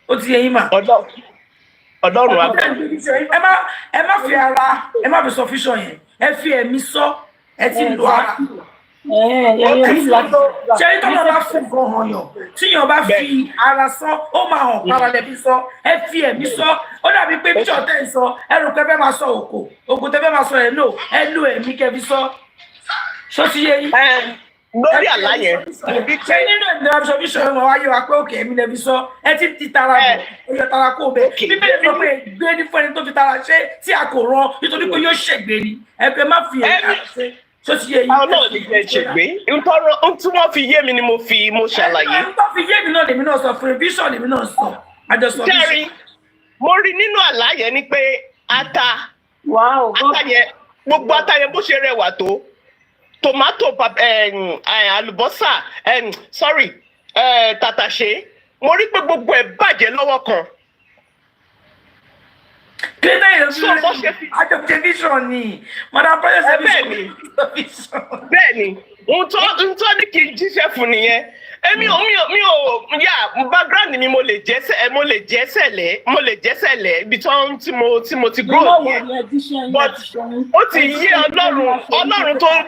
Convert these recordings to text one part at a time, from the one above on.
ó ti yẹ yín mà. Ọlọ́run wa. Ẹ má fi ara ẹ má fi sọ fíṣàn yẹn ẹ fi ẹ̀mí sọ ẹ ti lọ ara. Ṣé ìtọ́nà bá fún nǹkan hàn yàn tí yàn bá fi ara sọ ó máa hàn para lẹ́bí sọ ẹ fi ẹ̀mí sọ ó dàbí pé bíṣọ̀ tẹ̀ ń sọ ẹ rò pé fẹ́ máa sọ òkò tẹ́ fẹ́ máa sọ ẹ lò ẹ̀mí kẹfí sọ. Ṣó ti yé yín? Lórí àlá yẹn. Ṣé nínú ìdílé aṣọ bíṣọ̀ yẹn wọ́n wáyé wa pé òkè ẹ̀mí lẹ́bí sọ ẹ ti tara bọ̀ ó yọ tara kó bẹ́ẹ̀ bíbélì sọ pé gbé ní fún ẹni tó fi tara ṣe tí a kò rán nítorí pé yóò ṣègbè ni ẹ fẹ́ má fi ẹ̀mí ṣe. Àwọn náà lè jẹ ṣègbè ohun tí wọ́n fi yé mi ni mo ṣàlàyé. Ohun tó fi yé mi náà lèmi náà sọ fún vision lèmi náà sọ àjọsọ vision. Jerry mo rí nínú àlá yẹn ni pé ata yẹn gbogbo ata yẹn bó ṣe rẹwà tó tomato àlùbọ́sà tàtàṣé mo rí pé gbogbo ẹ̀ bàjẹ́ lọ́wọ́ kan. Kílódé yẹn àjọṣe vision ni madam president vision. Bẹ́ẹ̀ni ohun tó ní kí n jíṣẹ́ fún nìyẹn èmi ò yà background mi mo lè jẹ́sẹ̀ lẹ̀ ibi tí mo ti grow yẹn but ó ti yé Ọlọ́run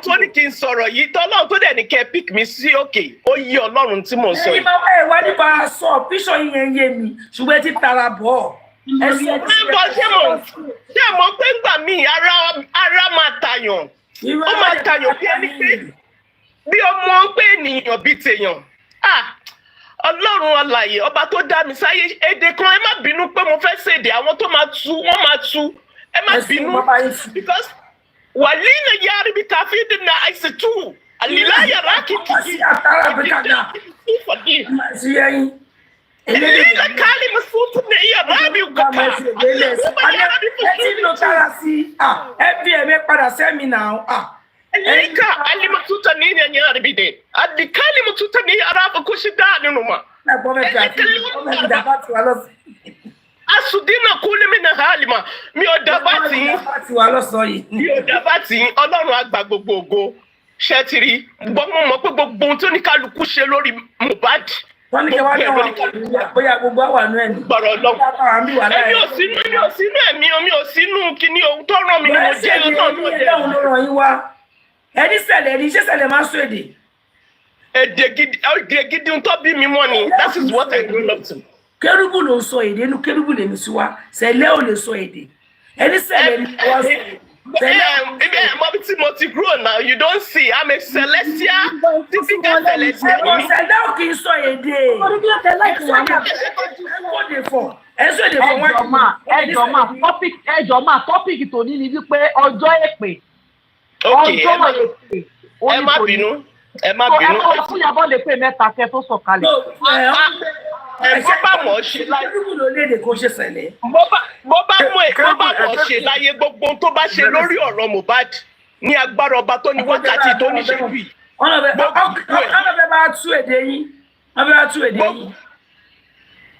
tó ní kí n sọ̀rọ̀ yìí tọ́lọ́run tó dẹ̀ ní kẹ́ pick mi sí òkè ó yé Ọlọ́run tí mo sọ yìí. ẹ̀yin máa wá ìwádìí bá a sọ vision yẹn yé mi ṣùgbọ́n ẹ ti tara bọ̀ ṣé mo pé ńgbà míì ara máa tàyàn ó máa tàyàn bí ẹni pé bí ọmọ ń pè ènìyàn bíi tèèyàn Ọlọ́run alààyè ọba tó dá mi sáyé èdè kan ẹ má bínú pé mo fẹ́ ṣèdè àwọn tó máa tú wọ́n máa tú ẹ má bínú because wàlíìnà yára bí káfíńdì náà àìsè tú àlìlá yàrá kìkì Elena kali masutu ne iya rabi ukaka. Eti no tara si ebi eme padà semi now Elika ali masuta ni nya rabide. Adi kali masuta ni araba kushida numa. Na bome Asudina kuli mina halima. Mi o dabati wa lo so yi. Mi o dabati Ọlọ́run agba gbogbo ògo. Ṣé gbọ́ mo mọ̀ pé gbogbo ohun tó ní kálukú ṣe lórí Mohbad. Wọ́n ní kí wọ́n náà bóyá gbogbo àwọn àánú ẹ̀mí. Gbọ̀rọ̀ lọ. Èmi ò sínú kíní ohun tó ràn mí ni mo jẹ́ Ọlọ́run ló ràn yín wá. Ẹni ṣẹlẹ̀ ní ṣẹ̀ṣẹ̀lẹ̀ máa sọ èdè. Èdè gidi ń tọ́ bí mi mọ́ ni. That is what I grew up to. Kérúbù ló ń sọ èdè inú kérúbù lèmi sí wa. Ṣẹlẹ̀ ò lè sọ èdè. Ẹni ṣẹlẹ̀ ní wá sọ èdè. Mo ti grow now. You don't see. I'm a celestial. Typical celestial. Ṣẹlẹ̀ ò kì í sọ èdè. Ẹjọ́ máa topic tó ní ni wípé ọjọ́ èpè. Ọjọ́ èpè. Ẹ má bínú. Ẹ máa fún Iyabo lè pè mẹ́ta kẹ́ tó sọ̀kalẹ̀. Bó bá mọ̀ ṣe láyé. Bó bá mọ̀ ṣe láyé gbogbo tó bá ṣe lórí ọ̀rọ̀ Mohbad ní agbára ọba tó ní wákàtí tó ní ṣẹ́bì. Ọ̀nà bẹ́ẹ̀ bá tú èdè yín.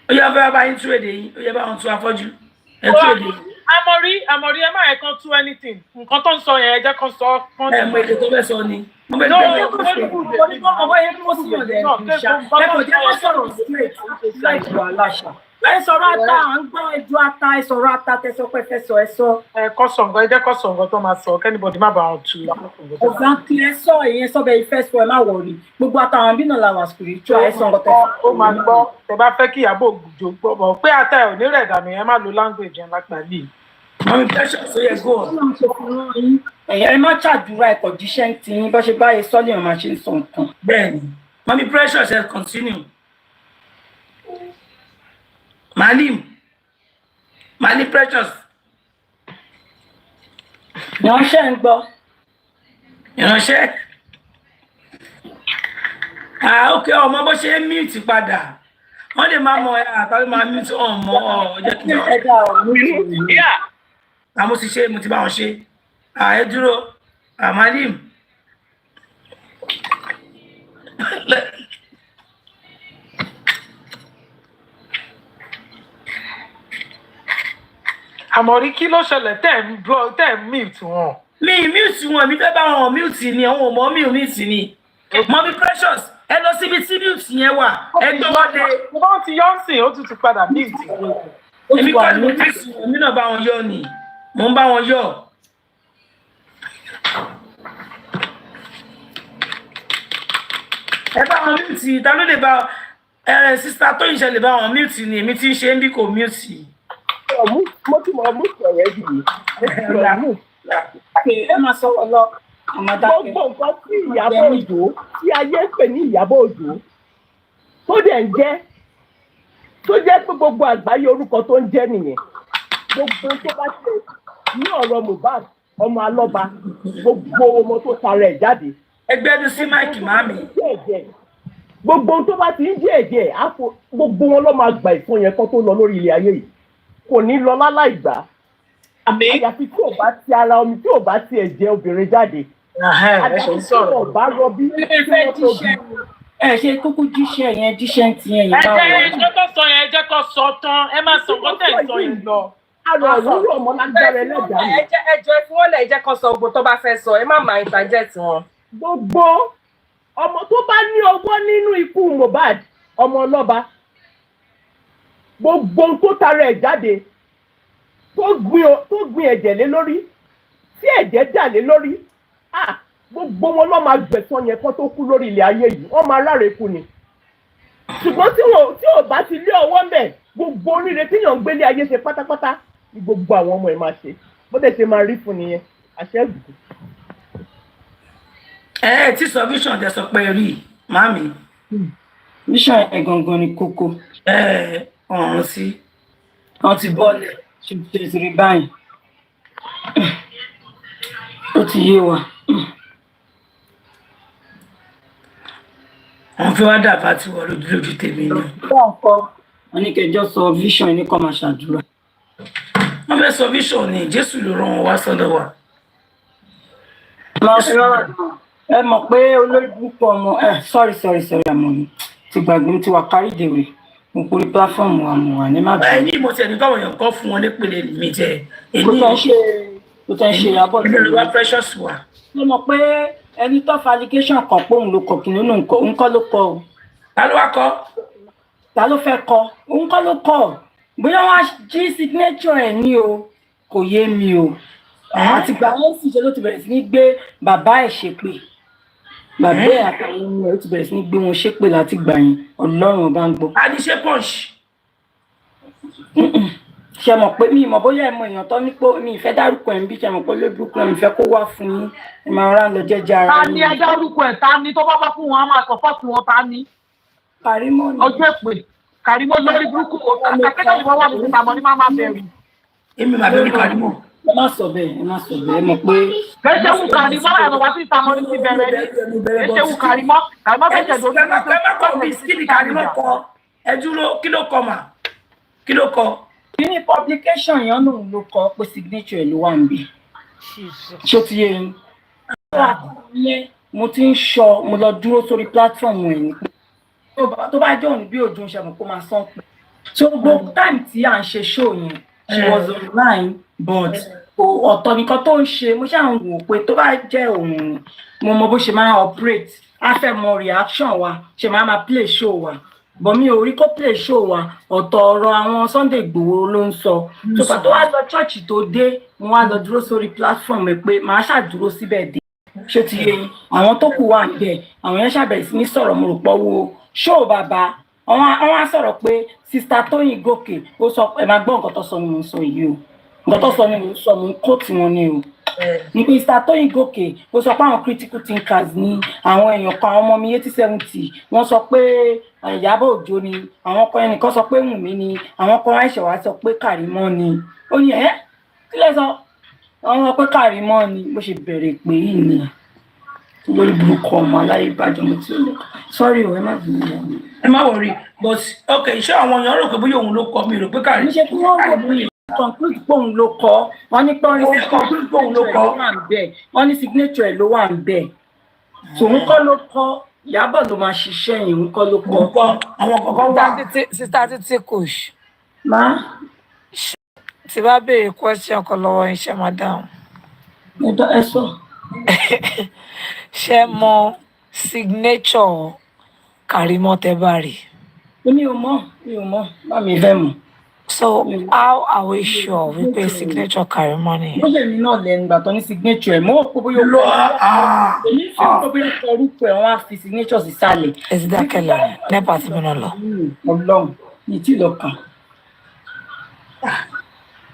Ó yá bẹ́ẹ̀ bá yín tú èdè yín. Ó yá bá wọn tú afọ́jú. Ẹ tú èdè yín. Àmọ̀rí ẹ má yẹ kán tú anything. Nǹkan tó ń sọ yẹn ẹ jẹ́ kán sọ. Ẹ mọ èdè tó fẹ́ sọ ni. Ẹ sọ̀rọ̀ ata à ń gbọ́ ẹjọ́ ata ẹ sọ̀rọ̀ ata tẹsọ pé fẹ́ sọ ẹ sọ. Ẹ kọ́ sọ̀ngàn ẹ jẹ́ kọ́ sọ̀ngàn tó máa sọ kẹ́nìbọ̀dì má bàa tú. Ọ̀gá kí ẹ sọ ìyẹn sọ bẹ́ẹ̀ ìfẹ́ sọ ẹ má wọ̀rí gbogbo àtàwọn bí náà làwà spiritual ẹ sọ nǹkan tẹ. Ó máa gbọ́ tẹ bá fẹ́ kí Iyabo Òjó gbọ́ bọ̀ pé ata ẹ̀ ò ní rẹ̀ dànù yẹn má lo language yẹn lápá yìí. Mami precious ó yẹ go. Ẹ má ṣàdúrà ẹ̀kọ́ jíṣẹ́ tí yín bá ṣe báyìí sọ́ọ̀lì ọ̀ma ṣe ń sọ nǹkan. Bẹ́ẹ̀ni, Mami precious ẹ continue. Mali precious. Ìránṣẹ́ ń gbọ́. Ìránṣẹ́. Ok, ọmọ bó ṣe ń mute padà. Wọ́n lè máa mọ àtàrí máa mute ọmọ ọjọ́ kí wọ́n. Àmọ́ sì ṣe mo ti bá wọn ṣe. Ẹ dúró. Malim. Àmọ̀rí kí ló ṣẹlẹ̀ tẹ́ ẹ̀ mute wọn. Mi mute wọn mi fẹ́ bá wọn mute ni àwọn ọmọ mi ò mute ni. Mami precious ẹ lọ síbi tí mute yẹn wà ẹ gbọ́ wọlé. wọ́n ti yọ́ ń sìn ó tún ti padà mute. èmi kọ́ ni mo ti sùn èmi náà bá wọn yọ ni mò ń bá wọn yọ. ẹ bá wọn mute ta ló lè bá sista tó yìí ṣe lè bá wọn mute ni èmi tí ń ṣe ń bí kò mute. mo ti mọ̀ mute ọ̀rẹ́ bì í. ẹ máa sọ lọ. gbogbo nǹkan tí Ìyábọ̀ Òjó tí ayé ń pè ní Ìyábọ̀ Òjó tó dẹ̀ ń jẹ́ tó jẹ́ pé gbogbo àgbáyé orúkọ tó ń jẹ́ nìyẹn gbogbo tó bá ṣe ní ọ̀rọ̀ Mohbad ọmọ alọ́ba gbogbo ọmọ tó tara ẹ̀ jáde. ẹgbẹ́ ní sí máìkì màmí. gbogbo tó bá ti ń jẹ́ ẹ̀jẹ̀ gbogbo wọn ló máa gbà ìfún yẹn kan tó lọ lórí ilé ayé yìí kò ní lọ láláì gbà àyàfi tí ò bá ti ara omi tí ò bá ti ẹ̀jẹ̀ obìnrin jáde. àyàfi tí ò bá rọbí tí wọ́n tóbi. ẹ ṣe kúkú jíṣẹ́ yẹn jíṣẹ́ ti yẹn yẹn báwo. ẹ jẹ́ kó sọ yẹn ẹ jẹ́ kó sọ tán ẹ má sọ nǹkan tẹ̀ sọ yìí lọ. àrò òwúrọ̀ ọmọ lágbára ẹlẹ́dàá mi. ẹ jọ ìfowólẹ̀ ẹ jẹ́ kó sọ gbogbo tó bá fẹ́ sọ ẹ má máa interject wọn. gbogbo ọmọ tó bá ní ọwọ́ nínú ikú Mohbad ọmọ ọlọ́ba gbogbo tó tara ẹ̀ jáde tó gbin ẹ̀jẹ̀ lé lórí tí ẹ̀jẹ̀ dà lé lórí gbogbo wọn ló máa gbẹ̀san yẹn kó tó kú lórí ilẹ̀ ayé yìí wọ́n máa ráre kú ni ṣùgbọ́n tí ò bá ti lé ọwọ́ mẹ́ gbogbo oríire tí yàn ń gbélé ayé ṣe pátápátá ni gbogbo àwọn ọmọ ẹ̀ máa ṣe bó dẹ̀ ṣe máa rí fún nìyẹn àṣẹ́gun. tí sọ vision tẹ sọ pé rí màmí. vision ẹ̀ gangan ni kókó. ọ̀run sí wọ́n ti bọ́ọ̀lẹ̀ ṣe ti rí báyìí ó ti yé wa. wọ́n fi wá dàbá tí wọ́n lójú tèmi ni. wọ́n ní kẹjọ sọ vision ní kọ́ máa ṣàdúrà. wọ́n fẹ́ sọ vision ni Jésù ló rán wọn wá sọ́dọ̀ wa. ẹ mọ̀ pé olórí púpọ̀ ọmọ sorry àmọ́ mi ti gbàgbé mi ti wà kárí ìdèwé mo kúrò pláfọ́ọ̀mù àmọ́ ní má bẹ̀rẹ̀. ní mo ti ẹni káwọn èèyàn kọ́ fún wọn nípele mi jẹ. kò tẹ́ ń ṣe Ìyábọ̀ tó lè wá precious wa. ẹ mọ̀ pé ẹni tó fa allegation kan pé òun ló kọ kí nínú nǹkan ló kọ o. ta ló wá kọ. ta ló fẹ́ kọ òun kọ́ ló kọ bóyá wọ́n á jí signature ẹ̀ ní o kò yé mi o. àtìgbà yẹn sì ṣe ló ti bẹ̀rẹ̀ sí ní gbé bàbá ẹ̀ ṣépè bàbá ẹ̀ àtàwọn ọmọ ẹ̀ ó ti bẹ̀rẹ̀ sí ní gbé wọn ṣépè láti gbà yẹn Ọlọ́run ọba ń gbọ́. àdìsẹ́ punch. ṣe mọ̀ pé mi ìmọ̀ bóyá ẹ̀mọ èèyàn tó ní pé mi ìfẹ́ dárúkọ ẹ̀ ń bí ṣe mọ̀ pé lóbìkún ẹ̀ mi fẹ́ kó wá fún yín ẹ̀ máa rán lọ jẹ́jẹ́ ara ta ni ẹ dárúkọ ẹ̀ ta ni tó bá bá fún wọn á máa sọ fọ́ọ̀tù wọn ta ni. Kàrímọ́ ni. ọjọ́ èpè Kàrímọ́ lórí burúkú akẹ́kọ̀ọ́ ìwọ wà ní ìtàmọ́ ní máa bẹ̀rù. èmi máa bẹ̀rù Kàrímọ́. ẹ má sọ bẹ́ẹ̀ ẹ má sọ bẹ́ẹ̀ ẹ mọ̀ pé. kẹ́sẹ̀ wù Kàrímọ́ ẹ̀rọ wá sí ìtàmọ́ ní ti bẹ̀rẹ̀ ní kẹ́sẹ̀ wù Kàrímọ́ fẹ́sẹ̀ lórí. ẹ má kọ́ bí kí ni Kàrímọ́ kọ ẹ dúró kí ló kọ mà kí ló kọ. ní publication yẹn náà ló kọ pé signature ẹ̀ ló wà níbí. ṣé o ti yé yín. mo ti ń sọ mo lọ dúró sórí platform ẹ̀ ní tó bá jẹ́ òní bí òjò ń ṣe mọ̀ kó máa sán pé. so gbogbo time tí à ń ṣe show yẹn she was online but ọ̀tọ̀ nìkan tó ń ṣe mo ṣáà ń wò pé tó bá jẹ́ òun mo mọ bó ṣe máa operate á fẹ́ mọ reaction wa ṣe máa play show wa but mi ò rí kó play show wa ọ̀tọ̀ ọ̀rọ̀ àwọn Sunday Igboho ló ń sọ tó bá tó wá lọ church tó dé mo wá lọ dúró sórí platform ẹ pé màá ṣàdúró síbẹ̀ dé ṣé ti yé yín àwọn tó kù wà níbẹ̀ àwọn yẹn ṣàbẹ̀rẹ̀ sí ní sọ̀rọ̀ mo rò pọ̀ wo show bàbá àwọn á sọ̀rọ̀ pé sista Tóyìn Gòkè ó sọ ẹ máa gbọ́ nǹkan tó sọ ni mo sọ yìí o nǹkan tó sọ ni mo sọ mo ń kó tiwọn ni o ní pé sista Tóyìn Gòkè ó sọ pé àwọn critical thinkers ní àwọn èèyàn kan àwọn ọmọ mi 80-70 wọ́n sọ pé Ìyábọ̀ Òjó ni àwọn kan ẹnìkan sọ pé Wùnmí ni àwọn kan ẹ̀ṣẹ̀ wá sọ pé Kàrímọ́ ni ó ní kí lẹ sọ àwọn sọ pé Kàrímọ́ ni bó ṣe bẹ̀rẹ̀ pé yìí ni lórí burúkú ọmọ aláìbàjẹ́ mo ti lè sọ́rí o ẹ má bínú wọn. ẹ má wọrí but ok iṣẹ́ àwọn èèyàn rò pé bóyá òun ló kọ mi rò pé Kàrímọ́. níṣẹ́ tí wọ́n rò bí conclude pé òun ló kọ wọ́n ní pé conclude pé òun ló kọ wọ́n ní signature ẹ̀ ló wà ń bẹ̀ tòun kọ́ ló kọ Ìyábọ̀ ló máa ṣiṣẹ́ yìí òun kọ́ ló kọ. àwọn kọ̀ọ̀kan wà. sista Títí Kush. má. tí bá béèrè question kan lọ́wọ́ iṣẹ́ madam. ẹ sọ. ṣe mọ signature Karimo Tebari. Mi ò mọ̀, bá mi fẹ́ mọ̀. So how are we sure we pay signature Karimo ni? Bó ṣe mi náà lẹ́nu ìgbà tó ní signature ẹ̀ mọ́ pé bóyá èmi fi kó bí ọkọ̀ orúkọ ẹ̀ wọ́n á fi signature sí sálẹ̀. Is that killer? Nepa ti mi náà lọ. Ọlọ́run ní tí lọ kàn.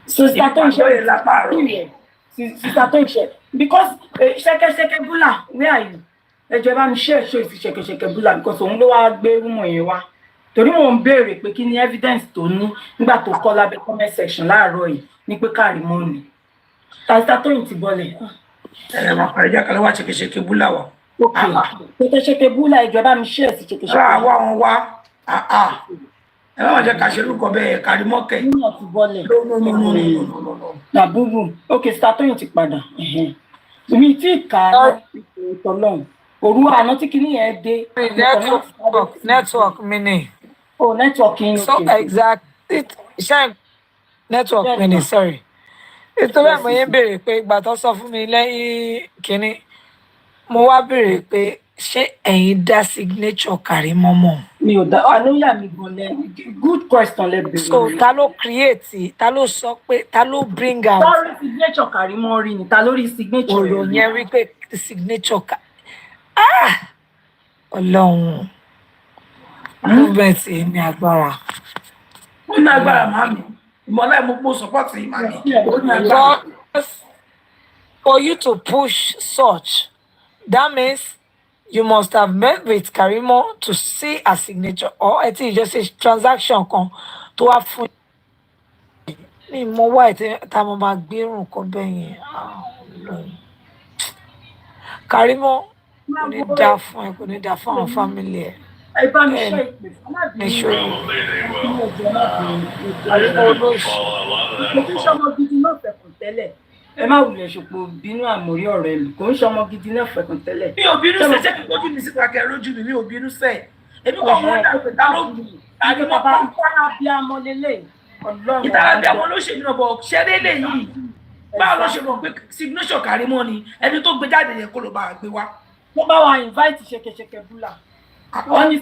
So sister tó ń ṣe because ṣẹ̀kẹ̀ṣẹ̀kẹ̀ búlà where are you? Ẹjọ́ bá mi ṣe ìfi ṣẹ̀kẹ̀ṣẹ̀kẹ̀ búlà because òun ló wá gbé rúmọ̀ yẹn wá. Torí mò ń béèrè pé kí ni evidence tó ní nígbà tó kọ́ lábẹ́ comment section láàárọ̀ yìí ní pé Karimo ni. Sister tó ń ti bọ́lẹ̀. Máa parí jẹ́ kálọ́ wá ṣẹ̀kẹ̀ṣẹ̀kẹ̀ búlà wa. Ṣẹ̀kẹ̀ṣẹ̀kẹ̀ búlà ẹjọ́ bá mi ṣe ìfi ṣẹ̀kẹ̀ṣẹ̀kẹ̀. Wá wọn wá. Ẹ má jẹ́ ká ṣe lórúkọ bẹ́ẹ̀ Karimo kẹ̀. Nínú ti bọ́lẹ̀. No. Nàbúrú. Ok, sister tó ń ti padà. Mi tí kà á tọ́lọ́hún. Òru àná tí kìíní yẹn dé. Network mini. Oh, networking. So exact. Network mini, sorry. Nítorí àmọ́ yẹn béèrè pé ìgbà tó sọ fún mi lẹ́yìn kínní. Mo wá béèrè pé ṣé ẹ̀yin dá signature Karimo mọ̀? Mi ò dá àníyàn mi gan lẹ́nu. Good question lẹ béèrè. So ta ló create, ta ló sọ pé, ta ló bring out? Ta ló signature Karimo rí ni? Ta ló rí signature? Ọ̀rọ̀ yẹn rí pé signature Ọlọ́run. Movement ní agbára. Ó ní agbára màmí. Ìmọ̀lá ìmúpọ̀ support yìí màmí. Ó ní agbára. For you to push such, that means you must have met with Karimo to see a signature, or it is just a transaction kan to have fun. Ni mo wá ẹ̀ tá mo máa gbérùn kan bẹ́yẹn. Karimo kò ní dá fún ẹ, kò ní dá fún àwọn family ẹ. Ẹ bá mi ṣe ìpè fún Ní ṣòro. Kò ṣọmọ gidi náà fẹ̀kùn tẹ́lẹ̀. Ẹ má wulẹ̀ ṣòpò bínú àmórí ọ̀rẹ́ mi. Kò ń ṣọmọ gidi náà fẹ̀kùn tẹ́lẹ̀. Mi ò bínú sẹ́ jẹ́ kí lójú mi síta kẹ́ lójú mi ò bínú sẹ́. Èmi kò wọ́n dà pé ta ló bù. Àgbẹ̀ bàbá ìtara bí amọ̀ lélẹ̀. Ọlọ́run. Ìtara bí amọ̀ ló ṣe nínú ọ̀bọ̀ ṣẹ́rẹ́ lè yìí. Báwo ló ṣe mọ̀ pé signature Karimo ni ẹni tó gbé jáde yẹn kó ló bá gbé wá. Wọ́n bá wa invite ṣẹ̀kẹ̀ṣẹ̀kẹ̀ búlà. Wọ́n ní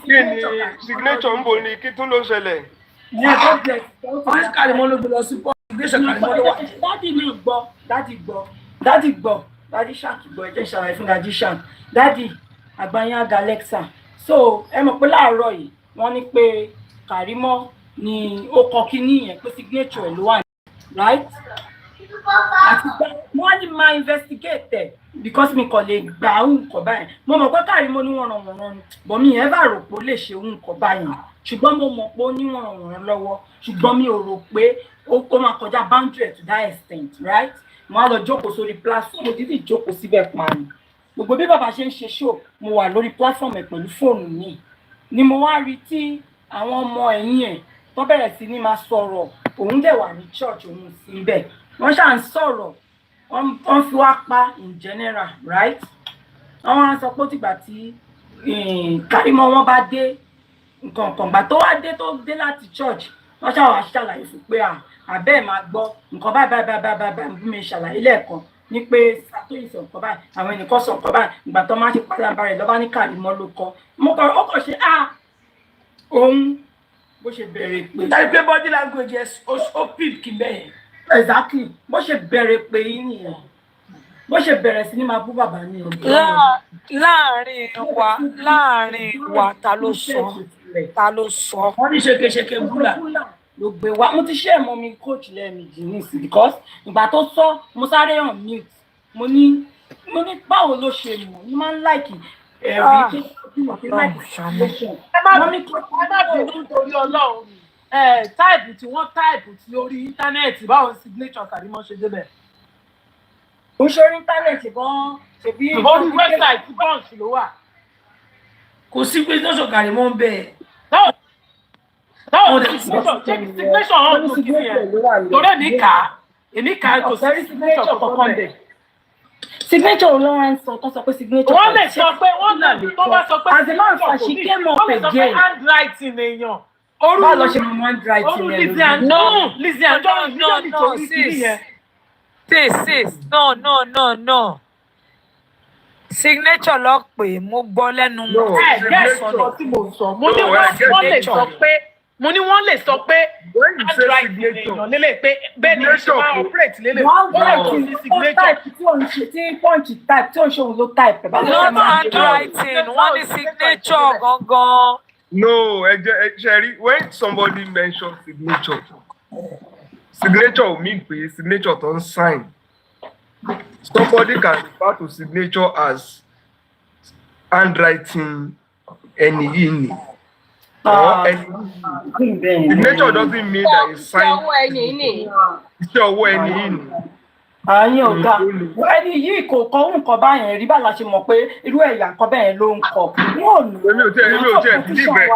signature ń bo ni kí tún ló ṣẹlẹ̀. Wọ́n ní Karimo ló gbé lọ sí pọ́ signature Karimo ló wà. Dádì gbọ́, dádì ṣáàkì gbọ́, ẹ jẹ́ ìṣàlàyé fún dádì ṣáàkì. Dádì àgbáyán Galexa. So ẹ mọ̀ pé láàárọ̀ yìí wọ́n ní pé Karimo ni ó kọ kíní yẹn pé signature ẹ̀ ló wà ní, right? Àti pé wọ́n ní máa investigate ẹ̀ because mi kò lè gba nǹkan báyìí. Mo mọ̀ pé Karimo ní wọ̀nrọ̀wọ̀nrọ̀ ni, but mi ẹ̀ bá rò pé ó lè ṣe nǹkan báyìí. Ṣùgbọ́n mo mọ̀ pé ó ní wọ̀nrọ̀wọ̀nrọ̀ lọ́wọ́. Ṣùgbọ́n mi ò rò pé ó máa kọjá boundary to that extent, right? Mo á lọ jókòó sórí platform, mo dídì jókòó síbẹ̀ pa ni. Gbogbo bí bàbá ṣe ń ṣe show, mo wà lórí platform ẹ̀ pẹ̀lú fóònù mi. Ni mo wá rí tí àwọn ọmọ ẹ̀yìn ẹ̀ tó bẹ̀rẹ̀ sí ní máa sọ̀rọ̀, òun dẹ̀ wà ní church òun sí ibẹ̀. Wọ́n ṣà ń sọ̀rọ̀, wọ́n fi wá pa in general, right? Wọ́n wá sọ pé ó tìgbà tí Karimo wọn bá dé nǹkan gbà tó wá dé tó dé láti church, wọ́n ṣàwà ṣàlàyé fún pé àbẹ́ ẹ̀ máa gbọ́ nǹkan báyìí bí mi ṣàlàyé lẹ́ẹ̀kan ní pé Satoyi sọ nǹkan báyìí àwọn ènìyàn sọ nǹkan báyìí ìgbà tó máa ṣe pálábá rẹ̀ lọ́ba ní Karimo ló kọ́ mo kọ́ ó kàn ṣe òun bó ṣe bẹ̀rẹ̀ pé. Tàbí pé body language ó pimp kì bẹ́ẹ̀. Exactly bó ṣe bẹ̀rẹ̀ pé yín nìyẹn bó ṣe bẹ̀rẹ̀ sí ní máa bú bàbá ní ọdún. láàrin wa ta ló sọ. Wọ́n ní ṣekeṣeke búlà. Ló gbé wa mo ti ṣe ẹ̀mọ́ mi coach lẹ́ẹ̀mejì nísìnyí because ìgbà tó sọ mo sáré hàn mute mo ní báwo ló ṣe mọ̀ ní máa ń láìkì ẹ̀rí tí mo fi láìkì situation. Ẹ má bínú nítorí Ọlọ́run táìpù tí wọ́n táìpù tí orí íńtánẹ́ẹ̀tì báwo signature Karimo ṣe débẹ̀. Ó ṣe orí íńtánẹ́ẹ̀tì gan-an ṣèbí. Ìbọn ní wẹ́bsáìtì Punch ló wà. Kò sí pé signature Karimo ń bẹ̀. Báwo ni signature hàn tó kí ni ẹ̀? Torí èmi kà á kò sí signature kankan bẹ̀. Signature ló wá ń sọ tó sọ pé signature. Wọ́n lè sọ pé tó bá sọ pé as a matter of fact she came up again. Wọ́n lè sọ pé handwriting èèyàn. Báwo lọ ṣe mọ handwriting ẹ̀ lórí? Lizzie and sis no. signature lọ pé mo gbọ́ lẹ́nu No, Ọ̀rọ̀ tí mo sọ mo ní wọ́n lè sọ pé when you say handwriting signature, èèyàn lélẹ̀ pé bẹ́ẹ̀ ni ṣe máa operate lélẹ̀ wọ́n wọ́n lè sí signature. type tí ò ń ṣe tí pọ́ǹchì type tí ò ń ṣe òun ló type. not handwriting wọ́n ní signature gangan. no, Sherry, when somebody mentions signature will mean pé signature tó ń sign. Somebody can refer to signature as handwriting ẹni yìí ni. Signature doesn't mean that it's signed. Iṣẹ́ ọwọ́ ẹni yìí ni. Àyìn ọ̀gá ẹni yìí kò kọ nǹkan báyẹn rí bá la ṣe mọ̀ pé irú ẹ̀yà nǹkan bẹ́ẹ̀ ló ń kọ. Èmi ò tiẹ̀ believe ẹ̀.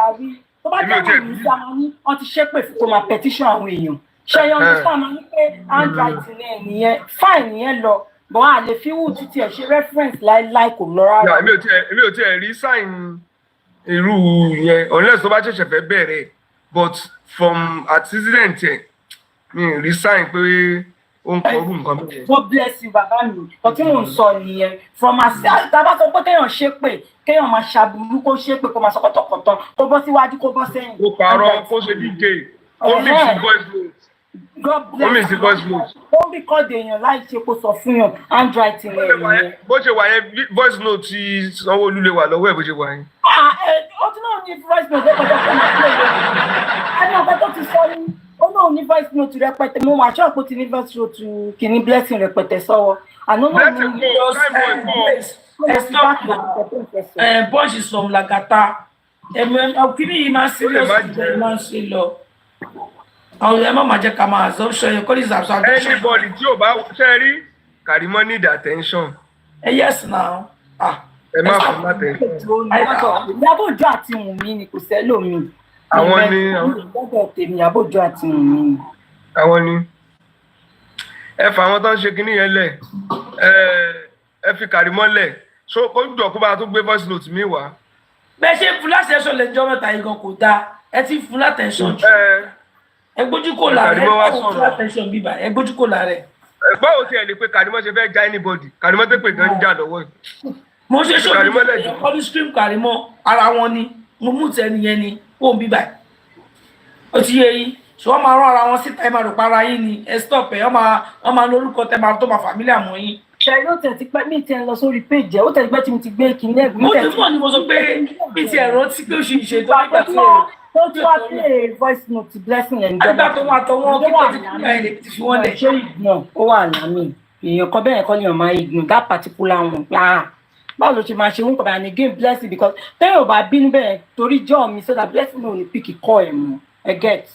Tó bá jẹ́ àwọn ìlú sáà ní wọ́n ti ṣépè fún kó máa petition àwọn èèyàn. Ṣé yọ ní sáà máa ní pé handwriting ẹ̀ nìyẹn fine nìyẹn lọ bọ́n a lè fi wù títí ẹ̀ ṣe reference láíláí kò lọ rárá. Èmi ò tiẹ̀ rí sign irú yẹn unless tó bá ṣẹ̀ṣẹ̀ fẹ́ bẹ̀rẹ̀ but from accident ẹ̀ mi rí sign pé ó ń kọ orú nǹkan bẹ́ẹ̀. God bless you bàbá mi kò tí mò ń sọ nìyẹn from accident tá a bá sọ pé kéèyàn ṣépè kéèyàn máa ṣàbùrú kó ṣépè kó máa sọ kọ̀tọ̀kọ̀tọ̀ kó bọ́ síwájú kó bọ́ sẹ́yìn. Kó parọ́ kó ṣe DJ ó mix the voice note. God bless you ó bí kọ́ dèèyàn láì ṣe kó sọ fún yàn handwriting ẹ̀ nìyẹn. Bó ṣe wà yẹn voice note ti Sanwó-Olú lè wà lọ́wọ́ ẹ̀ bó ṣe wà yẹn. Ó tún náà ní voice note rẹpẹtẹ fún mi pé ẹni ọ̀gá tó ti sọ ní ó náà ní voice note rẹpẹtẹ mo wà ṣọ́ọ̀pù ti ní voice note kìíní blessing rẹpẹtẹ sọ́wọ́ àná náà ní Boys is from Lagata kìíní yìí máa ń serious máa ń ṣe lọ. Àwọn ẹ̀ máa jẹ́ ká máa assumption yẹn kọ́ ní assumption. Anybody tí ò bá ṣe rí Karimo need attention. Yes now. Ẹ má fún attention. Iyabo Ojo àti Wunmi ni kò sẹ́lòmíì. Àwọn ni gbọ́dọ̀ tèmi Iyabo Ojo àti Wunmi ni. Àwọn ni. Ẹ fà àwọn tó ń ṣe kinní yẹn lẹ̀. Ẹ fi Karimo lẹ̀. So kó jọ kó bá tún gbé voice note mi wá. Bẹ́ẹ̀ ṣe fún láti ẹ̀ṣọ́ lẹ́jọ́ mẹ́ta yìí gan kò dáa. Ẹ ti fún látẹ̀ṣọ́ jù. Ẹgbójú kò lára ẹ fún látẹ̀ṣọ́ bíbá ẹgbójú kò lára ẹ. Báwo ti ẹ̀ lè pe Karimo ṣe fẹ́ já anybody? Karimo tó pè gan ń jà lọ́wọ́ yìí. Mo ṣe ṣòwò ọdún stream Karimo ara wọn ni mo mú tẹni yẹn ni ó ń bíbá ó ti yé yín ṣùgbọ́n máa rán ara wọn síta ẹ máa rò para yín ni ẹ stop ẹ wọ́n máa lórúkọ tẹ máa tó máa fàmílì àmọ́ yín. Ṣé ló tẹ̀ ti pẹ́ mí ti ẹ̀ lọ sórí péjì ẹ̀ ó tẹ̀ gbẹ́ tí mo ti gbé kinní ẹ̀gbìn. Mo ti mọ̀ ni mo sọ pé bí ti ẹ̀rọ tí pé ó ṣe ìṣètò nígbà tí ó tún wá play voice note blessing ẹ̀ ń jọba. Àgbà tó wà tọ́ wọn kí tó ti kúrò ẹ̀ lè ti fi wọ́n lẹ̀. Ṣé ìgbọ̀n ó wà lámì èèyàn kan bẹ́ẹ̀ kọ́ ni ọ̀ma ignore that particular one báwo ló ṣe máa ṣe wọn kọ̀ bá ní game blessing because téèyàn ò bá bínú bẹ́ẹ̀ torí jọ́ mi so that blessing náà ò ní pick kọ́ ẹ̀ mọ́ ẹ get.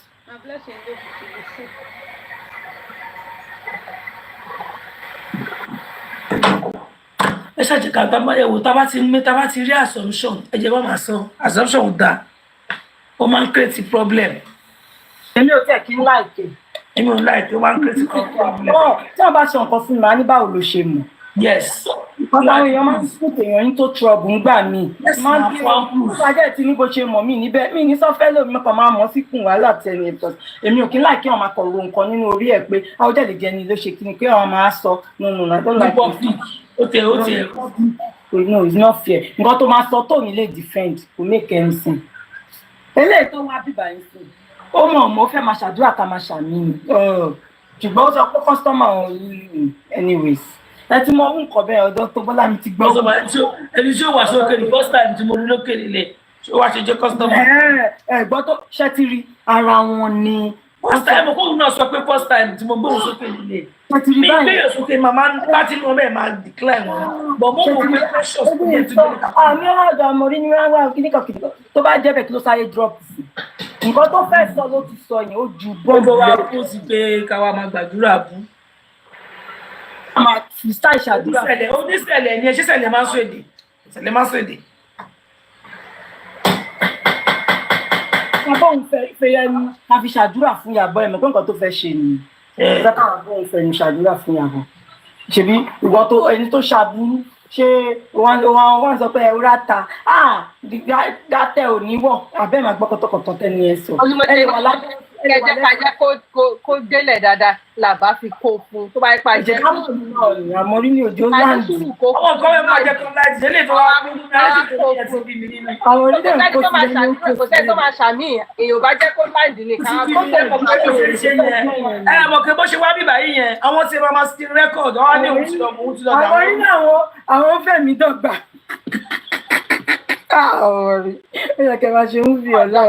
Ẹ ṣàjẹ́ ká gbàgbọ́ ẹ̀wò tá bá ti rí assumption ẹ jẹ́ bá máa sọ assumption ò dáa ó máa ń create problem. Èmi ò tẹ̀ kí n láìpẹ́. Èmi ò láìpẹ́ ó máa ń create problem. Tí wọ́n bá ṣe nǹkan fún mi máa ní báwo ló ṣe mọ̀. Yes. Àwọn èèyàn máa ń sún èèyàn yín tó trouble ńgbà míì. Máa ń bí wọn ṣáájú tí ní bó ṣe mọ̀ mí níbẹ̀ mí ní sọ́fẹ́ lómi mọ́kàn máa mọ̀ sí kùn wàhálà tẹ̀lé ẹ̀tọ́. Èmi ò kí ń láì kí wọ́n máa kọ̀rọ̀ nǹkan nínú orí ẹ̀ pé àwọn jáde jẹ́ ni ló ṣe kí ni pé àwọn máa sọ nínú náà tó láì kí. No, it's not fair. Nǹkan tó máa sọ tó ní lè defend kò make any sense. Eléyìí tó wá bíbá yín sí. Ó mọ̀ mo fẹ́ máa ṣàdúrà ká máa ṣàmì. Ṣùgbọ́n ó sọ pé customer anyways. Ẹ ti mọ ohun kan bẹ́ẹ̀ ọdún tó Bọ́lá mi ti gbọ́. Ẹni tí ó wà sókè ní first time tí mo rí lókè nílé ṣé ó wá ṣe jẹ́ customer. Ẹ̀gbọ́n tó ṣẹ́ ti rí ara wọn ni. First time kóòrùn náà sọ pé first time tí mo gbóhùn sókè nílé. Ṣẹ́ ti rí báyìí. Mi gbé sókè màmá láti inú ọbẹ̀ máa decline wọn. Bọ̀ mo mọ̀ pé precious kò ní ti dé níta. Àmì ọ̀dọ̀ àmọ̀rí ni wọ́n wá kíníkan tó bá jẹ́ bẹ̀ kí ló sáré drop sí. Nǹkan tó fẹ́ sọ ló ti sọ yẹn ó ju bọ́ọ̀bù wa kó sì pé káwa máa gbàdúrà bú. Àmà fìsà ìṣàdúrà. Oníṣẹ̀lẹ̀ ni ẹ ṣé ṣẹlẹ̀ máa ń sọ èdè. Ṣẹlẹ̀ máa ń sọ èdè. Bàbá òun fẹ́ ẹni ká fi ṣàdúrà fún Iyabo ẹ̀mọ́ pé nǹkan tó fẹ́ ṣe nìyí. Ìjọba bàbá òun fẹ́ ẹni ṣàdúrà fún Iyabo. Ṣèbí ìwọ tó ẹni tó ṣàbúrú ṣé wọ́n sọ pé ẹ̀rọ ta gátẹ́ ò ní wọ̀ abẹ́ máa gbọ́ kọ́tọ̀kọ̀tọ̀ tẹ́ni ẹ sọ. kẹjẹ kájẹ kó délẹ̀ dáadáa làbá fi kó fún tó bá yẹ pa jẹ. àmọ́ rí ní òjò láǹdì. ọmọ nǹkan ẹ máa jẹ kan láti ṣe lè fọwọ́ pé ní láti tó ní ẹtì bí mi nínú. àwọn onídẹ̀ ń kó sí ẹni kò sẹ́ni tó máa ṣàmì èèyàn bá jẹ́ kó láǹdì nìkan. ẹ mọ̀ pé bó ṣe wá bíbá yìí yẹn àwọn tí wọ́n máa ṣe rẹ́kọ̀dù àwọn ní òun ti lọ mọ̀ òun ti lọ dà. àwọn nínú àwọn fẹ̀mí dọ́gba. ọ̀rẹ́ ó yẹ kẹ́ máa ṣe ń fi ọ̀la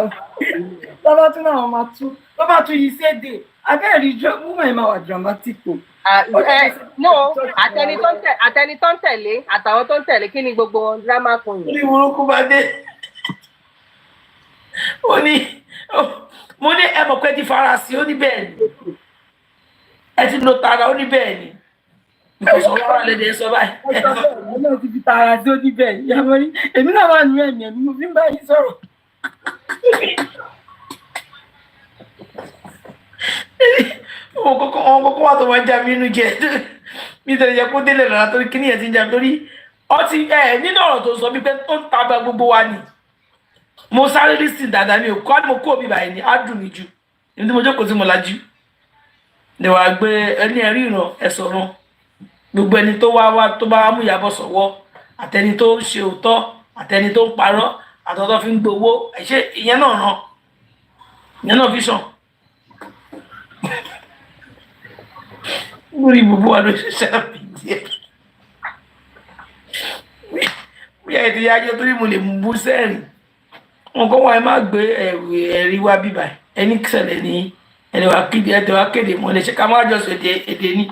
lọ́ba tún náà máa tún lọ́ba tún yìí sédè abẹ́rẹ́ ìjọ woman ẹ̀ máa wà dramatic o. no àtẹni tó ń tẹ̀lé àtàwọn tó ń tẹ̀lé kí ni gbogbo wọn drama kan yìí. ní burúkú bá dé mo ní ẹ mọ̀ pé ti fara sí ó ní bẹ́ẹ̀ ni ẹ ti lo tara ó ní bẹ́ẹ̀ ni ìkọ̀sọ̀ wọ́n lè dé sọ báyìí. ọlọ́run ti fi tara sí ó ní bẹ́ẹ̀ ni ìyàwó rí èmi náà wà nínú ẹ̀mí mo fi ń bá yín sọ̀rọ̀. àwọn kókó wà tó máa ń já mi inú jẹ mi tẹ̀lé jẹ kó délé lọ́la torí kíní ẹ̀ ti ń já mi torí ọtí nínú ọ̀rọ̀ tó sọ bí pé ó ń ta bá gbogbo wa ni mo sáré rí sí dáadáa mi ò kọ́ ni mo kó mi báyìí ni á dùn mí jù ní tí mo jókòó sí mo lajú lè wá gbé ẹni ẹ̀rí ìràn ẹ̀sọ̀ ràn gbogbo ẹni tó bá mú Ìyábọ̀ sọ́wọ́ àtẹni tó ń ṣe òótọ́ àtẹni tó ń parọ́ àtọ́tọ́ fi ń gbowó ṣé ìyẹn náà ràn ìyẹn náà fi sàn. lórí gbogbo wa ló ṣe ṣẹ́ẹ̀pì díẹ̀ bí ẹ ti yájọ́ torí mo lè mú bú sẹ́ẹ̀rì wọn kọ́ wọn ẹ má gbé ẹ̀rí wá bíbà ẹni ṣẹlẹ̀ ní ẹni wá kéde mọ́ lè ṣe ká má jọ sọ èdè ní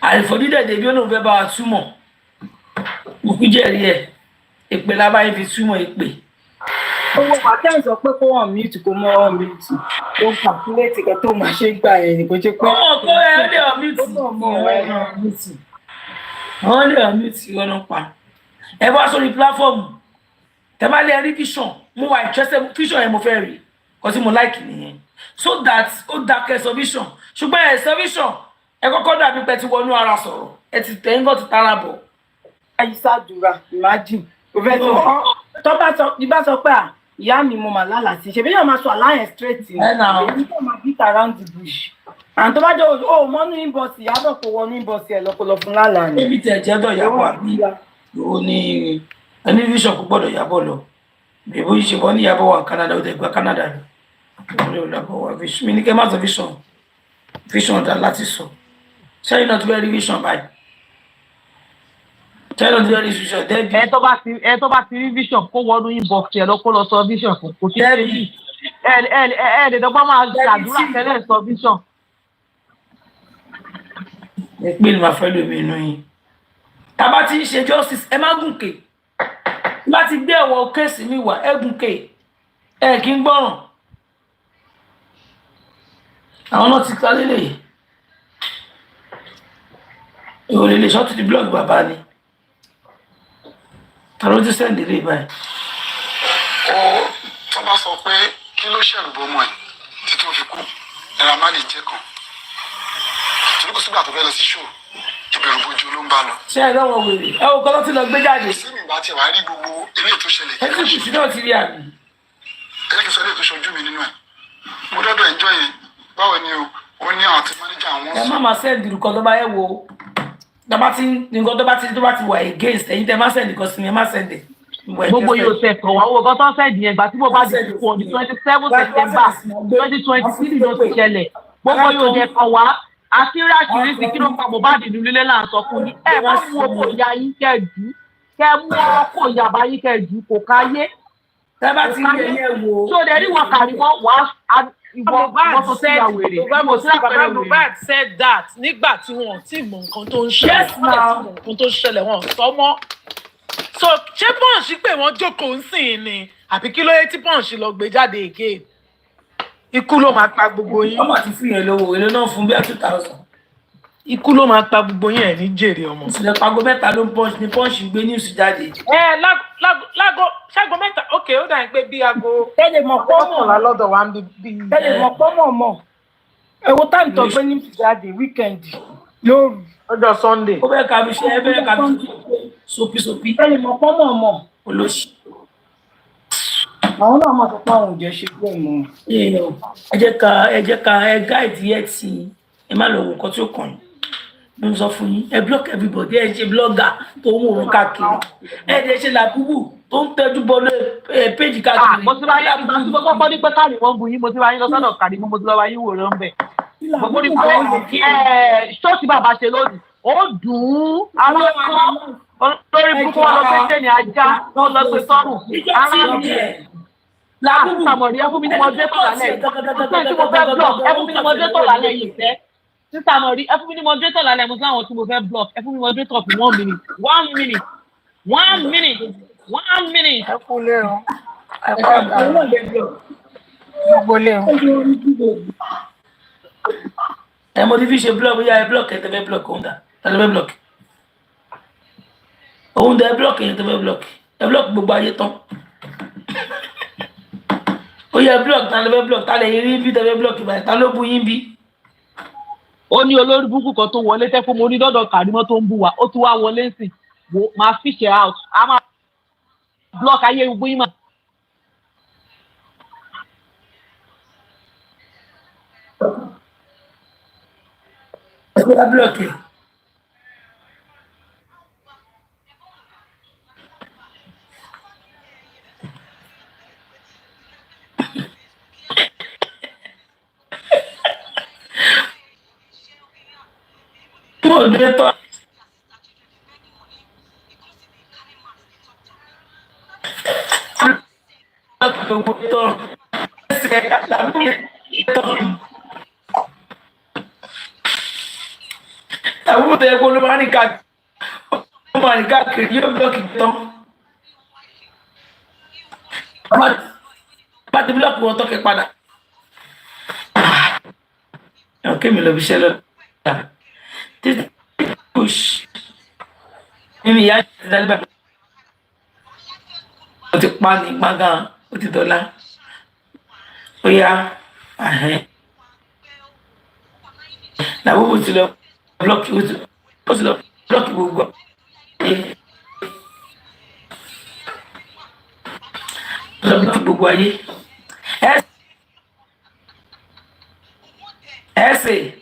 àìfọ̀dídẹ̀dẹ̀ bí ó lóun fẹ́ bá wa túmọ̀ òkú jẹ́rìí ẹ̀ èpè lábáyé fi túmọ̀ èpè. owó pàtẹ́ sọ pé kó wọ́n mute kó mọ́ wọ́n mute ó ń kàkúlẹ̀tì kan tó máa ṣe gbà ẹ̀ ní kò ṣe pé. ọkọ ẹ lè ọ mute àwọn lè ọ mute ọ̀nà pa ẹ bá sórí pílàfọ́ọ̀mù tẹ bá lè rí vision mo wà interested vision yẹn mo fẹ́ rí kò sí mo like nìyẹn so that ó dákẹ́ sọ vision ṣùgbọ́n ẹ̀ sọ vision ẹ kọ́kọ́ dàbí pé ti wọnú ara sọ̀rọ̀ ẹ ti tẹ̀ ń gọ́ ti tara bọ̀. àyíṣàdúrà imagine tó bá sọ pé ìyá mi mo mà lálàá sí ṣe bí yóò máa sọ àláyẹn straight ni èyí tó máa beat around the bush and tó bá jẹ́ o mọ́nú inbox Ìyábọ̀ kò wọnú inbox ẹ̀ lọ́pọ̀lọ́ fún lálàá ni. ebi tẹ̀ jẹ́ dọ̀ Ìyábọ̀ àbí o ní ẹni vision kò gbọ́dọ̀ Ìyábọ̀ lọ bèbó yìí ṣe bọ́ ní Ìyábọ̀ wà Canada ó tẹ̀ gba Canada lọ Ìyábọ̀ wà vision mi ní kẹ́ má sọ vision dá láti sọ sẹ́yìn náà tó fẹ́ rí vision báyìí sẹ́yìn náà tó fẹ́ rí vision dẹ́bi. ẹ tó bá ti rí vision kó wọnú inbox ẹ lọ kó lọ sọ vision fún kò sí dẹ́bi ẹ lè dọ́gbọ́n máa ṣàdúrà tẹ́lẹ̀ sọ vision. ẹ pé ní ma fẹ́ lómi inú yín tá a bá ti ń ṣe justice ẹ má gùnkè láti gbé ẹ̀wọ̀n kéèsì mi wá ẹ gùnkè ẹ kí ń gbọ́ràn àwọn náà ti ta lélẹ̀ yìí ìwòlè lè ṣọ́ọ̀tù di blog bàbá ni tàbí ti sẹ́ǹdì lè báyìí. ó tó bá sọ pé kí ló ṣẹ̀rù bọ́ ọmọ ẹ̀ títí ó fi kú ẹ̀rọ má lè jẹ́ kan torí kó sígbà tó fẹ́ lọ sí ṣòro ìbẹ̀rù bojú ló ń bá lọ. ṣé ẹ lọ́wọ́ wèrè ẹ wo kọ́ ló ti lọ gbé jáde. sí mi bá tiẹ̀ wá rí gbogbo ilé tó ṣẹlẹ̀ ẹ ti kùsì náà ti rí àmì. ẹ jẹ́ kí n sọ ilé tó ṣojú mi nínú ẹ̀ mo dọ́dọ̀ ẹ̀jọ́ yẹn báwo ni ó ní àwọn tí mánéjà àwọn. ẹ má máa sẹ́ǹdì nǹkan tó bá yẹ wo nǹkan tó bá ti wà against ẹ̀yin tẹ́ má sẹ́ǹdì kan sí mi ẹ má sẹ́ǹdì. gbogbo yóò tẹ kàn wá owó kan tó ń sẹ́ǹdì yẹn gbà tí mo bá di kú ọdún 27 September 2023 ló ti ṣẹlẹ̀ gbogbo yóò tẹ kàn wá àṣírí àṣírí sí kí ló pa Mohbad nínú ilé là ń sọ fún yín ẹ má mú owó ìyá yín kẹjú kẹ mú ọkọ ìyàbá yín kẹjú kò káyé. tẹ́ bá ti rí ẹyẹ wo. tó dẹ̀ rí wọn kàrí wọn wá ìwọ tó sí àwèrè. Bàbá Mohbad said that nígbà tí wọn ti mọ nǹkan tó ń ṣẹlẹ̀ nǹkan tó ń ṣẹlẹ̀ wọn sọ mọ́. So ṣé Punch pé wọ́n jókòó ń sìn ni àbí kí ló yẹ tí Punch lọ gbé jáde again? Ikú ló máa pa gbogbo yín. ọmọ ti fún yẹn lówó èlé náà fún bí i 2000. Ikú ló máa pa gbogbo yín ẹ̀ ní jèrè ọmọ. ìṣẹ̀lẹ̀ pago mẹ́ta ló ń Punch ní Punch gbé news jáde. Lágo ṣágo mẹ́ta ok ó dà ní pé bí aago. tẹ́lẹ̀ mọ̀ pọ́mọ̀ lọ́dọ̀ wa ń bí. tẹ́lẹ̀ mọ̀ pọ́mọ̀ mọ̀ ẹ̀wọ̀n táìmù tó gbé news jáde weekend lóru. Ọjọ́ Sunday. ó bẹ́ẹ̀ ká fi ṣe ẹ bẹ́ẹ̀ ká fi sopi. tẹ́lẹ̀ mọ̀ pọ́mọ̀ mọ̀. olóṣì. àwọn náà máa sọ pé àwọn ò jẹ́ ṣe pé mọ́. ẹ jẹ́ ká ẹ gáìdì ẹ tí ẹ má lọ wò nǹkan tí ó kàn yín mo sọ fún yín ẹ block everybody ẹ ṣe blogger tó ń wòrán káàkiri ẹ dẹ ṣe làbúbù tó ń tẹjú bọ lé péjì káàkiri. mo ti bá yín ìgbà tí mo kọ́kọ́ ní pé káàrí wọn bu yín mo ti bá yín lọ sọ́dọ̀ káàrí mo ti lọ bá yín wò ló ń bẹ̀. mo ní pé ṣọ́ọ̀ṣì bàbá ṣe lónìí ó dùn ún ara kan lórí púpọ̀ lọ pé tẹ̀lé ajá lọ pé sọ́rùn ara mi làbúbù sàmọ̀rí ẹ fún mi ní mo dé tọ̀ lálẹ́ yìí ṣé tí mo fẹ́ block ẹ fún mi ní mo dé tọ̀ lálẹ́ yìí fẹ́ sísá mọ̀rí ẹ fún mi ní mo dé tọ̀ lálẹ́ mo sáwọn tí mo fẹ́ block ẹ fún mi ní mo dé tọ̀ fún 1 minute 1 minute 1 minute 1 minute. ẹ kú lé o ẹ kú àgbà gbogbo lé o. ẹ mo ti fi ṣe blog bóyá ẹ block ẹ tẹ́fẹ́ block òun dà tẹ́fẹ́ block òun dà ẹ block ẹ tẹ́fẹ́ block ẹ block gbogbo ayé tán ó yẹ block ta tẹ́fẹ́ block ta lè rí bí tẹ́fẹ́ block ìbàdàn ta ló bu yín bí. ó ní olórí búkú kan tó wọlé tẹ́fún mo ní dọ́dọ̀ kàrímọ́ tó ń bú wa ó tún wá wọlé sí máa fish out a máa block ayé gbogbo yín mà. ẹ block ẹ. Moderator. Àwọn ọmọdé ẹgbẹ́ olóma ní káàkiri yóò blọ́ọ̀kì tán. Bá ti blọ́ọ̀kì wọn tọ́kẹ́ padà. Ọ̀kẹ́ mi lọ bí iṣẹ́ lọ́dọ̀. This push. Mimi ya dalba. O ti pa ni magan, o ti dola. Ó yá. Na wo ti lọ block o ti lọ block gbogbo. Block gbogbo ayé. Ese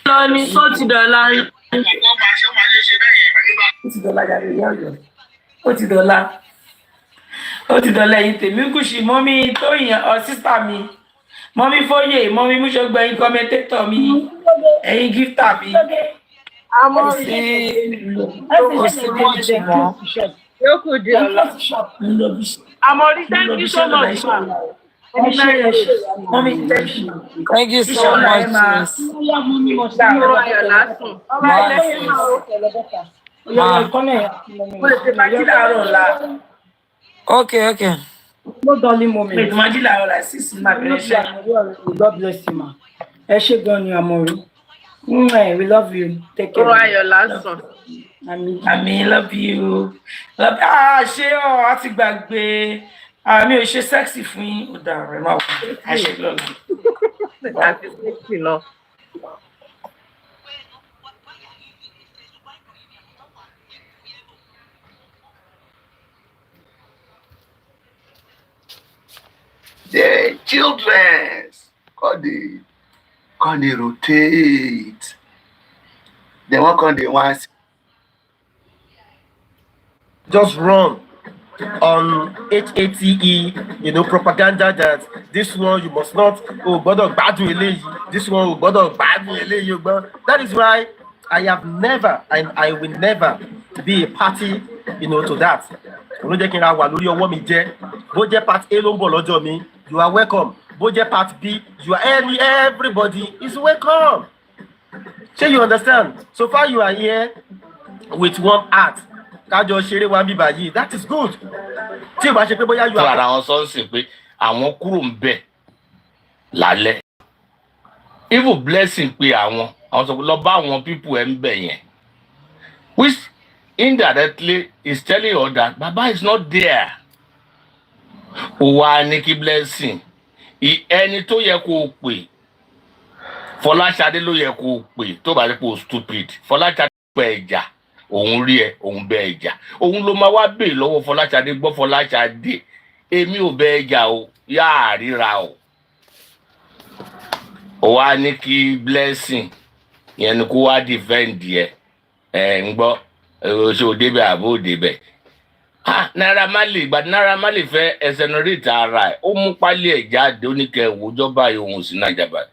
lọ ní tó ti dọ̀la rí. Ó ti dọ̀la yàrá ìyá ọ̀yọ́. Ó ti dọ̀la ẹ̀yin tèmi Kùṣì mọ́mí Tóyìn sísá mi mọ́mí Fóyè mọ́mí Múṣọgbẹ́yìn kọ́mẹ́tẹ́tọ̀ mi ẹ̀yin gíftà mi. àmọ́ sí méjì mọ́. yóò kù di ọ̀la. Amori, thank you so much, ma. Mommy, thank you. Thank you so much, sis. Okay. No darling moment. Wait, imagine la hora 6 ma pressure. God bless you, ma. Ẹ ṣé gan ni Amori. We love you. Take care. Ọ̀rọ̀ ayọ̀ lásán. Àmì love you. Ṣé ọ á ti gbàgbé. Mi ò ṣe sexy fún yín. Ó dà rẹ̀ máa wọ̀. A ṣe lọ́la. Àti sexy lọ. The children can they rotate. They won't come they once. Just run on HATE, propaganda that this one you must not, this one that is why I have never and I will never be a party, to that. Part A, you are welcome. Part B, you are everybody is welcome. So you understand? So far you are here with one heart. That is good. You are àwọn sọ́ọ̀sì pé àwọn kúrò ń bẹ̀ lálẹ́. Even blessing pé àwọn sọ pé lọ bá àwọn people ẹ̀ ń bẹ̀ yẹn. Which indirectly is telling you that Baba is not there. Ó wá ní kí blessing. Ẹni tó yẹ kó pè. Fọláṣadé ló yẹ kó pè tó bá rí pé o stupid. Fọláṣadé pẹ̀ ẹ̀jà. òun rí ẹ òun bẹ ẹjà òun ló máa wá bèè lọ́wọ́ Fọláṣadé gbọ́ Fọláṣadé èmi ò bẹ ẹjà o yáà ríra o ó wá ní kí Blessing yẹn ni kó wá defend ẹ ń gbọ́ ṣe ò débẹ̀ àbó ò débẹ̀ Naira Marley ìgbà Naira Marley fẹ́ exonerate ara ẹ̀ ó mú pálí ẹ̀ jáde ó ní kẹ́ ẹ̀ wòjọ́ báyìí òun sí Naija báyìí.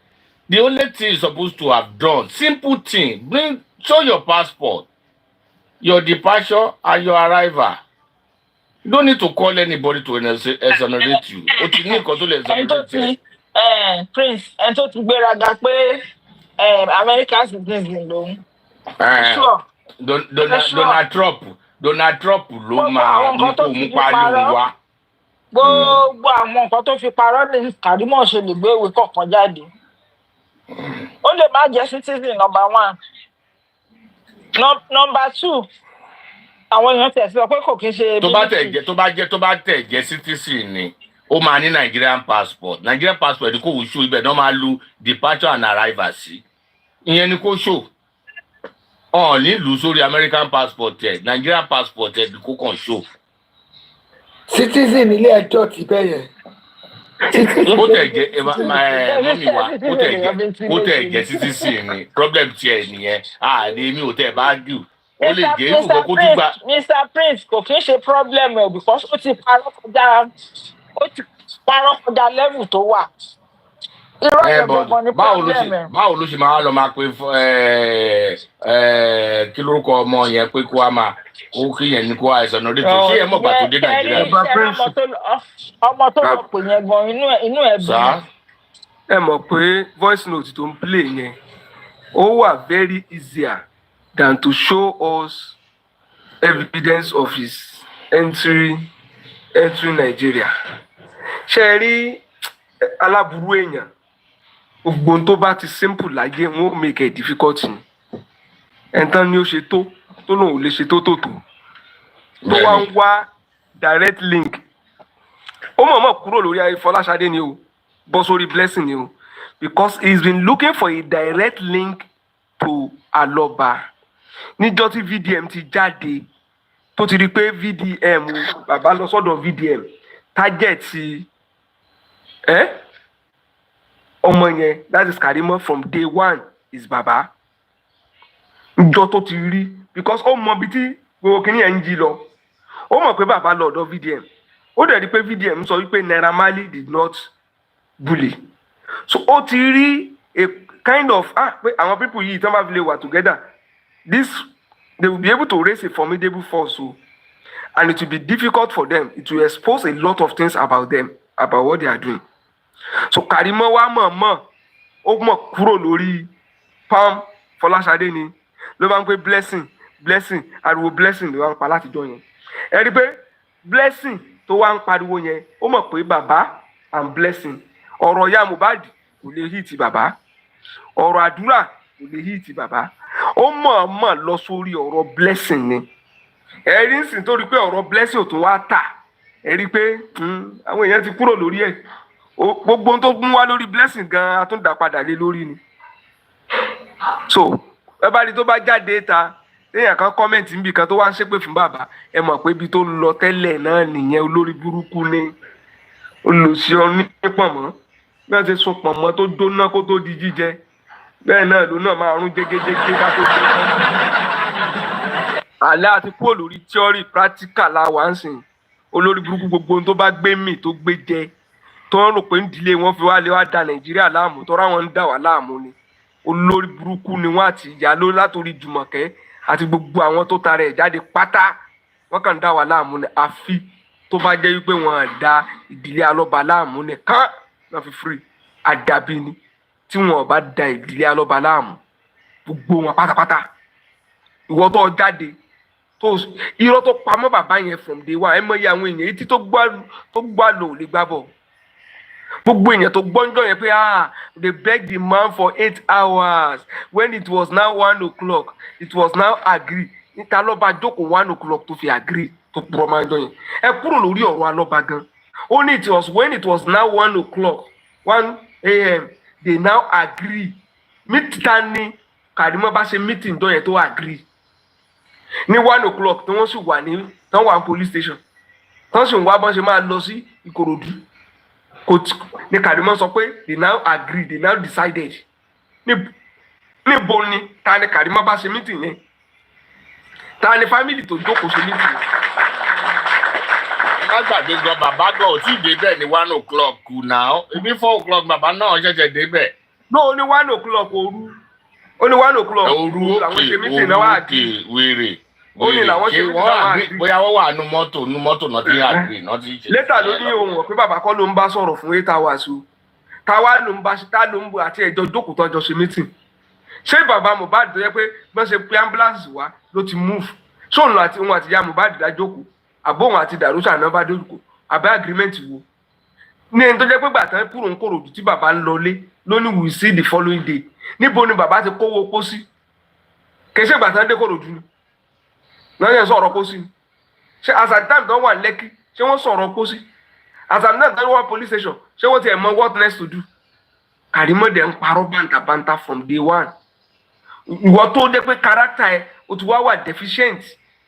The only thing you're supposed to have done, simple thing, show your passport, your departure and your arrival. You don't need to call anybody to exonerate you. O ti ní nǹkan tó lè exonerate you. Prince, ẹni tó ti gbéraga pé American citizen lòun. Sure. Donald Trump ló máa ní kó mú pálí wá. Gbogbo àwọn nǹkan tó fi parọ́ ní Kàrímọ̀ ṣe lè gbé ìwé kọ̀ọ̀kan jáde. Ó lè má jẹ́ citizen number 1. Number 2, àwọn èèyàn tẹ̀ sọ pé kò kí ń ṣe. tó bá tẹ̀ jẹ́ citizen ni ó máa ní Nigerian passport ni kò wù ṣó ibẹ̀ náà máa lu departure and arrival sí ìyẹn ni kò ṣó nílùú sórí American passport ẹ̀ Nigerian passport ẹ̀ ni kò kàn ṣó. citizen ilé ẹjọ́ ti bẹ̀yẹn. Kó tẹ̀ jẹ́ mọ́mí wa kó tẹ̀ jẹ́ citizen ni problem tiẹ̀ nìyẹn ní mi ò tẹ̀ bá dù ó lè jẹ́ ìfowópamọ́ kó tún gbà. Mr. Prince kò kí ń ṣe problem ẹ̀ because ó ti parọ́ kọjá level tó wà. Irọ́ ìjọba ni problem ẹ̀. Báwo ló ṣe máa lọ máa pe kí lórúkọ ọmọ yẹn pé kó wá máa ó kí yẹn ní kó àìsàn náà dètò ṣé ẹ mọ̀ gbà tó dé Nàìjíríà. Ọmọ tó lọ pè yẹn gan inú ẹ̀ bí. Ẹ mọ̀ pé voice note tó ń play yẹn ó wà very easier than to show us evidence of his entry Nigeria. Ṣé rí aláburú èèyàn gbogbo tó bá ti simple láyé wọn ò make it difficult ni ẹ̀ńtán ni ó ṣe tó lòun ò lè ṣe tó wá ń wá direct link ó mọ̀ọ́mọ̀ kúrò lórí ayé Fọláṣadé ni o bọ́ sórí Blessing ni o because he's been looking for a direct link to Aloba níjọ́ tí VDM ti jáde tó ti rí pé VDM bàbá lọ sọ́dọ̀ VDM target ọmọ yẹn that is Karimo from day 1 is bàbá níjọ́ tó ti rí because ó mọ bí tí gbogbo kìnìún ẹ̀ ń jí lọ ó mọ̀ pé bàbá lọ ọ̀dọ̀ VDM ó dẹ̀ rí pé VDM sọ wípé Naira Marley did not bully so ó ti rí a kind of pé àwọn people yìí tán bá fi lè wà together they will be able to raise a formidable force and it will be difficult for them. It will expose a lot of things about them, about what they are doing. So Karimo wa mọ̀ ó mọ̀ kúrò lórí Pam Fọláṣadé ni ló bá ń pè blessing ariwo blessing ló wá ń pa láti jọ yẹn ẹ rí pé blessing tó wá ń pariwo yẹn ó mọ̀ pé bàbá and blessing ọ̀rọ̀ ya Mohbad kò lè hit bàbá ọ̀rọ̀ àdúrà kò lè hit bàbá ó mọ̀ lọ sórí ọ̀rọ̀ blessing ni ẹ rí nsìn tó rí pé ọ̀rọ̀ blessing ò tún wá tà ẹ rí pé àwọn èèyàn ti kúrò lórí ẹ̀ gbogbo tó mú wá lórí blessing gan a tún dá padà lé lórí ni so ẹ bá rí tó bá jáde ta téèyàn kan kọ́mẹ̀ntì níbi kan tó wá ń ṣépè fún bàbá ẹ mọ̀ pé ibi tó ń lọ tẹ́lẹ̀ náà nìyẹn olórí burúkú ni olùsí onípọ̀nmọ́ bí wọ́n ti sun pọ̀nmọ́ tó jóná kó tó di jíjẹ bẹ́ẹ̀ náà ló náà máa rún jégéjégé ká tó dé àlẹ́ àti kúrò lórí tíọ́rì practical láwa ń sìn olórí burúkú gbogbo ohun tó bá gbé mì tó gbé jẹ tó ń rò pé ń dilé wọn fi wá lé wá da Nàìjíríà láàmú tó ráwọn ń dà wá láàmú ni olórí burúkú ni wọn àti ìyá ló látòrí Jùmọ̀kẹ́ àti gbogbo àwọn tó tara ẹ̀ jáde pátá wọn kàn ń dà wá láàmú ni àfi tó bá jẹ́ wípé wọn da ìdílé Alọ́ba láàmú nìkan náà fi free àdàbí ni tí wọn ò bá da ìdílé Alọ́ba láàmú gbogbo wọn pátápátá ìwọ tó jáde tó irọ́ tó pamọ́ bàbá yẹn from day 1 ẹ mọ̀ iye àwọn èèyàn etí tó gbá lò lè gbá bọ̀ gbogbo èèyàn tó gbọ́njọ́ yẹn pé they beg the man for 8 hours when it was now 1 o'clock it was now agree níta Alọ́ba jókòó 1 o'clock tó fi agree tó purọ́ máa ń jọ yẹn ẹ kúrò lórí ọ̀rọ̀ Alọ́ba gan ó ní it was when it was now 1 o'clock 1 a.m. they now agree mítà ní Karimo bá ṣe meeting jọ yẹn tó agree ní 1 o'clock tí wọ́n sì wà ní tán wà ní police station tán sì ń wá bọ́n ṣe máa lọ sí Ìkòròdú ní Karimo sọ pé they now agree they now decided níbo ni ta ni Karimo bá ṣe meeting yẹn ta ni family tó jókòó ṣe meeting yẹn. Lágbàdo gan bàbá gan ò tí ì débẹ̀ ní 1 o'clock now ibi 4 o'clock bàbá náà ṣẹ̀ṣẹ̀ débẹ̀. No, ó ní 1 o'clock òru ó ní 1 o'clock òru làwọn ṣe meeting náà wá àgbè wèrè ó ní làwọn ṣe meeting náà wá àgbè. bóyá wọ́n wà nù mọ́tò náà ti àgbè náà ti ṣe. létà ló ní ohun ọ̀pẹ bàbá kọ́ ló ń bá sọ̀rọ̀ fún 8 hours o táwa ló ń bá tá ló ń bọ̀ àti ẹ̀jọ̀ jókòó tọ́jọ́ ṣe meeting. Ṣé bàbá Mohbad tó yẹ pé bọ́n ṣe pé ambulance wá ló ti move ṣóun àti òun àti ìyá Mohbad dá jókòó àbóhun àti Dàrúṣà náà bá jókòó àbẹ́ agreement wo ní ẹni tó jẹ́ pé gbàtàn kúrò ń Kòròdú tí bàbá ń lọlé lónìí we see the following day níbo ni bàbá ti kówó opó sí kì í ṣe gbàtàn dé Kòròdú ni wọ́n yẹn sọ̀rọ̀ opó sí ni ṣé asàtàn tó wà Lẹ́kì ṣé wọ́n sọ̀rọ̀ opó sí asàtàn tó wà police station ṣé wọ́n ti ẹ̀ mọ what next to do. Karimo dẹ̀ ń parọ́ bàǹtàbàǹtà from day one ìwọ tó jẹ́ pé character ẹ o ti wá wà deficient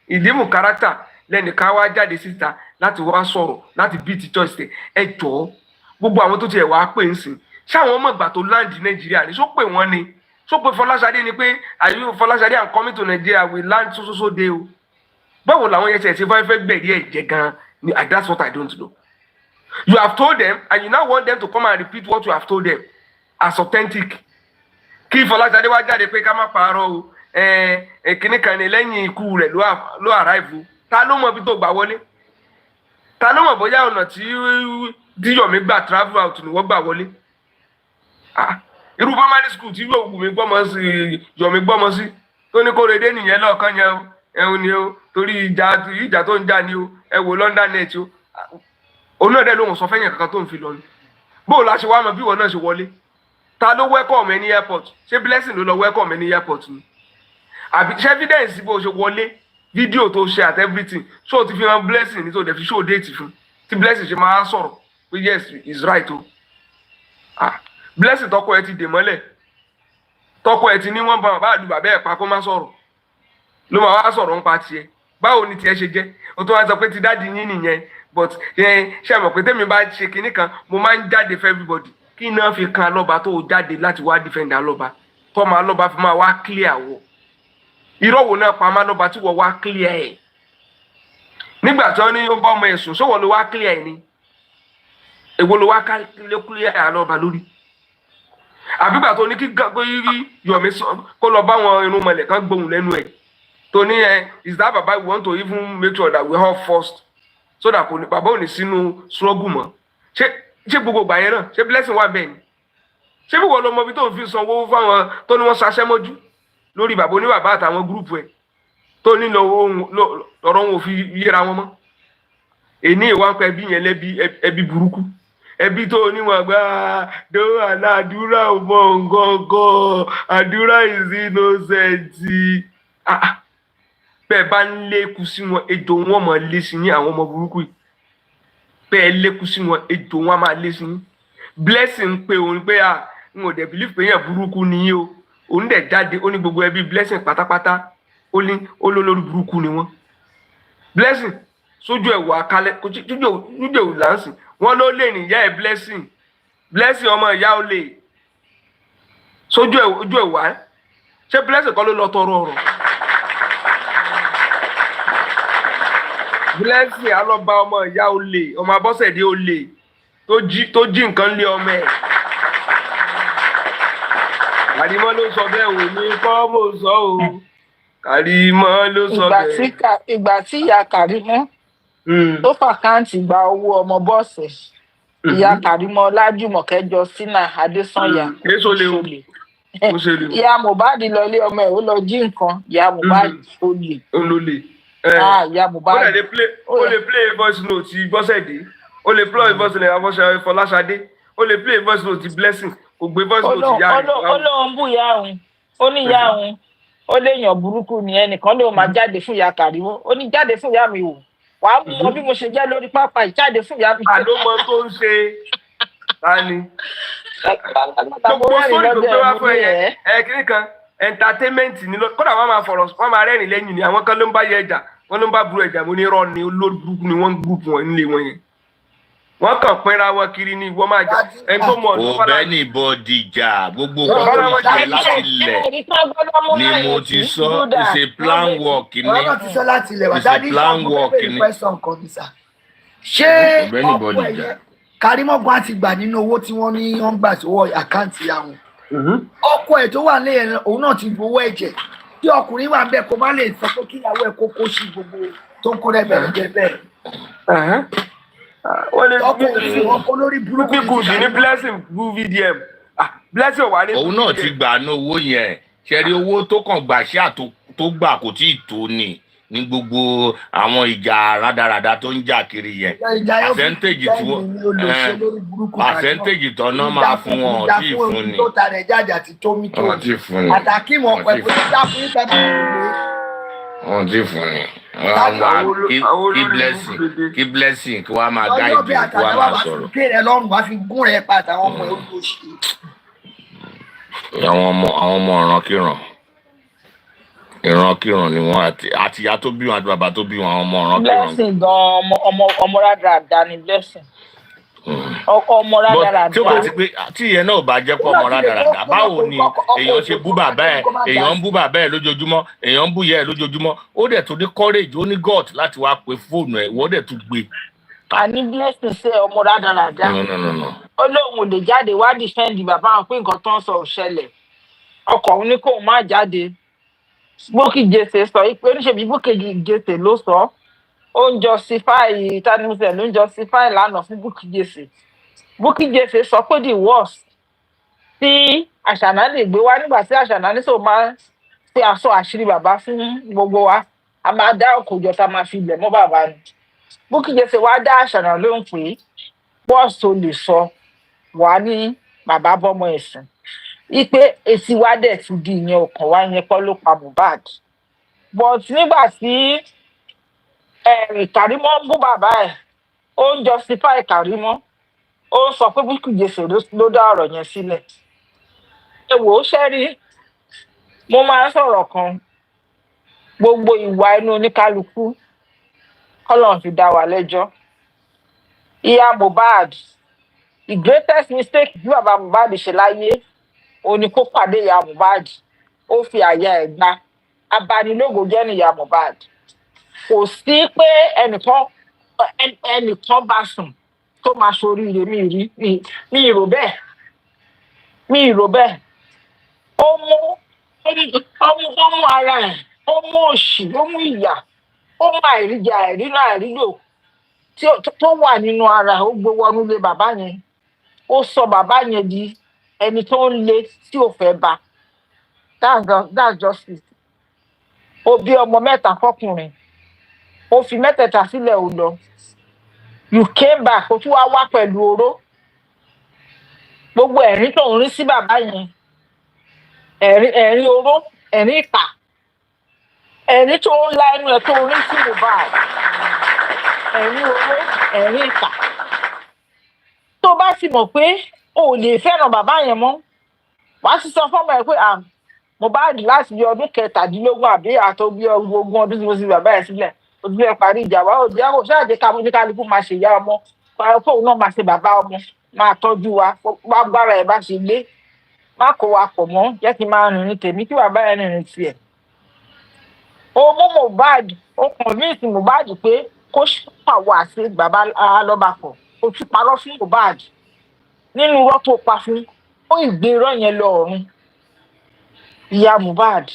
ìdímù character lẹ́nìkan wá jáde síta láti wá sọ̀rọ̀ láti beat choice ẹ jọ̀ọ́ gbogbo àwọn tó tiẹ̀ wá pè ń sìn ṣáwọn ọmọ ìgbà tó land Nàìjíríà ni ṣó pè wọ́n ni ṣó pé Fọláṣadé ni pé àyù Fọláṣadé and coming to Nigeria we land so day o báwo làwọn yẹn ṣe fẹ́ gbẹ̀rí ẹ̀ jẹ gan ni that's what I don't know. You have told them and you now want them to come and repeat what you have told them as authentic. Kí Fọláṣadé wá jáde pé ká má parọ́ o kíní kan ní lẹ́yìn ikú rẹ̀ ló arrive ta ló mọ̀ bí tó gbà wọlé ta ló mọ̀ bóyá ọ̀nà tí Yomi gbà travel out ni wọ́n gbà wọlé irú primary school tí Yomi gbọ́mọ sí tó ní Kóredé nìyẹn lọ́ọ̀kan yẹn o ẹ̀hún ni o torí ìjà tó ń jà ni o ẹ wò London net o òun náà dẹ́ lóhùn sọ fẹ́yìn kankan tó ń fi lọ ni bóò la ṣe wá mọ̀ bí ìwọ náà ṣe wọlé ta ló welcome ẹ ní airport ṣé Blessing ló lọ welcome ẹ ní airport ni àbí ṣé evidence bó ṣe wọlé fídíò tó ṣe at everything so ti fi hàn Blessing ní tó dẹ̀ fi show date fún tí Blessing ṣe máa sọ̀rọ̀ pé yes is right o Blessing tọkọ ẹ ti dè mọ́lẹ̀ tọkọ ẹ ti ní wọ́n bá bàbá àlù bàbá ẹ̀ pa kó má sọ̀rọ̀ ló máa wá sọ̀rọ̀ nípa tiẹ̀ báwo ni tiẹ̀ ṣe jẹ́ o tó wá sọ pé ti dáàdi yín nìyẹn but ṣe mọ̀ pé tẹ́mi bá ṣe kinní kan mo máa ń jáde for everybody kí iná fi kan Alọ́ba tó jáde láti wá defend Alọ́ba tọ́mọ Alọ́ba fi máa wá clear wọ irọ́ wo náà pa Alọ́ba tí wọ́n wá clear ẹ̀ nígbà tí wọ́n ní ó bá ọmọ ẹ̀sùn ṣọ́wọ́ ló wá clear ẹ̀ ni èwo ló wá clear Alọ́ba lórí àbígbà tó ní kí Yomi kó lọ bá wọn irúnmọlẹ̀ kan gbóhùn lẹ́nu ẹ̀ tó ní is that baba we want to even make sure that we all first so that bàbá ò ní sínú struggle mọ́ ṣé gbogbo gbà yẹn náà ṣé Blessing wà bẹ́ẹ̀ ni ṣé bí wọ́n lọ mọ ibi tó ń fi sanwó fáwọn tó ní wọ́n ṣaṣẹ́ mọ́jú lórí bàbá oníbàbá àtàwọn gúrùpù ẹ̀ tó ní lọ́rọ̀ wọn ò fi yẹra wọn mọ́ èní ìwà ń pẹ́ ẹbí yẹn lẹ́bi ẹbí burúkú ẹbí tó níwọ̀n gbá dọ́wà náà àdúrà ò mọ nǹkan àdúrà is innocent bẹ́ẹ̀ bá ń lékun sí wọn ejò wọn máa lé sí yín àwọn ọmọ burúkú yìí bẹ́ẹ̀ lékun sí wọn ejò wọn máa lé sí yín Blessing pé òun pé n ò dẹ̀ believe pé yẹn burúkú ni yín o òun dẹ̀ jáde ó ní gbogbo ẹbí Blessing pátápátá ó ní olólórí burúkú ni wọ́n Blessing sójú ẹ̀ wà kálẹ̀ tójú ẹ̀ láǹsì wọ́n ló lè níyà ẹ̀ Blessing ọmọ ìyá ó lè sójú ẹ̀ wà ṣé Blessing kọ́ ló lọ tọrọ ọ̀rọ̀ Blessing Alọ́ba ọmọ ìyá olè ọmọ Abọ́sẹ̀dé olè tó jí nǹkan lé ọmọ ẹ̀ Karimo ló sọ bẹ́ẹ̀ wò ní kọ́ mo sọ o Karimo ló sọ bẹ́ẹ̀. ìgbà tí ìyá Karimo tó fàkáǹtì gba owó ọmọ bọ́ọ̀sì ìyá Karimo Ọlájùmọ̀kẹ́ Justina Adésànyà ìyá Mohbad lọ ilé ọmọ ẹ̀ ó lọ jí nǹkan ìyá Mohbad olè. ìyá Mohbad ó lè play voice note ti Bọ́sẹ̀dé ó lè play voice note Fọláṣadé ó lè play voice note ti Blessing kò gbé voice note ìyá rẹ̀. ó lóun bú ìyá òun ó ní ìyá òun ó léèyàn burúkú ni ẹnìkan ló máa jáde fún ìyá Karimo ó ní jáde fún ìyá mi wò wàá mọ bí mo ṣe jẹ́ lórí pápá ìjáde fún ìyá mi. àlómọ tó ń ṣe tani gbogbo sórí gbogbo wá fún ẹ kíní kan entertainment ni kódà wọ́n máa fọ̀rọ̀ wọ́n máa rẹ́rìn lẹ́yìn ni àwọn kan ló ń bá yẹ ẹja wọ́n ló ń bá burú ẹja mo ní irọ́ ni olórí burúkú ni wọ́n ń group wọn nílé wọn yẹn wọ́n kàn pínra wọn kiri ní ìwọ máa jà ẹni tó mọ̀ kò bẹ́ẹ̀ ní bọ́ọ̀dì jà gbogbo nǹkan tó ṣe láti ilẹ̀ ni mo ti sọ it's a plan work ni it's a plan work ni. ṣé ọkọ ẹ̀yẹ Karimọ́gbọ́n àti gbà nínú owó tí wọ́n ní wọ́n gbà sówó àkáǹtì àwọn ọkọ ẹ̀ tó wà lẹ́yìn òun náà ti gbowó ẹ̀jẹ̀ tí ọkùnrin wà bẹ́ẹ̀ kó má lè sọ pé kíyàwó ẹ̀ kókó sí gbogbo tó ń kó rẹ̀ bẹ̀rẹ̀ jẹ bẹ́ẹ̀. wọ́n lè ọkùnrin wọn kó lórí burúkú kùdì ní blessing bú vdm blessing wà ní. òun náà ti gbà ní owó yẹn ṣẹ́rí owó tó kàn gbà ṣáà tó gbà kò tí ì tó ni ní gbogbo àwọn ìjà rádaràda tó ń jà kiri yẹn percentage tí wọ́n percentage tọ́nà máa fún wọn ọ̀ tí ì fún ni ọ̀ tí ì fún ni àtàkì mọ̀ pẹ̀lú ìjà fún ìtẹ́jú ọ̀ tí ì fún ni kí blessing kí wàá máa gáìdì kí wàá máa sọ̀rọ̀. lọ́rùn wá fi gún rẹ̀ pa àtàwọn ọmọ ẹ̀ olóṣù. àwọn ọmọ ìrankíran ni wọn àti ìyá tó bí wọn àti bàbá tó bí wọn àwọn ọmọ ìrankíran. blessing gan ọmọ rádaràda ni blessing ọmọ rádaràda. tí ó bá ti pé tí ìyẹn náà ò bá jẹ́ pé ọmọ rádaràda báwo ni èèyàn ṣe bú bàbá ẹ̀ èèyàn ń bú bàbá ẹ̀ lójoojúmọ́ èèyàn ń bú ìyá ẹ̀ lójoojúmọ́ ó dẹ̀ tó ní courage ó ní gut láti wá pe fóònù ẹ̀ wọ́n dẹ̀ tún gbé. àní blessing ṣe ọmọ rádaràda ó lóun ò lè jáde wá defend bàbá wọn pé nǹkan tó ń sọ ò ṣẹlẹ̀ ọkọ òun ní kóun má jáde. Bukky Jesse sọ pé oníṣèbí Bukky Jesse ló sọ ó ń justify tanimusẹ ló ń justify lánàá fún Bukky Jesse. Bukky Jesse sọ pé the worst tí Àṣànà lè gbé wá nígbà tí Àṣànà ní sọ máa ṣe aṣọ àṣírí bàbá fún gbogbo wa a máa dá òkòjọ tá a máa fi ilẹ̀ mọ́ bàbá ni. Bukky Jesse wá dá Àṣànà lóhùn pé bọ́ọ̀sì tó lè sọ wà ní bàbá bọ́mọ ẹ̀sìn ipe èsì wa dẹ̀ ti di ìyẹn ọkàn wa yẹn kọ́ ló pa Mohbad but nígbà tí Karimọ́ ń bú bàbá ẹ̀ ó ń justify Karimọ́ ó ń sọ pé Bukky Jesse ló dá ọ̀rọ̀ yẹn sílẹ̀ ẹ wò ó ṣẹ́rí mo máa ń sọ̀rọ̀ kan gbogbo ìwà inú oníkálukú kọ́lọ́n fi dá wa lẹ́jọ́ ìyá Mohbad the greatest mistake bí bàbá Mohbad ṣe láyé ó ní kó pàdé ìyá Mohbad ó fi àyà ẹ̀ gbá abanilógo jẹ́ ní ìyá Mohbad kò sí pé ẹnìkan bá sùn tó máa ṣoríire mi ìrò bẹ́ẹ̀ ó mú ara ẹ̀ ó mú òṣì ó mú ìyà ó mú àìríjà àìrínà àìrílò tó wà nínú ara ó gbé wọnú lé bàbá yẹn ó sọ bàbá yẹn di ẹni tó ń le tí ò fẹ́ bá that's justice ó bí ọmọ mẹ́ta fọkùnrin ó fi mẹ́tẹ̀ẹ̀ta sílẹ̀ ò lọ you came back ó tún wá pẹ̀lú oró gbogbo ẹ̀rín tó ń rí sí bàbá yẹn ẹ̀rín oró ẹ̀rín ìkà ẹ̀rín tó ń la ẹnu ẹ̀ tó ń rí sí Mohbad ẹ̀rín oró ẹ̀rín ìkà tó bá sì mọ̀ pé o lè fẹ́ràn bàbá yẹn mọ́ wàá sì sọ fọ́mọ ẹ̀ pé Mohbad láti bí ọdún 17 àbí àtọ́bí ogún ọdún tí mo sì bàbá ẹ̀ sílẹ̀ o ti fẹ́ parí ìjà wa ó jẹ́ kó ṣáàjẹ́ ká mú kálukú máa ṣe ìyá ọmọ fóun náà máa ṣe bàbá ọmọ máa tọ́jú wa wá gbára ẹ̀ bá ṣe lé má kó wa pọ̀ mọ́ jẹ́ kí n máa rìnrìn tèmi kí bàbá ẹ̀ rìnrìn tiẹ̀. ó mú Mohbad ó convince Mohbad pé kó ṣàwọ̀ àti bàbá alọ́bàpọ̀ ó tún parọ́ fún Mohbad nínú irọ́ tó pa fún ó ìgbéró yẹn lọ ọ̀run ìyá Mohbad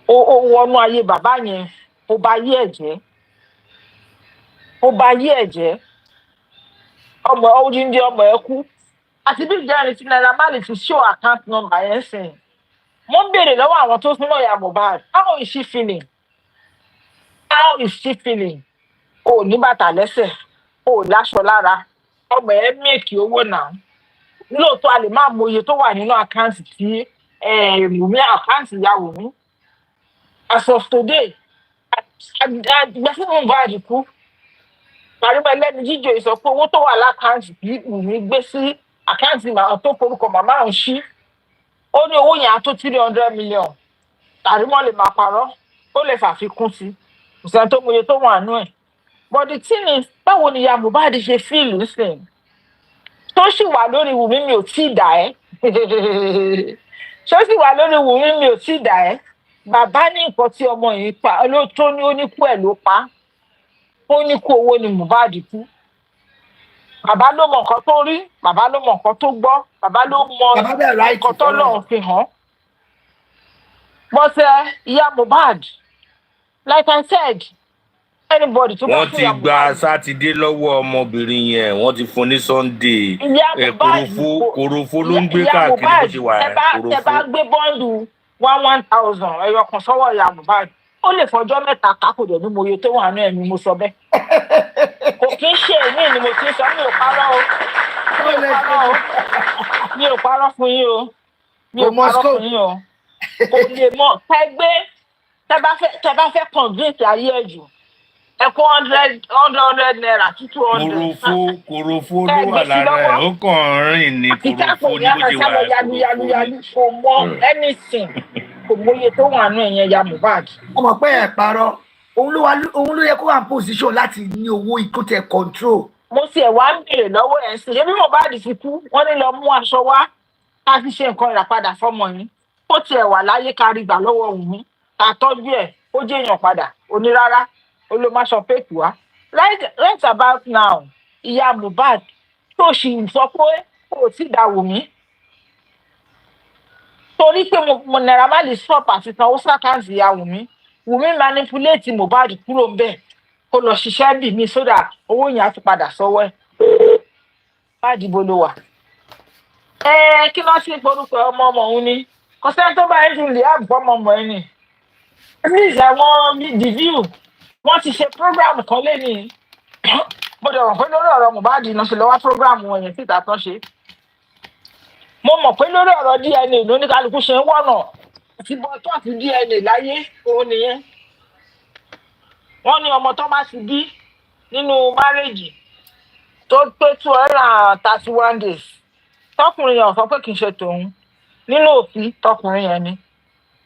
ó wọnú ayé bàbá yẹn ó bà ayé ẹ̀ jẹ́ ọmọ odindi ọmọ ẹ̀ kú àti bí ìjẹrin tí Naira Marley ti show account number yẹn sìn mo ń béèrè lọ́wọ́ àwọn tó súnmọ́ ìyá Mohbad how is she feeling ó ní bàtà lẹ́sẹ̀ ó láṣọ lára ọmọ ẹ̀ mẹ́kì owó náà lóòótọ́ a lè má mọ iye tó wà nínú àkáǹtì tí Wùmí àkáǹtì ìyá Wùmí as of today gbẹ́sẹ̀ Mohbad kú Karimo ẹlẹ́ni jíjọ ìsọ pé owó tó wà lákáǹtì tí Wùmí gbé sí àkáǹtì tó forúkọ màmá òun ṣí ó ní owó yẹn á tó 300 million Karimo lè máa parọ́ ó lè fàfikún sí kò sẹ́ni tó mọye tó wà nú ẹ̀ but the thing is báwo ni ìyá Mohbad ṣe fíìlù sìn tó sì wà lórí Wùmí mi ò tí ì dà ẹ́ tó sì wà lórí Wùmí mi ò tí ì dà ẹ́ bàbá ní nǹkan tí ọmọ yìí pa ló tó ní ó ní kú ẹ̀ ló pa ó ní kú owó ni Mohbad kú bàbá ló mọ nǹkan tó rí bàbá ló mọ nǹkan tó gbọ́ bàbá ló mọ nǹkan tó lọ́run fi hàn but ìyá Mohbad like I said anybody tó bá wọ́n ti gba sátidé lọ́wọ́ ọmọbìnrin yẹn wọ́n ti fún ní Sunday kòròfó ló ń gbé káàkiri bó ṣe wà kòròfó. tẹ bá gbé bọ́ǹdù 1,000 ẹyọ kan sọ́wọ́ ìyá Mohbad ó lè fọjọ́ mẹ́ta kákò dẹ̀ ní moye tó wà ní ẹ̀mí mo sọ bẹ́ẹ̀ kò kí ń ṣe èmi ni mo ti sọ mi ò parọ́ o mi ò parọ́ fún yín o mi ò parọ́ fún yín o kò lè mọ̀ tẹ bá fẹ́ convince ayé ẹ̀ jù ẹ kó 100 naira 200. kòròfó ló wà lára ẹ̀ ó kàn ń rìn ní kòròfó ní bó ṣe wà yalu kò mọ anything kò mọye tó wà nù ẹ̀yẹn ìyá Mohbad. ọmọ pé ẹ parọ́ òun ló yẹ kó wà ní position láti ní owó ikú tẹ control. mo sì ẹ̀ wá ń béèrè lọ́wọ́ ẹ̀ sí ṣé bí Mohbad ti kú wọ́n ní lọ mú aṣọ wá ká fi ṣe nǹkan ìràpadà fọmọ yín ó tiẹ̀ wà láyé kárí gbà lọ́wọ́ Wùmí ká tọ́jú ẹ̀ ó jẹ́ èèyàn padà onírárá olómáṣọ fake wá right about now ìyá Mohbad tó ṣì sọ pé kò tí dá Wùmí torí pé mo Naira Marley stop àti sanwó sákàǹtì ìyá Wùmí manipulate Mohbad kúrò ńbẹ̀ kó lọ ṣiṣẹ́ bì mí sódà owó yẹn á fi padà sọ́wọ́ ẹ̀ má dìbò ló wà. Kí ló ṣe porúkọ ọmọ òun ni kò sẹ́ni tó bá ń ju liam fọmọ ọmọ ẹ̀ ni please àwọn The View wọ́n ti ṣe program kan lẹ́nìí mo dẹ̀ mọ̀ pé lórí ọ̀rọ̀ Mohbad náà ṣe lọ́wọ́ program wọn yẹn síta tán ṣe mo mọ̀ pé lórí ọ̀rọ̀ DNA lóníkálukú ṣe ń wọ̀nà àti bọ́tọ̀ àti DNA láyé òun nìyẹn wọ́n ní ọmọ tó bá ti bí nínú márèèjì tó pé 231 days tọkùnrin yẹn ò sọ pé kì í ṣe tòun nínú òfin tọkùnrin yẹn ni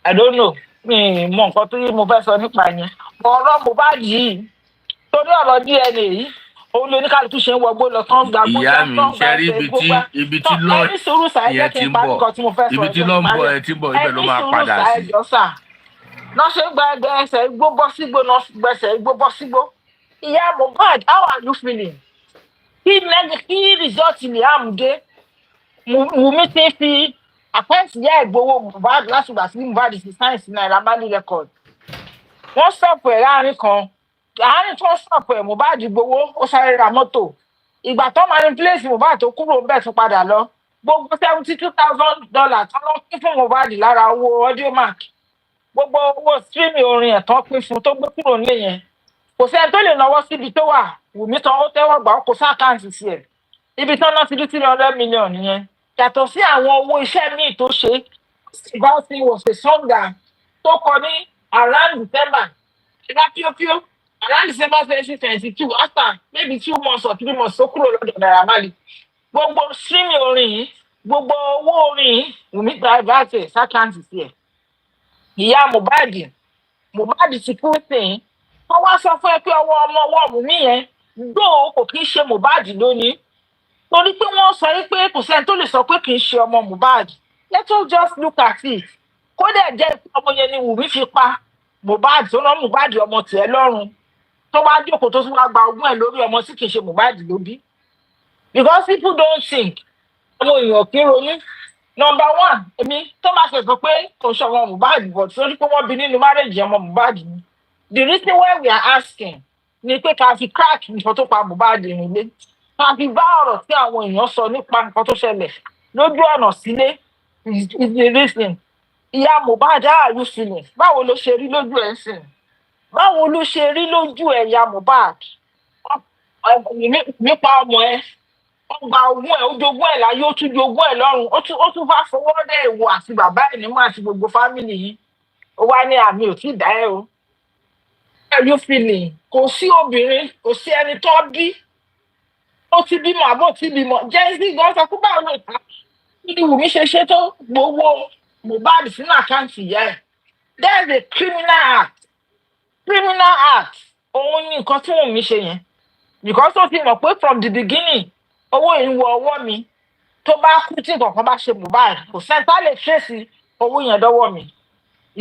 I don't know mi mọ nǹkan tó yẹ mo fẹ́ sọ nípa yẹn ọ̀rọ̀ Mohbad yìí torí ọ̀rọ̀ DNA yìí òun ló ní kálukú ṣe ń wọgbó lọ tán gbà gbó ìyá mi ṣe rí ibi tí lọ ìyẹn ti ń bọ̀ ibi tí lọ ń bọ̀ ẹ ti ń bọ̀ ibẹ̀ ló máa padà sí. náà ṣe gba ẹgbẹ́ ẹsẹ̀ igbó bọ́ sígbó náà gbẹ̀sẹ̀ igbó bọ́ sígbó ìyá Mohbad how are you feeling kí result Liam dé Wùmí ti fi àpẹ́ǹtì yá ìgbowó Mohbad láti gbà sí Mohbad sí sáyẹ̀nsì Naira Marley record wọ́n sọ̀pọ̀ ẹ̀ láàrin kan àárín tó sọ̀pọ̀ ẹ̀ Mohbad gbowó ó sáré ra mọ́tò ìgbà tó manipulate Mohbad tó kúrò bẹ́ẹ̀ tún padà lọ gbogbo $72,000 tó lọ pín fún Mohbad lára owó audio mark gbogbo owó streaming orin ẹ̀ tán pín fún tó gbé kúrò nílé yẹn kò sẹ́ni tó lè náwó síbi tó wà Wùmí tán ó tẹ́wọ́ gbà ó kò sáàkáǹtì sí ẹ̀ ibi tán náà ti dí 300 million yẹn yàtọ̀ sí àwọn owó iṣẹ́ míì tó ṣe Bouncing was a song tó kọ ní around December ìgbà píópíó around December 2022 after maybe 2 months or 3 months tó kúrò lọ́dọ̀ Naira Marley gbogbo streaming orin yìí gbogbo owó orin yìí Wùmí divert sáàkáǹtì sí ẹ̀ ìyá Mohbad ti kú sí i wọ́n wá sọ fún ẹ pé ọwọ́ Wùmí yẹn gbóò kò kí ń ṣe Mohbad lónìí torí pé wọ́n sọ pé kò sẹ́ni tó lè sọ pé kì í ṣe ọmọ Mohbad let us just look at it kódà jẹ́ ọmọ yẹn ni Wùmí fi pa Mohbad tó ná Mohbad ọmọ tiẹ̀ lọ́rùn tó wá jókòó tó tún wá gba ogún ẹ̀ lórí ọmọ tí kì í ṣe Mohbad ló bí because people don't think àwọn èèyàn kí ronú number one èmi tó máa ṣe sọ pé kò ṣe ọmọ Mohbad but torí pé wọ́n bí nínú marriage ọmọ Mohbad ni the reason why we are asking ni pé ká fi crack nǹkan tó pa Mohbad nílé ká fi bá ọ̀rọ̀ tí àwọn èèyàn sọ nípa nǹkan tó ṣẹlẹ̀ lójú ọ̀nà sílé is the reason. Ìyá Mohbad how are you feeling? Báwo ló ṣe rí lójú ẹ̀ sìn? Báwo ló ṣe rí lójú ẹ̀ ìyá Mohbad? Nípa ọmọ ẹ̀ ọgbà ogún ẹ̀ ó jogún ẹ̀ láyé ó tún jogún ẹ̀ lọ́run ó tún bá fọwọ́ dẹ̀ èwo àti bàbá ẹ̀ nímọ̀ àti gbogbo fámìlì yìí ó wá ní àmì ò tí ì dá ẹ o. How are you feeling? Kò sí obìnrin kò sí ẹni tó bí ó ti bímọ àbọ̀ tí bímọ jẹ́ sí gan sọ pé báwo ló ta ní Wùmí ṣe ṣe tó gbowó Mohbad sínú àkáǹtì ìyá ẹ̀. There's a criminal act òun ni nǹkan tí Wùnmí ṣe yẹn because ó ti mọ̀ pé from the beginning owó yìí ń wọ ọwọ́ mi tó bá kú tí nǹkan kan bá ṣe Mohbad kò sẹ́ni tá lè trace owó yẹn dọ́wọ́ mi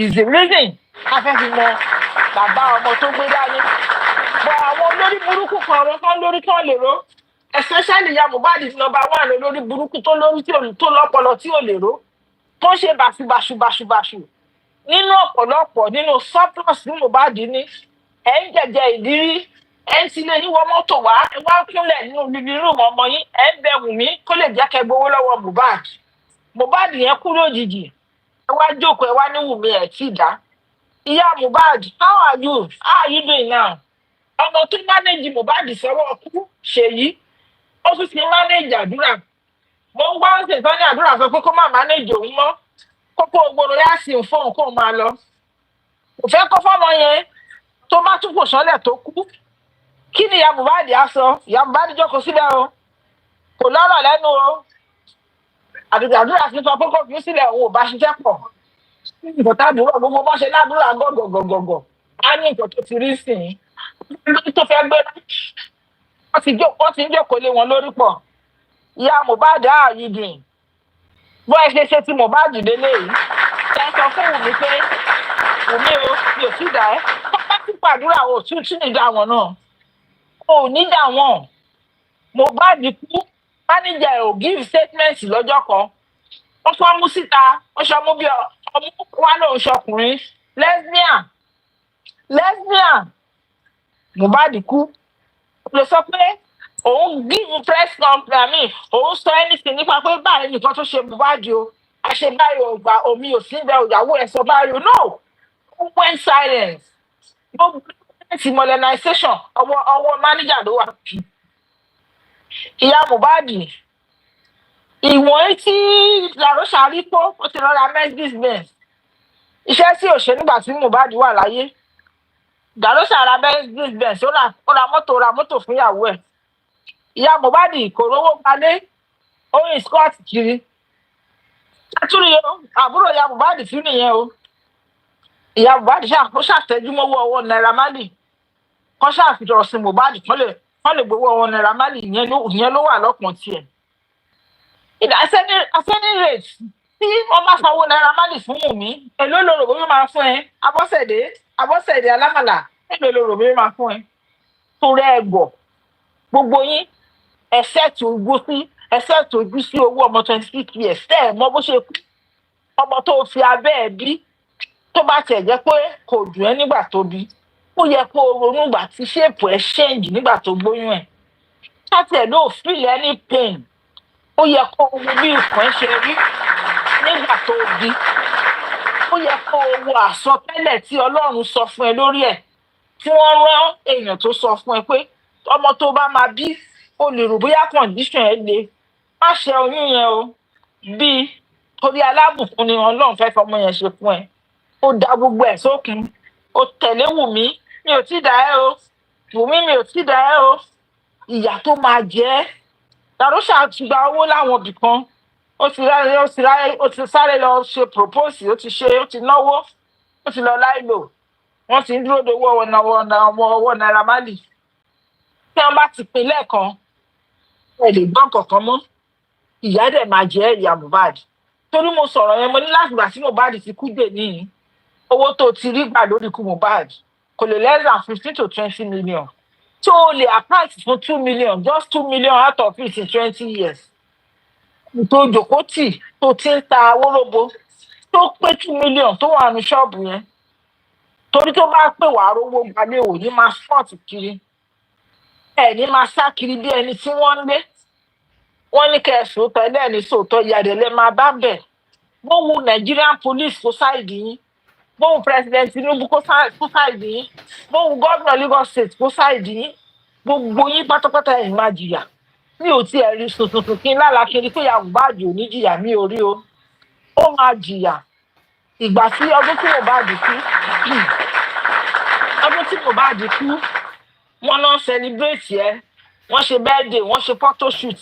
is the reason a fẹ́ fi mọ bàbá ọmọ tó gbé dání bọ àwọn olórí burúkú kan ọ̀rọ̀ kan lórí kan lè ró especially ìyá Mohbad is number one olórí burúkú tó lórí tó lọ́pọlọ tí ò lè ró tó ṣe bàṣubàṣu nínú ọ̀pọ̀lọpọ̀ nínú surplus ní Mohbad ní ẹ̀ ń jẹ̀jẹ̀ ìdírí ẹ̀ ń tilé yín wọ mọ́tò wá ẹ̀ wá kúnlẹ̀ nínú living room ọmọ yín ẹ̀ ń bẹ Wùnmí kó lè jẹ́ kẹ́ gbowó lọ́wọ́ Mohbad yẹn kú lójijì ẹ wá jókòó ẹ wá ní Wùnmí ẹ̀ tí ì dá ìyá Mohbad how are you doing now ọmọ tó manage Mohbad sọ́wọ́ kú ṣèyí ó tún ti manage àdúrà mo ń gbọ́ ṣe tán ní àdúrà sọ pé kó má manage òun mọ́ kókó ògbóró yá sí fóun kó máa lọ kò fẹ́ kó fọ́mọ yẹn tó bá tún kò sọ́lẹ̀ tó kú kí ni ìyá Mohbad á sọ ìyá Mohbad jókòó síbẹ̀ o kò lọ́rọ̀ lẹ́nu o àdúrà sí sọ pé kó fi sílẹ̀ òun ò bá ṣiṣẹ́ pọ̀ nǹkan tábìlì gbogbo bọ́ ṣe ládùúrà gọ̀gọ̀gọ̀gọ̀ á ní nǹkan tó ti rí sí i tó fẹ́ gbé wọ́n ti ń jókòó lé wọn lórí pọ̀ ìyá Mohbad ààyè bọ́ ẹ ṣe ti Mohbad délé yìí ẹ sọ fún Wùnmí pé Wùnmí o mi ò sí dà ẹ́ pápá tí pàdúrà ò tún nídà wọn náà ò ní dà wọn Mohbad kú mánéjà ẹ̀ ò give statement lọ́jọ́ kan wọ́n fọ́ mú síta wọ́n sọ mú bí ọmú wá lóun ṣọkùnrin lesbian Mohbad kú lè sọ pé òun give press conference òun sọ anything nípa pé báyìí nìkan tó ṣe Mohbad o àṣẹ báyìí ò gbà omi ò sí ibẹ̀ ìyàwó ẹ̀ sọ báyìí o no ó went silence no modernization ọwọ́ manager ló wà ìyá Mohbad ìwọ̀n tí làrọ́ṣà rí pọ́ ó ti rọra Mercedes Benz iṣẹ́ tí ò ṣe nígbà tí Mohbad wà láyé làrọ́ṣà ra Mercedes Benz ó ra mọ́tò fún ìyàwó ẹ̀ ìyá Mohbad kò rówó gbalé oyin scott kiri àtúrò àbúrò ìyá Mohbad sí nìyẹn o ìyá Mohbad ṣàtẹjúmọ́wọ́ ọwọ́ Naira Marley kọ́ ṣàfihàn sí Mohbad kán lè gbowó ọwọ́ Naira Marley ìyẹn ló wà lọ́kàn tiẹ̀ àsẹ́ni rate tí wọ́n bá sanwó Naira Marley fún Wùnmí èló ló rò bóyá máa fún ẹ Abọ́sẹ̀dé alámàlà èló ló rò bóyá máa fún ẹ torí ẹ gbọ́ gbogbo yín ẹsẹ̀ tó ojú sí owó ọmọ 26 years tẹ́ ẹ̀ mọ̀ bó ṣe kú ọmọ tó fi abẹ́ ẹ̀ bí tó bá tiẹ̀ jẹ́ pé kò dùn ẹ́ nígbà tó bí ó yẹ kó ronú ìgbà tí ṣéèpù ẹ̀ ṣéǹjì nígbà tó gbóyún ẹ̀ láti ẹ̀ ló feel any pain ó yẹ kó wo bí ìkàn ẹ̀ ṣe rí nígbà tó bí ó yẹ kó wo àsọtẹ́lẹ̀ tí Ọlọ́run sọ fún ẹ lórí ẹ̀ tí wọ́n rán èèyàn tó sọ fún ẹ pé ọmọ tó bá máa bí o lè rò bóyá condition ẹ le má ṣe oyún yẹn o bí torí alábùkún ni Ọlọ́run fẹ́ fọmọ yẹn ṣe fún ẹ ó da gbogbo ẹ̀ sókun ó tẹ̀lé Wùnmí mi ò tí dà ẹ́ o Wùnmí mi ò tí dà ẹ́ o ìyà tó máa jẹ Darosha ti gba owó láwọn ibì kan ó ti sáré lọ ṣe propose ó ti náwó ó ti lọ láìlò wọ́n ti ń dúró de owó ọwọ́ Naira Marley tí wọ́n bá ti pín lẹ́ẹ̀kan ẹ lè gbọ́n kankan mọ́ ìyá dẹ̀ máa jẹ́ ìyá Mohbad torí mo sọ̀rọ̀ yẹn mo ní láti gbà tí Mohbad ti kú dè níyì owó tó ti rí gbà lórí ikú Mohbad kò lè less than 15 to 20 million tí o lè apply fún 2 million just 2 million out of it in 20 years tó jòkó tì tó ti ń ta wóróbo tó pé 2 million tó wà ní ṣọ́ọ̀bù yẹn torí tó bá pè wàá rówó gbalẹ̀ ò ní máa sport kiri ẹ ní máa sá kiri bí ẹni tí wọ́n ń lé wọ́n ní kẹsùn tẹ́lẹ̀ ẹni sòótọ́ ìyàdẹ̀lẹ̀ máa bá bẹ̀ bó wu Nigerian police kó sáìdì yín bó wu president Tinubu kó sáìdì yín bó wu gómìnà Lagos State kó sáìdì yín gbogbo yín pátápátá ẹ̀ máa jìyà mi ò tiẹ̀ rí tuntun kí n lára kiri pé ìyá Mohbad ò ní jìyà mi ò rí o ó máa jìyà ìgbà tí ọdún tí Mohbad kú wọ́n lọ celebrate ẹ wọ́n ṣe birthday wọ́n ṣe photo shoot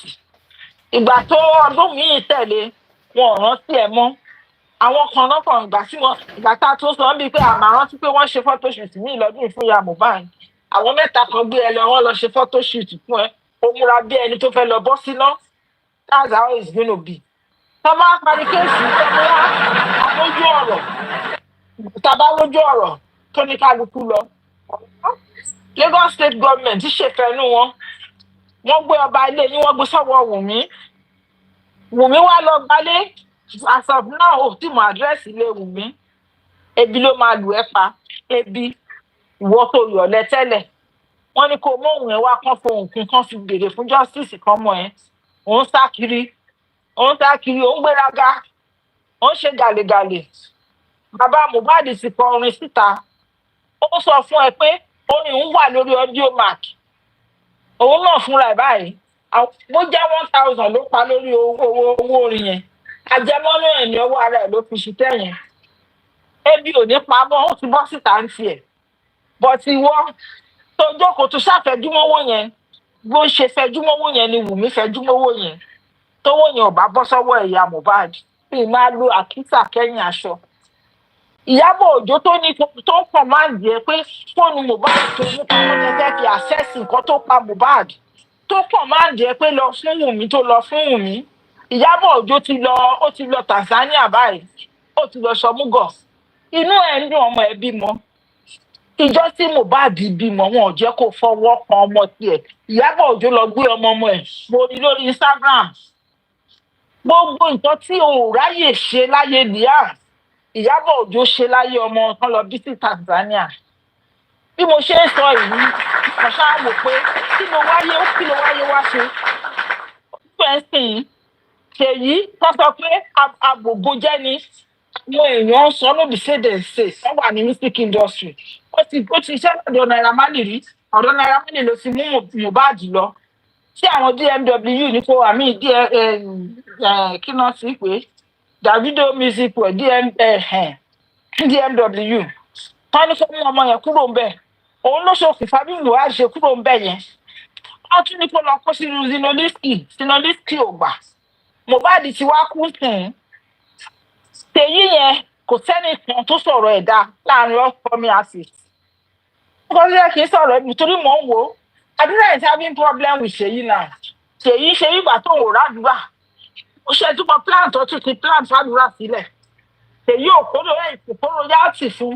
ìgbà tó ọdún míì tẹ̀lé wọn ò rántí ẹ mọ́ àwọn kan náà kàn ìgbà tá a tó sọ bíi pé àmà rántí pé wọ́n ṣe photoshoot ní ìlọ́dún fún ìyá Mohbad àwọn mẹ́ta kan gbé ẹ lọ wọ́n lọ ṣe photoshoot fún ẹ ó múra bí ẹni tó fẹ́ lọ bọ́ síná that's how it's gonna be. tọ́ bá parí kéèsì tọ́ bá lójú ọ̀rọ̀ tàbá lójú ọ̀rọ̀ tó ní kálukú lọ. Lagos state government ṣèfẹ́nu wọn wọ́n gbé ọba ilé yín wọ́n gbé sọ́wọ́ Wùmí wá lọ gbalé as of now ò tí mo àdírẹ́sì ilé Wùmí ebi ló máa lù ẹ́ pa ebi ìwọ tó yọ̀lẹ́ tẹ́lẹ̀ wọ́n ní kó móhùn ẹ̀ wá kán fohùn kún kán fi béèrè fún justice kan mọ́ ẹ òun sá kiri òun gbéraga òun ṣe gàlégàlé bàbá Mohbad sì kọ orin síta ó sọ fún ẹ pé orin òun wà lórí audio mark òun náà fúnra ẹ̀ báyìí bó jẹ́ 1000 ló pa lórí owó orin yẹn àjẹmọ́nú ẹ̀ ní ọwọ́ ara ẹ̀ ló fi ṣiṣẹ́ yẹn ebi ò ní pamọ́ ó ti bọ́ síta ń tiẹ̀ bọ́tí ìwọ tó jókòó tó ṣàfẹ́júmọ́wọ́ yẹn bó ṣe fẹ́júmọ́wọ́ yẹn ni Wùmí fẹ́júmọ́wọ́ yẹn tówó yẹn ò bá bọ́ sọ́wọ́ ìyá Mohbad bí máa lo àkísà kẹ́yìn aṣọ. Ìyábọ̀ Òjó tó ń pọ̀ máa ń jẹ́ pé fóònù Mohbad tó ní káwọn yẹn fẹ́ fi àṣẹ́sì nǹkan tó pa Mohbad tó pọ̀ máa ń jẹ́ pé lọ fún Wùmí tó lọ fún Wùmí. Ìyábọ̀ Òjó ti lọ Tanzania báyìí ó ti lọ sọmúgọ̀ inú ẹ̀ ń dùn ọmọ ẹ̀ bímọ ìjọ tí Mohbad bímọ wọn ò jẹ́ kó fọwọ́ kan ọmọ tiẹ̀ Ìyábọ̀ Òjó lọ gbé ọmọ ẹ̀ lórí Instagram gbogbo nǹkan tí o ò ráyè ṣe láyé Liam Ìyábọ̀ Òjó ṣe láyé ọmọ kan lọ bí sí Tanzania bí mo ṣe ń sọ yìí mo ṣáà wò pé kí ló wáyé wá ṣe pẹ̀sìn ṣèyí tó sọ pé àbòbò jẹ́ ni àwọn èèyàn ń sọ lóbi ṣèdèṣe wọ́n wà ní music industry ó ti iṣẹ́ lọ́dọ̀ Naira Marley rí ọ̀dọ̀ Naira Marley ló ti mú Mohbad lọ sí àwọn DMW ní kó àmì kí náà sí pé Davido music pẹ̀ DMW wọ́n ní kó mú ọmọ yẹn kúrò ń bẹ̀ òun ló ṣòfìfà bí Mohbad ṣe kúrò ń bẹ̀ yẹn wọ́n tún ní kó lọ kó sínú Zinoliski ò gbà Mohbad ti wá kú sìn tèyí yẹn kò sẹ́ni kan tó sọ̀rọ̀ ẹ̀dá láàrin ọkọ mi àti ọkọ mi kì í sọ̀rọ̀ ẹ̀mí torí mò ń wò ó àdúrà is having problem with Ṣèyí náà Ṣèyí ṣe ìgbà tó ń wò rádùúrà ó ṣe túbọ̀ plan tó tún ti plan fàdúrà sílẹ̀ Ṣèyí òkúrò yáàtì fún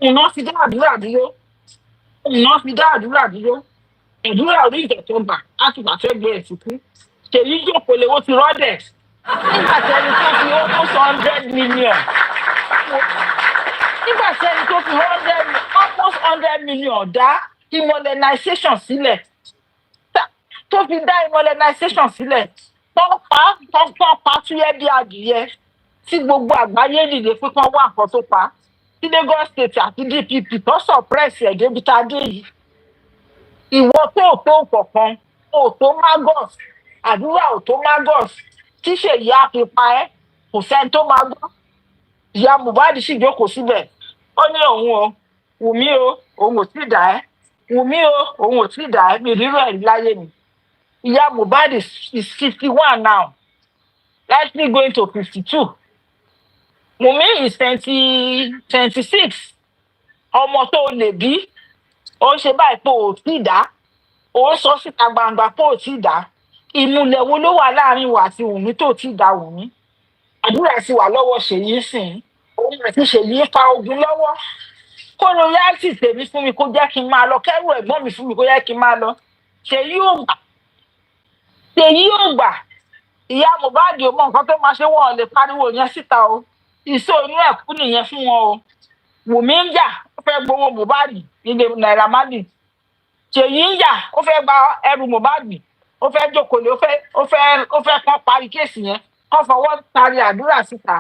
ìná fi dá àdúrà dúró àdúrà orí ìtẹ̀tọ̀ bà láti pàṣẹ gbé ẹ̀ sí kú Ṣèyí jókòó lè wo ti rọ́dẹ̀ nígbà tí ẹni tó fi almost 100 million almost 100 million dá immobilization sílẹ̀ tó fi dá immobilization sílẹ̀ tó pa túyẹ́ bí adìyẹ tí gbogbo àgbáyé dìde pé kán wá nǹkan tó pa tí Lagos State àti DPP tó suppress ẹ̀ débi tá a dé yìí ìwọ tó kọ̀ọ̀kan ò tó magos àdúrà ò tó magos tí Ṣèyí á fi pa ẹ́ kò sẹ́ni tó máa gbọ́ ìyá Mohbad sì jókòó síbẹ̀ ó ní Wùmí òun ò tí ì dá ẹ́ Wùmí òun ò tí ì dá ẹ́ mi rírọ ẹ̀ láyé mi ìyá Mohbad is 51 now likely going to 52 Wùmí is 26 ọmọ tó lè bí ó ń ṣe báyìí pé ò tí ì dá ó ń sọ síta gbangba pé ò tí ì dá ìmùlẹ̀ wo ló wà láàrin wa àti Wùmí tó ti dá Wùmí àdúrà sì wà lọ́wọ́ Ṣèyí sìn òun àti Ṣèyí fa ogun lọ́wọ́ kó ló yáàtì tèmi fún mi kó jẹ́ kí n máa lọ kẹ́rù ẹ̀gbọ́n mi fún mi kó jẹ́ kí n máa lọ Ṣèyí ò gbà ìyá Mohbad ò mọ nǹkan tó máa ṣe wọ́n lè pariwo yẹn síta o ìṣó inú ẹ̀kú nìyẹn fún wọn o Wùmí ń jà ó fẹ́ gbowó Mohbad nílé Naira Marley Ṣèyí ń jà ó fẹ́ gba ẹrù Mohbad ó fẹ́ jókòó lé ó fẹ́ kán parí kéèsì yẹn kán fọwọ́ tari àdúrà síta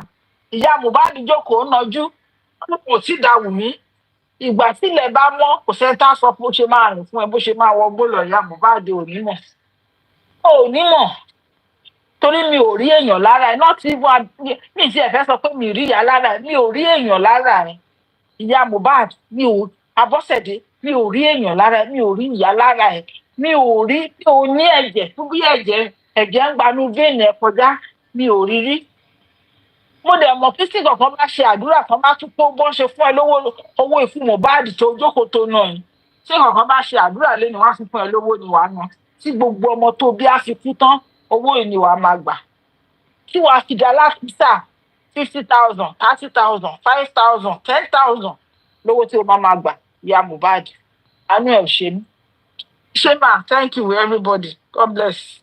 ìyá Mohbad jókòó nájú kò tí da Wùmí ìgbà tílẹ̀ bá mọ́ kò sẹ́ńtà sọ bó ṣe máa rìn fún ẹ bó ṣe máa wọ gbólọ̀ ìyá Mohbad ò ní mọ̀ torí mi ò rí èèyàn lára ẹ náà tí mi ti ẹ̀fẹ́ sọ pé mi rí ìyá lára ẹ mi ò rí èèyàn lára ẹ ìyá Mohbad mi ò Abọ́sẹ̀dé mi ò rí èèyàn lára ẹ mi ò rí ìyá lára ẹ mi ò ní ẹ̀jẹ̀ tó bí ẹ̀jẹ̀ ń gbanú vein ẹ kọjá mi ò rí mo dẹ̀ mọ̀ pé tí kankan bá ṣe àdúrà kan bá tún pé bọ́n ṣe fún ẹ lówó owó ìfún Mohbad tó jókòó tó nà ẹ̀ tí kankan bá ṣe àdúrà lẹ́nu wá fún ẹ lówó ni wàá ná tí gbogbo ọmọ tó bí á fi kú tán owó yìí ni wàá máa gbà tí wàá fi dá lákìsà 50,000 30,000 5,000 10,000 lówó tí o máa gbà ya Mohbad àánú ẹ̀ ò ṣe mí. ṣé máa thank you everybody God bless.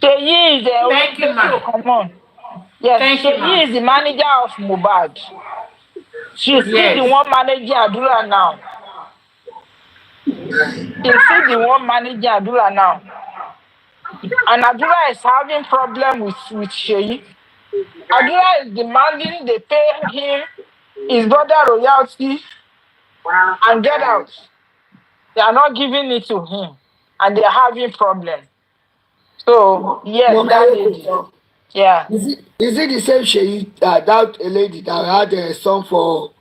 Sheyi is the Thank you, ma'am. come on. Yes, Thank you, Sheyi ma'am. is the manager of Mohbad. She's still Yes. the one managing Adura now. She's still the one managing Adura now. And Adura is having problem with Sheyi. Adura is demanding they pay him his brother royalty and get out. They are not giving it to him. And they are having problem. So, yes, that lady. Yeah. Is it the same Sheyi that a lady that had a son for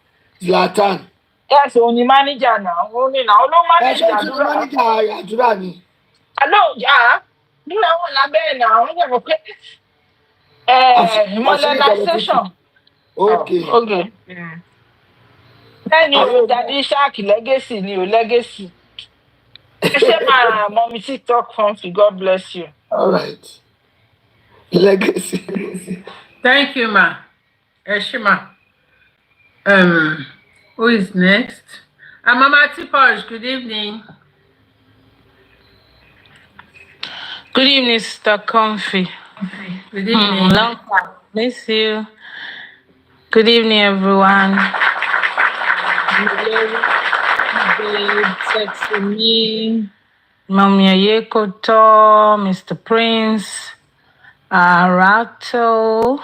Zlatan? Yes, only manager now. Only now. No manager. Adura ni. Hello, yeah. You know what I'm now. Modernization. Okay. Oh, okay. Then you daddy Shark legacy, new legacy. Say my mommy TikTok country. God bless you. All right. Legacy. Thank you, ma. Eshima. Who is next? Mama Tiposh, good evening. Good evening, Sister Comfy. Good evening. Long time. Miss you. Good evening, everyone. Sexy me, Mommy Ayekoto, Mr. Prince, Rato,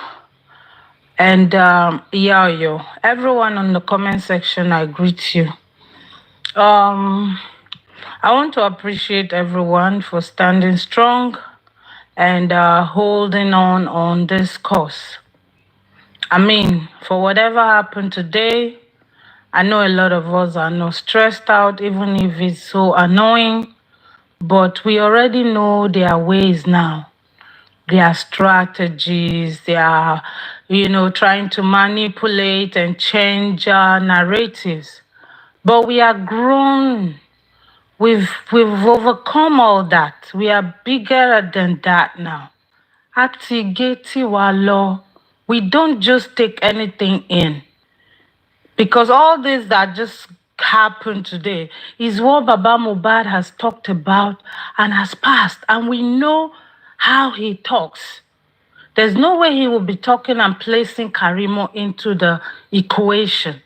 and Yayo. Everyone on the comment section, I greet you. I want to appreciate everyone for standing strong and holding on this cause. I mean, for whatever happened today, I know a lot of us are not stressed out, even if it's so annoying, but we already know their ways now, their strategies, they are, trying to manipulate and change narratives. But we are grown. We've overcome all that. We are bigger than that now. Atigeti walo. We don't just take anything in. Because all this that just happened today is what Baba Mohbad has talked about and has passed. And we know how he talks. There's no way he will be talking and placing Karimo into the equation.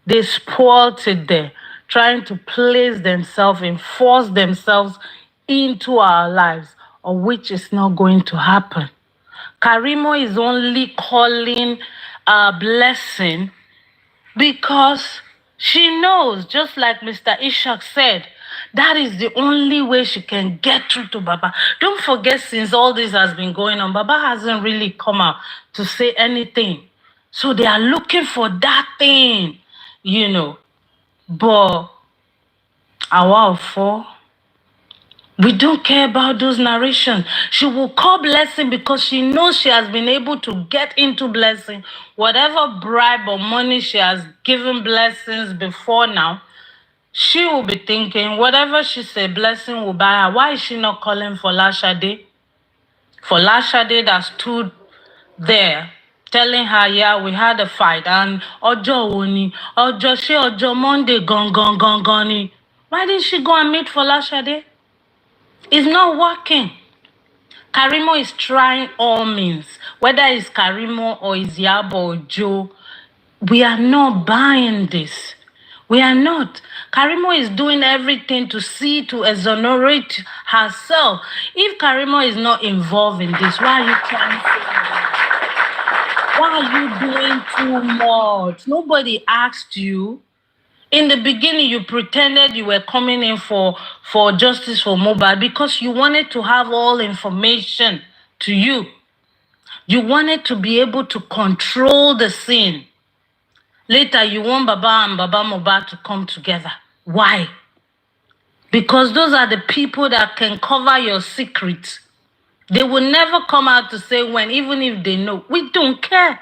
They spoiled it there, trying to place themselves and force themselves into our lives, of which is not going to happen. Karimo is only calling a blessing because she knows, just like Mr. Ishak said, that is the only way she can get through to Baba. Don't forget, since all this has been going on, Baba hasn't really come out to say anything. So they are looking for that thing, But our for we don't care about those narrations. She will call blessing because she knows she has been able to get into blessing. Whatever bribe or money she has given blessings before now, she will be thinking, whatever she said, blessing will buy her. Why is she not calling for Lashade? For Lashade that stood there, telling her, yeah, we had a fight. And Ojo Woni, Ojo Monday, gone. Why didn't she go and meet for Lashade? It's not working. Karimo is trying all means, whether it's Karimo or it's Iyabo or Joe. We are not buying this. We are not. Karimo is doing everything to exonerate herself. If Karimo is not involved in this, why are you trying to? Why are you doing too much? Nobody asked you. In the beginning, you pretended you were coming in for justice for Mohbad because you wanted to have all information to you. You wanted to be able to control the scene. Later, you want Baba and Baba Mohbad to come together. Why? Because those are the people that can cover your secrets. They will never come out to say when, even if they know. We don't care.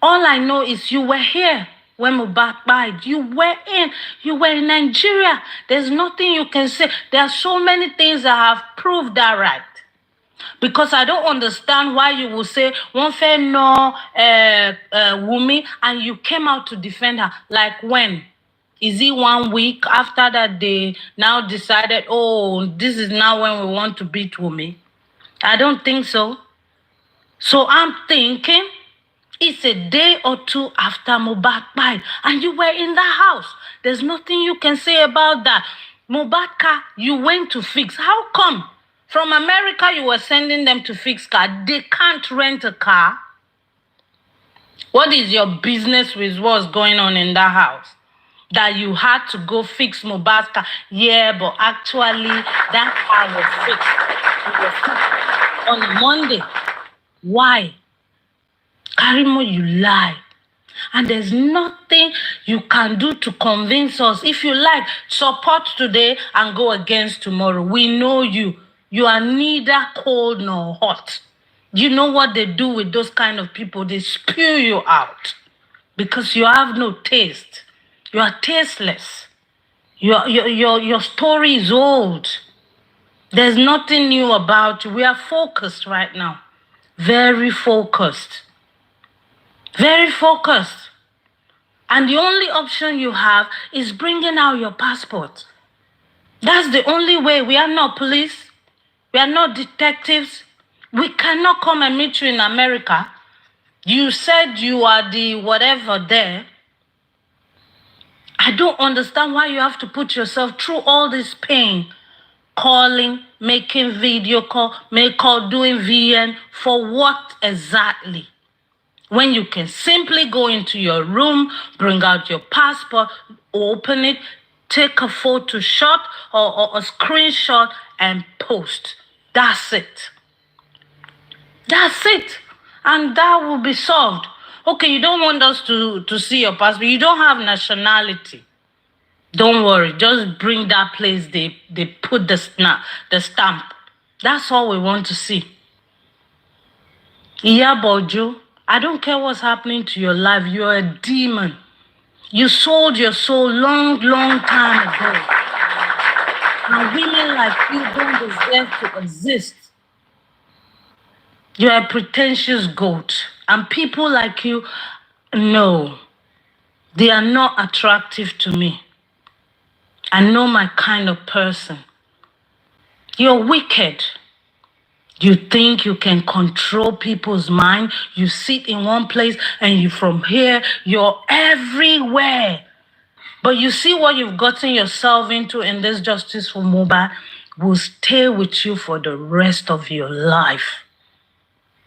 All I know is you were here when Mohbad died. You were in Nigeria. There's nothing you can say. There are so many things that have proved that right. Because I don't understand why you will say one fair no Wunmi and you came out to defend her. Like when? Is it 1 week after that they now decided, oh, this is now when we want to beat Wunmi? I don't think so. So I'm thinking it's a day or two after Mohbad died and you were in the house. There's nothing you can say about that. Mohbad car, you went to fix. How come? From America, you were sending them to fix car. They can't rent a car. What is your business with what's going on in that house? That you had to go fix Mohbad's car. Yeah, but actually, that car was fixed. It was fixed on a Monday. Why? Karimo, you lie. And there's nothing you can do to convince us. If you like, support today and go against tomorrow. We know you. You are neither cold nor hot. You know what they do with those kind of people? They spew you out because you have no taste. You are tasteless. Your story is old. There's nothing new about you. We are focused right now. Very focused. Very focused. And the only option you have is bringing out your passport. That's the only way. We are not police. We are not detectives. We cannot come and meet you in America. You said you are the whatever there. I don't understand why you have to put yourself through all this pain. Calling, making video call, doing VN. For what exactly? When you can simply go into your room, bring out your passport, open it, take a photo shot or a screenshot and post. That's it. That's it. And that will be solved. Okay, you don't want us to see your passport. You don't have nationality. Don't worry. Just bring that place. They put the stamp. That's all we want to see. Iyabo, I don't care what's happening to your life. You're a demon. You sold your soul long time ago. And women like you don't deserve to exist. You're a pretentious goat. And people like you, no. They are not attractive to me. I know my kind of person. You're wicked. You think you can control people's mind. You sit in one place and you from here, you're everywhere. But you see what you've gotten yourself into in this justice for Mohbad will stay with you for the rest of your life.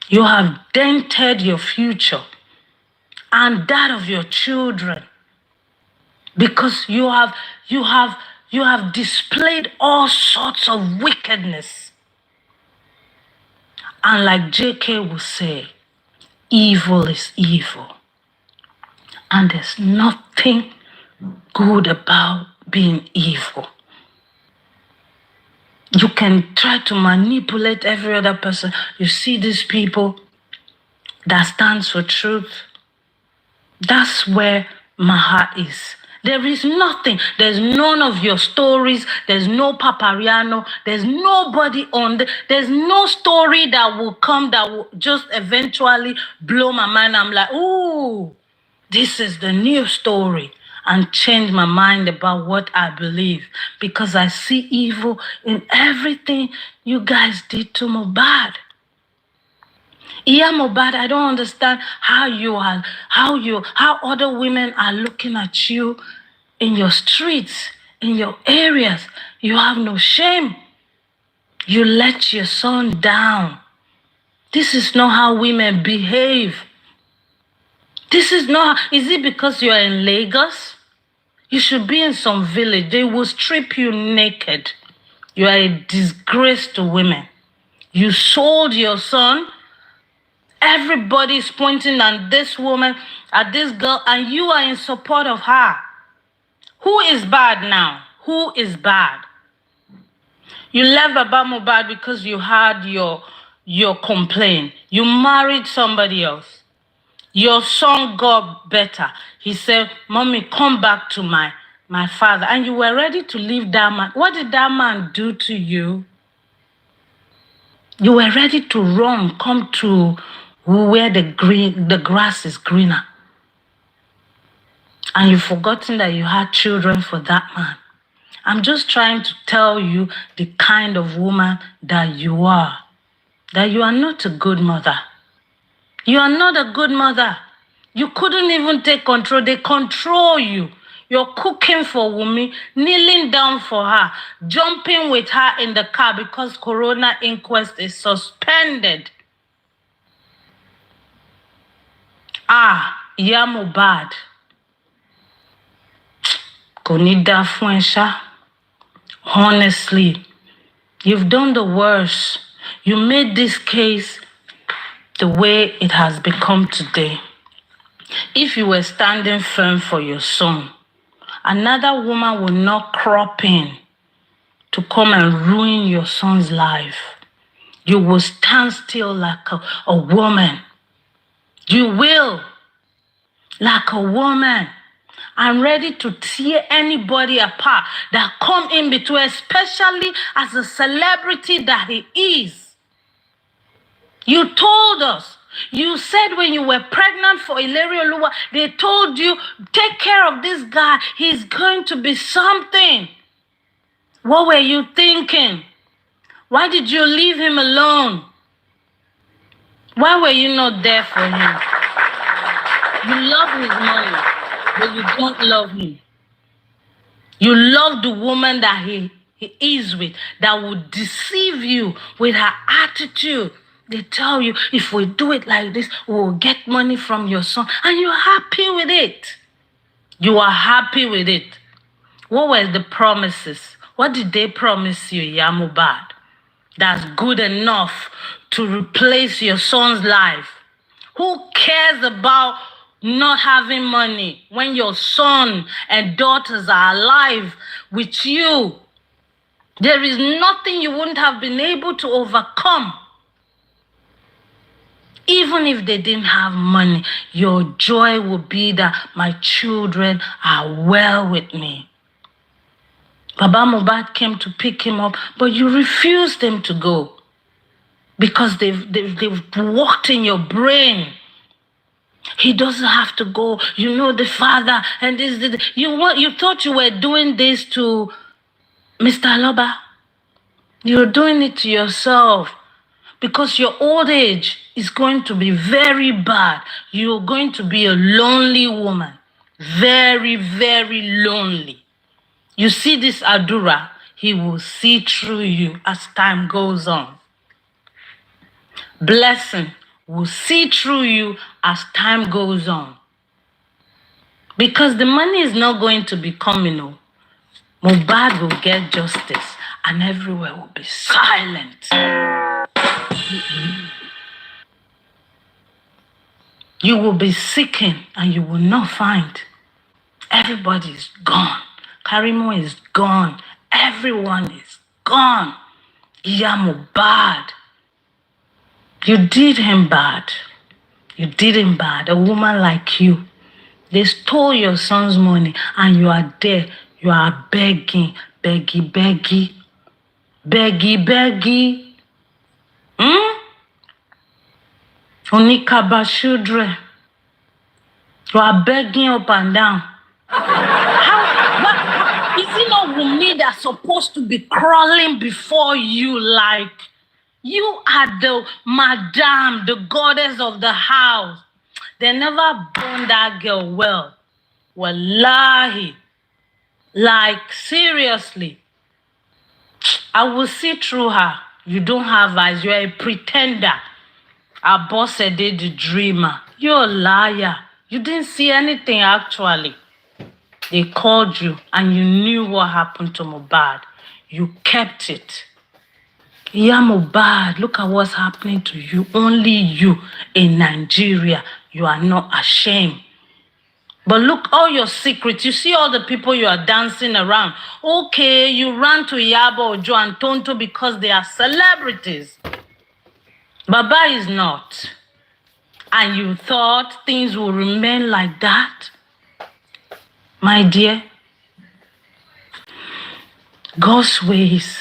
You have dented your future and that of your children because you have displayed all sorts of wickedness. And like JK will say, evil is evil. And there's nothing good about being evil. You can try to manipulate every other person. You see these people that stands for truth. That's where my heart is. There is nothing. There's none of your stories. There's no Paparino. There's nobody on there's no story that will come that will just eventually blow my mind. I'm like, ooh, this is the new story. And change my mind about what I believe. Because I see evil in everything you guys did to Mohbad. Mohbad, I don't understand how other women are looking at you in your streets, in your areas. You have no shame. You let your son down. This is not how women behave. This is not, is it because you're in Lagos? You should be in some village. They will strip you naked. You are a disgrace to women. You sold your son. Everybody's pointing at this woman, at this girl, and you are in support of her. Who is bad now? Who is bad? You left Baba Mohbad because you had your complaint. You married somebody else. Your son got better. He said, Mommy, come back to my father. And you were ready to leave that man. What did that man do to you? You were ready to run, come to where the grass is greener. And you've forgotten that you had children for that man. I'm just trying to tell you the kind of woman that you are. That you are not a good mother. You are not a good mother. You couldn't even take control. They control you. You're cooking for Wunmi, kneeling down for her, jumping with her in the car because Corona inquest is suspended. Ìyá Mohbad. Kò ní dá fún ẹ ṣá. Honestly, you've done the worst. You made this case the way it has become today. If you were standing firm for your son, another woman will not crop in to come and ruin your son's life. You will stand still like a woman. You will, like a woman. I'm ready to tear anybody apart that come in between, especially as a celebrity that he is. You told us. You said when you were pregnant for Ileri Oluwa, they told you, take care of this guy. He's going to be something. What were you thinking? Why did you leave him alone? Why were you not there for him? You love his money, but you don't love him. You love the woman that he is with, that would deceive you with her attitude. They tell you, if we do it like this, we'll get money from your son. And you're happy with it. You are happy with it. What were the promises? What did they promise you, Iyabo Mohbad? That's good enough to replace your son's life. Who cares about not having money when your son and daughters are alive with you? There is nothing you wouldn't have been able to overcome. Even if they didn't have money, your joy would be that my children are well with me. Baba Mohbad came to pick him up, but you refused him to go because they've walked in your brain. He doesn't have to go. You know the father and this. You thought you were doing this to Mr. Aloba. You're doing it to yourself because your old age is going to be very bad. You're going to be a lonely woman. Very, very lonely. You see this Adura, he will see through you as time goes on. Blessing will see through you as time goes on. Because the money is not going to be communal. Mohbad will get justice and everywhere will be silent. You will be seeking and you will not find. Everybody is gone. Karimo is gone. Everyone is gone. Iyabo Mohbad. You did him bad. You did him bad. A woman like you. They stole your son's money and you are there. You are begging. Beggy. Onikaba children. You are begging up and down. Is it not Wunmi that's supposed to be crawling before you like you are the madam, the goddess of the house? They never born that girl well. Wallahi. Like, seriously. I will see through her. You don't have eyes. You're a pretender. Our boss said they the dreamer. You're a liar. You didn't see anything actually. They called you and you knew what happened to Mohbad. You kept it. Iyabo Mohbad, look at what's happening to you. Only you in Nigeria. You are not ashamed. But look, all your secrets, you see all the people you are dancing around. Okay, you ran to Iyabo, Ojo, and Tonto because they are celebrities. Baba is not. And you thought things will remain like that? My dear, God's ways.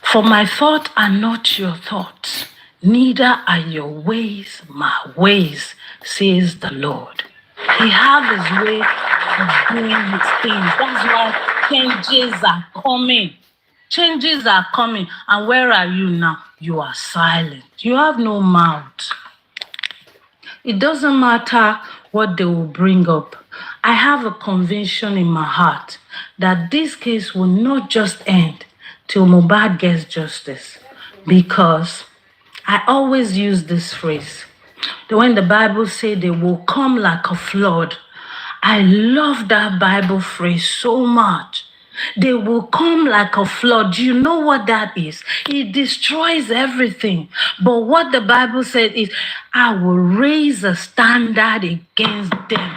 For my thoughts are not your thoughts, neither are your ways my ways, says the Lord. He has his way of doing his things. That's why changes are coming. Changes are coming. And where are you now? You are silent. You have no mouth. It doesn't matter what they will bring up. I have a conviction in my heart that this case will not just end till Mohbad gets justice. Because I always use this phrase. When the Bible says they will come like a flood, I love that Bible phrase so much. They will come like a flood. Do you know what that is? It destroys everything. But what the Bible said is, I will raise a standard against them.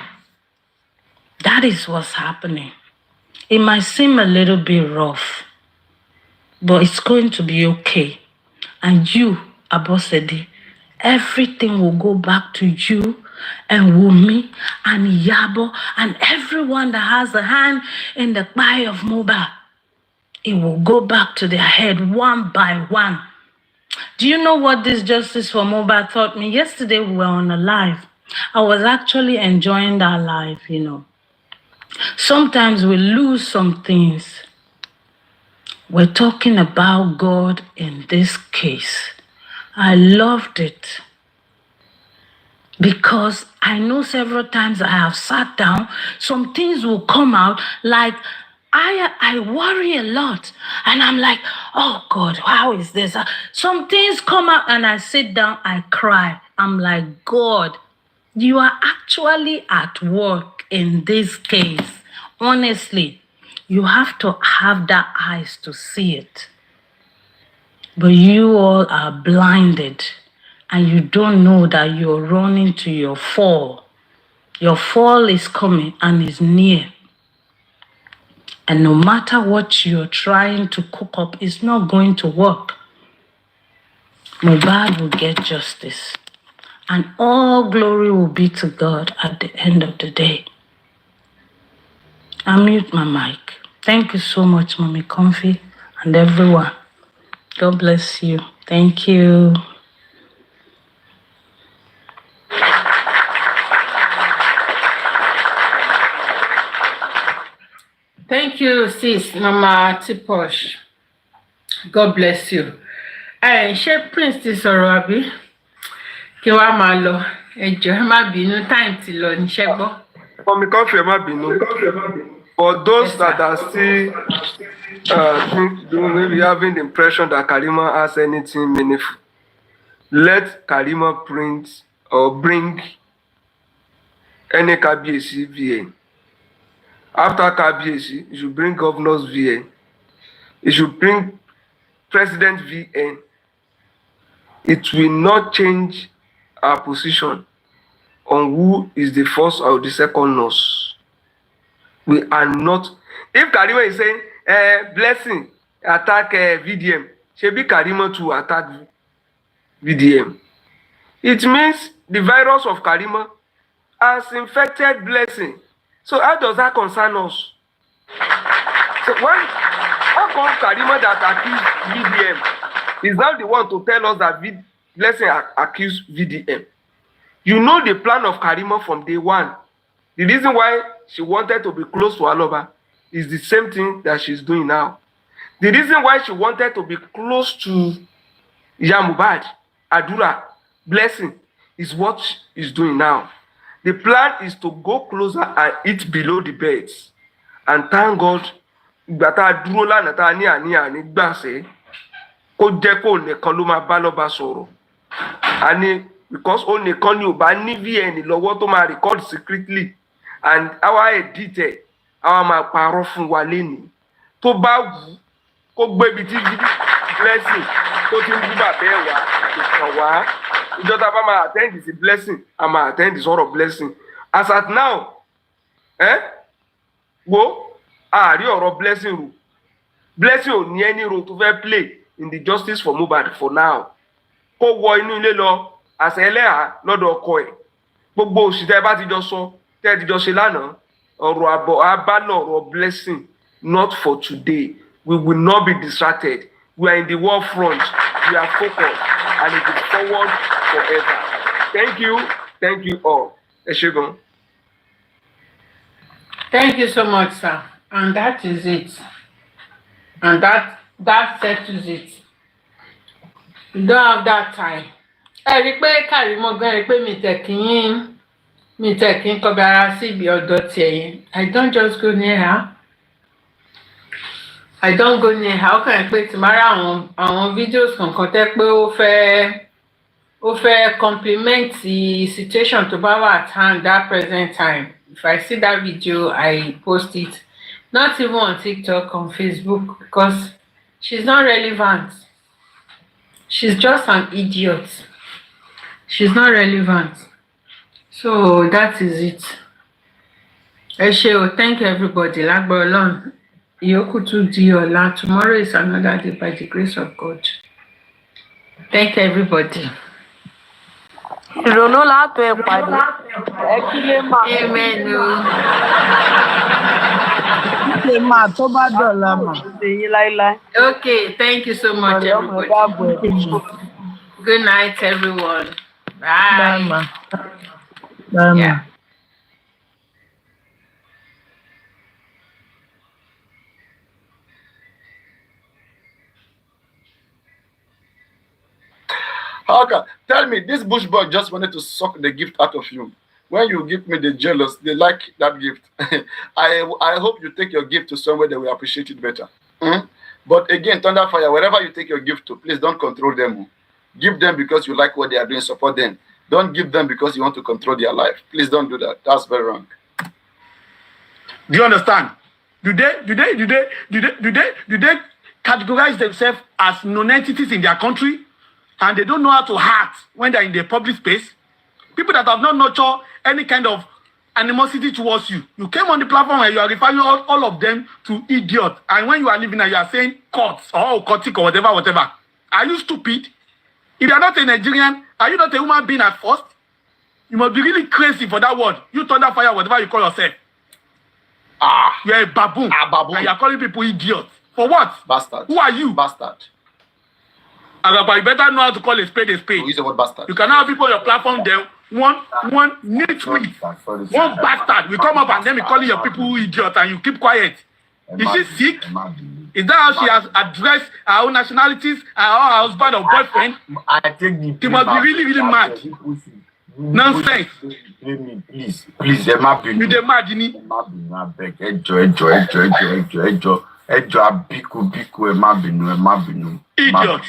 That is what's happening. It might seem a little bit rough, but it's going to be okay. And you, Abosede, everything will go back to you and Wunmi and Iyabo and everyone that has a hand in the pie of Mohbad. It will go back to their head one by one. Do you know what this justice for Mohbad taught me? Yesterday we were on a live. I was actually enjoying that live, you know. Sometimes we lose some things. We're talking about God in this case. I loved it. Because I know several times I have sat down, some things will come out like I worry a lot. And I'm like, oh God, how is this? Some things come out and I sit down, I cry. I'm like, God, you are actually at work in this case. Honestly, you have to have that eyes to see it. But you all are blinded. And you don't know that you're running to your fall. Your fall is coming and is near. And no matter what you're trying to cook up, it's not going to work. Mohbad will get justice. And all glory will be to God at the end of the day. I mute my mic. Thank you so much, Mommy Comfy, and everyone. God bless you. Thank you. Thank you, sis, Mama Tiposh. God bless you. Ṣé Prince ti sọ̀rọ̀ àbí? Kí wá máa lọ. Ẹ jọ̀ọ́ ẹ má bínú, time ti lọ ní ṣé gbọ́. For me, ẹ má bínú. For those that are still maybe having the impression that Karima has anything meaningful, let Karima print or bring any KBC VN. After KBC, you should bring Governor's VN. You should bring President VN. It will not change our position on who is the first or the second nurse. We are not. If Karima is saying, blessing, attack VDM, should be Karima to attack VDM. It means the virus of Karima has infected blessing. So how does that concern us? So how come Karima that accused VDM is now the one to tell us that blessing accused VDM? You know the plan of Karima from day one. The reason why she wanted to be close to Aloba is the same thing that she's doing now. The reason why she wanted to be close to Mohbad, Adura, Blessing, is what she's doing now. The plan is to go closer and eat below the beds. And thank God, gbata dúró lánàá tá ní àní gbàṣẹ kó jẹ́ kó nìkan ló máa bá lọ́ba sọ̀rọ̀. Àní because ó nìkan ni ò bá ní VN lọ́wọ́ tó máa record secretly and our edit our máa parọ́ fún wa lénìí. Tó bá wù kó gbé ibi tí Blessing tó ti ń bú bàbá ẹ̀ wá ìkàn wá. Ìjọba bá máa attend this Blessing, I máa attend this sort of Blessing. As at now, Wo àárí ọ̀rọ̀ blessing rò blessing ò ní any role tó fẹ́ play in the justice for Mohbad for now. Kó wọ inú ilé lọ àṣẹ ẹlẹ́hà lọ́dọ̀ ọkọ ẹ̀. Gbogbo òṣìṣẹ́ bá ti jọ sọ tẹ́ ti jọ ṣe lánàá ọ̀rọ̀ àbọ̀ abálọ̀ ọ̀rọ̀ blessing not for today. We will not be distracted. We are in the war front. We are focused and it is forward forever. Thank you. Thank you all. Ẹ ṣé gan. Thank you so much, sir. And that is it. And that settles it. You don't have that time. Ẹ rí pé Karimo gan rí pé mi tẹ̀ kí n kọbi ara sí ibi ọ̀dọ̀ tiẹ̀ yẹn. I don't just go near her. I don't go near her. Ó kàn ń pé tí máa rá àwọn videos kankan tẹ́ pé ó fẹ́ compliment the situation tó bá wà at hand that present time. If I see that video, I post it. Not even on TikTok, on Facebook, because she's not relevant. She's just an idiot. She's not relevant. So that is it. Ẹ ṣé o, thank you everybody. Lágbára Ọlọ́run. Ìyókù tún di ọ̀la. Tomorrow is another day by the grace of God. Thank you everybody. Ìrònú látọ̀ ẹ̀ pàdé. Ẹ kí lè máa. Amen o. Ṣé máa tó bá dọ̀la mà? Ṣé yín láíláí? Okay, thank you so much everybody. Good night everyone. Bye. Bye ma. Bye ma. Yeah. How tell me, this bush boy just wanted to suck the gift out of you. When you give me the jealous, they like that gift. I hope you take your gift to somewhere that will appreciate it better. But again, Thunderfire, wherever you take your gift to, please don't control them. Give them because you like what they are doing, support them. Don't give them because you want to control their life. Please don't do that. That's very wrong. Do you understand? Do they categorize themselves as non-entities in their country? And they don't know how to act when they're in the public space? People that have not nurtured any kind of animosity towards you. You came on the platform and you are referring all of them to idiots. And when you are living and you are saying courts or courtic or whatever. Are you stupid? If you are not a Nigerian, are you not a human being at first? You must be really crazy for that word. You Thunderfire, whatever you call yourself. You're a baboon. Baboon. And you're calling people idiots. For what? Bastard. Who are you? Bastard. But you better know how to call a spade a spade. Use the word bastard. You cannot have people on your platform there. One nitwit, one bastard. We come up and then we calling your people idiot and you keep quiet. Is she sick? Is that how she has addressed her own nationalities, her husband or boyfriend? She must be really mad. Nonsense. Please, Emma, you the mad, idiot.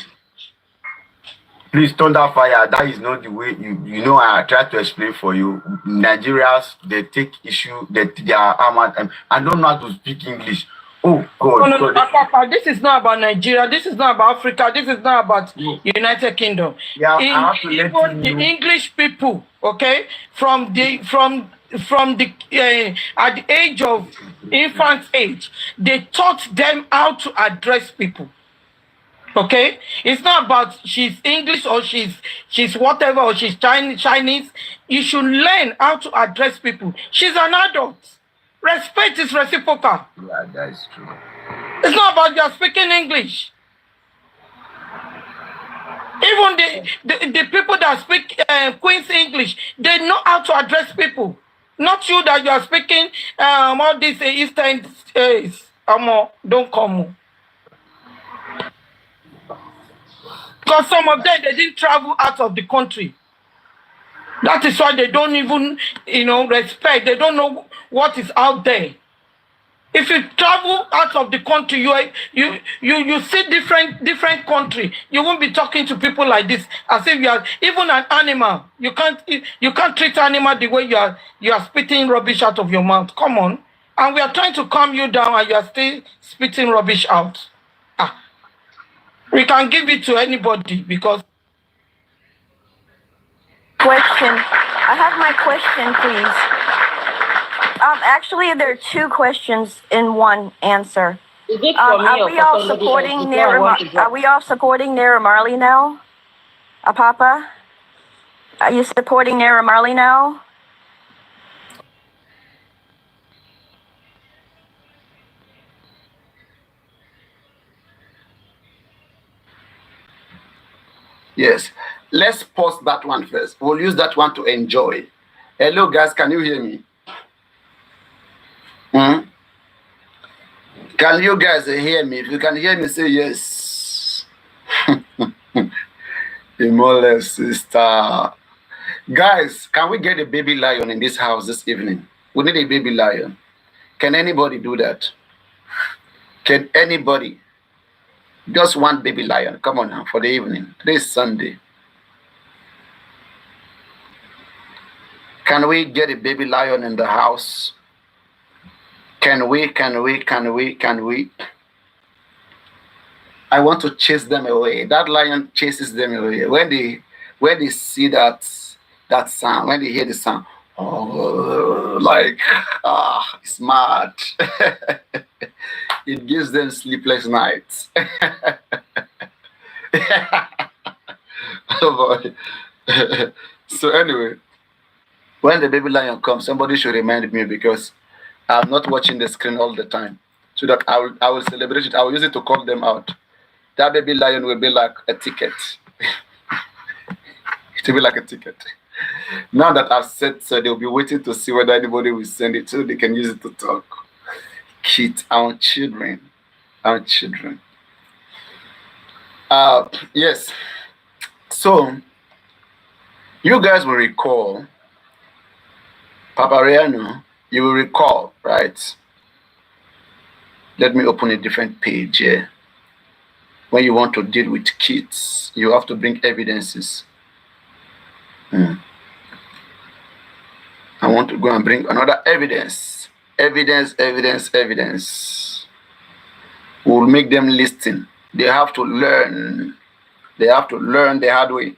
Please, Thunderfire, that is not the way you know. I try to explain for you. Nigerians, they take issue that they are armed. I don't know how to speak English. Oh God! No, Papa, this is not about Nigeria. This is not about Africa. This is not about United Kingdom. Yeah, I have to let even you know. The English people, okay, from the at the age of infant age, they taught them how to address people. Okay, it's not about she's English or she's whatever or she's Chinese. You should learn how to address people. She's an adult. Respect is reciprocal. Yeah, that is true. It's not about you're speaking English. Even the people that speak Queen's English, they know how to address people. Not you that you are speaking all these Eastern states. Don't come. Because some of them, they didn't travel out of the country. That is why they don't even, respect. They don't know what is out there. If you travel out of the country, you see different country. You won't be talking to people like this as if you are even an animal. You can't treat animal the way you are spitting rubbish out of your mouth. Come on, and we are trying to calm you down, and you are still spitting rubbish out. We can give it to anybody because. Question. I have my question, please. Actually, there are two questions in one answer. Is it for me Are or we for all somebody supporting else? Before I want to Are drop. we all supporting Naira Marley now? Papa? Are you supporting Naira Marley now? Yes. Let's pause that one first. We'll use that one to enjoy. Hello, guys. Can you hear me? Hmm? Can you guys hear me? If you can hear me, say yes. Imole sister. Guys, can we get a baby lion in this house this evening? We need a baby lion. Can anybody do that? Can anybody? Just one baby lion. Come on now for the evening. Today is Sunday. Can we get a baby lion in the house? Can we? I want to chase them away. That lion chases them away. When they see that sound, when they hear the sound, it's mad. It gives them sleepless nights. Oh boy. So anyway, when the baby lion comes, somebody should remind me because I'm not watching the screen all the time. So that I will celebrate it. I will use it to call them out. That baby lion will be like a ticket. It will be like a ticket. Now that I've said so, they'll be waiting to see whether anybody will send it so they can use it to talk. Kids, our children. Yes. So, you guys will recall, Paparino, you will recall, right? Let me open a different page here. When you want to deal with kids, you have to bring evidences. I want to go and bring another evidence. Evidence. We'll make them listen. They have to learn. They have to learn the hard way.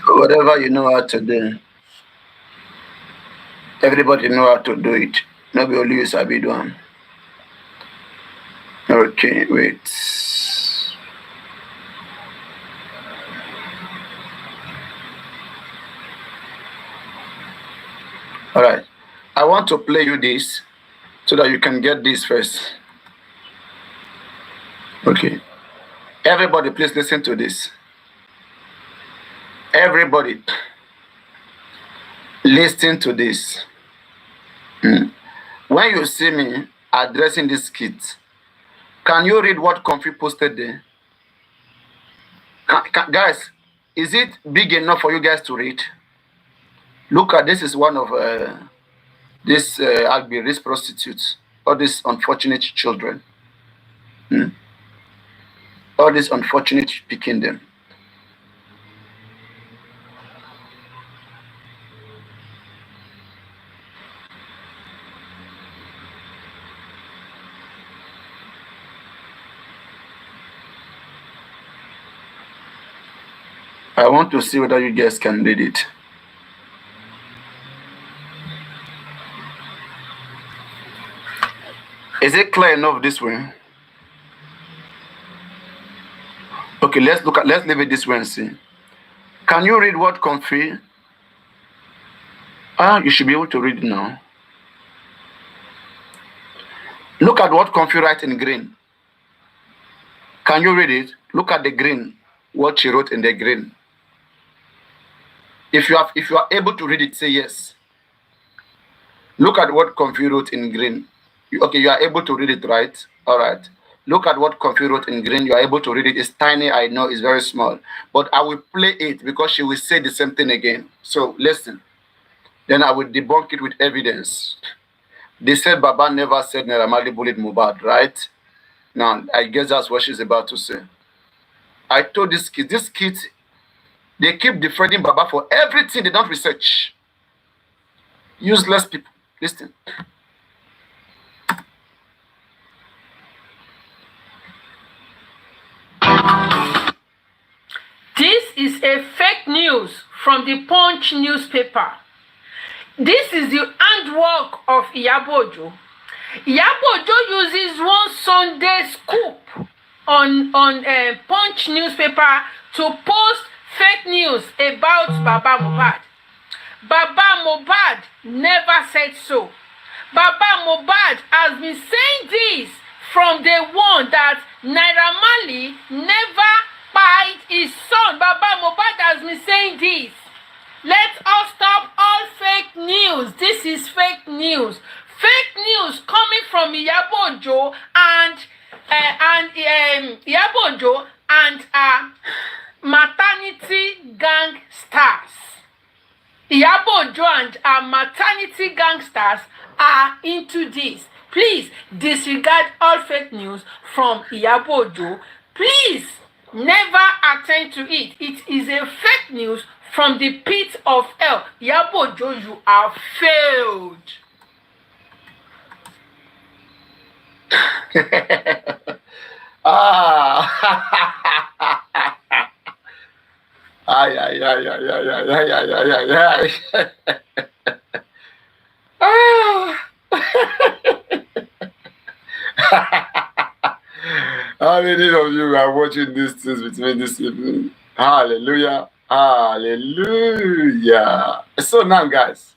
Whatever you know how to do, everybody know how to do it. Nobody will use Abidwan. Okay, wait. All right. I want to play you this so that you can get this first. Okay. Everybody, please listen to this. Everybody, listen to this. When you see me addressing this kid, can you read what Comfy posted there? Guys, is it big enough for you guys to read? Look at this. Is one of this Agbiris prostitutes, all these unfortunate children, all these unfortunate picking them. I want to see whether you guys can read it. Is it clear enough this way? Okay, let's leave it this way and see. Can you read what Comfy? You should be able to read it now. Look at what Comfy writes in green. Can you read it? Look at the green, what she wrote in the green. If you are able to read it, say yes. Look at what Comfy wrote in green. Okay, you are able to read it, right? All right. Look at what Comfy wrote in green. You are able to read it. It's tiny, I know, it's very small. But I will play it because she will say the same thing again. So listen. Then I will debunk it with evidence. They said Baba never said Naira Marley bullied Mohbad, right? Now, I guess that's what she's about to say. I told this kid, they keep defending Baba for everything. They don't research. Useless people. Listen. This is a fake news from the Punch newspaper. This is the handwork of Iyabo. Iyabo uses one Sunday scoop on Punch newspaper to post fake news about Baba Mohbad. Baba Mohbad never said so. Baba Mohbad has been saying this from day one, that Naira Marley never spied his son. Baba Mohbad has been saying this. Let us stop all fake news. This is fake news. Fake news coming from Iyabo and Iyabo and maternity gangsters. Iyabo and maternity gangsters are into this. Please disregard all fake news from Iyabo. Please never attend to it. It is a fake news from the pit of hell. Iyabo, you have failed. Ay, ay, ay, ay, ay, ay, ay, ay, ay, ay, ay. How many of you are watching these things between this evening? Hallelujah. Hallelujah. So now, guys,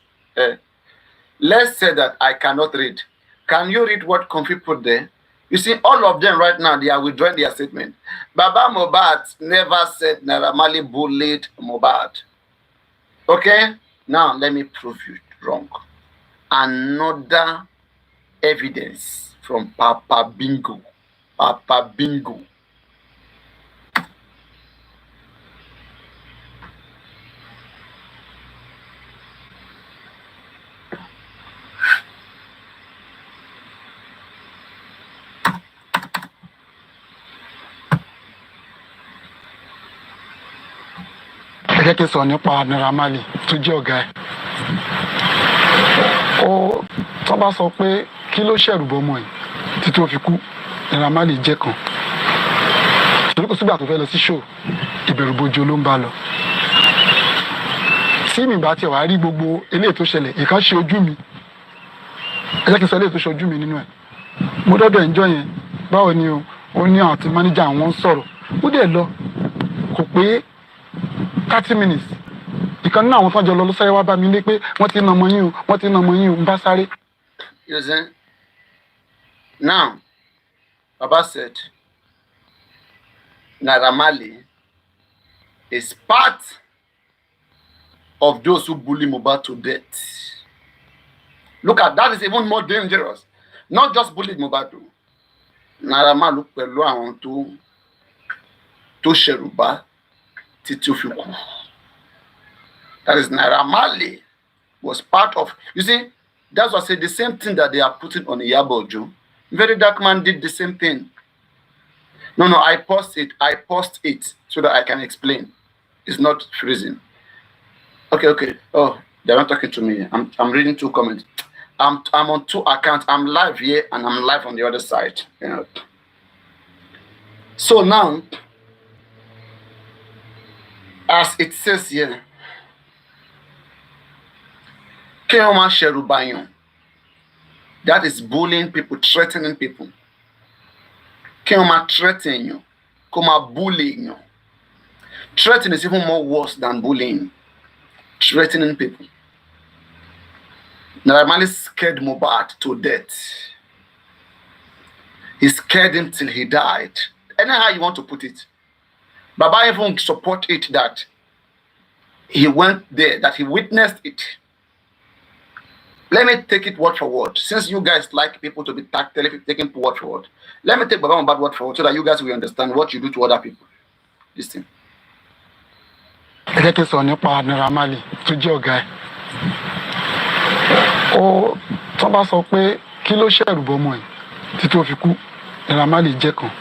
let's say that I cannot read. Can you read what Comfy put there? You see, all of them right now, they are withdrawing their statement. Baba Mohbad never said Naira Marley bullied Mohbad. Okay? Now, let me prove you wrong. Another evidence from Papa Bingo. Papa Bingo. ẹ jẹ́ kí n sọ nípa Naira Marley tó jẹ́ ọ̀gá ẹ̀. Tó bá sọ pé kí ló ṣẹ̀rù bọ́mọ ẹ̀ títí ó fi kú, Naira Marley jẹ́ kan. Torí kò sígbà tó fẹ́ lọ sí show, ìbẹ̀rù bojo ló ń bá lọ. Tí mi bá tiẹ̀ wá rí gbogbo eléyìí tó ṣẹlẹ̀, ìkan ṣe ojú mi. Ẹ jẹ́ kí n sọ eléyìí tó ṣe ojú mi nínú ẹ̀. Mo dọ́dọ̀ ẹ̀ńjọ́ yẹn, báwo ni o? Ó ní àwọn tí mánéjà àwọn ń sọ̀rọ̀. Ó dẹ̀ lọ, kò pé 30 minutes. Ìkan nínú àwọn fọ́njọ́ lọ ló sáré wá bá mi lé pé wọ́n ti ń ọmọ yín o, wọ́n ti ń ọmọ yín o, ń bá sáré. You see? Now, Baba said, Naira Marley is part of those who bully Mohbad to death. Look at that, is even more dangerous. Not just bully Mohbad. Naira Marley pẹ̀lú àwọn tó ṣẹ̀rùbá títí ó fi kú. That is, Naira Marley was part of. You see, that's what I say, the same thing that they are putting on Iyabo. Very Dark Man did the same thing. No, I paused it so that I can explain. It's not freezing. Okay. Oh, they're not talking to me. I'm reading 2 comments. I'm on 2 accounts. I'm live here and I'm live on the other side. You know. So now, as it says here, Keoma Sherubayon. That is bullying people, threatening people. Keoma threatening you. Koma bullying you. Threatening is even more worse than bullying. Threatening people. Naira Marley scared Mohbad to death. He scared him till he died. Anyhow you want to put it. Baba even support it that he went there, that he witnessed it. Let me take it word for word. Since you guys like people to be taken word for word, let me take Baba Mohbad word for word so that you guys will understand what you do to other people. Listen. Ẹ jẹ́ kí n sọ nípa Naira Marley tó jẹ́ ọ̀gá ẹ̀. Tó bá sọ pé kí ló ṣẹ̀rù bọ́mọ ẹ̀ títí ó fi kú, Naira Marley jẹ́ kan.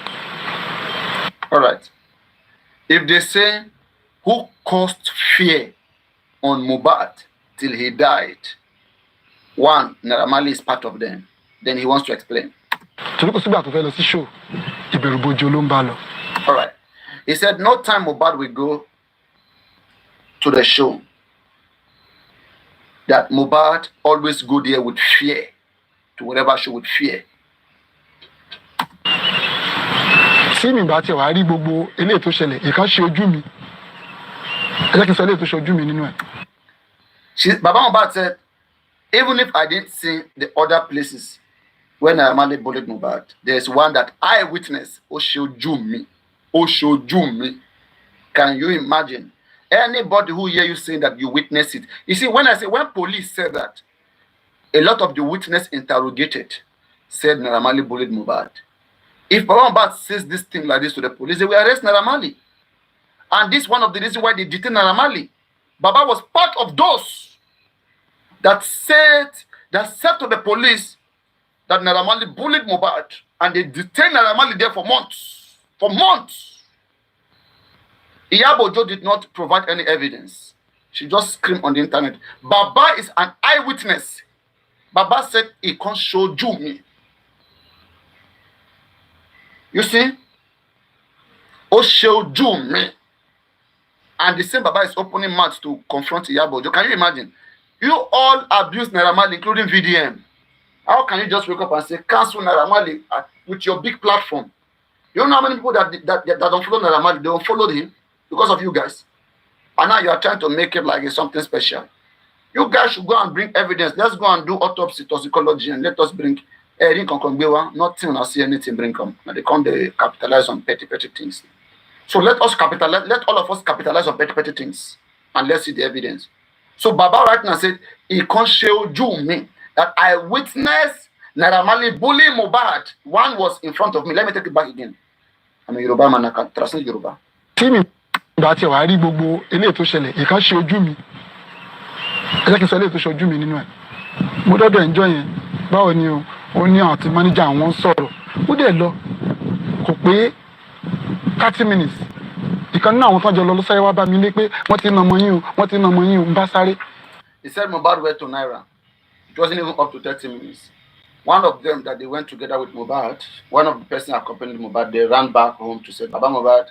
All right. If they say who caused fear on Mohbad till he died, One, Naira Marley is part of them. Then he wants to explain. torí kò sígbà tó fẹ́ lọ sí show ìbẹ̀rù bojo ló ń bá lọ. All right. He said, no time Mohbad will go to the show. That Mohbad always go there with fear. To whatever show with fear. tí mi bá tiẹ̀ wá rí gbogbo eléyìí tó ṣẹlẹ̀ ìkan ṣe ojú mi ẹ jẹ́ kí n sọ eléyìí tó ṣe ojú mi nínú ẹ̀. Baba Mohbad said, even if I didn't see the other places when Naira Marley bullied Mohbad, there's one that I witnessed. Oshoju me. Can you imagine? Anybody who hear you saying that you witnessed it. You see, when police said that, a lot of the witness interrogated said Naira Marley bullied Mohbad. If Baba Mohbad says this thing like this to the police, they will arrest Naira Marley. And this is one of the reasons why they detained Naira Marley. Baba was part of those that said to the police that Naira Marley bullied Mohbad, and they detained Naira Marley there for months. For months. Iyabo did not provide any evidence. She just screamed on the internet. Baba is an eyewitness. Baba said he can't show me. You see? Oh, show me. And the same Baba is opening mouth to confront Iyabo. Can you imagine? You all abuse Naira Marley, including VDM. How can you just wake up and say, cancel Naira Marley with your big platform? You know how many people that don't follow Naira Marley, they don't follow him because of you guys. And now you are trying to make it like it's something special. You guys should go and bring evidence. Let's go and do autopsy, toxicology, and let us bring nothing I see anything bring come. They come, they capitalize on petty things. So let all of us capitalize on petty things and let's see the evidence. So Baba right now said he can't show me that I witnessed Naira Marley bullying Mohbad. One was in front of me. Let me take it back again. I'm a Yoruba man, I can translate Yoruba. tí mi bá tiẹ̀ wá rí gbogbo eléyìí tó ṣẹlẹ̀ ìkan ṣe ojú mi ẹ jẹ́ kí n sọ eléyìí tó ṣe ojú mi nínú ẹ̀. mo dọ́dọ̀ ẹ̀ńjọ́ yẹn báwo ni o ó ní àwọn tí máníjà àwọn ń sọ̀rọ̀ ó dẹ̀ lọ kò pé 30 minutes ìkan nínú àwọn tó ń jọ lọ ló sáré wá bá mi lé pé wọ́n ti ń ọmọ yín o wọ́n ti ń ọmọ yín o ń bá sáré. He said Mohbad went to Naira. It wasn't even up to 30 minutes. One of them that they went together with Mohbad, one of the person accompanied Mohbad, they ran back home to say, Baba Mohbad,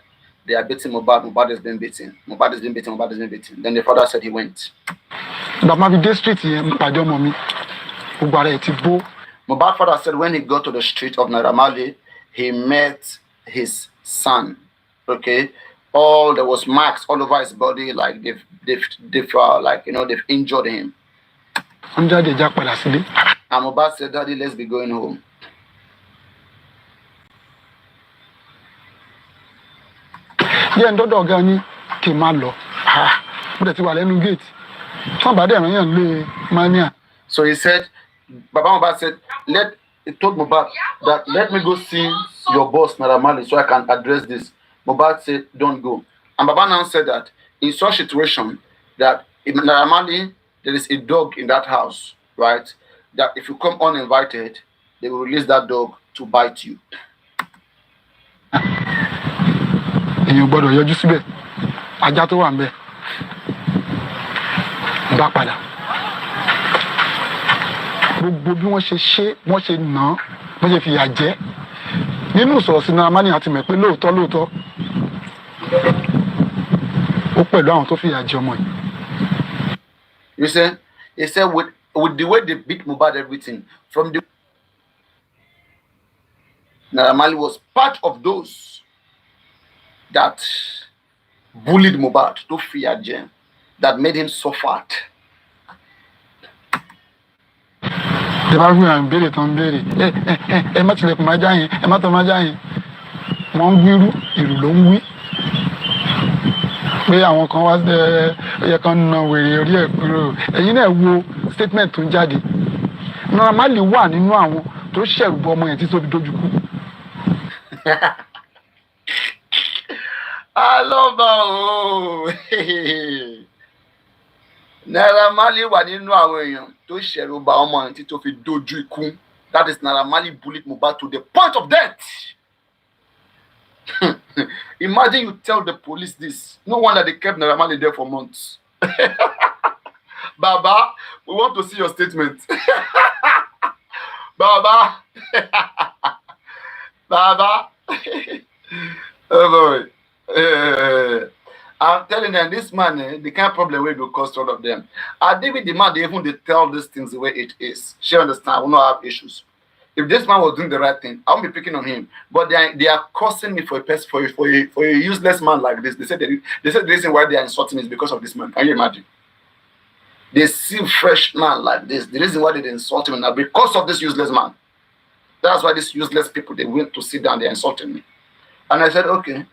they are beating Mohbad, Mohbad has been beaten. Mohbad has been beaten, Mohbad has been beaten. Then the father said he went. Mohbad father said when he got to the street of Naira Marley, he met his son. Okay? There was marks all over his body, like they've injured him. And Mohbad said, Daddy, let's be going home. yẹn dọ́dọ̀ ọ̀gá ní kí n má lọ mo dẹ̀ ti wà lẹ́nu gate fún àbádẹ́ ìrànyàn lé mania. So he said, Baba Mohbad said, he told Mohbad that let me go see your boss Naira Marley so I can address this. Mohbad said, don't go. And Baba now said that in such situation that in Naira Marley, there is a dog in that house, right? That if you come uninvited, they will release that dog to bite you. èyàn gbọ́dọ̀ yọjú síbẹ̀ ajá tó wà ńbẹ̀ bá padà gbogbo bí wọ́n ṣe nà án wọ́n ṣe fìyà jẹ nínú ìsọ̀rọ̀ sí Naira Marley àti mọ̀ pé lóòótọ́ ó pẹ̀lú àwọn tó fìyà jẹ ọmọ yìí. You say, he said with the way they beat Mohbad, everything from the Naira Marley was part of those that bullied Mohbad to fear Jen, that made him suffer. They bá gbé àwọn ìbéèrè tó ń béèrè ẹ má tilẹ̀kùn máa já yẹn ẹ má tọ́ máa já yẹn wọ́n ń wíru ìrù ló ń wí pé àwọn kan wá ẹyẹ kan na wèrè orí ẹ̀ kúrò ẹ̀yin náà wo statement tó ń jáde Naira Marley wà nínú àwọn tó ṣẹ̀rù bọ ọmọ yẹn tí tó fi dojú kú. I love Naira Marley wà nínú àwọn èèyàn tó ṣẹ̀rù bà ọmọ yẹn tí tó fi dojú ikú. That is Naira Marley bullied Mohbad to the point of death. Imagine you tell the police this. No wonder they kept Naira Marley there for months. Baba, we want to see your statement. Baba. Baba. Oh boy. I'm telling them, this man, the kind of problem will go cause all of them. I David the man, they tell these things the way it is. She understand, we not have issues. If this man was doing the right thing, I won't be picking on him. But they are cursing me for a useless man like this. They said the reason why they are insulting me is because of this man. Can you imagine? They see fresh man like this. The reason why they insult him now because of this useless man. That's why these useless people, they went to sit down, they're insulting me. And I said, okay,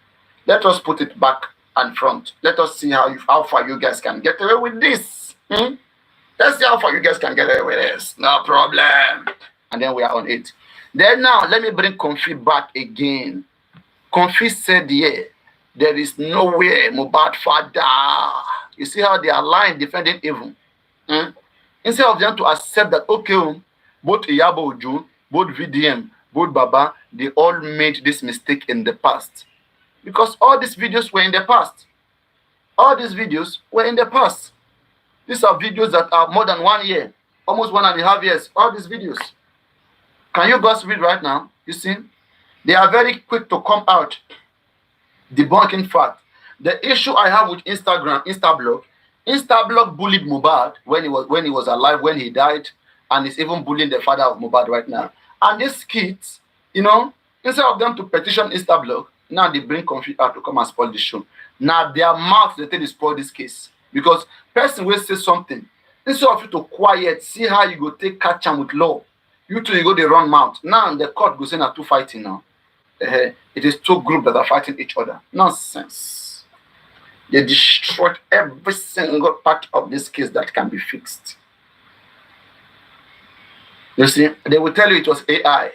let us put it back and front. Let us see how far you guys can get away with this. Let's see how far you guys can get away with this. No problem. And then we are on it. Then now, let me bring Comfy back again. Comfy said, yeah, there is nowhere Mohbad father. You see how they are lying, defending evil. Instead of them to accept that, okay, both Iyabo Ojo, both VDM, both Baba, they all made this mistake in the past. Because all these videos were in the past. All these videos were in the past. These are videos that are more than 1 year, almost 1.5 years. All these videos. Can you guys read right now? You see? They are very quick to come out debunking fact. The issue I have with Instablog bullied Mohbad when he was alive, when he died, and is even bullying the father of Mohbad right now. And these kids, instead of them to petition Instablog, now they bring Comfy out to come and spoil the show. Now their mouth they tell you spoil this case. Because person will say something. Instead of you to quiet, see how you go take catch them with law. You two, you go the run mouth. Now the court goes in at 2 fighting now. It is 2 groups that are fighting each other. Nonsense. They destroyed every single part of this case that can be fixed. You see, they will tell you it was AI.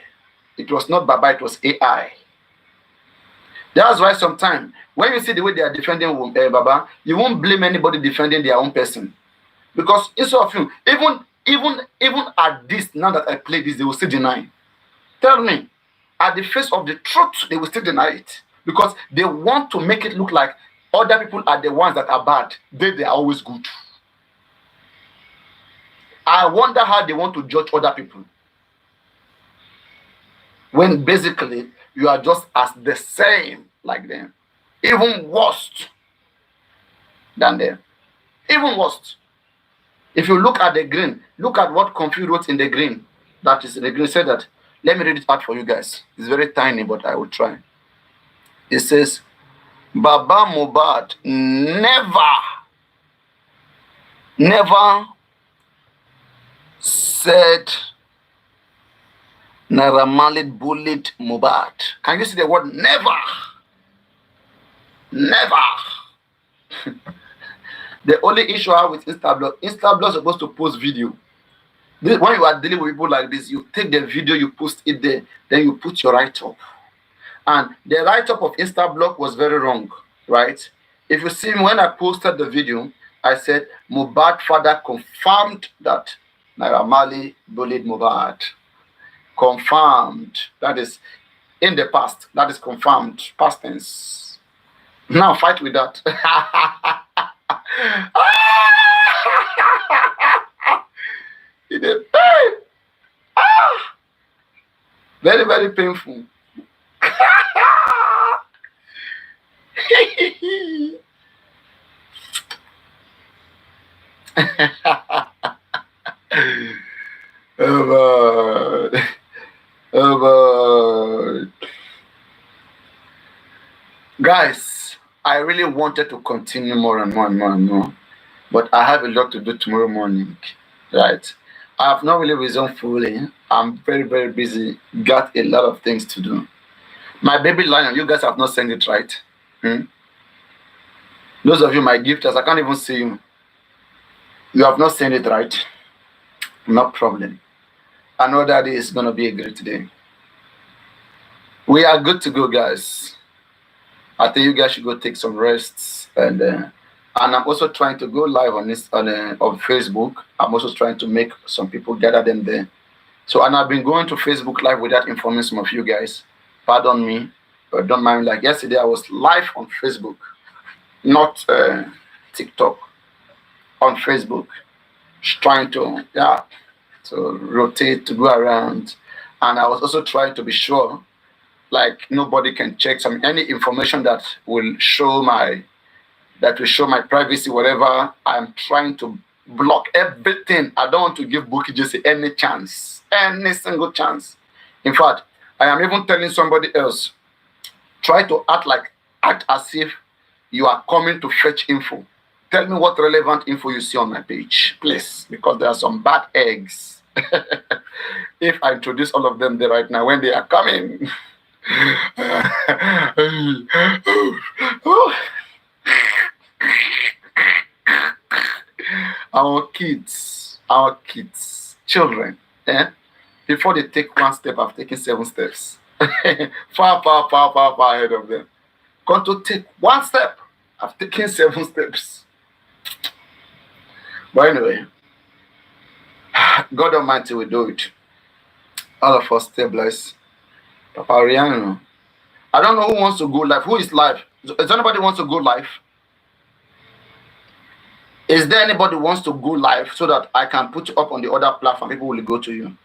It was not Baba, it was AI. That's why sometimes, when you see the way they are defending Baba, you won't blame anybody defending their own person. Because instead of you, even at this, now that I play this, they will still deny. Tell me, at the face of the truth, they will still deny it. Because they want to make it look like other people are the ones that are bad. They are always good. I wonder how they want to judge other people. When basically, you are just as the same like them. Even worse than them. Even worse. If you look at the green, look at what Comfy wrote in the green. That is, the green said that. Let me read it out for you guys. It's very tiny, but I will try. It says, Baba Mohbad never said Naira Marley bullied Mohbad. Can you see the word never? Never. The only issue I have with Instablog is supposed to post video. When you are dealing with people like this, you take the video, you post it there, then you put your write-up. And the write-up of Instablog was very wrong, right? If you see when I posted the video, I said Mohbad father confirmed that Naira Marley bullied Mohbad. Confirmed. That is in the past. That is confirmed. Past tense. Now fight with that. Very, very painful. Oh, God. Oh, God. Guys, I really wanted to continue more and more and more and more, but I have a lot to do tomorrow morning, right? I have not really resumed fully. I'm very, very busy. Got a lot of things to do. My baby lion, you guys have not sent it, right? Those of you, my gifters, I can't even see you. You have not sent it, right? No problem. I know that is going to be a great day. We are good to go, guys. I think you guys should go take some rests, and I'm also trying to go live on this on Facebook. I'm also trying to make some people gather them there. So, and I've been going to Facebook live without informing some of you guys. Pardon me, but don't mind. Like yesterday, I was live on Facebook, not TikTok, on Facebook. trying to rotate, to go around. And I was also trying to be sure, like nobody can check any information that will show my privacy, whatever. I'm trying to block everything. I don't want to give Bukky Jesse any chance, any single chance. In fact, I am even telling somebody else, try to act as if you are coming to fetch info. Tell me what relevant info you see on my page, please, because there are some bad eggs. If I introduce all of them there right now, when they are coming, our kids, children, before they take one step, I've taken 7 steps. far ahead of them. Going to take one step, I've taken 7 steps. But anyway, God Almighty will do it. All of us stay blessed. Paparino. I don't know who wants to go live. Who is live? Does anybody wants to go live? Is there anybody wants to go live so that I can put you up on the other platform? People will go to you.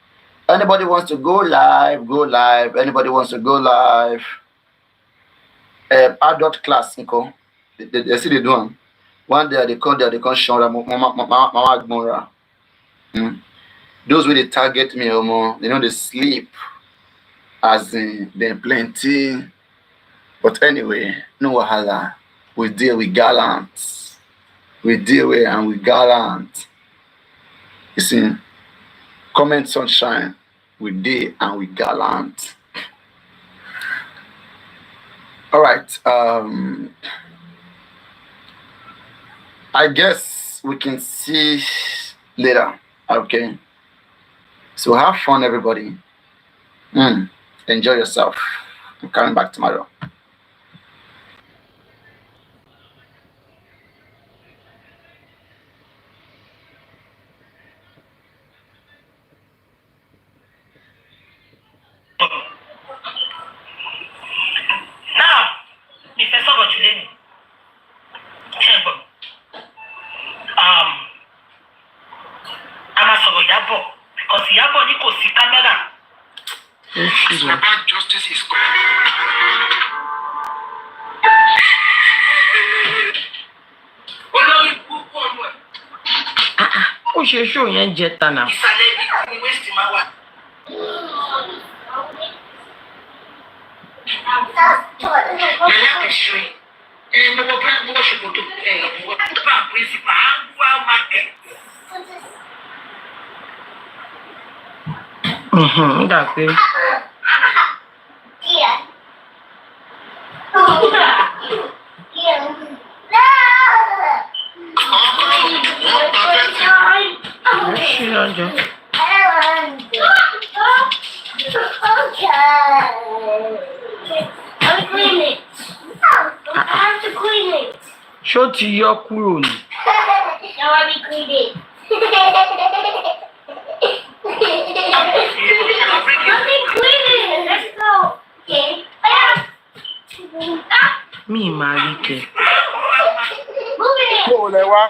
Anybody wants to go live? Go live. Anybody wants to go live? Adult class, Nico. They see they doing. One day they come show Mama. Those with they target me, they sleep. As in they're plenty. But anyway, no wahala. We deal with gallant. We deal with and we gallant. You see, comment sunshine. We deal and we gallant. All right. I guess we can see later. Okay. So have fun, everybody. Enjoy yourself. I'm coming back tomorrow. Because Iyabo ní kò sí camera. It's about justice is ó ṣe ṣó yẹn jẹ tana. Ìsàlẹ̀ ibi ni waste máa wà. Bẹ̀rẹ̀ àkẹ́ṣọ́ yìí. Mo wọ ṣòkòtò wọ́n principal Angual market. Dà pé. Ṣé lọ́jọ́? Ṣó ti yọ kúrò ni? Mi máa rí kẹ. Ṣé o lẹ wá?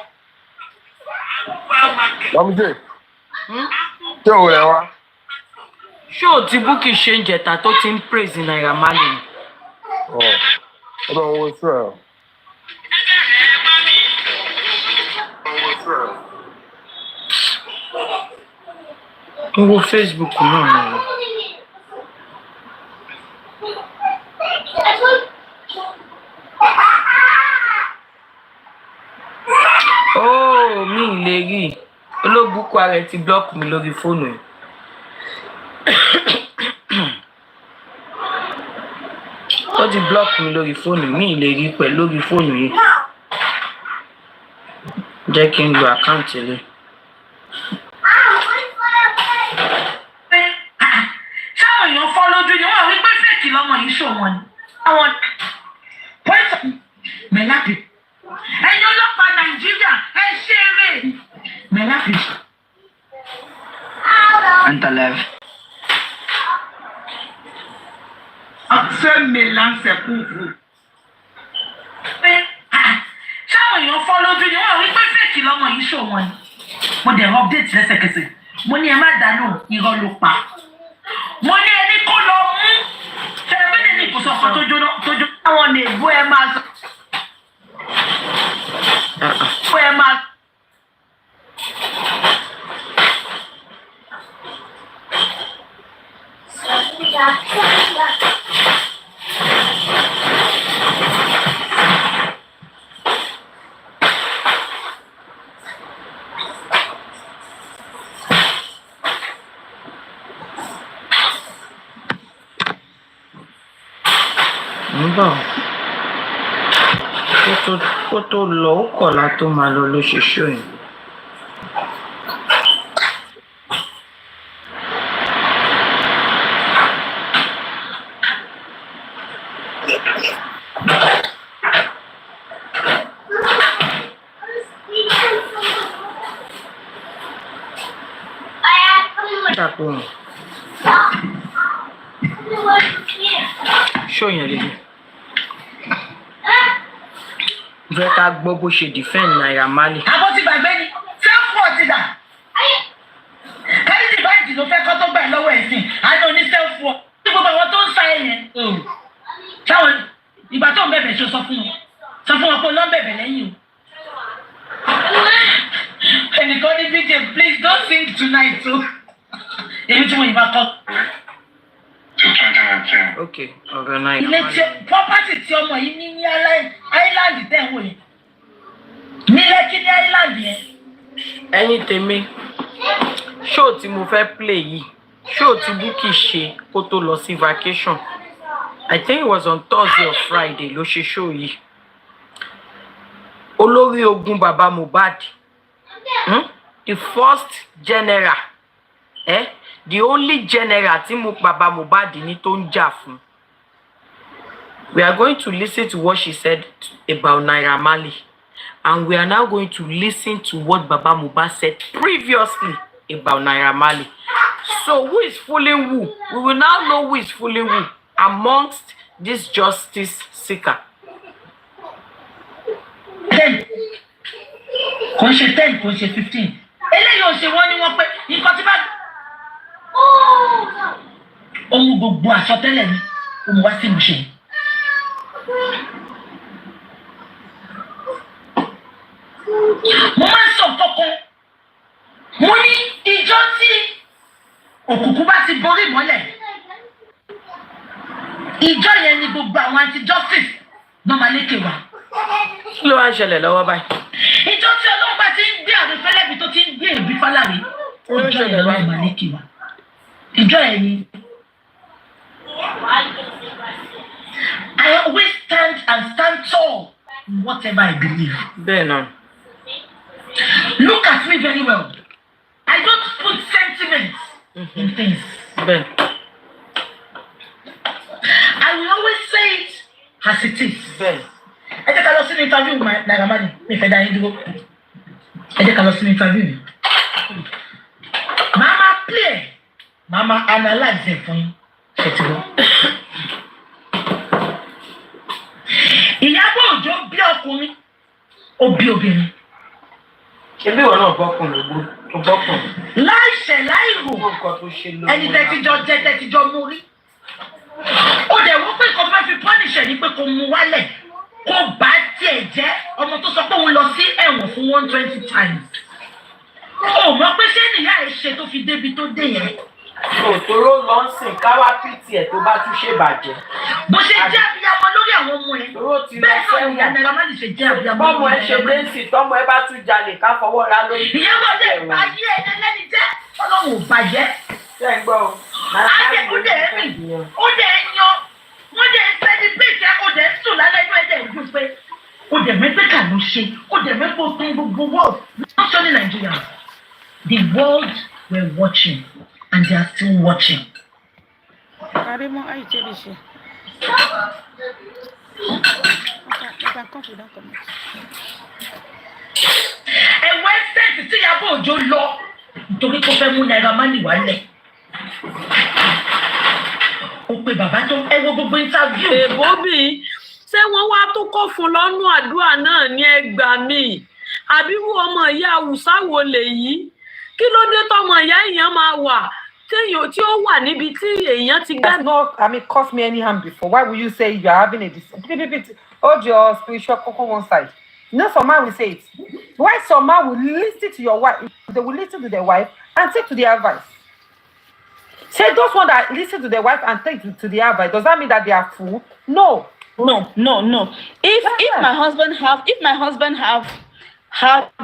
Bámújẹ́. Ṣé o lẹ wá? Ṣé o ti Bukky ṣe ń jẹta tó ti ń praise Naira Marley? Ẹ bá wọn wo sí ẹ. N wo Facebook náà ni. Oh, mi lè rí. Olóbùkún ara ẹ ti block mi lórí fóònù ẹ. Ó ti block mi lórí fóònù mi lè rí pẹ̀lú lórí fóònù yìí. Jẹ́ kí n lo àkáǹtì rẹ̀. Ṣáwọn èèyàn fọ́ lójú ni wọ́n rí pé fèkì lọ́mọ yìí ṣòwò ni. Àwọn pẹ́ẹ́tà mẹ́lápì. Ẹ̀yin ọlọ́pàá Nàìjíríà ẹ ṣe eré. Mẹ́lápì. Antalev. Ṣé mélànsẹ̀ kúkú? Ṣáwọn èèyàn fọ́ lójú ni wọ́n rí pé fèkì lọ́mọ yìí ṣòwò ni. mo dẹ̀ update lẹ́sẹ̀kẹsẹ̀ mo ní ẹ má dá lóhùn irọ́ ló pa mo ní ẹni kó lọ mú tẹlifíṣàn ní kò sọ fún tójó àwọn lè bó ẹ máa sọ bó ẹ máa. Kó tó lọ ó kọ̀la tó máa lọ ló ṣe ṣó yẹn. Ṣó yẹn lè jẹ́ ká gbọ́ bó ṣe defend Naira Marley. Àbọ̀ ti gbàgbé ni self-worth ti dà. Kẹ́lí ti báyìí ló fẹ́ kọ́ tó gbà lọ́wọ́ ẹ̀ sìn. Àná ní self-worth. Ní gbogbo àwọn tó ń sa ẹ̀yẹn. Táwọn ìgbà tó ń bẹ̀bẹ̀ ṣe sọ fún wọn. Sọ fún wọn pé lọ́ ń bẹ̀bẹ̀ lẹ́yìn o. Ẹnìkan ní BJ please don't sing tonight o. Èyí tí mo yìí bá kọ́. Okay, ọ̀rọ̀ náà. Ilé tí property tí ọmọ yìí ní island tẹ̀ ń wò yẹn. Ní Lẹ́kí ní island yẹn. Ẹ̀yin tèmi, ṣóò tí mo fẹ́ play yìí, ṣóò tí Bukky ṣe kó tó lọ sí vacation. I think it was on Thursday or Friday ló ṣe ṣóò yìí. Olórí ogun bàbá Mohbad. The first general. The only general tí bàbá Mohbad ní tó ń jà fún. We are going to listen to what she said about Naira Marley, and we are now going to listen to what Baba Mohbad said previously about Naira Marley. So who is fooling who? We will now know who is fooling who amongst this justice seeker. Kò ṣe 10 kò ṣe 15. Eléyìí ò ṣe wọ́n ní wọ́n pé nǹkan tí bá ohun gbogbo àsọtẹ́lẹ̀ ni òun wá sí ìmúṣẹ. Mo máa ń sọ kankan mo ní ìjọ tí òkùnkùn bá ti borí mọ́lẹ̀ ìjọ yẹn ni gbogbo àwọn anti-justice náà máa lékè wá. Kí ló wá ń ṣẹlẹ̀ lọ́wọ́ báyìí? Ìjọ tí Ọlọ́run bá ti ń gbé àrùn fẹ́lẹ́bí tó ti ń gbé èbí fálàrí ìjọ yẹn lọ́wọ́ máa lékè wá. Ìjọ yẹn ni I always stand tall in whatever I believe. Bẹ́ẹ̀. Look at me very well. I don't put sentiments in things. Bẹ́ẹ̀. I will always say it as it is. Bẹ́ẹ̀. Ẹ jẹ́ ká lọ sí interview Naira Marley. Mi fẹ́ dá yín dúró. Ẹ jẹ́ ká lọ sí interview mi. Mama play. Mama analyze it fún yín. Ẹ ti lọ. Iyabo Ojo bí ọkùnrin, ó bí obìnrin. Ṣebí ìwọ náà bọ́kùnrin tó bọ́kùnrin. Láìṣẹ̀ láìrò, ẹni tẹ́tíjọ́ jẹ́ tẹ́tíjọ́ mú rí. Ó dẹ̀ wọ́n pé nǹkan tó fẹ́ fi pọ́nìṣẹ̀ ni pé kò mú wálẹ̀, kó bá tiẹ̀ jẹ́ ọmọ tó sọ pé òun lọ sí ẹ̀wọ̀n fún 120 times. Ó mọ̀ pé ṣé nìyá ẹ̀ ṣe tó fi débi tó dé yẹn. Òtòrò lọ ń sìn káwá pìtì ẹ̀ tó bá tún ṣe bàjẹ́. Bó ṣe jẹ́ abiyamọ lórí àwọn ọmọ ẹ̀. Bẹ́ẹ̀ náà ni Naira Marley ṣe jẹ́ abiyamọ. Bọ́mọ ẹ ṣe dé sí tọ́mọ ẹ bá tún jalè ká fọwọ́ ra lórí. Ìyẹn wọ́n lè báyé ẹlẹ́ni jẹ́ Ọlọ́run ò bàjẹ́. Ṣé ẹ gbọ́ o? Adé ó dẹ̀ rìn, ó dẹ̀ yan, wọ́n dẹ̀ celebrate, ó dẹ̀ sùn lálẹ́ inú ẹ̀ dẹ̀ dùn pé ó dẹ̀ mẹ́pẹ́ kà ló ṣe, ó dẹ̀ mẹ́pẹ́ tán gbogbo world, not only Nigeria. The world were watching and they are still watching. Karimo, how you tell this? You can come without comment. Ẹ̀wọ̀n ẹ̀sẹ̀tì tí Iyabo Ojo lọ nítorí kó fẹ́ mú Naira Marley wálẹ̀. Ó pe bàbá tó ẹ wo gbogbo interview. Èbó mi, ṣé wọ́n wá tó kọ́ fún lọ́nù àdúrà náà ní ẹgbà mi? Àbírú ọmọ ìyá Hausa wo lèyí? kí ló dé tọmọ ìyá èèyàn máa wà tí ó wà níbi tí èèyàn ti That's not, I mean, caused me any harm before. Why would you say you are having a hold your spiritual cocoa one side? No, some man will say it. Why some man will listen to your wife? They will listen to their wife and take to their advice. Say those ones that listen to their wife and take to the advice, does that mean that they are fool? No. No. If my husband have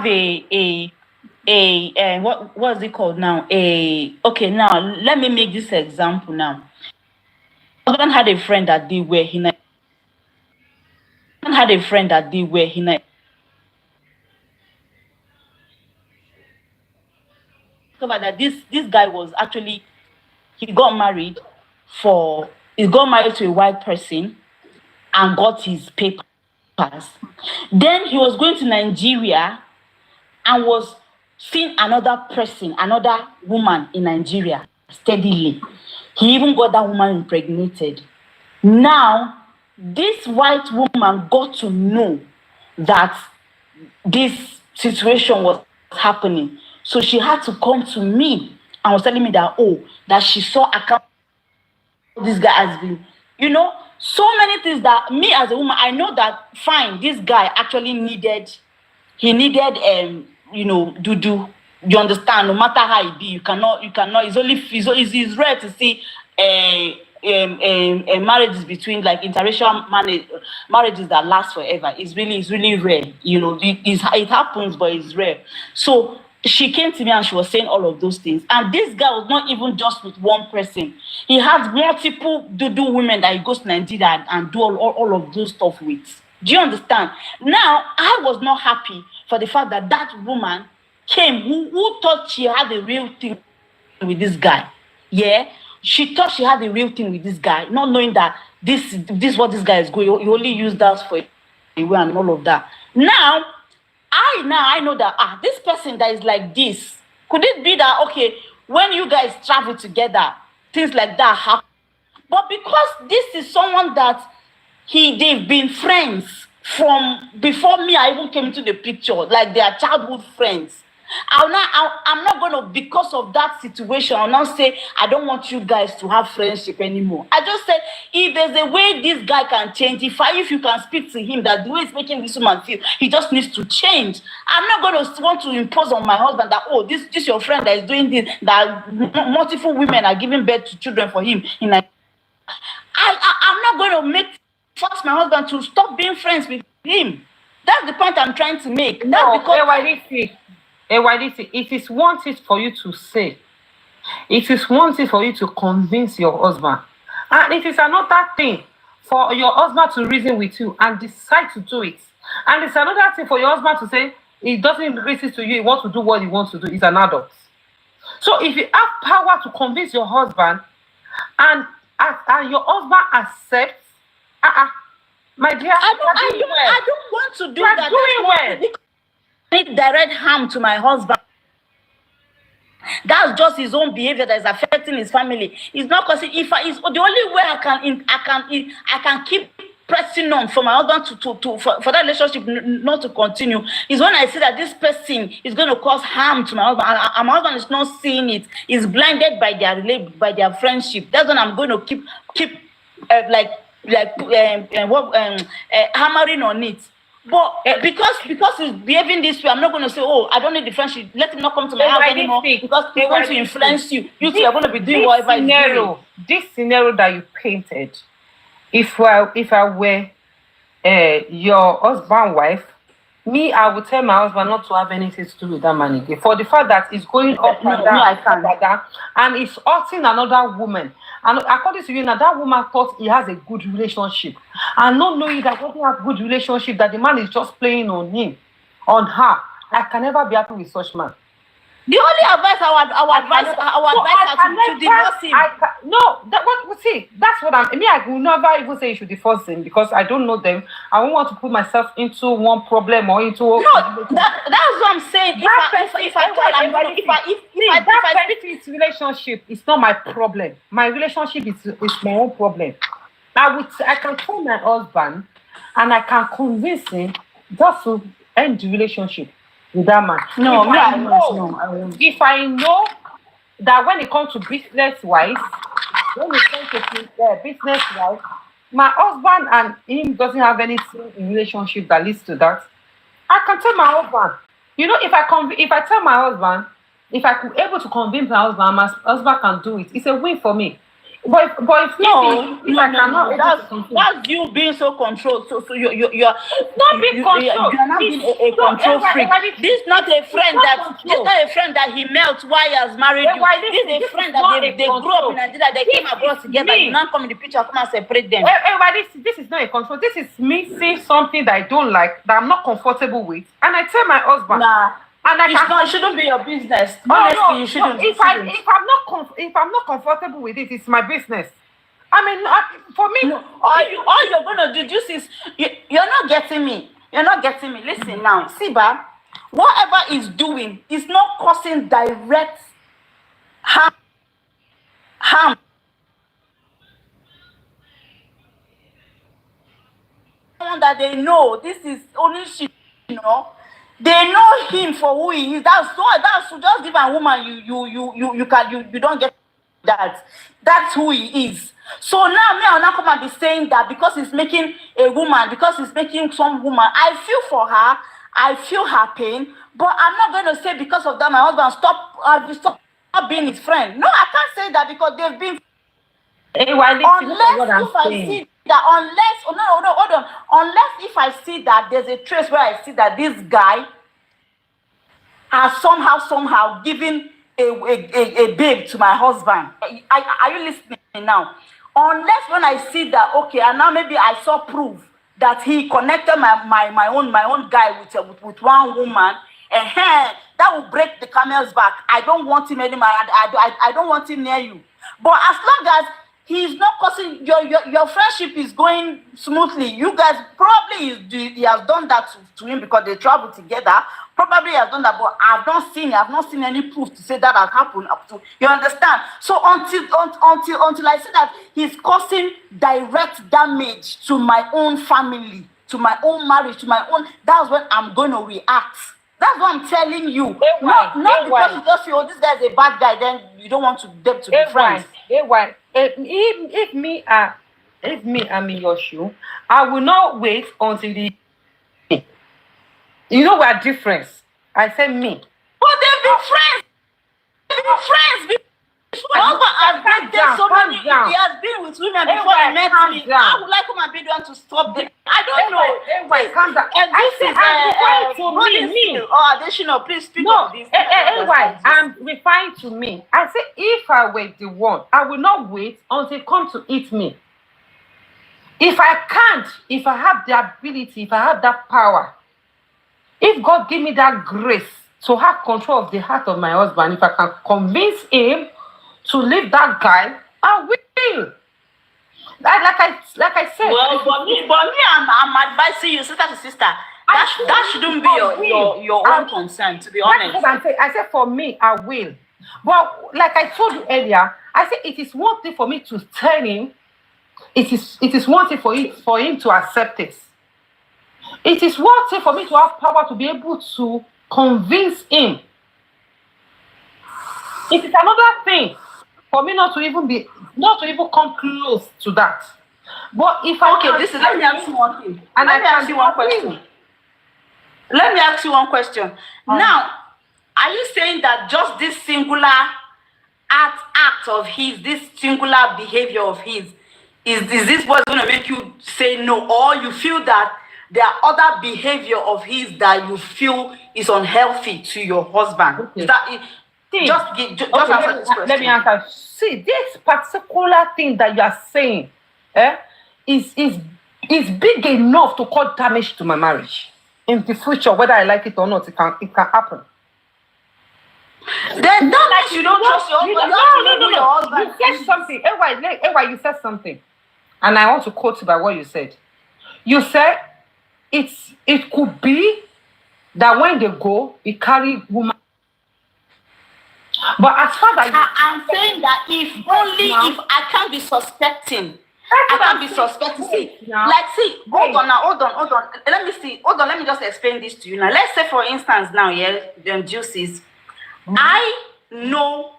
a what is it called now? Now let me make this example now. My husband had a friend that did where he discovered that this guy was actually he got married to a white person and got his papers. Then he was going to Nigeria and was seeing another woman in Nigeria steadily. He even got that woman impregnated. Now, this white woman got to know that this situation was happening. So she had to come to me and was telling me that she saw account this guy has been, so many things that me as a woman, I know that fine, this guy actually needed do. You understand? No matter how it be, you cannot. It's rare to see marriages between like interracial marriages that last forever. It's really rare. It happens, but it's rare. So she came to me and she was saying all of those things. And this guy was not even just with one person. He had multiple do women that he goes to Nigeria and do all of those stuff with. Do you understand? Now, I was not happy for the fact that woman came who thought she had a real thing with this guy. Yeah? She thought she had a real thing with this guy, not knowing that this is what this guy is going. You only use that for a way and all of that. Now I know that this person that is like this, could it be that when you guys travel together, things like that happen? But because this is someone that they've been friends from before me, I even came into the picture, like they are childhood friends. I'm not gonna, because of that situation, I'll not say I don't want you guys to have friendship anymore. I just said if there's a way this guy can change, if you can speak to him that the way it's making this woman feel, he just needs to change. I'm not gonna want to impose on my husband that this your friend that is doing this, that multiple women are giving birth to children for him. I'm not gonna force my husband to stop being friends with him. That's the point I'm trying to make. That's because it is one thing for you to say. It is one thing for you to convince your husband. And it is another thing for your husband to reason with you and decide to do it. And it's another thing for your husband to say, he doesn't listen to you, he wants to do what he wants to do. He's an adult. So if you have power to convince your husband and your husband accepts, my dear, I don't want to do that. Doing well. Need direct harm to my husband. That's just his own behavior that is affecting his family. It's not because it's the only way I can keep pressing on for my husband for that relationship not to continue is when I see that this person is going to cause harm to my husband, and my husband is not seeing it. He's blinded by their friendship. That's when I'm going to keep hammering on it. But because he's behaving this way, I'm not going to say, I don't need the friendship. Let him not come to my house anymore because he's going to influence you. You two are going to be doing whatever he's doing. This scenario that you painted, if I were your husband's wife, I would tell my husband not to have anything to do with that man again. For the fact that he's going up and down, and he's hurting another woman. And according to you, now that woman thought he has a good relationship, and not knowing that he has a good relationship, that the man is just playing on her. I can never be happy with such man. The only advice our advice to divorce him. That's what I will never even say you should divorce him because I don't know them. I don't want to put myself into one problem or into. That's what I'm saying. If relationship is not my problem. My relationship is my own problem. I can call my husband and I can convince him just to end the relationship. with that man. No, If me, I I know, won't. No, I won't. if I know that when it comes to business wise, when it comes to business wise, my husband and him doesn't have anything in relationship that leads to that. I can tell my husband. You know, if I tell my husband, if I could able to convince my husband, my husband can do it. It's a win for me. But if No, if I cannot able to convince, that's you being so controlled. So you're it's not being controlled. you're not being a control freak. This is not a friend that he melts while he has married you. This is a friend that they grew up in Nigeria. They came abroad together. You now come in the picture, come and separate them. This is not a control. This is me seeing something that I don't like, that I'm not comfortable with, and I tell my husband. Nah. And it shouldn't be your business. Honestly, you shouldn't. No. If I'm not comfortable with it, it's my business. I mean, for me, no, all you're gonna do is you're not getting me. You're not getting me. Listen now, Siba, whatever he's doing is not causing direct harm. Someone that they know, this is only shit, you know. They know him for who he is. That's just give a woman you don't get that. That's who he is. So now me I'll not come and be saying that because he's making a woman, because he's making some woman. I feel for her, I feel her pain, but I'm not going to say because of that my husband stop being his friend. No, I can't say that because they've been. Unless if I see that there's a trace where I see that this guy has somehow given a babe to my husband. Are you listening now? Unless when I see that, okay, and now maybe I saw proof that he connected my own guy with one woman, and that will break the camel's back. I don't want him anymore. I don't want him near you. But as long as he's not causing your friendship is going smoothly. You guys probably he has done that to him because they travel together. Probably he has done that, but I've not seen any proof to say that has happened up to. You understand? So until I see that he's causing direct damage to my own family, to my own marriage, to my own, that's when I'm going to react. That's what I'm telling you. Not because you just feel, oh, this guy's a bad guy, then you don't want them to be friends. If me I'm in your shoe, I will not wait until you know we're different. I said me. But they've been friends. He has been with women before he met me. I would like him and be the one to stop them. I don't know. Calm down. And this is additional. Please speak of this. I'm referring to me. I say if I were the one, I will not wait until they come to eat me. If I can't, if I have the ability, if I have that power, if God give me that grace to have control of the heart of my husband, if I can convince him to leave that guy, I will. Like I said. Well, for me, I'm advising you, sister to sister. That shouldn't be your own concern, to be honest. I said for me, I will. But like I told you earlier, I said it is one thing for me to tell him. It is one thing for him to accept it. It is one thing for me to have power to be able to convince him. It is another thing for me not to even come close to that. But if let me ask you one thing. Let me ask you one question. Now, are you saying that just this singular act of his, this singular behavior of his, is this what's going to make you say no, or you feel that there are other behavior of his that you feel is unhealthy to your husband? Okay. Just answer this question. Let me answer. See, this particular thing that you are saying is big enough to cause damage to my marriage. In the future, whether I like it or not, it can happen. Then that you don't trust your husband. You said something. You said something. And I want to quote you by what you said. You said it could be that when they go, it carry woman. But as far as I'm saying that if I can't be suspecting. I can't be suspecting. See, hold on now, hold on. Let me see. Hold on, let me just explain this to you now. Let's say, for instance, now, Juices, I know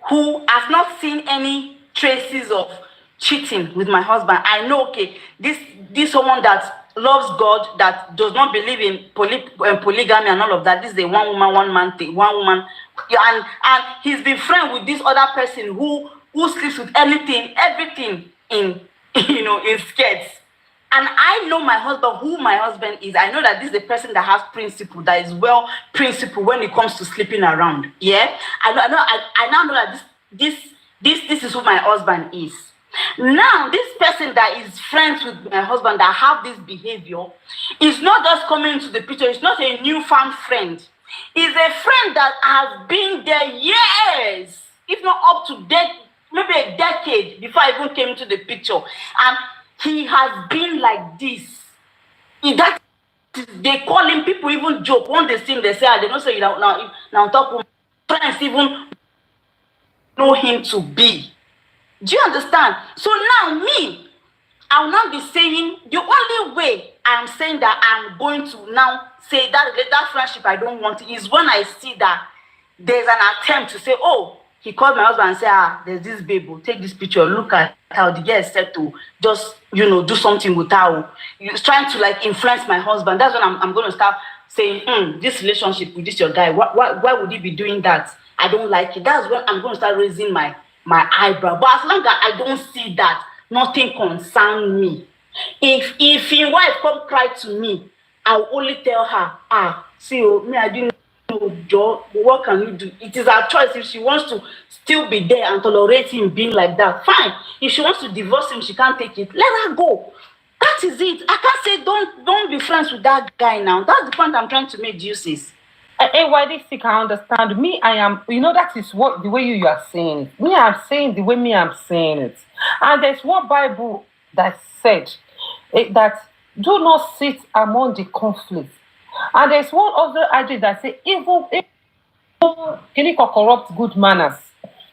who has not seen any traces of cheating with my husband. I know, okay, this someone that loves God, that does not believe in polygamy and all of that. This is a one woman, one man thing, one woman, and he's been friends with this other person who sleeps with everything in in skirts. And I know my husband, who my husband is. I know that this is a person that has principle, that is well principled when it comes to sleeping around. Yeah, I now know that this is who my husband is. Now, this person that is friends with my husband that have this behavior is not just coming into the picture. It's not a newfound friend. It's a friend that has been there years, if not up to maybe a decade before I even came into the picture. And he has been like this. They call him, people even joke. When they see him, they say, they don't say now talk with friends even know him to be. Do you understand? So now I will not be saying, the only way I am saying that I'm going to now say that friendship I don't want is when I see that there's an attempt to say, oh, he called my husband and said, there's this babe, take this picture, look at how the girl is set to just, do something with her. He's trying to like influence my husband. That's when I'm going to start saying, this relationship with this your guy, why would he be doing that? I don't like it. That's when I'm going to start raising my eyebrow. But as long as I don't see that, nothing concerns me. If his wife come cry to me, I'll only tell her, see, me, I didn't know, Joe, what can you do? It is her choice. If she wants to still be there and tolerate him being like that, fine. If she wants to divorce him, she can't take it. Let her go. That is it. I can't say don't be friends with that guy now. That's the point I'm trying to make, Juices. I understand. Me, I am, that is what the way you are saying it. Me, I'm saying the way I'm saying it. And there's one Bible that said that do not sit among the conflict. And there's one other idea that say evil can corrupt good manners.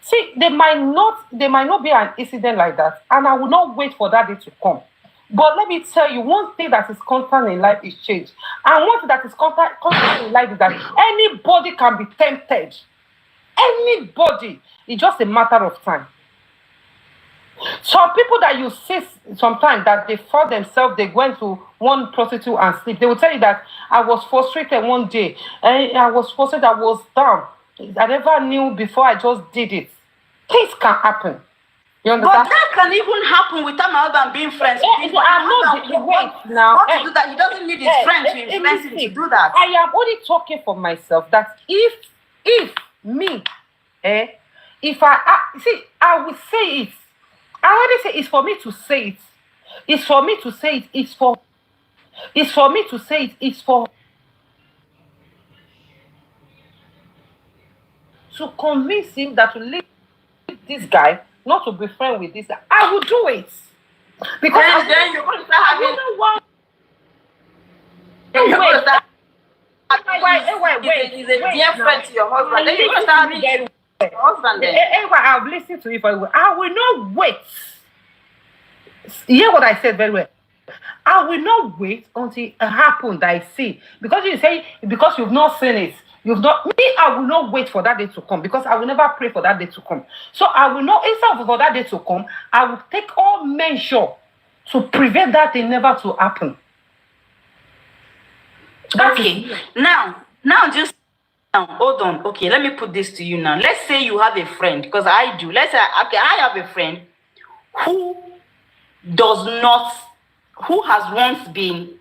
See, there might not be an incident like that, and I will not wait for that day to come. But let me tell you, one thing that is constant in life is change. And one thing that is constant in life is that anybody can be tempted. Anybody. It's just a matter of time. Some people that you see sometimes that they found themselves, they went to one prostitute and sleep. They will tell you that I was frustrated one day. And I was frustrated, I was down. I never knew before, I just did it. Things can happen. You understand? But that can even happen without my husband being friends with him. I'm not now. To do that. He doesn't need his friends to influence him to do that. I am only talking for myself that if me, if I will say it. I already say it's for me to say it. It's for me to say it. It's for me to say it. It's for to convince him that to leave this guy, not to be friends with this guy. I will do it. Because then you're going to start having He's a dear friend to your husband. Then you're going to start having your husband then. I've listened to it very well. I will not wait. Hear what I said very well. I will not wait until it happens that I see. Because you say, because you've not seen it, I will not wait for that day to come, because I will never pray for that day to come. So I will not, instead of for that day to come, I will take all measure to prevent that thing never to happen. Okay. Now just hold on. Okay, let me put this to you now. Let's say you have a friend, because I do. Let's say I have a friend who has once been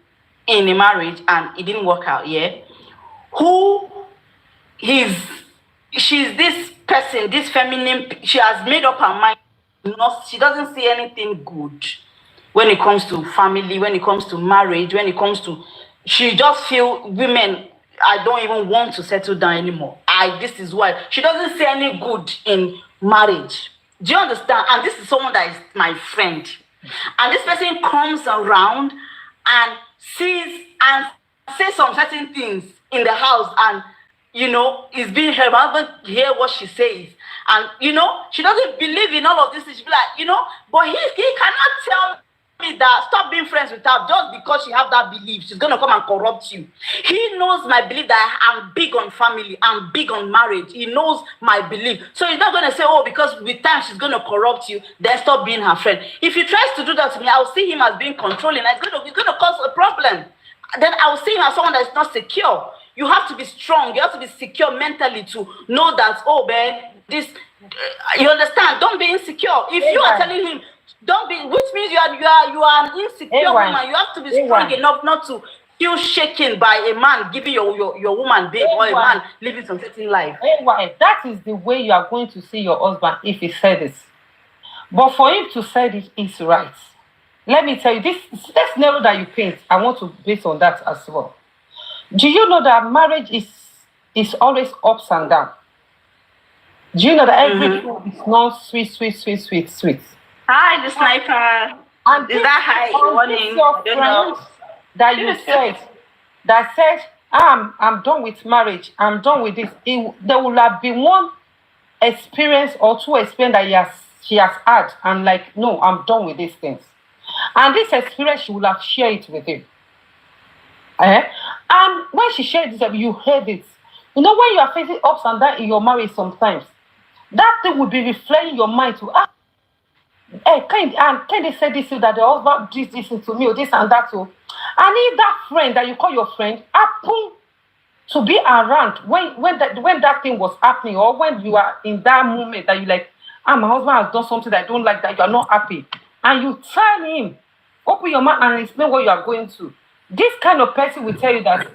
in a marriage and it didn't work out, yeah? She's this person, this feminine, she has made up her mind. She doesn't see anything good when it comes to family, when it comes to marriage, she just feel women, I don't even want to settle down anymore. This is why. She doesn't see any good in marriage. Do you understand? And this is someone that is my friend. And this person comes around and sees and says some certain things in the house, and is being heard. My husband hear what she says, and she doesn't believe in all of this. She be like, but he cannot tell me that stop being friends with her just because she have that belief she's gonna come and corrupt you. He knows my belief that I'm big on family, I'm big on marriage. He knows my belief. So he's not gonna say, oh, because with time she's gonna corrupt you, then stop being her friend. If he tries to do that to me, I'll see him as being controlling. It's gonna cause a problem. Then I'll see him as someone that's not secure. You have to be strong. You have to be secure mentally to know that, oh, man, this, you understand? Don't be insecure. If you are telling him, don't be, which means you are an insecure woman. You have to be strong enough not to feel shaken by a man giving your woman babe or a man living some certain life. That is the way you are going to see your husband if he said this. But for him to say this is right. Let me tell you, this scenario that you paint, I want to base on that as well. Do you know that marriage is always ups and downs? Do you know that everything is not sweet? Hi, the sniper. And is that high warning? Your friend that you said, I'm done with marriage. I'm done with this. There will have been one experience or two experiences that she has had, and like, no, I'm done with these things. And this experience, she will have shared it with him. And when she shared this, you heard it. You know, when you are facing ups and downs in your marriage sometimes, that thing will be reflecting your mind to, can they say this to that the husband did this to me or this and that too? And if that friend that you call your friend happen to be around when that thing was happening, or when you are in that moment that you like, my husband has done something that I don't like, that you are not happy, and you tell him, open your mouth and explain what you are going through. This kind of person will tell you that,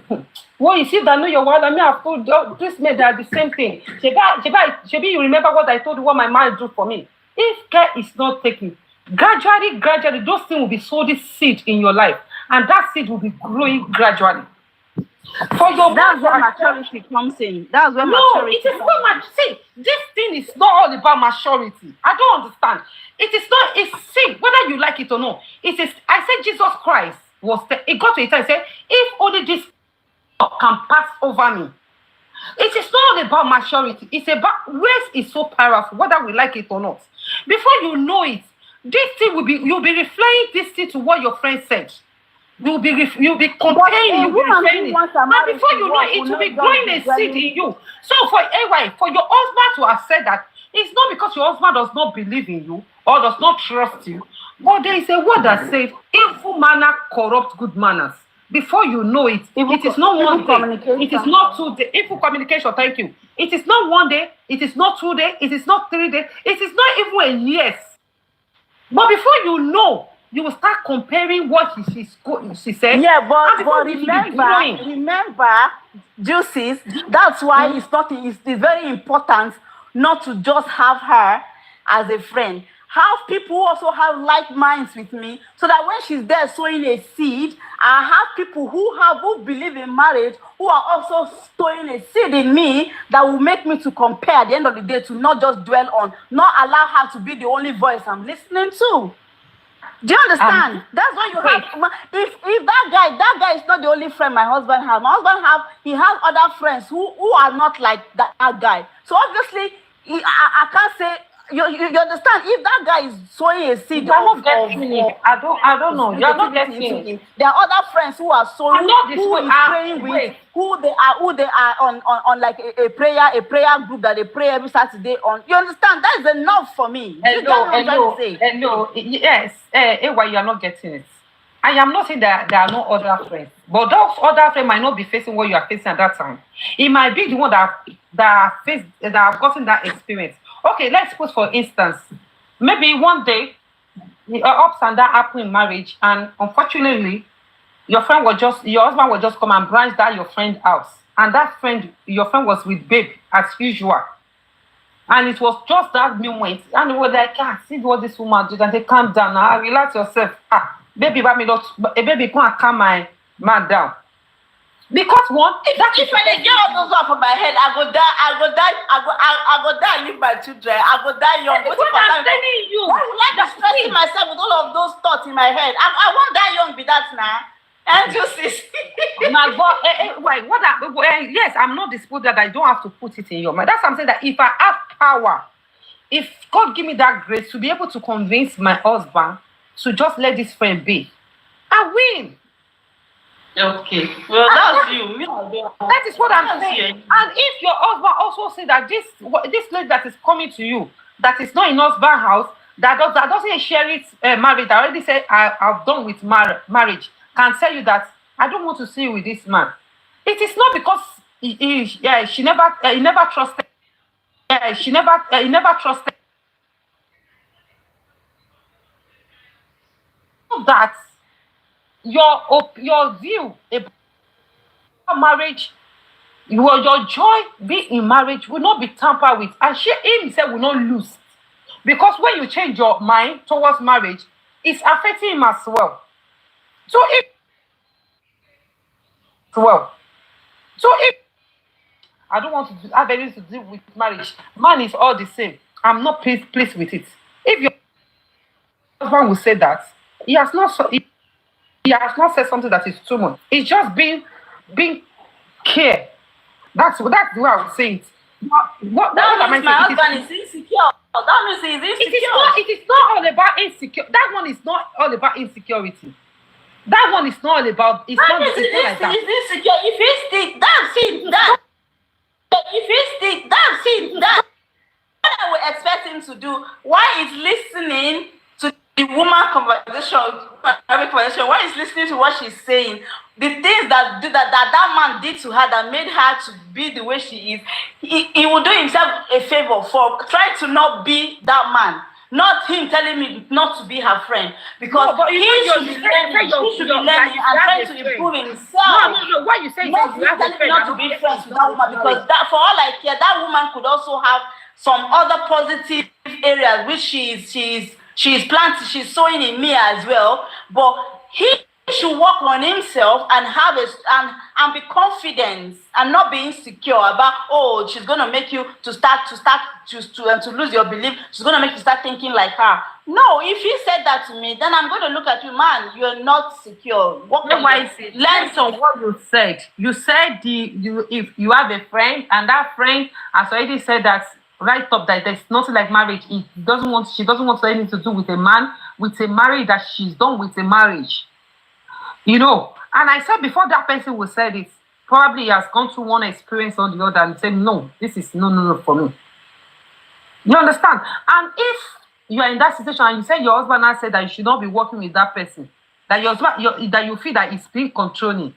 well, you see that know your wife, I mean, I've told this man that the same thing. Shebi, you remember what I told you, what my man do for me. If care is not taken, gradually, those things will be sowed this seed in your life, and that seed will be growing gradually. That's where maturity comes in. That's where maturity it is not maturity. See, this thing is not all about maturity. I don't understand. It is not. It's see, whether you like it or not. It is. I said Jesus Christ it got to a time and said, if only this can pass over me. It is not about maturity. It's about race is so powerful, whether we like it or not. Before you know it, this thing will be, you'll be reflecting this thing to what your friend said. You'll be comparing, you'll be referring it. And before you know it will be growing a seed in you. So for your husband to have said that, it's not because your husband does not believe in you or does not trust you, but there is a word that says, evil manner corrupt good manners. Before you know it, it is not one day, it is not 2 days. Evil communication, thank you. It is not 1 day, it is not 2 days, it is not 3 days, it is not even a year. But before you know, you will start comparing what she said. Yeah, but remember, Juices, that's why it's very important not to just have her as a friend. Have people who also have like minds with me, so that when she's there sowing a seed, I have people who believe in marriage, who are also sowing a seed in me that will make me to compare at the end of the day, to not just dwell on, not allow her to be the only voice I'm listening to. Do you understand? That's why you have. If that guy is not the only friend my husband has. My husband he has other friends who are not like that guy. So obviously, I can't say. You understand? If that guy is sowing a seed, I don't know. You're not getting it. There are other friends who are sowing, who is praying with, who they are on like a prayer group that they pray every Saturday on. You understand? That is enough for me. Hello. Yes. Why you are not getting it? I am not saying that there are no other friends, but those other friends might not be facing what you are facing at that time. It might be the one that have gotten that experience. Okay, let's suppose, for instance, maybe one day, ups and downs happen in marriage, and unfortunately, your husband will just come and branch that your friend out, and your friend was with babe as usual, and it was just that moment, and we were like, see what this woman did, and they calm down now, relax yourself, baby, baby, come and calm my man down. Because if I get all those off of my head, I go die, leave my children. I go die young. What I'm telling you. Why would I be stressing myself with all of those thoughts in my head? I won't die young, be that now. And just this. My God, yes, I'm not disputing that I don't have to put it in your mind. That's what I'm saying, that if I have power, if God give me that grace to be able to convince my husband to just let this friend be. I win. Okay. Well, that's you. Me, That is what I'm saying. And if your husband also see that this lady that is coming to you, that is not in husband house, that doesn't share it marriage, that already said I've done with marriage, can tell you that I don't want to see you with this man. It is not because she never trusted. He never trusted. That your view about marriage, your joy being in marriage will not be tampered with, and she himself will not lose, because when you change your mind towards marriage, it's affecting him as well. So if I don't want to have anything to do with marriage, man is all the same. I'm not pleased with it. If your husband will say that, he has not said something that is too much. It's just being care. That's the way I would say it. That means my husband is insecure. That means he's insecure. It is not all about insecure. That one is not all about insecurity. That one is not all about. It's not insecure like that. He's insecure. If he stick, that's it. If he stick, that's it. What I would expect him to do, why is listening to the woman conversation, why is listening to what she's saying, the things that man did to her that made her to be the way she is, he will do himself a favor for trying to not be that man. Not him telling me not to be her friend, because he should be learning and trying to improve himself. No. What you say? Not telling me not to be friends with that woman, because that, for all I care, that woman could also have some other positive areas which she's planting, she's sowing in me as well. But he should work on himself and have and be confident and not be insecure about, she's gonna make you to lose your belief. She's gonna make you start thinking like her. No, if he said that to me, then I'm going to look at you, man. You're not secure. Learn from what you said. You said if you have a friend and that friend has already said that right up that there's nothing like marriage. She doesn't want anything to do with a man, with a marriage that she's done with a marriage. You know, and I said before that person will say this, probably he has gone through one experience or the other and said, no, this is no for me. You understand? And if you are in that situation and you say your husband has said that you should not be working with that person, that your husband, that you feel that it's being controlling.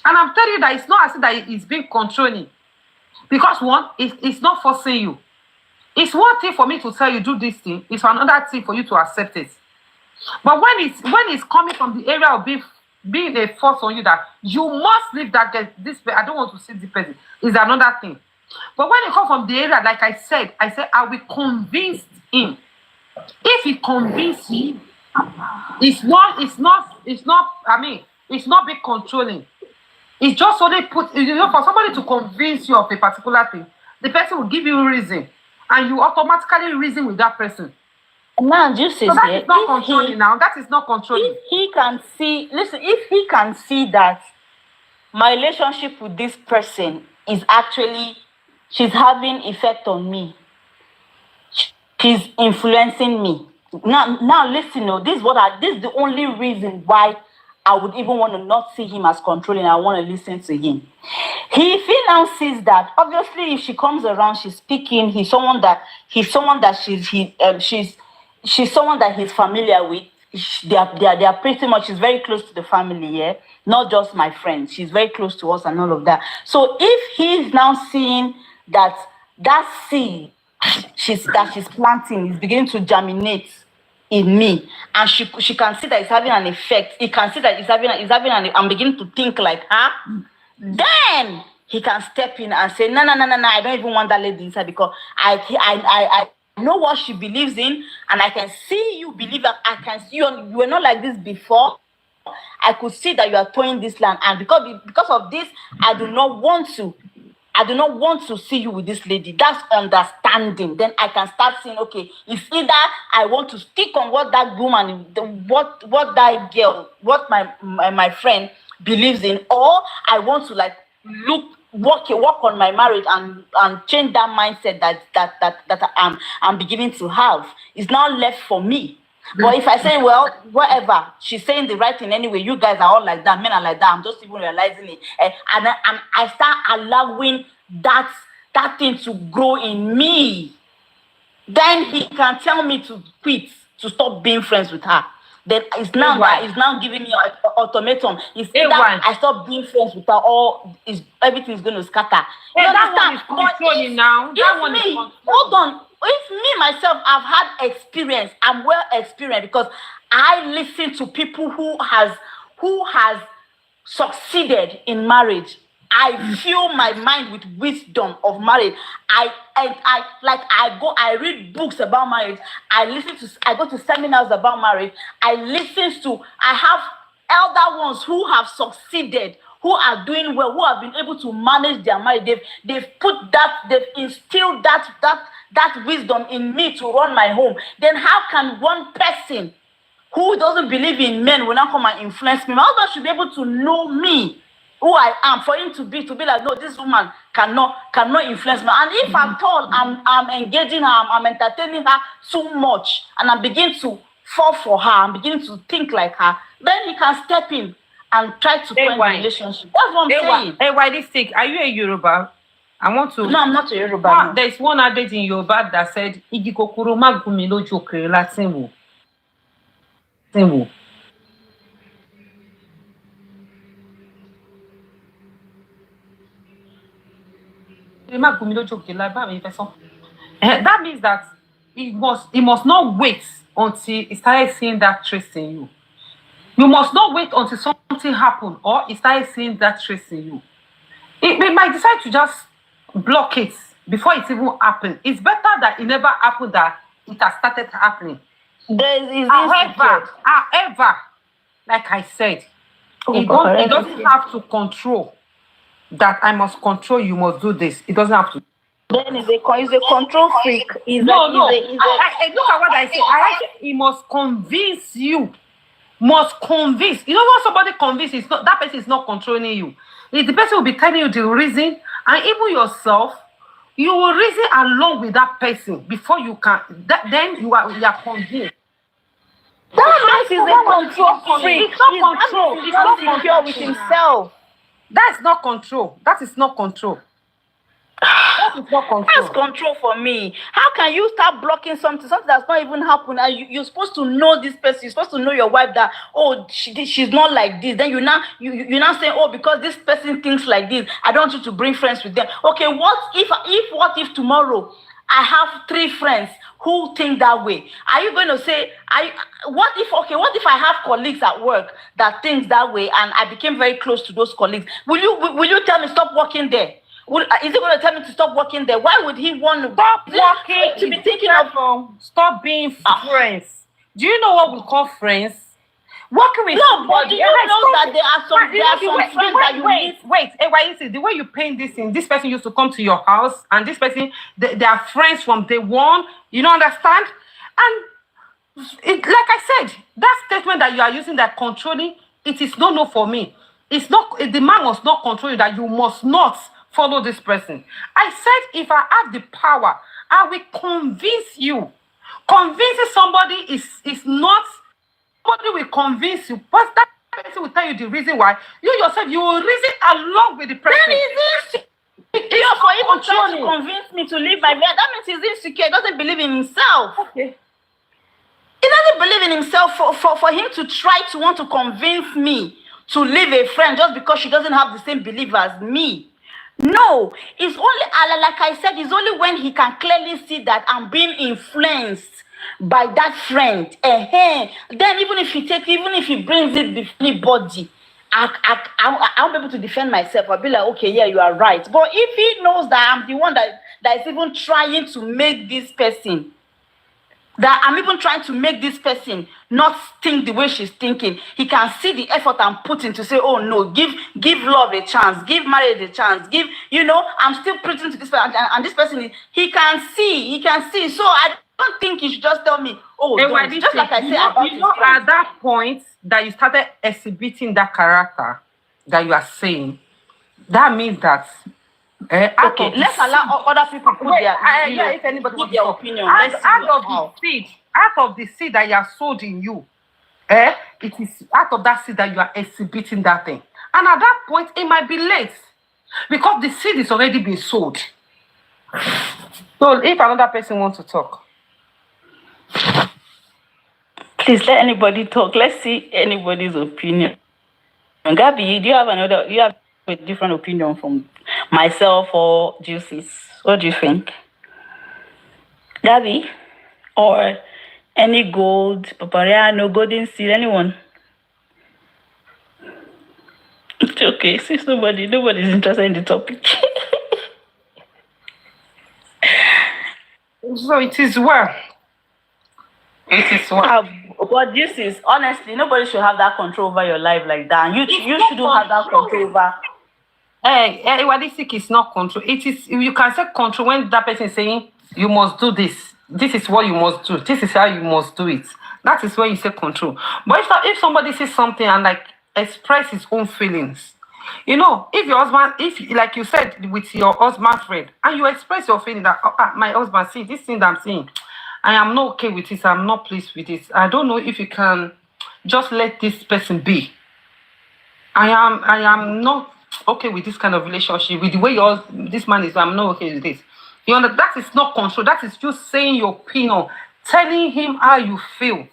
And I'm telling you that it's not as if that it's being controlling. Because one, it's not forcing you. It's one thing for me to tell you do this thing, it's another thing for you to accept it. But when it's coming from the area of being a force on you that you must leave that girl, I don't want to see this person, is another thing. But when it comes from the area, like I said I will convince him. If he convinces him, it's not being controlling. It's just so they put, for somebody to convince you of a particular thing, the person will give you a reason, and you automatically reason with that person. Now, just so that is not controlling now. That is not controlling. If he can see, if he can see that my relationship with this person is actually, she's having effect on me. She's influencing me. Now listen, this is the only reason why I would even want to not see him as controlling. I want to listen to him. If he now sees that, obviously, if she comes around, she's speaking. She's someone that he's familiar with. They are pretty much. She's very close to the family, yeah. Not just my friend. She's very close to us and all of that. So if he's now seeing that seed she's planting is beginning to germinate in me, and she can see that it's having an effect. He can see that it's having I'm beginning to think like her. Then he can step in and say, no, I don't even want that lady inside, because I know what she believes in, and I can see you believe that. I can see you were not like this before. I could see that you are towing this land, and because of this, I do not want to see you with this lady. That's understanding. Then I can start saying, okay, it's either I want to stick on what that woman, what that girl, what my friend believes in, or I want to work on my marriage and change that mindset that I'm beginning to have. It's now left for me. But if I say, well, whatever, she's saying the right thing anyway, you guys are all like that, men are like that, I'm just even realizing it. And I start allowing that thing to grow in me. Then he can tell me to quit, to stop being friends with her. Then it's now that he's now giving me an ultimatum. It's either I stop being friends with her or everything's going to scatter. You understand? That one is controlling now. That one is controlling. Hold on. If me myself, I've had experience, I'm well experienced because I listen to people who has succeeded in marriage. I fill my mind with wisdom of marriage. I read books about marriage. I go to seminars about marriage. I have elder ones who have succeeded, who are doing well, who have been able to manage their marriage. They've instilled that wisdom in me to run my home. Then how can one person who doesn't believe in men will not come and influence me? My husband should be able to know me, who I am, for him to be like, no, this woman cannot influence me. And if at all I'm engaging her, I'm entertaining her so much, and I'm beginning to fall for her, I'm beginning to think like her, then he can step in and try to end the relationship. That's what I'm saying. Hey, why this thing? Are you a Yoruba? I want to. No, I'm not a Yoruba. No. There's one adage in Yoruba that said, "Igi kokoro ma gumi loju okere latin wo." That means that he must not wait until he started seeing that trace in you. You must not wait until something happened or he started seeing that trace in you. It might decide to just block it before it even happened. It's better that it never happened that it has started happening. However, like I said, it doesn't have to control that I must control, you must do this. It doesn't have to. Then he's a control freak. Look at what I say. He must convince you. Must convince. You know when somebody convinces, that person is not controlling you. The person will be telling you the reason, and even yourself, you will reason along with that person before you can. Then you are convinced. That is a control freak. It's not control. He's not secure with himself. That's not control. That is not control. That is not control. That's control for me. How can you start blocking something that's not even happened? And you're supposed to know this person. You're supposed to know your wife that, oh, she's not like this. Then you're now saying, oh, because this person thinks like this, I don't want you to bring friends with them. Okay, what if tomorrow I have 3 friends who think that way? Are you going to say, what if I have colleagues at work that think that way and I became very close to those colleagues? Will you tell me stop working there? Is he going to tell me to stop working there? Why would he want to stop working? To be thinking of stop being friends. Do you know what we call friends? Working with but do you know that there are some friends that you need? Wait, the way you paint this in, this person used to come to your house, and this person, they are friends from day one. You don't understand? And like I said, that statement that you are using, that controlling, it is no for me. It's not. The man must not control you. That you must not follow this person. I said, if I have the power, I will convince you. Convincing somebody is not. Somebody will convince you, but that person will tell you the reason why. You yourself, you will reason along with the person. Then is insecure for even trying to convince me to leave my bed. That means he's insecure. He doesn't believe in himself. Okay. He doesn't believe in himself for him to try to want to convince me to leave a friend just because she doesn't have the same belief as me. No, it's only, like I said, it's only when he can clearly see that I'm being influenced by that friend. Then even if he brings it before anybody, I won't be able to defend myself. I'll be like, okay, yeah, you are right. But if he knows that I'm the one that is even trying to make this person, that I'm even trying to make this person not think the way she's thinking, he can see the effort I'm putting to say, oh no, give love a chance, give marriage a chance, I'm still preaching to this person, and this person, he can see. So I don't think you should just tell me, oh, just like I said about at that point that you started exhibiting that character that you are saying, that means that okay, let's allow other people put if anybody put their opinion. Out of the seed out of the seed that you have sowed in you, it is out of that seed that you are exhibiting that thing. And at that point, it might be late because the seed is already been sowed. So if another person wants to talk. Please let anybody talk. Let's see anybody's opinion. And Gabby, do you have a different opinion from myself or Juices? What do you think? Gabby? Or any gold, Paparino, golden seal, anyone? It's okay, since nobody's interested in the topic. So it is well. It is well. But this is honestly, nobody should have that control over your life like that. You shouldn't have that control over. Wadisik is not control. It is, you can say control when that person is saying you must do this. This is what you must do. This is how you must do it. That is when you say control. But if somebody says something and like express his own feelings, you know, if your husband, if like you said with your husband friend, and you express your feeling that my husband, see this thing that I'm saying, I am not okay with this. I'm not pleased with this. I don't know if you can just let this person be. I am not okay with this kind of relationship. With the way this man is, I'm not okay with this. You know, that is not control. That is just saying your opinion, telling him how you feel.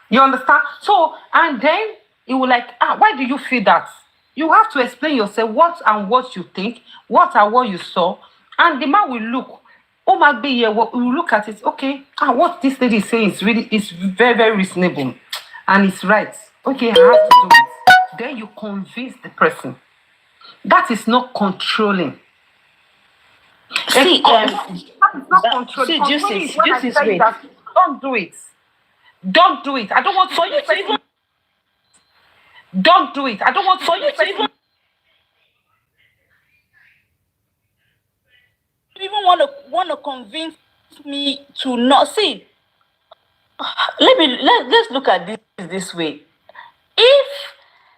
You understand? So, and then he will like, why do you feel that? You have to explain yourself what you think, what you saw, and the man will look. Oh my be here, we will look at it. Okay, what this lady is saying is very, very reasonable, and it's right. Okay, I have to do it. Then you convince the person. That is not controlling. See, that is not controlling. Juices, Don't do it. Don't do it. I don't want for you to even. Don't do it. I don't want for you to even. You even want to convince me to not see. Let's look at this way. If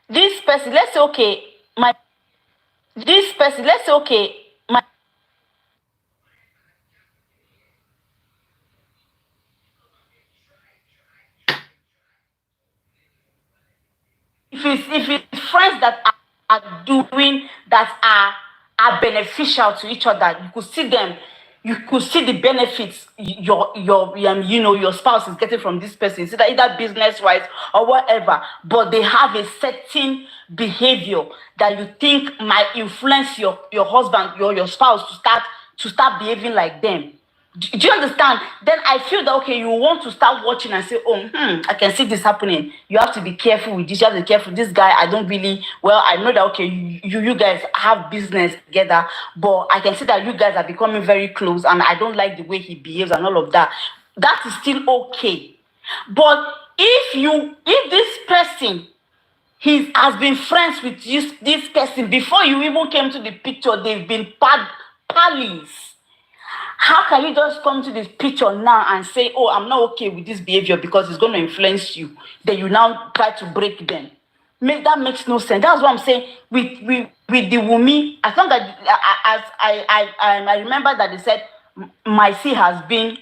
this person, let's say, okay, if it's friends that are doing that are beneficial to each other, you could see them. You could see the benefits your spouse is getting from this person, either business wise or whatever. But they have a certain behavior that you think might influence your husband, your spouse to start behaving like them. Do you understand? Then I feel that okay, you want to start watching and say, I can see this happening. You have to be careful with this. You have to be careful. This guy, I don't really. Well, I know that okay, you guys have business together, but I can see that you guys are becoming very close, and I don't like the way he behaves and all of that. That is still okay. But if this person has been friends with this person before you even came to the picture, they've been pals. How can you just come to this picture now and say, I'm not okay with this behavior because it's going to influence you? Then you now try to break them. That makes no sense. That's what I'm saying. With the Wunmi, as long as I remember that they said Maisi has been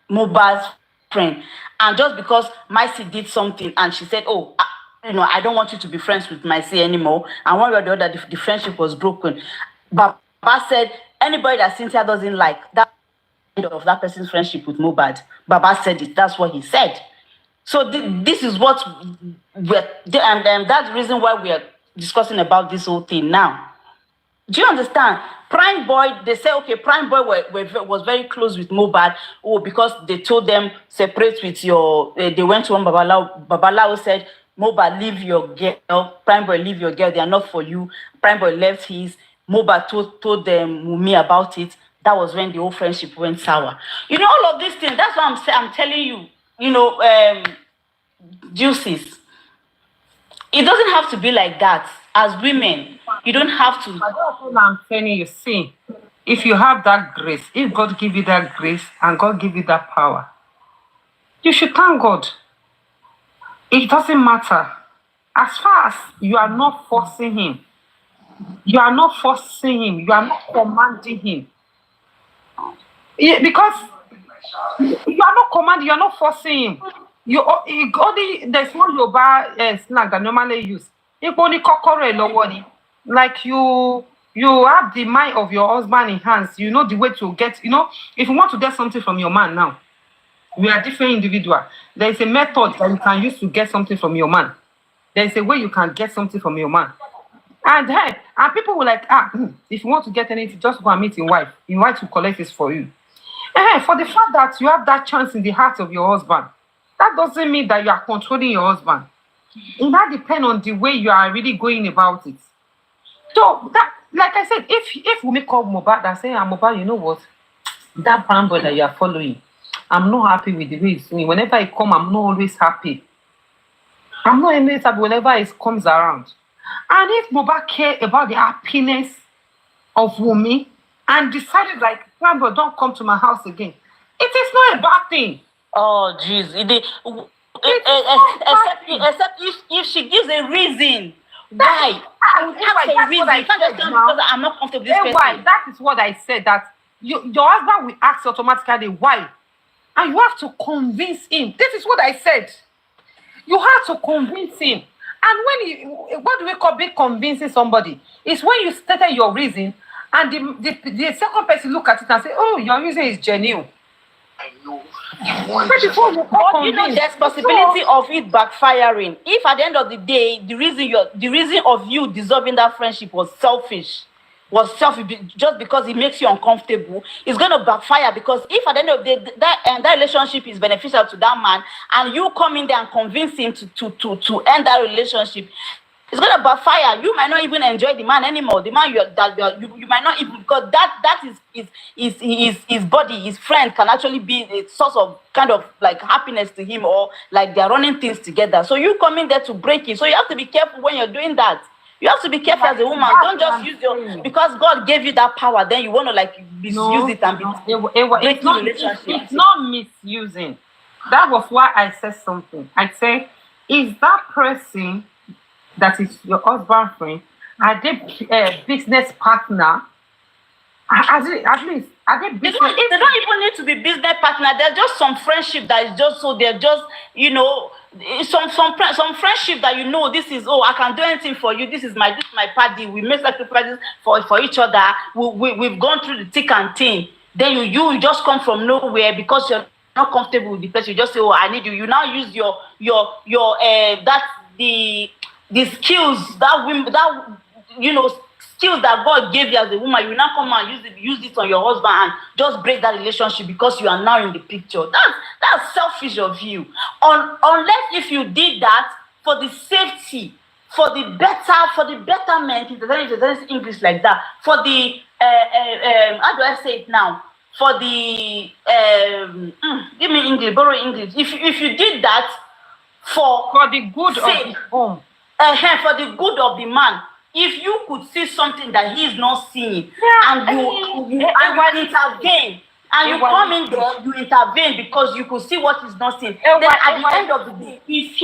Mohbad's friend. And just because Maisi did something and she said, I don't want you to be friends with Maisi anymore. And one way or the other, the friendship was broken. But Baba said, anybody that Cynthia doesn't like, that of that person's friendship with Mohbad. Baba said it. That's what he said. So this is what and that's the reason why we are discussing about this whole thing now. Do you understand? Prime Boy, they say, okay, Prime Boy was very close with Mohbad, because they told them separate with they went to one Babalawo. Babalawo said, Mohbad, leave your girl. Prime Boy, leave your girl. They are not for you. Prime Boy left his. Mohbad told them Wunmi about it. That was when the whole friendship went sour. You know, all of these things, that's what I'm telling you, Juices. It doesn't have to be like that. As women, you don't have to. That's what I'm telling you. See, if you have that grace, if God give you that grace and God give you that power, you should thank God. It doesn't matter. As far as you are not forcing him, you are not commanding him. Yeah, because You are not commanding, you are not forcing him. You only there's one Yoruba slang that normally use. If only kokore lowoni. Like you have the mind of your husband in hands. You know the way to get, if you want to get something from your man now, we are different individual. There is a method that you can use to get something from your man. There is a way you can get something from your man. And hey, and people will like, if you want to get anything, just go and meet your wife. Your wife will collect this for you. For the fact that you have that chance in the heart of your husband, that doesn't mean that you are controlling your husband. It that depends on the way you are really going about it. So that, like I said, if we call Mohbad and say, Mohbad, you know what? That brown boy that you are following, I'm not happy with the way he's doing. Whenever he comes, I'm not always happy. I'm not always happy whenever he comes around. And if Mohbad care about the happiness of Wunmi and decided like, brown boy, don't come to my house again, it is not a bad thing. Oh, jeez. Except if she gives a reason. Why? I would ask a reason. You can't just tell me because I'm not comfortable with this person. That is what I said, that your husband will ask automatically why. And you have to convince him. This is what I said. You have to convince him. And what do we call big convincing somebody? It's when you stated your reason and the second person look at it and say, oh, your reason is genuine. I know. But you know there's possibility of it backfiring. If at the end of the day the reason of you dissolving that friendship was selfish, just because it makes you uncomfortable, it's gonna backfire. Because if at the end of the day that relationship is beneficial to that man, and you come in there and convince him to end that relationship, it's gonna backfire. You might not even enjoy the man anymore. The man you might not even, because that is his body, his friend can actually be a source of kind of like happiness to him, or like they're running things together. So you come in there to break it. So you have to be careful when you're doing that. You have to be careful as a woman. Don't just use because God gave you that power, then you want to like misuse it and it's not misusing. That was why I said something. I say, is that person that is your husband friend, are they business partner? At least are they business? They don't even need to be business partner. There's just some friendship that is just so they're just some friendship that this is, oh, I can do anything for you. This is my party. We make sacrifices for each other. We've gone through the thick and thin. Then you just come from nowhere because you're not comfortable with the person. You just say, oh, I need you. You now use the skills skills that God gave you as a woman. You now come and use it on your husband and just break that relationship because you are now in the picture. That's selfish of you. Unless if you did that for the safety, for the betterment, if there's English like that, for the how do I say it now? For the give me English, borrow English. If you did that for the good of the home. For the good of the man, if you could see something that he is not seeing, and you intervene, and you come in there, you intervene because you could see what he's not seeing. Then at the end of the day, if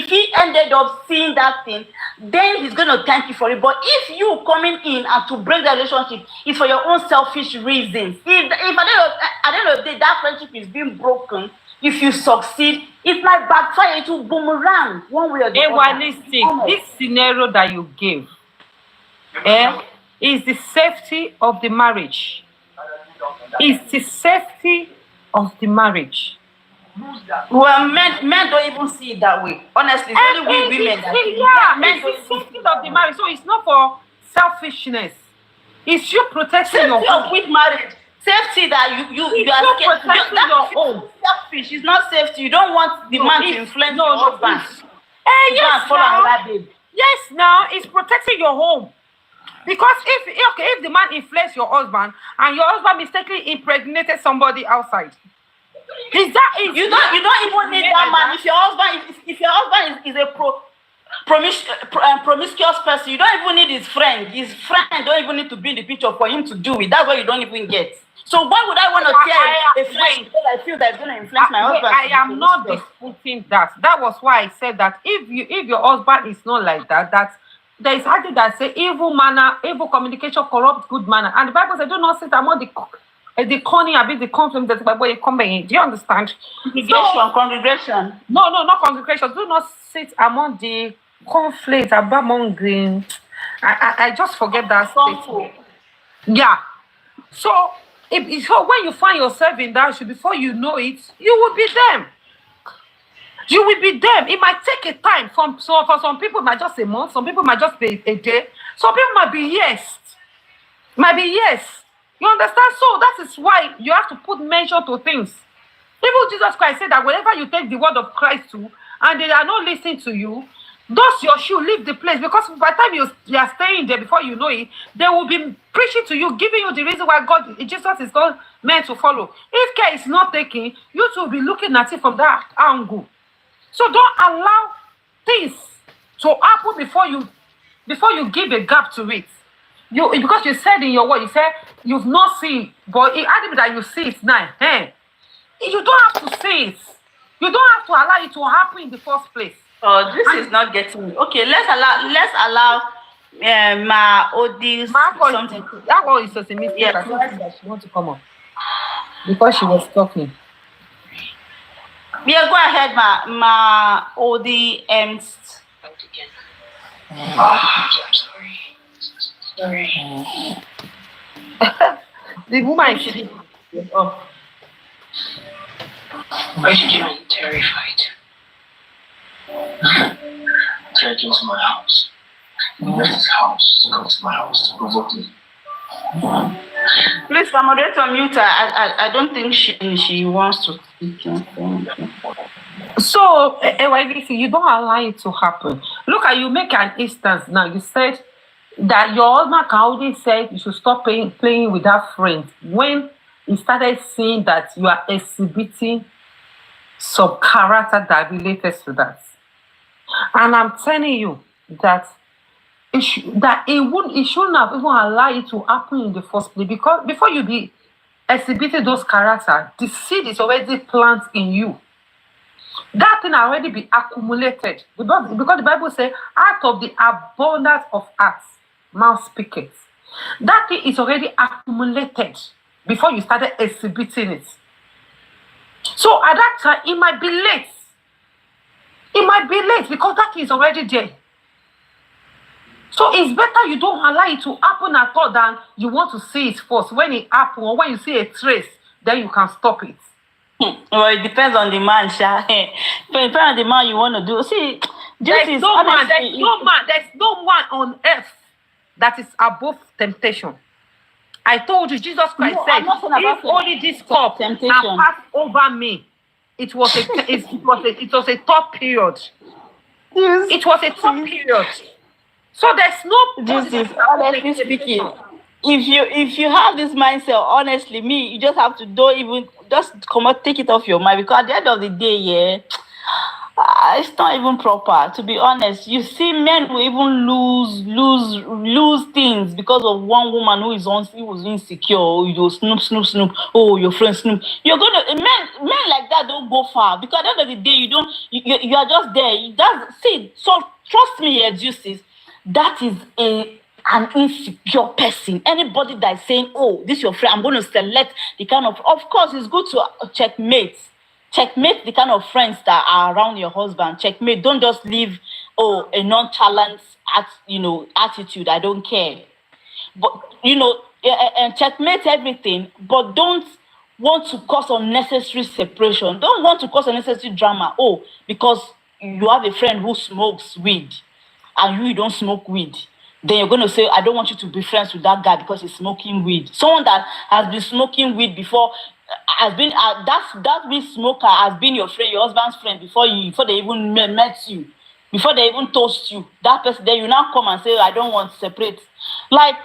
he ended up seeing that thing, then he's gonna thank you for it. But if you coming in and to break the relationship is for your own selfish reasons, if at the end of the day that friendship is being broken, if you succeed, it might backfire. It will boomerang one way or the other. This scenario that you gave is the safety of the marriage. It's the safety of the marriage. Well, men don't even see it that way. Honestly, it's only we women that see it. It's the safety of the marriage. So it's not for selfishness. It's you protecting your home. With marriage. Safety that you are protecting your own. Selfish. It's not safety. You don't want the man to influence your husband. Yes, now it's protecting your home. Because if the man influences your husband and your husband mistakenly impregnated somebody outside, you don't even need that man. If your husband is a promiscuous person, you don't even need his friend. His friend don't even need to be in the picture for him to do it. That's what you don't even get. So why would I want to tell a friend because I feel that it's going to influence my husband? I am not disputing that. That was why I said that if your husband is not like that, there is something that say evil manner, evil communication corrupts good manner. And the Bible says, do not sit among the the corny, a bit the conflict that my boy come in. Do you understand? Congregation. No, not congregation. Do not sit among the conflict among the. I just forget that state. Yeah. So so when you find yourself in that issue, before you know it, you will be them. You will be them. It might take a time. So for some people, it might just a month. Some people might just be a day. Some people might be years. Might be years. You understand? So that is why you have to put measure to things. Even Jesus Christ said that whenever you take the word of Christ to, and they are not listening to you, dust your shoe, leave the place. Because by the time you are staying there, before you know it, they will be preaching to you, giving you the reason why Jesus is not meant to follow. If care is not taken, you too will be looking at it from that angle. So don't allow things to happen before you give a gap to it. Because you said in your word, you said you've not seen, but it admit that you see it now. You don't have to see it. You don't have to allow it to happen in the first place. Oh, this is not getting me. Okay, let's allow Ma Odi something. That one is just a mistake. Yes. I think that she wants to come up because she was talking. Yeah, go ahead, Ma Odi Ernst. I'm sorry. The woman she did. Why did you get terrified? Take into my house. You left his house to come to my house to provoke me. Please, moderator, mute her. I don't think she wants to speak. So, you don't allow it to happen. Look at you make an instance now. You said that your husband can only say you should stop playing with that friend when he started seeing that you are exhibiting some character that related to that. And I'm telling you that it shouldn't have even allowed it to happen in the first place, because before you be exhibiting those characters, the seed is already planted in you. That thing already be accumulated, because the Bible says, out of the abundance of hearts, mouth speaketh. That thing is already accumulated before you started exhibiting it. So at that time, it might be late. It might be late because that is already there. So it's better you don't allow it to happen at all than you want to see it first. When it happens or when you see a trace, then you can stop it. Well, it depends on the man, Sha. It depends on the man you want to do. See, there's no one on earth that is above temptation. I told you, Jesus Christ said, if only this cup can pass over me, it was a tough period. Yes. It was a tough period. So there's no honestly speaking. If you have this mindset, honestly, you just have to take it off your mind, because at the end of the day, it's not even proper, to be honest. You see men who even lose things because of one woman who was insecure. Oh, you snoop. Oh, your friend snoop. You're gonna men like that don't go far, because at the end of the day you are just there. So trust me, excuses. That is an insecure person. Anybody that is saying, "Oh, this is your friend," I'm going to select the kind of course, it's good to checkmate the kind of friends that are around your husband. Checkmate. Don't just leave a nonchalant attitude. I don't care. But and checkmate everything. But don't want to cause unnecessary separation. Don't want to cause unnecessary drama. Oh, because you have a friend who smokes weed and you don't smoke weed. Then you're going to say, I don't want you to be friends with that guy because he's smoking weed. Someone that has been smoking weed before has been that weed smoker has been your friend, your husband's friend before they even met you, before they even toast you. That person, then you now come and say, I don't want to separate. Like,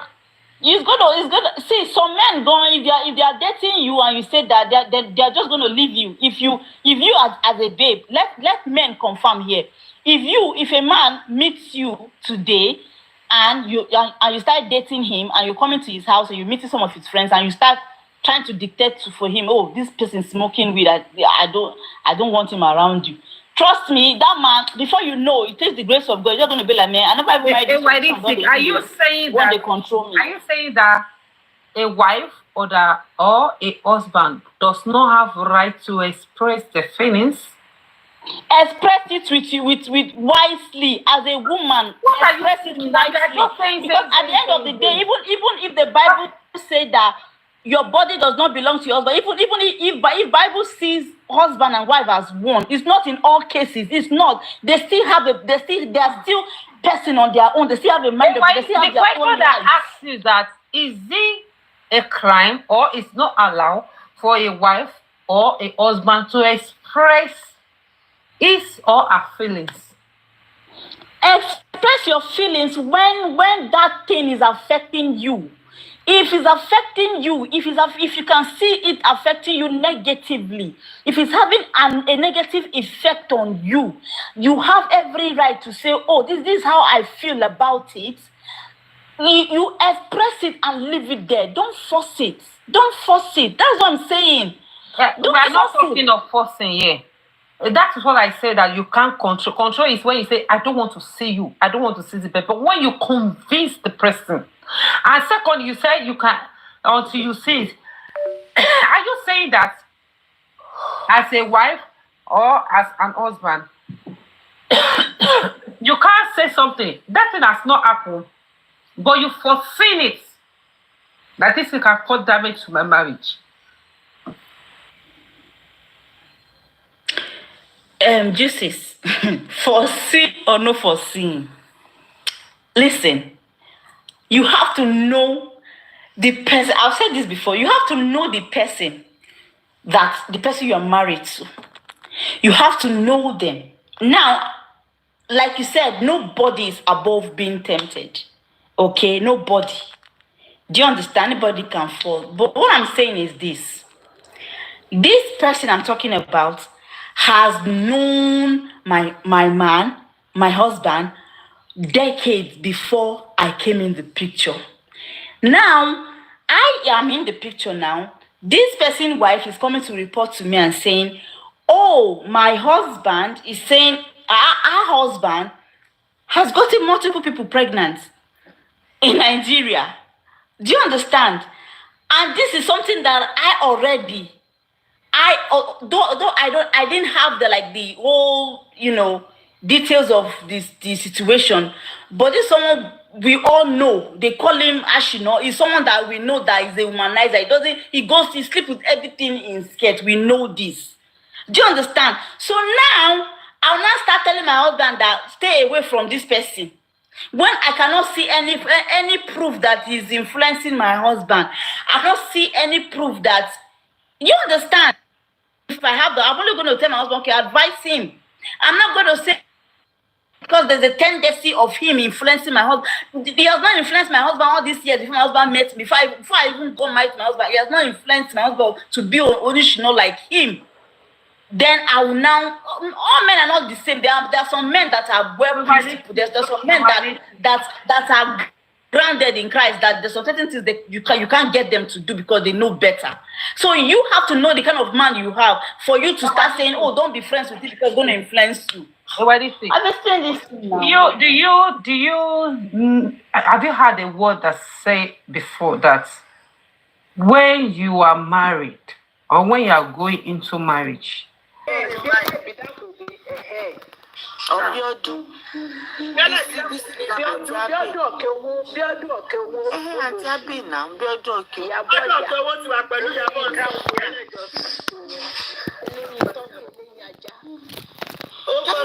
it's gonna see some men going, if they are dating you and you say that they're just gonna leave you. If you as a babe, let men confirm here. If a man meets you today and you start dating him and you come into his house and you meet some of his friends and you start trying to dictate for him, oh, this person smoking weed, I don't want him around you. Trust me, that man, before you know, it takes the grace of God. You're going to be like, man, I never even Are you saying that? When they control me. Are you saying that a wife or a husband does not have right to express their feelings? Express it with wisely as a woman. Express it wisely. Because at the end of the day, even if the Bible say that your body does not belong to your husband, even if Bible sees husband and wife as one, it's not in all cases. It's not. They are still person on their own. They still have a mind. They still have their own question that asks is that is it a crime or it's not allowed for a wife or a husband to express his or her feelings? Express your feelings when that thing is affecting you. If it's affecting you, if you can see it affecting you negatively, if it's having a negative effect on you, you have every right to say, oh, this is how I feel about it. You express it and leave it there. Don't force it. Don't force it. That's what I'm saying. We're not talking of forcing here. That is what I say, that you can't control. Control is when you say, I don't want to see you. I don't want to see the person. But when you convince the person. And second, you say you can, until you see it. Are you saying that as a wife or as an husband, you can't say something? That thing has not happened. But you foreseen it. That this can cause damage to my marriage. Justice, foresee or no foreseen. Listen, you have to know the person. I've said this before. You have to know the person you are married to. You have to know them. Now, like you said, nobody is above being tempted. Okay, nobody. Do you understand? Anybody can fall. But what I'm saying is this. This person I'm talking about has known my man, my husband, decades before I came in the picture. Now, I am in the picture now. This person's wife is coming to report to me and saying, oh, my husband is saying, our husband has gotten multiple people pregnant in Nigeria. Do you understand? And this is something that I didn't have the whole, details of the situation, but this someone we all know. They call him Ashino. He's someone that we know that is a womanizer. He sleeps with everything in skirt. We know this. Do you understand? So now I'll now start telling my husband that stay away from this person. When I cannot see any proof that he's influencing my husband, I cannot see any proof that, you understand? If I have I'm only going to tell my husband, okay, advise him. I'm not going to say, because there's a tendency of him influencing my husband. He has not influenced my husband all these years. Before my husband met me, before I even got married to my husband, he has not influenced my husband to be original like him. Then I will now. All men are not the same. There are some men that are well principled. There's some men that are grounded in Christ. That there's some certain things that you can't get them to do because they know better. So you have to know the kind of man you have for you to start saying, "Oh, don't be friends with him because it's going to influence you." What do you think? I've explained this to you. Do you have you heard a word that say before that when you are married or when you are going into marriage? Can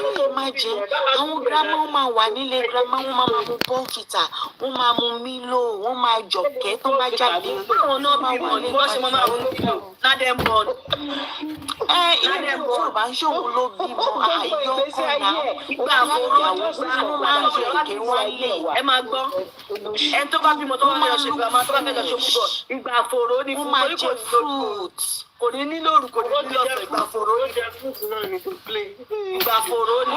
you imagine? Àwọn grandma wọn máa wà nílé grandma wọn máa mu bọ́ǹfìtà, wọn máa mu Milo, wọn máa jọ̀kẹ́ tó bá jáde. Báwọn náà máa wà nílé grandma. Nádẹ́ mọ̀. Ìyẹn tó bá ń ṣòwò ló bímọ àyọ̀ kan náà. Ìgbà àfọwọ́ wọn máa ń yọ èké wálé. Ẹ máa gbọ́. Ẹni tó bá bímọ tó bá fẹ́ lọ ṣe grandma tó bá fẹ́ lọ ṣe púpọ̀. Ìgbà àfọwọ́ ni fún torí kò ní fruit. Kò ní nílò òrùn, kò ní nílò ọ̀sẹ̀ ìgbà àfọwọ́ ni. Ìgbà àfọwọ́ ni.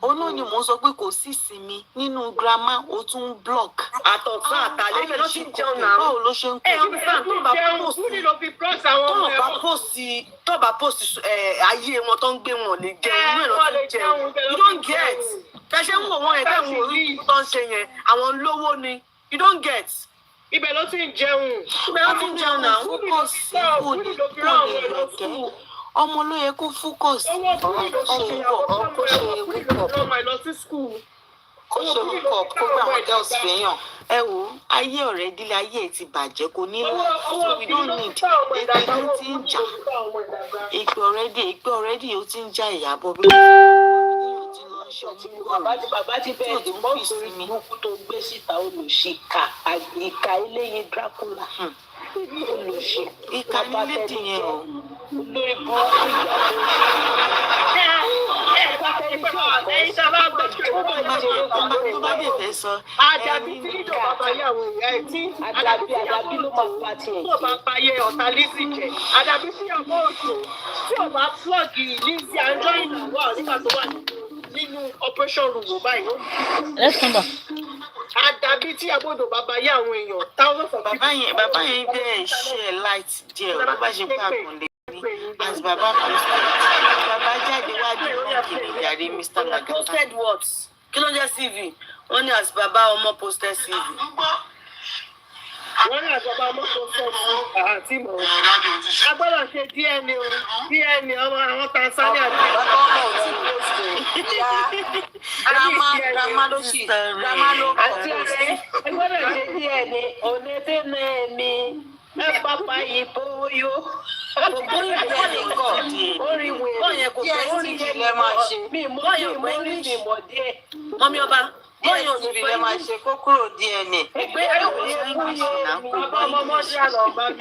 Òun náà ni mò ń sọ pé kò sí ìsinmi nínú grandma ó tún block. Àtọ̀sán àtàlẹ́ kì í ṣe jẹun náà. Báwo ló ṣe ń kó? Tó bá post ayé wọn tó ń gbé wọn lè jẹun. Inú ẹ̀ ló ti jẹun. You don't get. Kẹ́sẹ̀ ń wò wọ́n yẹn kẹ́ ń wò orí tó ń ṣe yẹn. Àwọn lówó ni. You don't get. Ibẹ̀ ló ti ń jẹun. Ibẹ̀ ló ti ń jẹun náà. Ọmọ ló yẹ kó focus. Kó ṣe wíkọ̀ kó gbà wọn girls fẹ́yàn. Ẹ wo ayé ọ̀rẹ́ dílé ayé ẹ̀ ti bàjẹ́ kò ní lọ. We don't need èpè ló ti ń jà. Èpè ọ̀rẹ́dì ó ti ń jà Ìyábọ̀ bí bàbá ti bẹ́ẹ̀ dì mọ́ ìsòrí burúkú tó gbé síta olùṣìkà ìkà eléyìí Dracula olùṣì ìkà nílé dìyẹn o lórí burúkú tó bá dé fẹ́ sọ àdàbí tí ìjọba bá yàwó ìyá ẹ̀ tí àdàbí ló máa bá tiẹ̀ tí ò bá payé ọ̀tá Lizzy jẹ àdàbí tí ọmọ òjò tí ò bá flọ́ọ̀gì Lizzy Anjorin wà nígbà tó wà nínú operation room wò báyìí. Let's come back. Àdàbí tí agbódò bàbá yé àwọn èèyàn thousands of people. Bàbá yẹn bẹ́ẹ̀ ṣe light díẹ̀ o bàbá ṣe pé àkànlé ní as bàbá posted bàbá jáde wájú wọn kiri ìyàrí Mr. Lagata. Posted what? Kí ló jẹ́ CV? Wọ́n ní as bàbá ọmọ posted CV. Wọ́n ní àgbàbá ọmọ posted CV àti ìmọ̀ a gbọ́dọ̀ ṣe DNA o DNA ọmọ àwọn Tanzania àti bàbá ọmọ ò tí grandma ló ṣì grandma ló kọ̀ àti ọ̀rẹ́ ẹ gbọ́dọ̀ ṣe DNA onẹ́tẹ́nẹ́ mi ẹ pápá ìbóyó. Gbogbo ìbéèrè kọ̀ orí wèé bọ́ọ̀yẹn kò fẹ́ sí ìjìnlẹ̀ máa ṣe. bọ́ọ̀yẹn kò ní ìmọ̀ díẹ̀. Mọ́mí ọba bọ́ọ̀yẹn ò ní fẹ́ máa ṣe kó kúrò DNA. Ẹgbẹ́ ẹ̀rọ ní English náà kò gbọ́ English.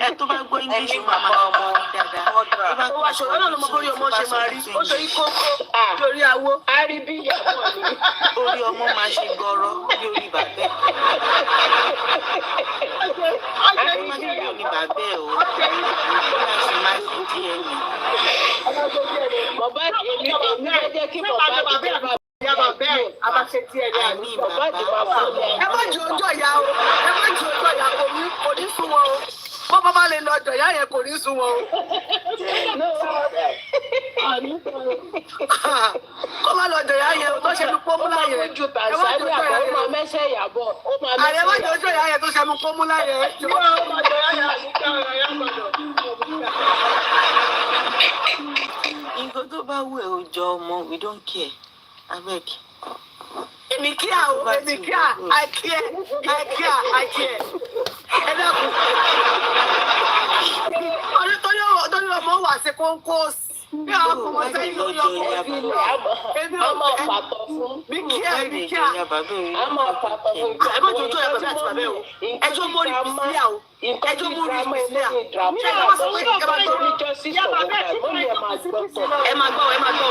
Ẹ tó bá gbọ́ English máa máa gbọ́ dáadáa. Ó wá ṣòro náà ló mọ bórí ọmọ ṣe máa rí. Ó torí kókó lórí awo. A rí bí ìyàwó mi. Orí ọmọ máa ṣe gbọ́rọ́ bí orí bàbẹ́. Orí máa ṣe bí orí bàbẹ́ o. Ó máa ṣe máa ṣe díẹ̀ ni. Bàbá èmi ẹ jẹ́ kí bàbá mi bá yàrá bẹ́ẹ̀ a máa ṣe díẹ̀ ní àná. bàbá ti máa fún mi. Ẹ má ju ọjọ́ ìyá o. Ẹ má ju ọjọ́ ìyá kò ní sún wọn o. Bọ́ bá má lè lọ ọjọ́ ìyá yẹn kò ní sún wọn o. Kó má lọ ọjọ́ ìyá yẹn o tó ṣe mú pọ́múlà yẹn. Ó máa ju Tanzania àbọ̀ ó máa mẹ́sẹ̀ Ìyábọ̀. Àrẹ má ju ọjọ́ ìyá yẹn tó ṣe mú pọ́múlà yẹn. Nǹkan tó bá wù ẹ́ ò jọ ọmọ we don't care abeg. Èmi kíá o èmi kíá I care ẹ dákun. Torí ọmọ wà sí kónkó bí àwọn ọmọ sẹ́yìn lórí ọkọ̀ èmi ọmọ pàtó fún mi kíá a máa pàtó fún mi. ẹ má jọ ojú ẹ bàbá àti bàbá o ẹjọ́ mórí bìsílẹ̀ o ẹjọ́ mórí bìsílẹ̀ ṣé ẹ má sọ pé ẹ má gbọ́ ẹ má gbọ́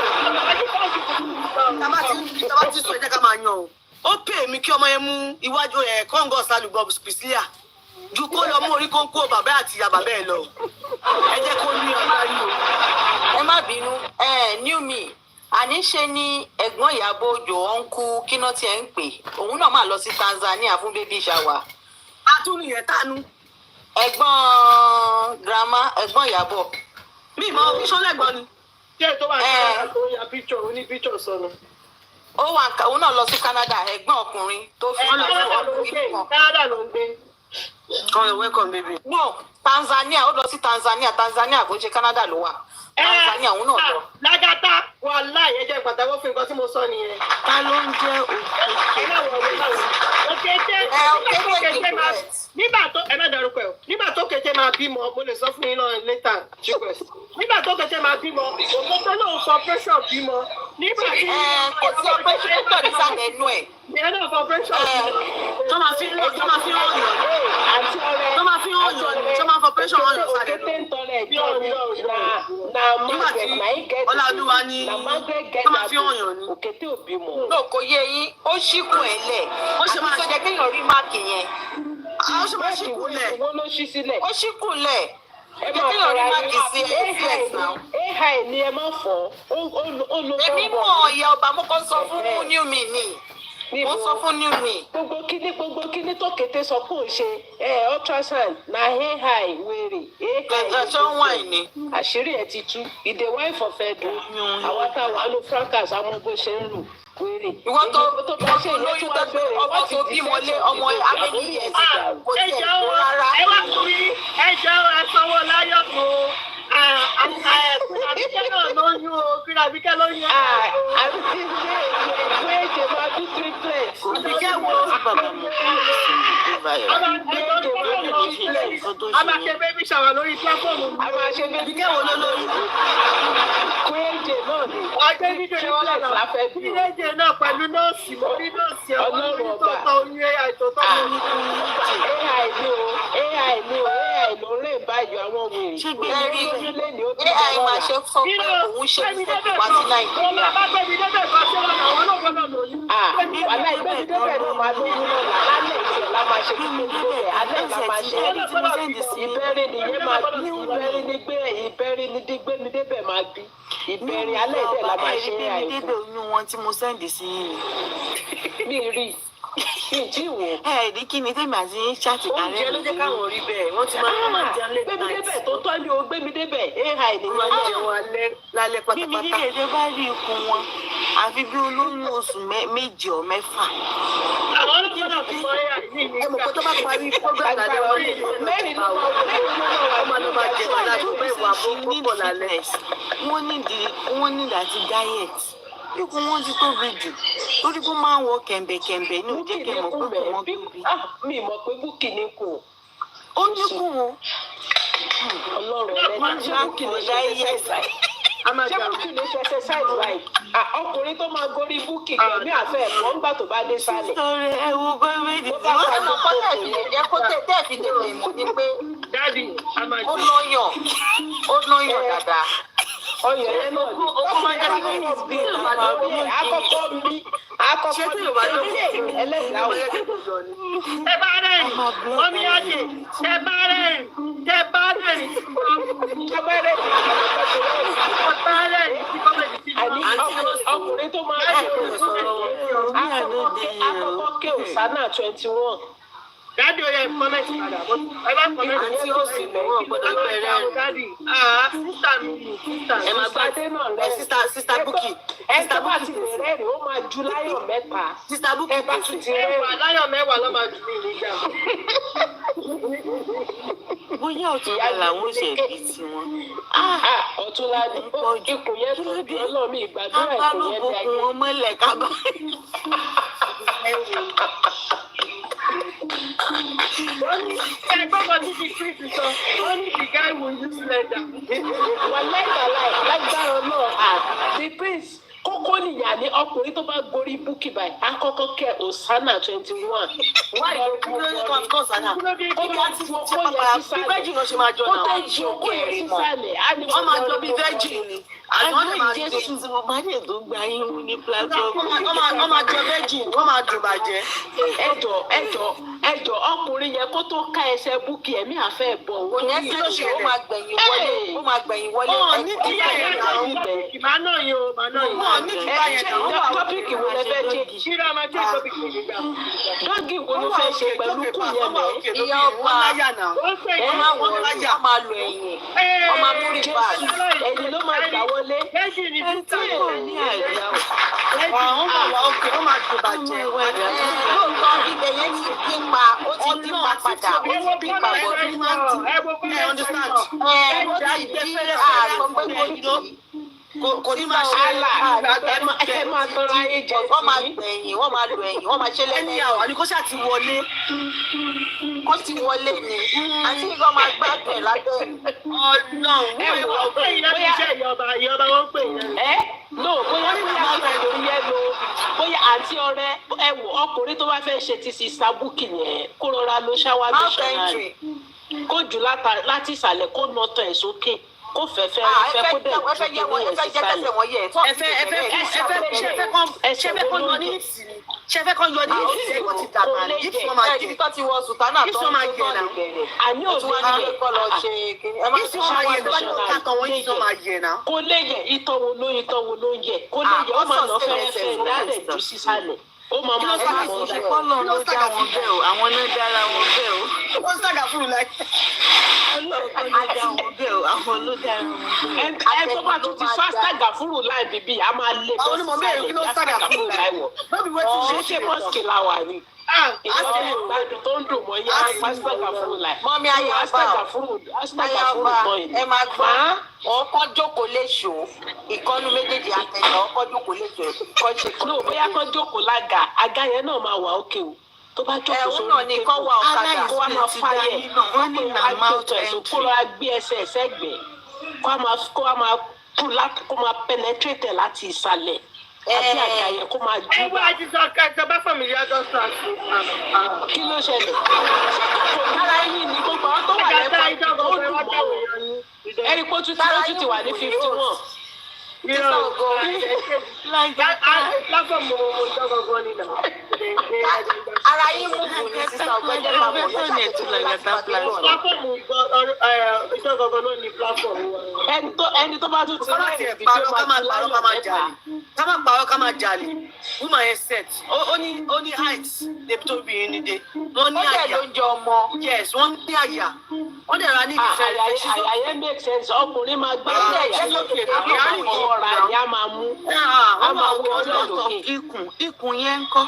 tàbá ti sọ ẹ jẹ́ ká máa yan o. Ó pè mí kí ọmọ yẹn mú iwájú ẹ̀ kọ́ńgọ̀ sálùgbọ́ bìsílẹ̀ ju kó lọ mú orí kónkó bàbá àti ìyá bàbá ẹ lọ ẹ jẹ́ kó ní ọgbárí o. Ẹ má bínú new me àní ṣe ni ẹ̀gbọ́n Ìyábọ̀ Òjó ọ̀nkú kíná tí ẹ ń pè òun náà máa lọ sí Tanzania fún baby shower. Atúnú yẹn tánú. Ẹ̀gbọ́n grandma ẹ̀gbọ́n Ìyábọ̀. Mi mọ sọ́lẹ̀gbọ́n ni. Kí ẹ tó wà ní Canada tó ya picture oní picture sọnù. Ó wà òun náà lọ sí Canada ẹ̀gbọ́n ọkùnrin tó fi lọ sí ọkùnrin kan. Canada ló ń gbé. Come on, welcome baby. No, Tanzania, ó lọ sí Tanzania kò ṣe Canada ló wà. Tanzania òun náà lọ. Lágátá wà láì ẹjẹ pàtàkó fún nǹkan tí mo sọ nìyẹn. Ta ló ń jẹ́ òkèké? Nígbà tó ẹ má dárúkọ ẹ o. Nígbà tó kété máa bímọ, mo lè sọ fún yín náà later. Nígbà tó kété máa bímọ, òkèké náà sọ pressure bímọ. Nígbà tí kò sí operation tó ní sàlẹ̀ ẹnu ẹ̀. Ìyẹn náà fọ pressure bímọ. Tó máa fi hàn yàn. Tó máa fi hàn yàn. Tó máa fọ pressure hàn yàn sàlẹ̀ ẹnu. Nígbà tí Ọláolúwa ní tó máa fi hàn yàn ni. Òkété ò bímọ. Ló kò yé yín, ó ṣíkùn ẹ̀ lẹ̀. Ó ṣe máa jẹ́ kéèyàn rí máàkì yẹn. Ó ṣe máa ṣíkùn lẹ̀. Wọ́n ló ṣí sílẹ̀. Ó ṣíkùn lẹ̀. Ẹ máa fọra ní AI ni ẹ máa fọ́. Èmi mọ̀ ọ̀yà ọba mo kàn sọ fún new me ni. wọ́n sọ fún new me. gbogbo kíní tó kété sọ pé òun ṣe ultrasound na ai wèrè ẹ̀ṣọ́ wáìn ni. àṣírí ẹ̀ ti tú ìdè wáìn fọ̀fẹ́ dùn àwọn táwọn àlò fracas àwọn bó ṣe ń lù wèrè. ìwọ tó bá ṣe lóyún tó gbé ọmọ tó bímọ lé ọmọ amẹ́lí ẹ̀ ti dàrú kò tiẹ̀ tó rárá. ẹ wá fún mi ẹjọ́ ẹ sanwó láyọ̀ tó àbíkẹ́ náà lóyún o kí àbíkẹ́ lóyún. àbíkẹ́ máa bí triplet. àbíkẹ́ wo bàbá mi. a máa ṣe bébí ṣàwà lórí pláfọ́ọ̀mù. a máa ṣe bébí kẹ́wọ́ ló lóyún. kúrẹ́jẹ náà ni. ọjọ́ nídìí triplet la fẹ́ bí. kúrẹ́jẹ náà pẹ̀lú nọ́ọ̀sì lórí nọ́ọ̀sì ọlọ́run ọba ai ló ń rìn báyìí àwọn wèrè. ai máa ṣe sọ pé òun ṣe fún wa sí nàìjíríà. wàhálà ìgbẹ́bídébẹ̀ náà máa lóyún náà lálẹ́ ìṣẹ̀ la máa ṣe ìgbẹ́bídébẹ̀ alẹ́ la máa ṣe ìbẹ̀rẹ̀ nìyẹn máa bí ìbẹ̀rẹ̀ ní dígbẹ́mídébẹ̀ máa bí ìbẹ̀rẹ̀ alẹ́ ìdẹ̀ la máa ṣe àìsàn. ìbẹ̀rẹ̀ oyún wọn tí mo sẹ́ndì sí yìí. mi rí ìdí wo. ní kí ni tèmi àti ṣáàtì kárẹ́ oúnjẹ ló jẹ́ káwọn rí bẹ́ẹ̀ wọ́n ti máa jẹun late night. gbẹ́mídébẹ̀ tó tọ́jú o gbẹ́mídébẹ̀ ai ni wọ́n jẹun lálẹ́ pátápátá. bí mi ní èdè bá rí ikùn wọn àfi bí olóyún oṣù méje ọ mẹ́fà. àwọn olóyún náà fi mọ ẹ mọ̀ pé tó bá parí program lálẹ́ wọn mẹ́rin ló máa jẹ ọ̀làdúgbò ìwà púpọ̀ lálẹ́. wọ́n ní láti diet ikùn wọn ti tóbi jù torí pé máa ń wọ kẹ̀mbẹ̀kẹ̀mbẹ̀ ní òjẹ́ kẹ̀ mọ̀ pé kò wọ́n tóbi. mi mọ̀ pé búkì ní kù. ó ní kù o. ọlọ́run rẹ̀ ṣé búkì ní ṣe exercise ṣé búkì ní ṣe exercise báyìí ọkùnrin tó máa gorí búkì gbẹ̀mí àfẹ́ ẹ̀kọ́ ńgbà tó bá dé sálẹ̀. sọ̀rọ̀ ẹ wo gọ́ọ̀mẹ̀ntì tí wọ́n sọ kọ́ tẹ̀ kó tẹ̀ fi tètè mọ̀ ní pé ó lọ́yàn dáadáa. ọyọ ẹ náà ni ó máa ń jẹ́ kí wọ́n bí àkọ́kọ́ bí ẹlẹ́sìn àwọn ẹ bá rẹ̀ omi ọ̀dẹ̀ ẹ bá rẹ̀ ọkùnrin tó máa ń àkọ́kọ́ ké òsánà 21. Dádì ó yẹ kọ́mẹ́ntì padà bó ẹ bá kọ́mẹ́ntì tí ó sì lẹ́yìn gbọ́dọ̀ bẹ̀rẹ̀ o. Dádì sísá mi sísá mi. ẹ máa gbá sísá búkì. sísá bá ti rẹ̀ rẹ̀ ó máa ju láyọ̀ mẹ́ta. sísá búkì bá ti ti rẹ̀ rẹ̀. láyọ̀ mẹ́wàá ló máa jù mí níjà. bóyá ọ̀túnla làwọn ṣe bí tiwọn. ọ̀túnla ni ikùn yẹn tó bí ọlọ́mí ìgbàdúrà ikùn yẹn bí ayé. wọn mọ́lẹ̀ kábọ̀. Ẹgbọ́n tí ti Chris sọ, wọ́n ní the guy will use leather. Wọ́n lágbára náà the prince kókó nìyà ní ọkùnrin tó bá gorí búkì báyìí àkọ́kọ́ kẹ Osana 21. wáyé kílódé kan kọ́ Osana ó máa ti ṣe pàpà bí virgin ló ṣe máa jọ náà ó tẹ̀ jí okó yẹn sísàlẹ̀ wọ́n máa jọ bí virgin ni àwọn lè máa jẹ tí mo bá dé tó gba yín mú ní platform. wọ́n máa jọ virgin wọ́n máa dùn bàjẹ́. ẹjọ ọkùnrin yẹn kó tó ká ẹsẹ̀ búkì ẹ̀mí àfẹ́ bọ̀ wọ́n ní kí ló ṣe ó máa gbẹ̀yìn wọlé ó ní kí yẹn ìmá náà yìí o ìmá náà yìí. ní kí bá yẹn náà tọ́pìkì wo lẹ fẹ́ ṣe ṣíra máa jẹ́ tọ́pìkì nígbà. dọ́gì wo ló fẹ́ ṣe pẹ̀lú kù yẹn mẹ́. ìyá ọba wọ́n máa wọ láyà wọ́n máa lo ẹ̀yìn wọ́n máa mú rìbá ẹ̀yìn ló máa gbà wọlé. méjì ní títà yóò ní àìyá wọ́n máa wà ókè wọ́n máa dùn bàjẹ́. lóòótọ́ ibẹ̀ yẹn ti dín pa ó ti dín pa padà ó ti dín pa bọ̀ ní máa ń dín. ẹ understand. ó ti dín àtọ́ pé kò ní máa ṣe ẹ máa tọrọ ayé jẹ sí. wọ́n máa gbẹ̀yìn wọ́n máa lo ẹ̀yìn wọ́n máa ṣe lẹ́yìn. ẹni àwọn àní kó ṣáà ti wọlé kó ti wọlé ni àti nígbà máa gbàgbé lábẹ́ ọ̀nà ìyọba wọn pè é. no bóyá bóyá bóyá àǹtí ọ̀rẹ́ ẹ wò ọkùnrin tó bá fẹ́ ṣe ti sista búkì yẹn kó rọra ló ṣáwá bí ṣáná kó jù láti ìsàlẹ̀ kó nà ọ̀tọ̀ ẹ̀ sókè kó fẹ́ kó dẹ̀ ju kí ní ẹ̀ sísàlẹ̀. ṣẹfẹ kan yọ ní ìsìn wọn ti dàgbà ní ìfún ọmọ àjẹ ìfún ti wọ sùtánà tó ń tó náà àní òde ní kọ́ lọ ṣe ẹ má ti ṣe àwọn ẹgbẹ́ kàtàn wọn ìfún ọmọ àjẹ náà. kó lè yẹ ìtọ́wò ló ń yẹ kó lè yẹ ọmọ náà fẹ́rẹ́fẹ́ lálẹ́ ju sísàlẹ̀ ó máa máa fún àwọn ọ̀dà kọ́lọ̀ ló dá wọn bẹ́ẹ̀ o àwọn náà dára wọn bẹ́ẹ̀ o. wọ́n sàgà fún mi láì. ọlọ́run ló dá wọn bẹ́ẹ̀ o àwọn ló dára wọn bẹ́ẹ̀ o. ẹ tó bá tún ti fá sàgà fúrù láì bíbí a máa lé bọ́ sí sàlẹ̀ ìyá sàgà fúrù láì wọ̀ ṣé ṣé mọ́sìkì la wà ní. ìjọba ìgbàdùn tó ń dùn mọ́ yá sàgà fúrù láì. mọ́mí ayaba sàgà fúrù tán yìí. ẹ máa gbọ́ ọkọ̀ jókòó léṣo ìkọ́nú méjèèjì àtẹ̀yìn ọkọ̀ jókòó léṣo kọ́ ṣe kọ́. no bóyá kọ́ jókòó lága àga yẹn náà máa wà ókè o tó bá jókòó sórí náà ni kọ́ wà ọ̀kadà kó wá máa fáyẹ̀ wọ́n ní àgbẹ̀tọ̀ ẹ̀sùn kó lọ́ra gbé ẹsẹ̀ ẹ̀sẹ̀gbẹ̀ kó wá máa kú láti kó máa penetrate láti ìsàlẹ̀ àti àga yẹn kó máa jù. ẹ wá àti sọ ìjọba fàmìlì ọjọ́ sọ àti. kí ló ṣẹlẹ̀ ara yín ni gbogbo àwọn tó wà lẹ́kọ̀ọ́ tó dùn mọ́ ẹni pé ó tún ti wà ní 51. Ara yín mú bù ní sísá ọgbẹ́jẹ́ máa mọ̀ yóò ní ètò lẹ́gbẹ̀ta platform. Ẹni tó bá tún ti rí fídíò máa láyọ̀ mẹ́ta. Ká má parọ́ ká má jalè. Woman yẹn set. Ó ní height débi tó bìnrin ní dé. Wọ́n ní àyà. Ó dẹ̀ ló ń jẹ ọmọ. Yes, wọ́n ní àyà. Wọ́n dẹ̀ ra ní ìfẹ́. Àyà yẹn make sense. Ọkùnrin máa gbé àyà lókè. Ọ̀rọ̀ àyà máa mú. A máa wọ ọlọ́run lókè. Ikùn yẹn ń kọ́.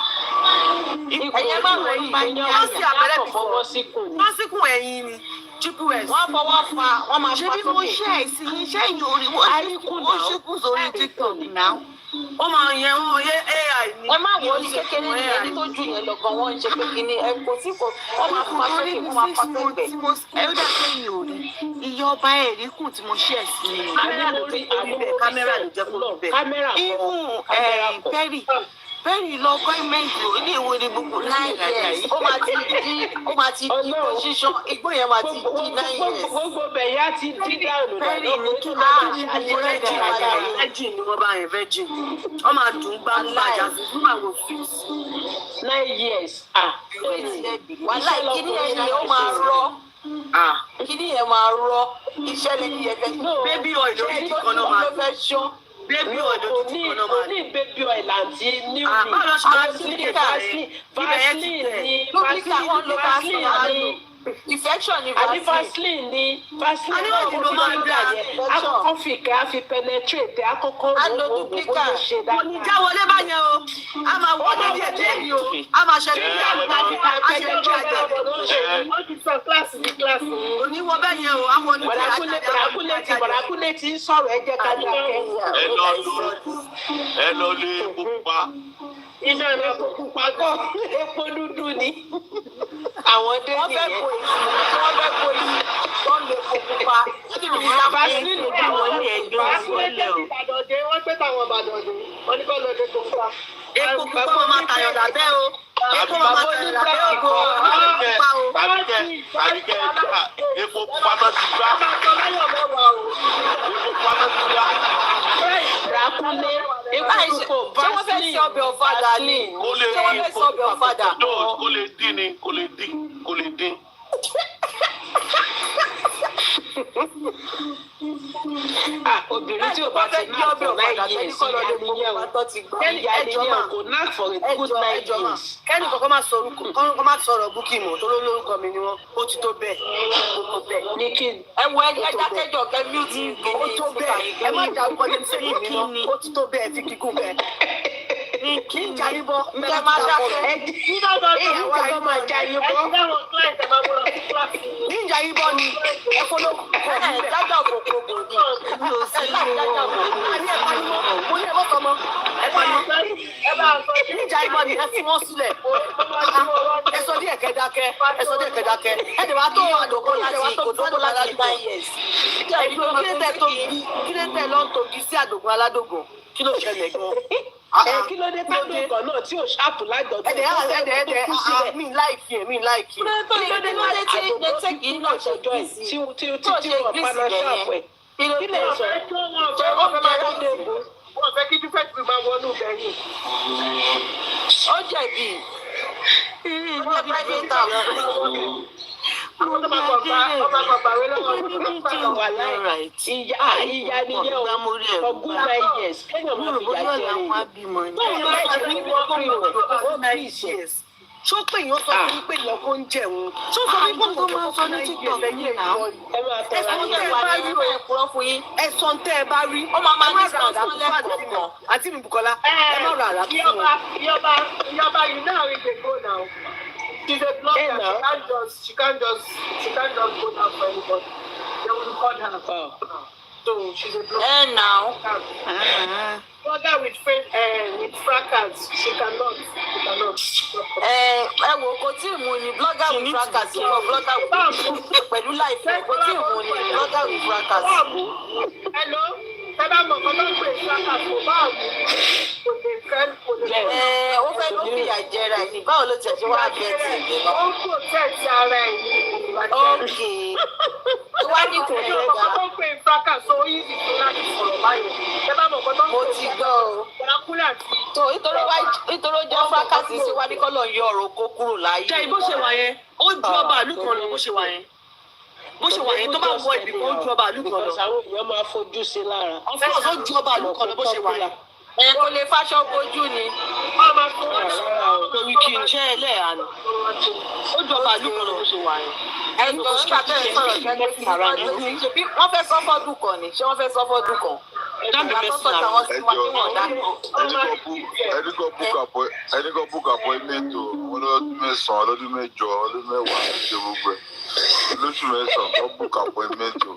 Ẹ̀yẹ́ máa wọ ìyẹn àyà fọwọ́ síkùn. Wọ́n síkùn ẹ̀yìn ni. GPS. Wọ́n fọwọ́ fa wọ́n máa fa sókè. Ṣé bí mo ṣe ẹ̀sìn iṣẹ́ ìyẹn orí wọ́n ṣíkùn sórí TikTok náà? Ó máa yẹ wọ́n yé AI ni. Ẹ má wọ ní kékeré ní ẹni tó jù yẹn lọ́gàn wọ́n ń ṣe pé kí ni ẹ kò sí kò wọ́n máa fa sókè wọ́n máa fa sẹ́gbẹ̀. Ẹ ó dà pé mi ò rí iye ọba ẹ̀rí kùn tí mo ṣe ẹ̀sìn ni. Kámẹ́rà ló jẹ́ kó lọ bẹ̀. Ibùn Pẹ́rì lọ gọ́ọ̀mẹ̀ntì ní ìwé ni gbogbo 9 years. Ó máa ti di position igbó yẹn máa ti di 9 years. Gbogbo bẹ̀yà ti di dáhùn. Pẹ́rì ní kí virgin ni wọ́n bá yẹn virgin. Wọ́n máa dùn gbá gbàjà sí fún àwọn fix. 9 years. Wàhálà ìkíní ẹni ó máa rọ. Kíní yẹn máa rọ. Iṣẹ́ lè ní ẹgbẹ́. Baby oil ló ní kan náà máa fẹ́ ṣán. Baby oil ló ní kan náà máa ní baby oil àti new Vaseline infection ni Vaseline ni Vaseline náà ló máa ń dà yẹn àkọ́kọ́ fi kẹ́ á fi penetrate àkọ́kọ́ wò ó ṣe dáadáa. Kò ní já wọlé báyẹn o, a máa wọlé díẹ̀ díẹ̀ ni o, a máa ṣe ní ìyá àwọn àti àṣẹ ní àjẹ. Ó ti sọ kíláàsì ní kíláàsì. Oníwọ bẹ́yẹn o, àwọn oníkẹ́ Bọ̀dákúlé ti ń sọ̀rọ̀ ẹ jẹ́ ká dákẹ́. Ẹ lọ lé epo pupa. Iná epo pupa kọ́ epo dúdú ni. Àwọn dé nìyẹn. Wọ́n fẹ́ kó yìí wọ́n lè kó pupa. Vaseline ló bí wọ́n ní ẹgbẹ́ ìwọlé o. Wọ́n pẹ́ táwọn Ìbàdàn dé, wọ́n ní kọ́ lọ lè kó pupa. Epo pupa máa tayọ̀ lábẹ́ o. Epo máa tayọ̀ lábẹ́ ògo. Àríkẹ́ ẹja epo pupa tó ti gbá. Epo pupa tó ti gbá. Ìdákúnlé epo pupa ṣé wọ́n fẹ́ ṣe ọbẹ̀ ọ̀fadà ni? Ṣé wọ́n fẹ́ ṣe ọbẹ̀ ọ̀fadà? Kó lè dín ni, kó lè dín. Obìnrin tí o bá ti ná for 9 years ìyá nìyẹn kò ná for a good 9 years. Kẹ́ni kankan máa sọ orúkọ kọ́ máa sọ̀rọ̀ búkì mọ̀ tó lórúkọ mi ni wọ́n ó ti tó bẹ́ẹ̀ ó tó bẹ́ẹ̀. Ní kí ni? Ẹ wo ẹgbẹ́ dákẹ́jọ kẹ́míùtì ó tó bẹ́ẹ̀ ẹ má jà orúkọ ní sẹ́yìn mi mọ́ ó ti tó bẹ́ẹ̀ fi kíkún bẹ́ẹ̀. Kí n jà yín bọ́ ẹ máa dákẹ́. Ìyàwó àgbọ̀ máa jà yín bọ́. Ní ìjà yín bọ́ ni ẹ fọlọ́ dájọ́ òkòkò ni mi ò sí ní ẹ̀pánimọ́ mo ní ẹ̀bọ́ sọmọ ẹ̀pánimọ́ ní ìjà yín bọ́ ni ẹ fi wọ́n sílẹ̀ ẹ sọ díẹ̀ kẹ́dákẹ́ ẹ dẹ̀ wá tó àdókò láti ìkòdókò láti 9 years. Kí ló tẹ̀ lọ́n togi sí àdògùn aládògùn kí ló ṣẹlẹ̀ gan-an? Kí ló dé tádùnkàn náà tí ò ṣáàpù lágbọ̀dọ̀ mi láìkí. kí ló dé tí nẹ́tẹ̀kì náà ṣẹjọ́ ẹ̀ sí tí wọ́n paná ṣáàpù ẹ̀. Kí lè sọ? Ṣé ó fẹ́ máa wọ́n débò? Wọ́n fẹ́ kí dúpẹ́ ti máa wọnú bẹ̀yìn. Ó jẹ̀bi. Private house. àwọn tó máa kọ̀ gbà wé lọ́wọ́ wà láì ìyá nìyẹn o for good 9 years kéèyàn máa fi ìyá jẹ rẹ̀ ṣó pé èèyàn sọ fún pé èèyàn kò ń jẹun ṣó sọ fún pé èèyàn kò ń jẹun lẹ́yìn náà ẹ̀sán tẹ́ ẹ bá rí ọmọ máa ní sàǹdà fún àdúgbò àti mi Bukola ẹ má ra àrà fún wọn. Iyaba you know how it dey go now. She's a blogger. She can't just go down for anybody. They will record her. So she's a blogger. Now. Blogger with fracas. She cannot. Wo kò tí ì mú ni blogger with fracas or blogger with pẹ̀lú láìpẹ́ kò tí ì mú ni blogger with fracas. Hello. Ẹ bá mọ̀ kọ́ ló ń pè fracas kò bá mú. Ó fẹ́ ló fìyà jẹra ẹ̀ ní báwo ló ti ẹ̀ṣẹ̀ wá bẹ́ẹ̀ tì í. Ó ń protect ara ẹ̀ ní ókè. Wá ní kò ní ẹ̀dá. Ó ń pè fracas so easy fún láti sọ̀rọ̀ báyìí. Ẹ bá mọ̀ kọ́ ló ń pè. Mo ti gbọ́ o. Tó nítorí ó jẹ́ fracas sí wá ní kọ́ lọ yọ ọ̀rọ̀ kó kúrò láyé. Ṣé bó ṣe wà yẹn? Ó ju ọba àlù kan lọ bó ṣe wà yẹn. Bó ṣe wà yẹn tó bá wọ ibì kan ó ju ọba àlù kan lọ. Àwọn èèyàn máa fojú sí lára. Ọ̀fẹ́ ó ju ọba àlù kan lọ bó ṣe wà yẹn. Ẹ kò lè fáṣọ bojú ni. Torí kí n ṣe ẹlẹ́yà ni. Ó ju ọba àlù kan lọ bó ṣe wà yẹn. Ẹni tó ń bàtẹ́ sọ̀rọ̀ gẹ́gẹ́ bí ara ni. Wọ́n fẹ́ sọ fọ́dún kan ni. Ṣé wọ́n fẹ́ sọ fọ́dún kan? Ẹni kan book appointment o ọlọ́dún mẹ́sàn-án ọlọ́dún mẹ́jọ ọlọ́dún mẹ́wàá ṣe gbogbo ẹ̀ lóṣù mẹ́sàn-án kan book appointment o.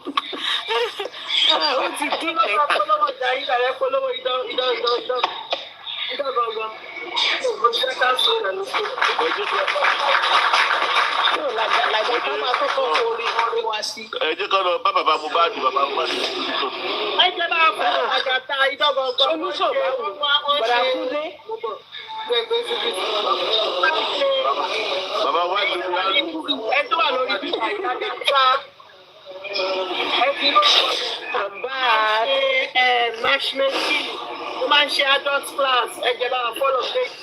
Ó ti dín ẹ̀ka. Polówó jà yín kàrẹ́ polówó idán gangan. Mo jẹ́ ká sọ ìrẹ̀lú fún mi. Làjà ká máa kọ́kọ́ orí wá sí. Ẹ jẹ́ kọ́ lọ bá bàbá Mohbad. Ẹ jẹ́ bá a fún àgàtà idán gangan. Solúṣọ̀ báwo? Bọ̀dà Kúndé. Bàbá wa ló wá lù. Ẹ tó wà lórí bíbá ìdájọ́ ẹ fi bàbá matchmaking ó máa ń ṣe adult class ẹ jẹ́ bá a follow page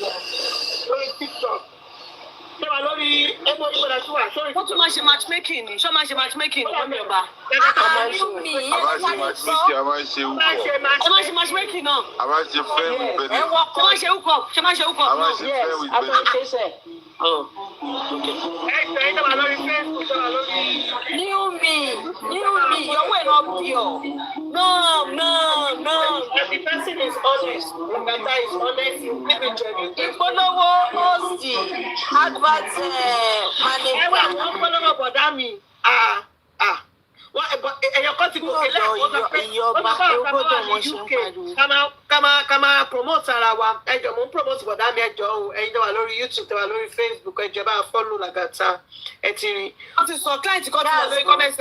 lórí TikTok. Ṣé wà lórí ẹgbẹ́ ìgbọ́dọ̀ tí wà sórí. Wọ́n tún máa ṣe matchmaking ni. Ṣé wọ́n máa ṣe matchmaking ní ọmọ ọba? A máa ń ṣe hook up. Ẹ máa ṣe matchmaking náà. A máa ń ṣe friend with benefit. Ṣé máa ṣe hook up? Ṣé máa ṣe hook up náà? A máa ń ṣe friend with benefit. New me, your way not pure. No. The person is honest. Ngata is honest individually. Ìpolówó òsì advert manager. Ẹ wá wọ́n polówó bọ̀dá mi. Ẹ̀yọ̀ kan ti gòkè lẹ́kọ̀ọ́ sọ pé ọba gbọ́dọ̀ wọn ṣe ń pariwo. Ká máa promote ara wa. Ẹjọ̀ mo ń promote bọ̀dá mi ẹjọ̀ o. Ẹ̀yin tẹ́ wà lórí YouTube tẹ́ wà lórí Facebook ẹjọ̀ bá follow Lagata ẹ ti rí. Wọ́n ti sọ client kan ti wà lórí comment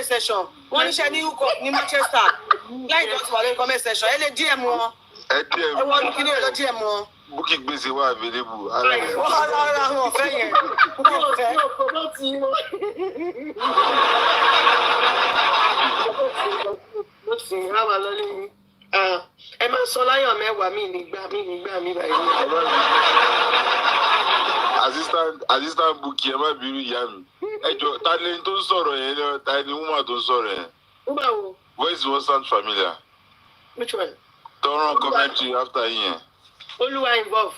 section. Wọ́n níṣẹ́ ní UK ní Manchester. Client kan ti wà lórí comment section. Ẹ lè DM wọn. Ẹ wọ́n kí ni ẹ lọ DM wọn. Booking gbèsè wà available. Wọ́n ara wọn fẹ́ yẹn. Wọ́n fẹ́. Mo sì ń ráwa lọ́lé mi. Ẹ máa sọ láyọ̀ mẹ́wàá mi nígbà mi báyìí. Assistant bookie ẹ má bínú ìyá mi. Ẹ jọ ta ni tó ń sọ̀rọ̀ yẹn náà ta ni woman tó ń sọ̀rọ̀ yẹn. Woman wo? Voice wọn sound familiar. Which one? Tọ́rọ̀ commentary after yẹn. Olúwa involve.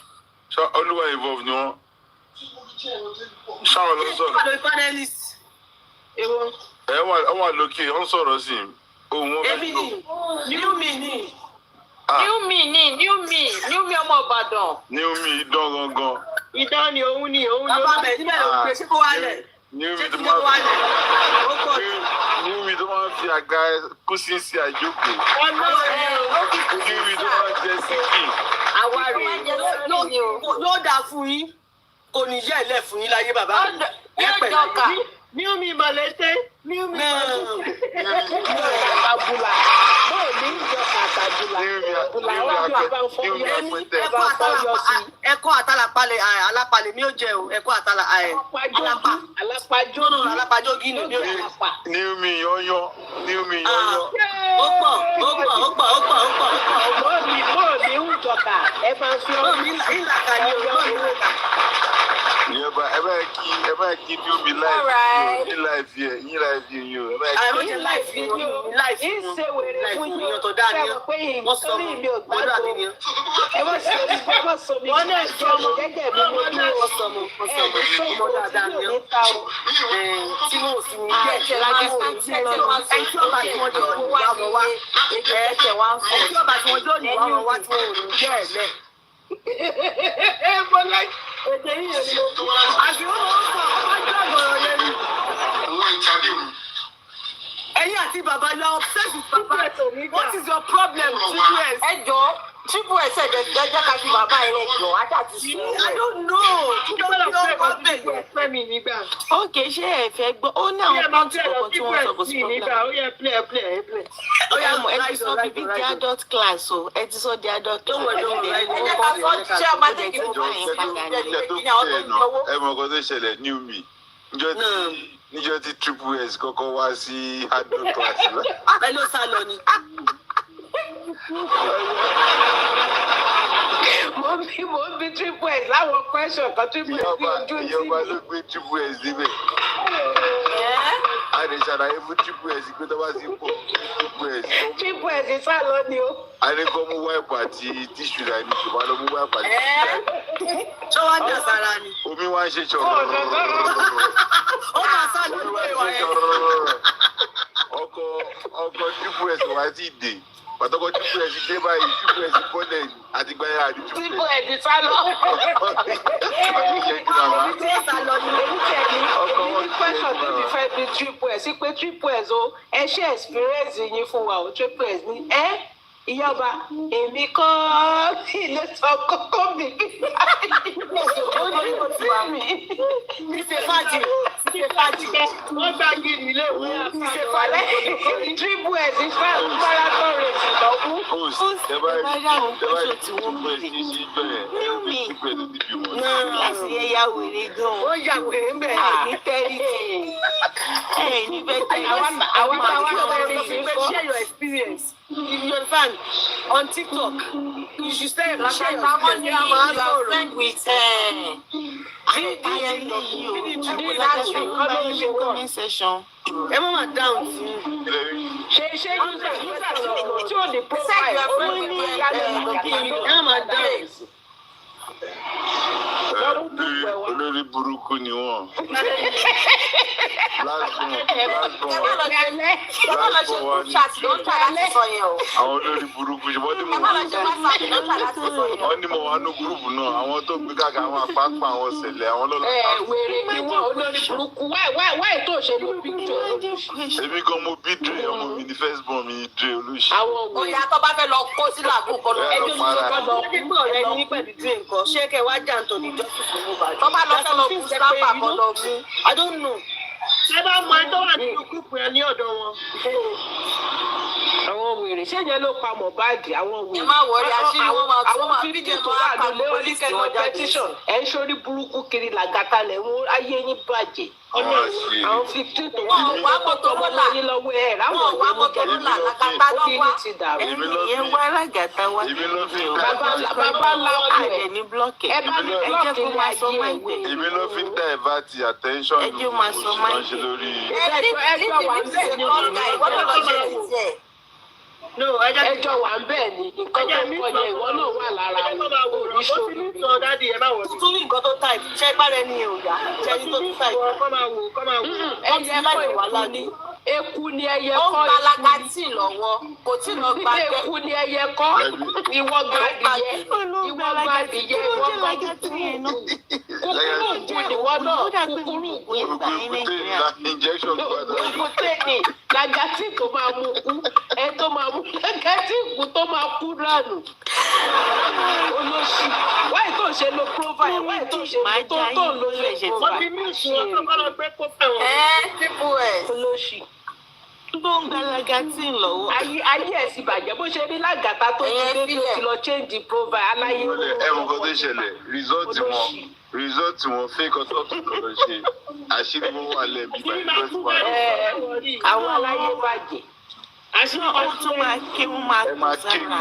Olúwa involve ni wọ́n. Ṣáwọn ló ń sọ̀rọ̀. Olórí panelist. Ewo. Ẹ wà lókè, ó ń sọ̀rọ̀ sí i. Ohun wọn fẹ́ tó. New me ọmọ Ìbàdàn. New me idán gangan. Idán ni òun ni bàbá bẹ̀ níbẹ̀ ló gbé ṣé kó wálẹ̀. New me tó máa fi àga kùsì sí àjókòó. New me tó máa jẹ síkì. Àwa rè yóò dáa fún yín. Kò ní yẹ ilẹ̀ fún yín láyé bàbá. Yóò jọkà. New me mọ̀lẹ́tẹ̀. New me àbúlà. Bóò ní ìjọba àtàbùlà. Ẹ̀kọ́ àtàlápalẹ̀ alápalẹ̀ mi ò jẹ o. Ẹ̀kọ́ alápàjọ́ gíní mi ò jẹ. New me yọ́yọ́. Ó pọ̀. Bóò ní ìjọba ẹ máa fi ọ̀rọ̀ mi ìlàkà ni ọjọ́ ìlàkà. Ẹ bá like you do me life. Alright. You life here. You life here. You. I want your life in you. Life in you. Life in you. To Daniel. What's up? What do I mean? What's up? One day, some of them. What's up? What Daniel? Tí mo sì ní bí ẹ̀jẹ̀ láti wò ní ẹ̀jẹ̀ wá sí ẹ̀jẹ̀ ọba tí wọ́n jọ ní wá wọ́n wá ẹ̀jẹ̀ wá ń fọ̀ ẹ̀jẹ̀ ọba tí wọ́n jọ ní wá wọ́n wá tí wọ́n ò ní jẹ́ ẹ̀lẹ́. Mo láì èdè yìí èmi ló tó wá. Àti wọ́n wọ́n sọ ọjọ́ àgbọ̀rọ̀ yẹn ni. Àwọn ìtàgé mi. Ẹ̀yin àti bàbá you are obsessed with bàbá. What is your problem? Ẹ jọ. Triple S ẹ̀jẹ̀ ká fi bàbá yẹn jọ ajá ti sùn. I don't know. Ok, ṣé ẹ fẹ́ gbọ́? Ó ní àwọn pọ́ǹtì kọ̀ọ̀kan tí wọ́n sọ kò sí problem. Ó yẹ play. Ó yẹ mọ̀ ẹ ti sọ bíbí di adult class o. Ẹ ti sọ di adult class. Ẹ jẹ́ ká sọ ṣé ọmọ adé kì í fún àyìn padà ní. Ẹ mọ̀ nǹkan tó ṣẹlẹ̀ new me. Níjọ́ tí Triple S kọ́kọ́ wá sí adult class. Ẹ ló sá lọ ni. Mo ń bi Triple S láwọn question kan Triple S ní ojú tí. Ìyọba ló gbé Triple S níbẹ̀. A lè ṣàlàyé fún Triple S pé tó bá ti pọ̀ Triple S sá lọ ni o. A ní kó mú wáìpù àti tíṣù rà ní ṣùgbọ́n ló mú wáìpù àti tíṣù rà. Ṣé wọ́n ń dà sára ni? Omi wá ń ṣe ṣọ̀rọ̀. Ó máa sá lọ ní ìwà ẹ̀. Ọkọ̀ Triple S wá sí ìdè. Pàtàkó Triple S dé báyìí Triple S bọ́lẹ̀ àti gbáyà àti Triple S sá lọ. Triple S pé Triple S o ẹ ṣe experience yín fún wa o Triple S ní Iyaba èmi kọ́ ilé sọ kọ́kọ́ mi. Ṣé fàájì wọ́n gbàgbé nílé ìwé ṣe falẹ̀ Triple S marathon race ìdánwò. Láti yẹ ya wèrè gan. Ó yà wèrè ń bẹ̀ ní tẹ́rì. Ní bẹ́ẹ̀ tẹ́rì. Àwọn share your experience. You understand? On TikTok, you should share your experience. You are friend with comment section. Ẹ má máa dáhùn sí i. Ṣé tí o lè profile ó ní ẹ má máa dáhùn sí i. Olórí burúkú ni wọ́n. Àwọn olórí burúkú ṣe wọ́n ní mo wà ní gúrùpù náà àwọn tó gbé kàkà àwọn àpapọ̀ àwọn ṣẹlẹ̀ àwọn lọ́la. Wèrè ni wọ́n olórí burúkú wáì tó ṣe ló bí jọ. Èmi gan mo bí Dre ọmọ mi ní first born mi ní Dre olóṣì. Òyà tó bá fẹ́ lọ kó sí làágùn kan lọ ẹjọ́ mi tó lọ nígbà rẹ ní pẹ̀lú Dre nǹkan ṣé kẹ wá jà nítorí justice fún Mohbad. Tó bá lọ fẹ́ lọ kú sábà kan lọ mú. I don't know. Ṣé bá mọ ẹ tó wà nínú gúrùpù ẹ ní ọ̀dọ̀ wọn? Àwọn wèrè ṣé yẹn ló pa Mohbad àwọn wèrè. Ẹ má wọlé àṣírí wọn máa tún máa fídíò tó wà lólé oníkẹ́kọ̀ọ́ petition. Ẹ ń ṣorí burúkú kiri làgàtà lẹ̀ ń ayé yín bàjẹ́. Àwọn 15 tó wà ní Motorola ní lọ́wọ́ ẹ̀ láwọn wà Motorola làgàtà lọ́wọ́. Ìyẹn wá làgàtà wá. Bàbá ńlá ààrẹ ní blọ́ọ̀kì. Ẹ bá ní blọ́ọ̀kì ní ayé ìwé. Èmi ló fi ń divert attention Ẹjọ́ máa sọ máa ń ṣe lórí. Ẹjọ́ wà ń bẹ̀ ní ọ̀gá no ẹjọ́ wà ń bẹ̀ ni nǹkan tó ń kọ yẹn ìwọ náà wà lára wọn oníṣòwò tuntun ní nǹkan tó type ṣe gbára ẹni òyà ṣe ẹni tó type. ẹyẹ kọ́ ìwà lání eku ni ẹyẹ kọ́ ó ń balagati lọ́wọ́ kò tí ì lọ gba tẹ eku ni ẹyẹ kọ́ ìwọ gbàdìyẹ ìwọ gbàdìyẹ ìwọ gbàdìyẹ kúkúrú ògùn ìwọ náà kúkúrú ògùn ìgbà ní Nàìjíríà ògùn tẹ́ni lagati tó máa mú kú ẹ tó máa mú lagati kú tó máa kú dànù olóṣì wáyé tó ṣe lo profile wáyé tó ṣe tó lo ṣe profile Triple S olóṣì ló ń gba lagati lọ́wọ́. ayé ẹ̀ sì bàjẹ́ bó ṣe rí lágàtà tó ti dé tó ti lọ change profile aláyé. ẹ mọ nǹkan tó ṣẹlẹ̀ result wọn fake ọtọ́tù lọ ṣe àṣírí wọn wà lẹ́bi báyìí lọ́sí wa. àwọn aláyé bàjẹ́ àṣírí ọ̀hún tún máa ké wọ́n máa tó sára.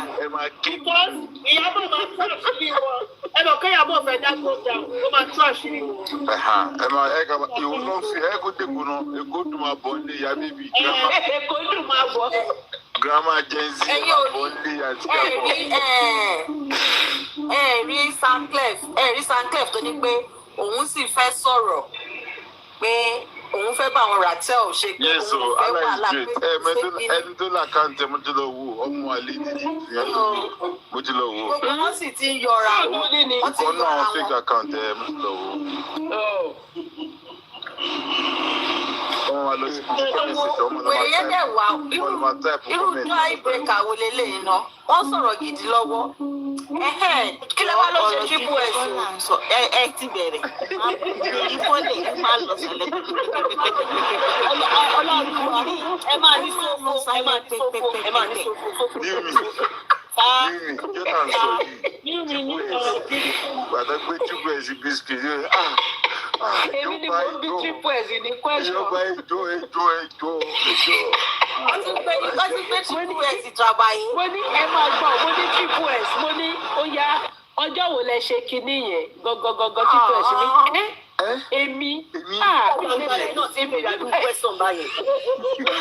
because Iyabo máa tó àṣírí wọn ẹ lọ kẹ́ Iyabo fẹ́ dá tó dá ó máa tó àṣírí wọn. ẹ máa ẹ kà ìwọ náà fi ẹ kó dé gbóná èkó dùn máa bọ̀ ní ìyá bíbí. èkó dùn máa bọ̀. Grandma Gen Z máa bọ̀ ní àti kábọ̀. rí Sanclef tó ní pé òun sì fẹ́ sọ̀rọ̀ pé òun fẹ́ bá àwọn Ratel ṣe pé òun fẹ́ wàhálà pé ẹni tó là káńtẹ mo ti lọ wo ọmọ àlè títí mo ti lọ wo. gbogbo wọn sì ti ń yọra wọn wọ́n ti ń yọra wọn. ọ̀nà àwọn fake account mo ti lọ wo. wọ́n wá lọ sí wèrè yẹn dẹ̀ wá irú dry breaker wo leléyìí náà wọ́n sọ̀rọ̀ gidi lọ́wọ́ kí lè wá lọ ṣe triple s ẹ ti bẹ̀rẹ̀ ìbọn lè máa lọ sílẹ̀ ọlọ́run ẹ máa ní sófo ẹ máa ní sófo ẹ máa ní sófo. Gbàdá pé triple s biscuit èmi ni mo bí triple s ní question. ìjọba ẹjọ́. wọ́n ti gbé triple s ìjọba yìí. mo ní ẹ máa gbọ́ mo ní triple s mo ní ó yá ọjọ́ wo lẹ ṣe kinní yẹn gọ́gọ́gọ́gọ́ triple s ní èmi ọlọ́run náà ti ń bèrè àdúgbò question báyìí.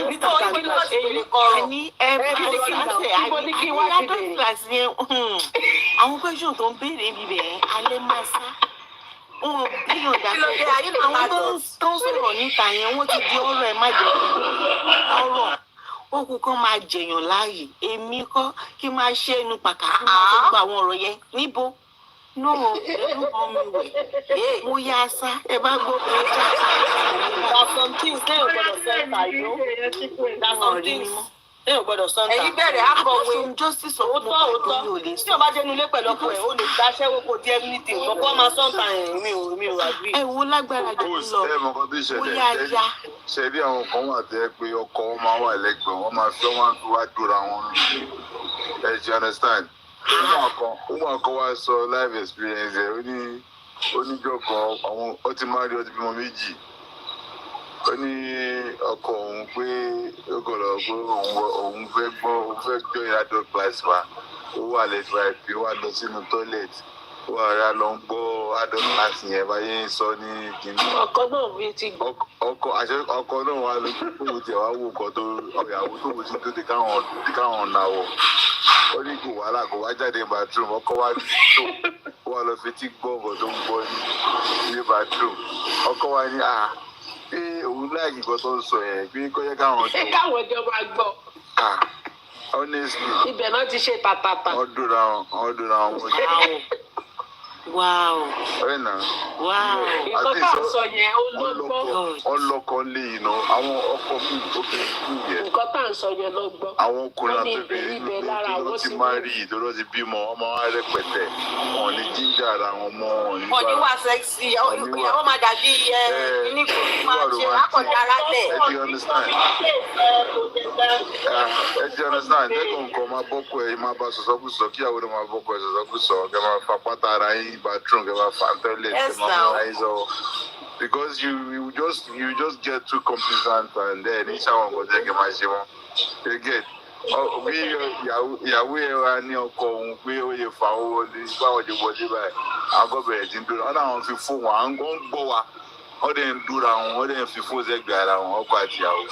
nítorí pé láti bèrè kọrọ ní ibo ní kí wá ti bèrè. àwọn question tó ń béèrè bíbẹ̀ alẹ́ máa sá wọn bíyàn dàgbẹ́ àwọn tó ń sọ̀rọ̀ níta yẹn wọ́n ti di ọ̀rọ̀ ẹ̀ má jẹ́ ọ̀rọ̀ wọn kò kàn máa jẹ̀yàn láàyè èmi kọ́ kí n máa ṣe inú pàkà máa gba àwọn ọ̀rọ̀ yẹn níbo náà ẹ̀rù ọmọ ìwẹ̀ mo yá sá ẹ bá gbọ́ pé ó jà sá. na some things lẹ́yìn gbọ́dọ̀ sẹ́ńtà yó na some things lẹ́yìn gbọ́dọ̀ sẹ́ńtà. èyí bẹ̀rẹ̀ akọ̀wé justice òótọ́ tí o bá jẹ́ nulẹ̀ pẹ̀lú ọkọ ẹ̀ o lè gbaṣẹ́ wo kò di everything kọ́kọ́ máa sọ́ńtà ẹ̀ mi ò agree. ẹ wo lágbára jù lọ bóyá ya. ṣe rí àwọn kan wà tẹ́ pé ọkọ wọn máa wà lẹ́gbẹ̀ẹ́ wọn máa fi wọn wá dúra wọn ẹ ṣe understand. ó wà kọ́ wá sọ life experience ẹ̀ oníjọ̀kan àwọn ó ti máa rí ọtí bímọ méjì ó ní ọkọ òun pé ó gbọ́dọ̀ pé òun fẹ́ gbọ́ ìyàdọ̀ class wa ó wà lẹ́tọ́ àìpé wà lọ sínú toilet ó wà rà lọ ń gbọ́ adult class yẹn báyé ń sọ ní kìnnì. ọkọ náà bí ti gbọ́. ọkọ náà wà lójú fóònù tí wàá wò nǹkan tó ìyàwó tó wò sí tó ti káwọn náà wọ̀ ó ní kò wàhálà kò wá jáde bathroom ọkọ wa tó wà lọ fi tí gbọ́ nǹkan tó ń gbọ́ ní bathroom ọkọ wa ní pé òun láàyè nǹkan tó ń sọ yẹn pé kọ́yẹ́ káwọn jọ. káwọn jọ máa gbọ́. honestly. ibẹ̀ náà ti ṣe tàtàtà. ọdún ra wọn mọ́jú. Wow. Ọ̀rẹ́ náà. Wow. Nǹkan tá à ń sọ yẹn ó ló gbọ́. Ọlọ́kọ lé iná àwọn ọkọ fún obìnrin fún yẹn. Nǹkan tá à ń sọ yẹn ló gbọ́. Àwọn ọkùnrin àti obìnrin ló ti máa rí ìdúró ti bímọ ọmọ wa rẹpẹtẹ wọn ní jíjà ara wọn mọ wọn ní. Wọ́n ní wà sẹ́ksì ìyàwó máa dàbí kíní kò máa ṣe àkọ̀dára lẹ̀. Ẹ ti understand. Jẹ́kọ̀ nǹkan máa bọ́kọ̀ ẹ̀ máa bá sọ̀sọ́kùsọ kíyàwó náà máa bọ́kọ̀ ẹ̀ sọ̀sọ́kùsọ kẹ́ máa fa pátá ara yín bathroom get my toilet because you just get too complacent and then each one go take my shimo you get bí ìyàwó ẹ wa ní ọkọ òun pé ó yẹ fà ó wọlé báwọn ṣe wọlé báyìí àgọ́ bẹ̀rẹ̀ tí ń dúró wọn náà fi fóun à ń gbọ́ wa wọ́n dẹ̀ ń dúra wọn wọ́n dẹ̀ ń fi fóun sẹ́gbẹ̀ẹ́ ara wọn ọkọ àti ìyàwó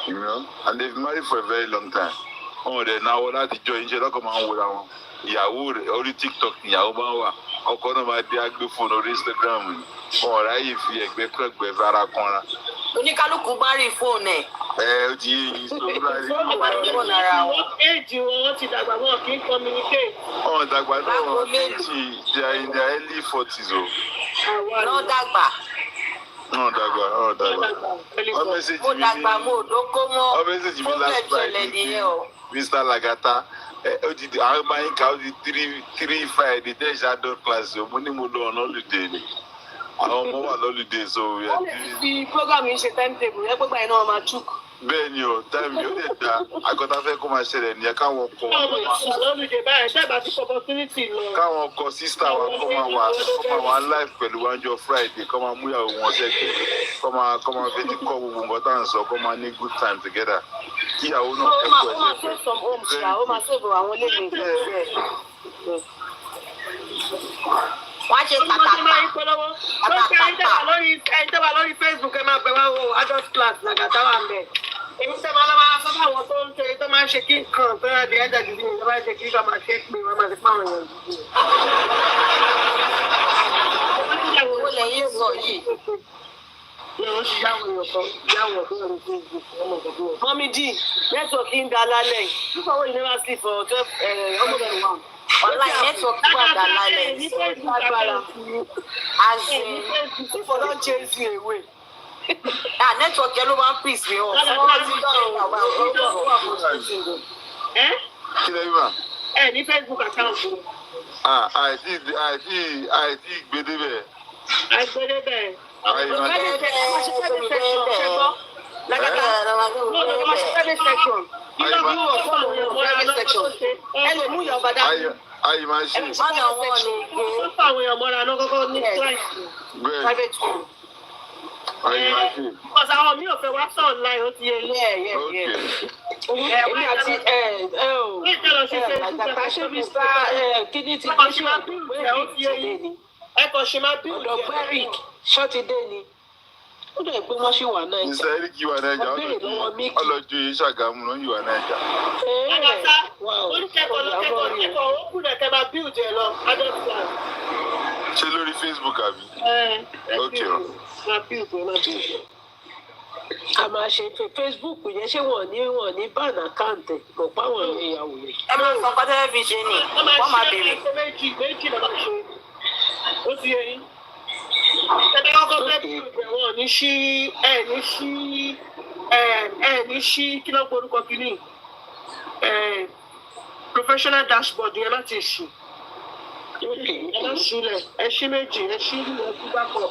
you know and they been married for a very long time wọn ò dẹ̀ náwó láti jọ ìṣe lọ́kọ̀ máa ń wòra wọn ìyàwó rẹ̀ orí tiktok ìyàwó máa ń wà ọkọ náà máa dé agbé fóònù orí instagram wọn ọ̀rá yìí fi ẹgbẹ́ pẹ̀gbẹ́ fara kanra. oníkálukú bá rí fóònù ẹ̀. ó ti yé yín sọ láti. fóònù ara wọn. éèjì wọn ti dàgbà wọn kì í communicate. wọn dàgbà náà they are in their early 40s o. náà dàgbà. No dàgbà. Mo dàgbà mo dókó mọ́. Message mi last Friday Mr. Lagata. Àwọn máa ń kà ó di 3 Friday tẹ́ ṣe adult class o. Mo ní mo lọ on holiday ni. Àwọn ọmọ wà lọ́lùdé so. Wọ́n lè fi program yìí ṣe timetable yẹn pẹ́gbà iná máa tú. Bẹ́ẹ̀ni o, táìmù yóò lè da. Àgọ́ta fẹ́ kó máa ṣẹlẹ̀ nìyẹn káwọn ọkọ wa. Lọ́lùdé báyìí ṣẹ́gbà tí opportunity lọ. Káwọn ọkọ sísítà wa kọ́ máa wà live pẹ̀lú wájú Friday kọ́ máa mú ìyàwó wọn sẹ́gbẹ̀ẹ́ kọ́ máa fi ti kọ́ gbogbo nǹkan tá à ń sọ kọ́ máa ní good time together. kíyàwó náà ó máa kẹ́kọ̀ọ́ save some homes ṣá ó máa save àwọn ilé mi ìgbà wọ́n á ṣe pàtàkì ẹni tó wà lórí Facebook ẹ máa bẹ̀ wá wo adult class làgàtà wà ń bẹ̀. èmi tẹ́ máa lọ́wọ́ sọ́dọ̀ àwọn tó ń ṣe tó máa ń ṣe kí nǹkan tó yà di ẹ̀jẹ̀ gidi ní ìjọba ṣe kí nǹkan máa ṣe pé wọ́n máa ti pàwọn èèyàn gidi. owó lẹ́yìn sọ yìí. Wọ́n ṣe yáwó èèyàn kan yáwó ọ̀dọ́ rẹ̀ Facebook ọmọ ìgbàgbọ́. Mọ́mí D nẹ́tíwọ̀kì ń da lálẹ́ yìí. Nípa owó ìnáwó sí for 12 almost 1. Online network wà dà lálẹ́ yìí. Agbára as in people don chase you away. Network yẹn ló máa ń pèsè mi hàn. Kí lè rí mà? Ní Facebook account. Àìtí gbedebẹ̀. Àìgbedebẹ̀. Ayi máa ṣe. Àwọn èèyàn mọ́ra náà kọ́kọ́ ní private school. Ayi máa ṣe. Because àwọn mi ò fẹ́ wá sọ online ó ti yẹ ilé ẹ̀yẹ. Èmi àti àgbàtà ṣe mi sá kíní ti dé sí ọ̀dọ̀ ó ti yẹ yìí. Ẹ̀kọ́ ṣe máa bí ọ̀dọ̀ Beric ṣọ́ọ̀tì dé ni. Ó dẹ̀ pé wọ́n ṣì wà náà. Mr. Eric wà Naija, ọlọ́jú Ṣàgámù ló ń yìí wà Naija. Àgbàtà oníkẹ́kọ̀ọ́ lọ́kẹ́kọ̀ọ́ ó kù nà kẹ́ máa build ẹ̀ lọ adult class. Ṣé lórí Facebook àbí? Ok. A máa ṣe Facebook yẹn ṣé wọ́n ní ban account kò pa àwọn ìyàwó rẹ̀. Ẹ máa sọ pé tẹ́lẹ̀ fi ṣe ni wọ́n máa bèrè. Méjì ló máa ṣe. Ó ti yẹ yín. Tẹ́lẹ̀ kọ́kọ́ fẹ́ bí wọ́n ní ṣí kí ló gbórúkọ kìíní. Professional dashboard yẹn láti ṣí. Ẹ lọ sílẹ̀, ẹ ṣí méjì, ẹ ṣí ìlú ẹ gbígbà pọ̀.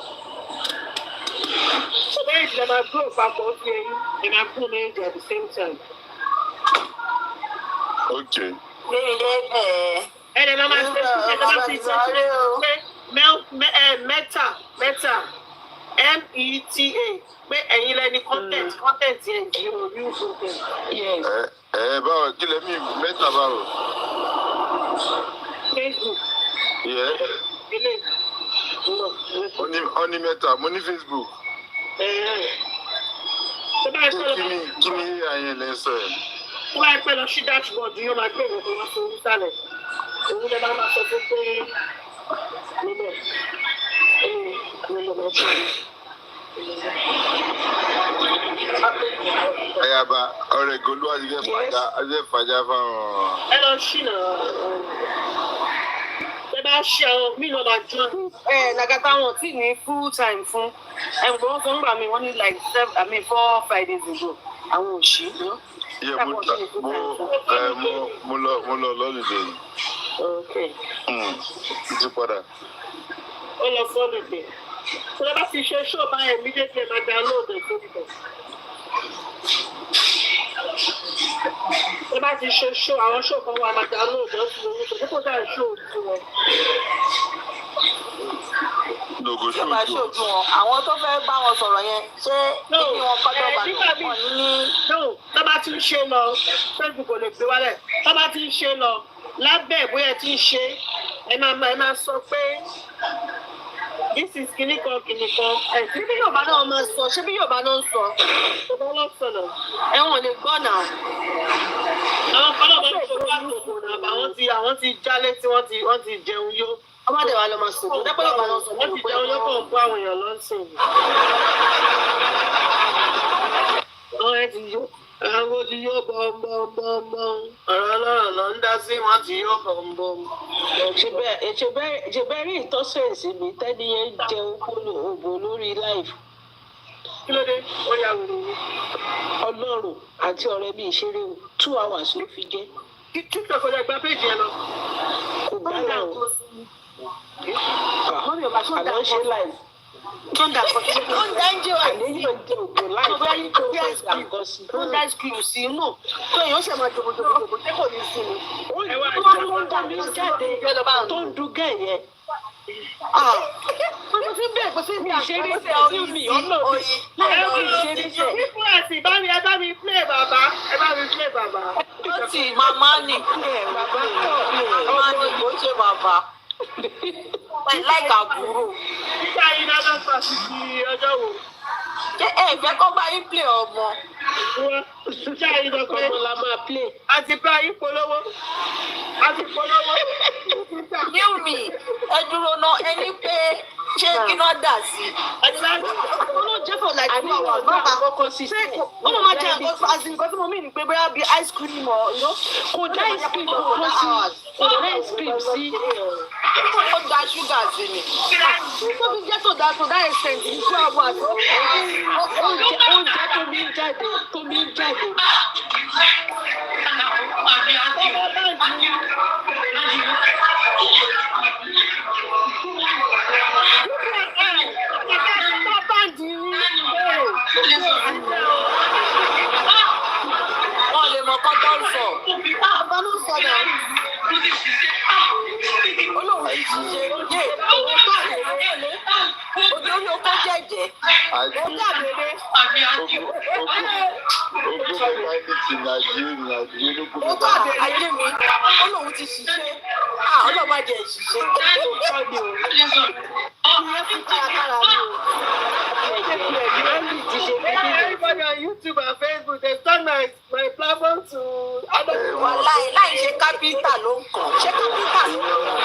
So then it's gonna grow back up here and I'm putting it at the same time. Okay. And then I'm Meta, META. Pé ẹ̀yin lẹni content yẹn jí o new content. Yes. Báwo kí lẹ mí Meta báwo? Facebook. Yeah. Ó ní Meta, mo ní Facebook. Kí ni àyẹn lẹ sọ ẹ? Wọ́n á pẹ́ lọ sí dashboard yóò máa gbé ìwé kan wá fún ìsàlẹ̀. Òun lè máa sọ fún pé nílẹ̀ Ayaba ọ̀rẹ́ Golu àti fàjà fáwọn. Ẹ lọ ṣìnà. Ẹ bá ṣe àwọn mílíọ̀nù máa jọ. Nàgàtà wọn tí ní full time fún. Ẹ̀gbọ́n wọn fún gbà mí wọ́n ní like 4 Fridays ago. Àwọn òṣì. Mo lọ lọ́lùdẹ̀ yìí. Okay. Ti padà. Ó lọ fọ́lùdẹ̀. Tí wọ́n bá ti ṣe ṣó báyẹn immediately máa download ẹ̀ fún mi. Tí wọ́n bá ti ṣe ṣó àwọn ṣó kan wà máa download ẹ̀ fún mi. Dípò dáa ṣó ojú wọn. Ìjọba ṣojú wọn, àwọn tó fẹ́ bá wọn sọ̀rọ̀ yẹn, ṣé ibi wọn kọ́ dọ̀gba lò wọ́n ní. Tó bá ti ń ṣe lọ, Facebook kò lè gbé wálẹ̀. Tó bá ti ń ṣe lọ, lábẹ́ bóyá ti ń ṣe, ẹ máa sọ pé this is kìnìkan. Ṣé bí Yorùbá náà máa sọ? Ṣé bí Yorùbá náà ń sọ? Yorùbá ló sọ̀nà. Ẹ̀wọ̀n lè gbọ́ náà. Àwọn kan náà máa ń sọ bá àtòkò náà. Àwọn ti jálé tí wọ́n ti jẹun yó. Ọmọdé wa lọ máa sọ. Dẹ́pẹ́ Yorùbá náà sọ. Wọ́n ti jẹun yó kàn ń bọ́ àwọn èèyàn lọ́sìn. Àwọn ẹ̀ ti yó. Àwọn ti yó bọ́m̀bọ́m̀bọ́m̀. Ọ̀rọ̀ ọlọ́run ló ń dá sí wọn ti yó bọ́m̀bọ́m̀. Ṣèbẹ́ rí ìtọ́sẹ̀sì mi tẹ́ni yẹn jẹun òbò lórí láìfù. Kí ló dé? Ó yà wò lórí. Ọlọ́run àti ọ̀rẹ́ mi ìṣeré 2 hours ló fi jẹ́. TikTok ọ̀dà gba péjì ẹ lọ. Kò gbá láwọn. Àlọ́ ń ṣe láìfù. Tó ń dájú àléyìn òde ògbò láì fẹ́ tó fẹ́ àgọ́ sí. Tó ń dá skills sí inú. Tó èèyàn ṣe máa jòbòjòbò tí kò ní sí ni. Tó ń dá mi jáde tó ń dún gẹ̀ yẹn. Wọ́n ti bẹ́ẹ̀ kò sí ní ìṣeré tẹ̀ sí mi ọlọ́ọ̀dẹ ìṣeré tẹ̀. influence bá mi play bàbá ẹ bá mi play bàbá. ó ti màmá ní bàbá màmá ní kò ṣe bàbá láìka àbúrò. nígbà yìí náà ló ń sọ sí ti ọjọ́ wo. ẹ fẹ́ kọ́ bá yín play ọmọ. nígbà yìí lọ pé ọmọ la máa play. àti bá yín polówó. àti polówó. new me ẹ dúró náà ẹni pé ṣé kí náà dà sí. olóòjẹ́ for like 2 hours bàbá àkọ́kọ́ sí. ó máa jẹ́ nǹkan tí mo mí ní pé bóyá bíi ice cream or kò dá ice cream kò sí kò dá ice cream sí. ó da ṣúgà sí ni. tó fi jẹ́ tó dá extent ní 2 hours. oúnjẹ tó mi ń jáde tó mi ń jáde. Wọ́n lè mọ kọ́ tó ń sọ. Ọba ló ń sọ náà. Olóhùn ti ṣe yé owó tó àgbèrè. Ojú orí oko jẹ̀jẹ̀. Ó dàgbére. Ó dàgbére ayé mi. Olóhùn ti ṣiṣẹ́. Ọlọ́run á jẹ ìṣiṣẹ́. Ìyẹn fún kárakára ni o. Everybody on YouTube and Facebook, they turn my platform to other people. Láì ṣe kápítà ló ń kàn. Ṣé kápítà ló ń kàn?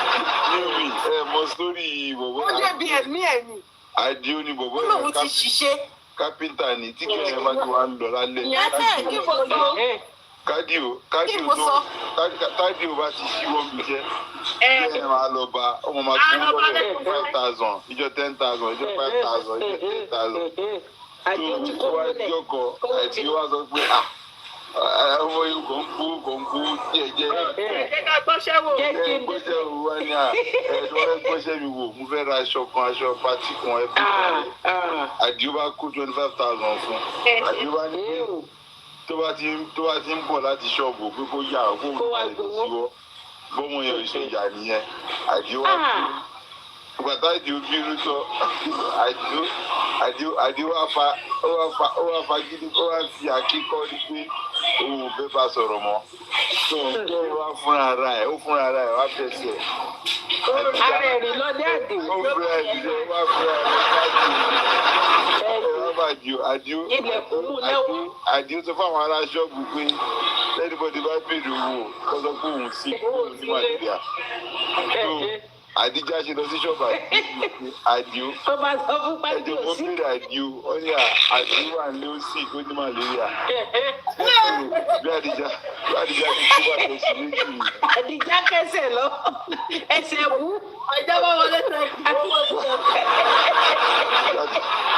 Ẹ mọ sórí bọ̀bọ̀. Ó débi ẹ̀mí ẹ̀ ni. Àdìó ni bọ̀bọ̀ yẹn. Olóhùn ti ṣiṣẹ́. Kápítà ni tí kìí ṣe bá ti wá ń lọ lálẹ́. Ìyẹn tẹ̀ kí mo sọ. Kádìó bá ti ṣíwọ́ mi jẹ́. Ẹ máa lọ bá ọmọ máa gbowó lọ́dọ̀ 5,000, ìjọ 10,000, ìjọ 5,000, ìjọ 10,000. Tó wá jọkọ̀ àti wá sọ pé ọmọ yìí kò ń kú díẹ̀. Ká gbọ́ṣẹ́ wò. Gbọ́ṣẹ́ wò wá ní ẹ̀ẹ́dọ́rẹ́ gbọ́ṣẹ́ mi wò. Mo fẹ́ ra aṣọ pátí kan ẹbí kan. Àdìó bá kó 25,000 fún. Àdìó bá ní pé tó bá ti ń bọ̀ láti ṣọ́ọ̀bù pé kó yà ó kó wà lọ́wọ́ bọ́mọ yẹn ò ṣe ìyá nìyẹn Àdìó wá kú gbàtà Àdìó bínú sọ Àdìó wá fa gidi ó wá fi àkíkọ́ ní pé òun ò fẹ́ bá sọ̀rọ̀ mọ́ tó ń wá fúnra ara ẹ̀ wá fẹsẹ̀ ara ẹ̀rìn lọ́dẹ àdè. ó fúnra ẹ̀ ṣe wá fúnra ẹ̀ Àdìó sọ fún àwọn ará ṣọ́ọ̀bù pé lẹ́nìbọ̀dì bá bèrè owó kọ́sọ́ pé òun sí ní Nàìjíríà. Àdìjá ṣe lọ sí ṣọ́ọ̀bù Àdìó. Ẹjọ́ fún bèrè Àdìó, wọ́n ní Àdìó wà ní ó sì ó ní màlẹ́ríà. Bí Àdìjá ti kú bá lọ sí méjì. Àdìjá kẹsẹ̀ lọ, ẹsẹ̀ wú. Ọjọ́ bá wọlé tẹ̀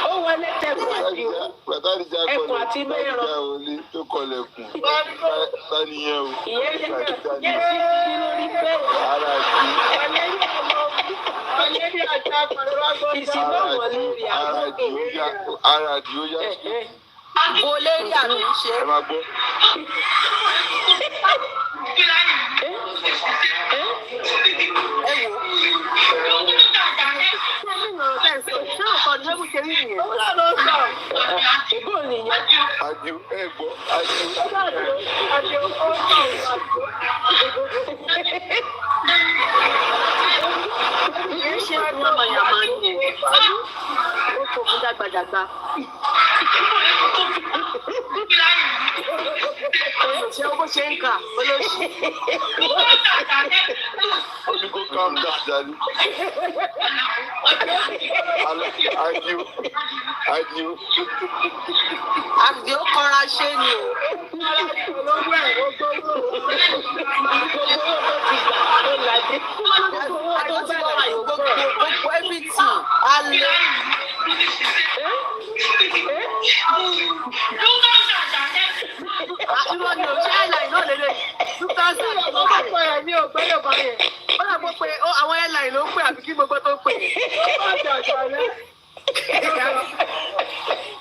ó wọlé tẹ̀ Àdìó. Ẹkùn àti mẹ́rọ. Tó kọlẹ̀kùn. Táníyẹn o. Ìyẹn sí kí lórí bẹ́ẹ̀. Ara Àdìó yá. Bọ́lẹ́ríà ló ń ṣe. Ẹ máa gbọ́. Àdìó ẹ gbọ́ Àdìó. Ìyẹn ṣe fún ọmọ yàmá ni ó kò fún dàgbàdàgbà. Ṣé owó ṣe ń kà olóṣù? Olùkọ́ calm down Dani. Àdìó kọra ṣé ni o. Gbogbo everything alẹ́. Irọ́ ni òṣè airline náà lélẹ̀ 2000 ó bá pọ̀ ẹ̀ ní ògbẹ́lẹ̀ bá yẹn. Ó dà gbọ́ pé àwọn airline ló ń pè àbí kí gbogbo tó pè. Ó bá jàjà rẹ̀.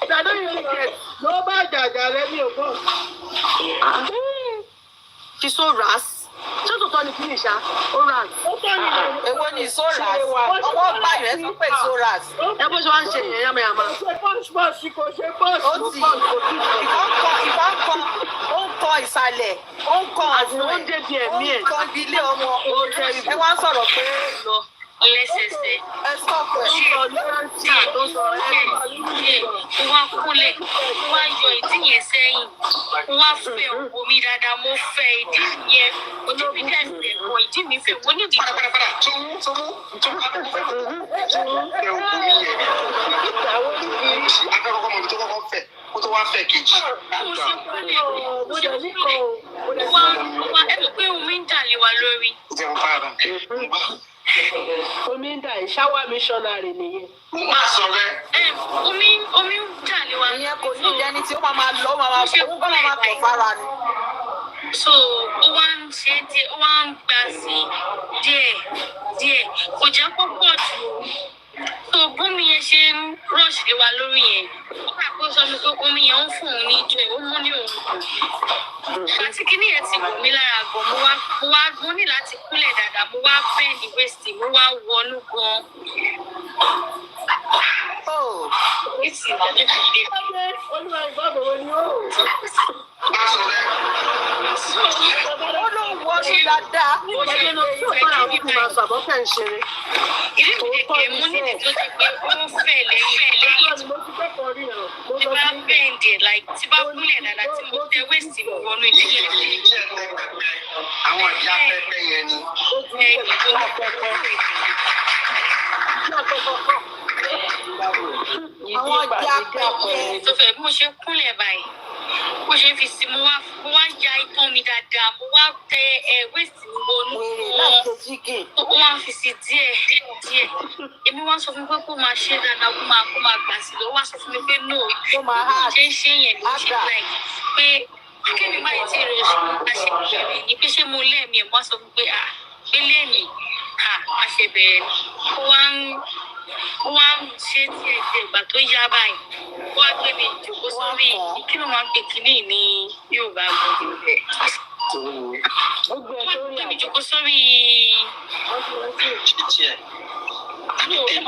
Ìdájọ́ yìí ń get ló bá jàjà rẹ̀ ní ògbọ́n. She's so ras. Ṣé tó tọ́ ni kí ni ṣá oras. Èwo ni soras? Ọwọ́ báyìí ẹ sọ pé soras. Ẹ bó ṣe wá ń ṣe yẹn yámayàmá. Kò ṣe bọ́ọ̀ṣì. Ó ti ìbọn ó ń kọ ìsàlẹ̀, ó ń kọ àfún ẹ̀, ó ń kọ ibi ilé ọmọ. Ẹ wá ń sọ̀rọ̀ pé lọ. Lẹ́sẹsẹ. Ẹ sọ pé wá kúnlẹ̀, wá yọ ìdí yẹn sẹ́yìn, wá fẹ́ òwò mi dáadáa, mo fẹ́ ìdí yẹn, ojú mi dẹ̀ fẹ́ kọ ìdí mi fẹ́, mo ní ìdí. Kó tó wá fẹ́ kejì. Wá ẹbí pé omi ń dà lé wa lórí. Omi ń dà ẹ̀ ṣáwá missionary nìyẹn. Má sọ rẹ. Omi ń dà lé wa. Ìyẹn kò ní ìdẹ́ni tí ó máa lọ, ó máa tọ̀ fara ni. So ó wá ń ṣe díẹ̀, ó wá ń gbà sí díẹ̀, kò jẹ́ kó pọ̀ jù. So bómi yẹn ṣe ń rush lé wa lórí yẹn, ó kà kó sọ mi pé omi yẹn ń fún òun ní ìjọ ẹ̀, ó mú ní òun kù. Àti kíní yẹn ti wù mí lára gan, mo ní láti kúnlẹ̀ dáadáa, mo wá bend waist, mo wá wọnú gan. Ìsìn ìdájọ́ ìdílé. Olúwa ìgbàgbọ́ wo ni ó? Ó ló ń wọ ní dáadáa. Ó ṣe lọ sí ọ̀pá àwọn kìkì máa sọ àbọ̀ fẹ́ ń ṣeré. Ìdí ìdílé mú ní ìdí tó ti pé ó ń fẹ́ lẹ́yìn. Mo ti kẹ́kọ̀ọ́ rí ẹ̀rọ. Tí bá bẹ́ǹdì ẹ̀ like tí bá kúnlẹ̀ dáadáa tí mo tẹ wéèsì mi wọnú ìdílé. Àwọn ìyá pẹpẹ yẹn ni. Àwọn ìyá pẹpẹ. Tó fẹ́ bí mo ṣe kúnlẹ̀ báyìí, bó ṣe fi sí mo wá ya itan mi dáadáa, mo wá tẹ wéèsì mi wọnú. Ó wá fi sí díẹ̀. Èmi wá sọ fún mi pé kó máa ṣe dáadáa, kó máa gbà sí lọ. Ó wá sọ fún mi pé no, ṣe yẹn ló ṣe like pé kémi máa ti rẹ̀ àṣebẹ̀rẹ̀ ni pé ṣé mo lẹ́ẹ̀mí ẹ̀ wá sọ fún pé pé lẹ́ẹ̀mí àṣebẹ̀rẹ̀ ni ó wá ń ṣe díẹ̀ ìgbà tó yá báyìí ó wá gbé mi jòkó sórí kí ló máa ń pè kíní ní Yorùbá gbọdọ̀ rẹ̀. Ó gbé mi jòkó sórí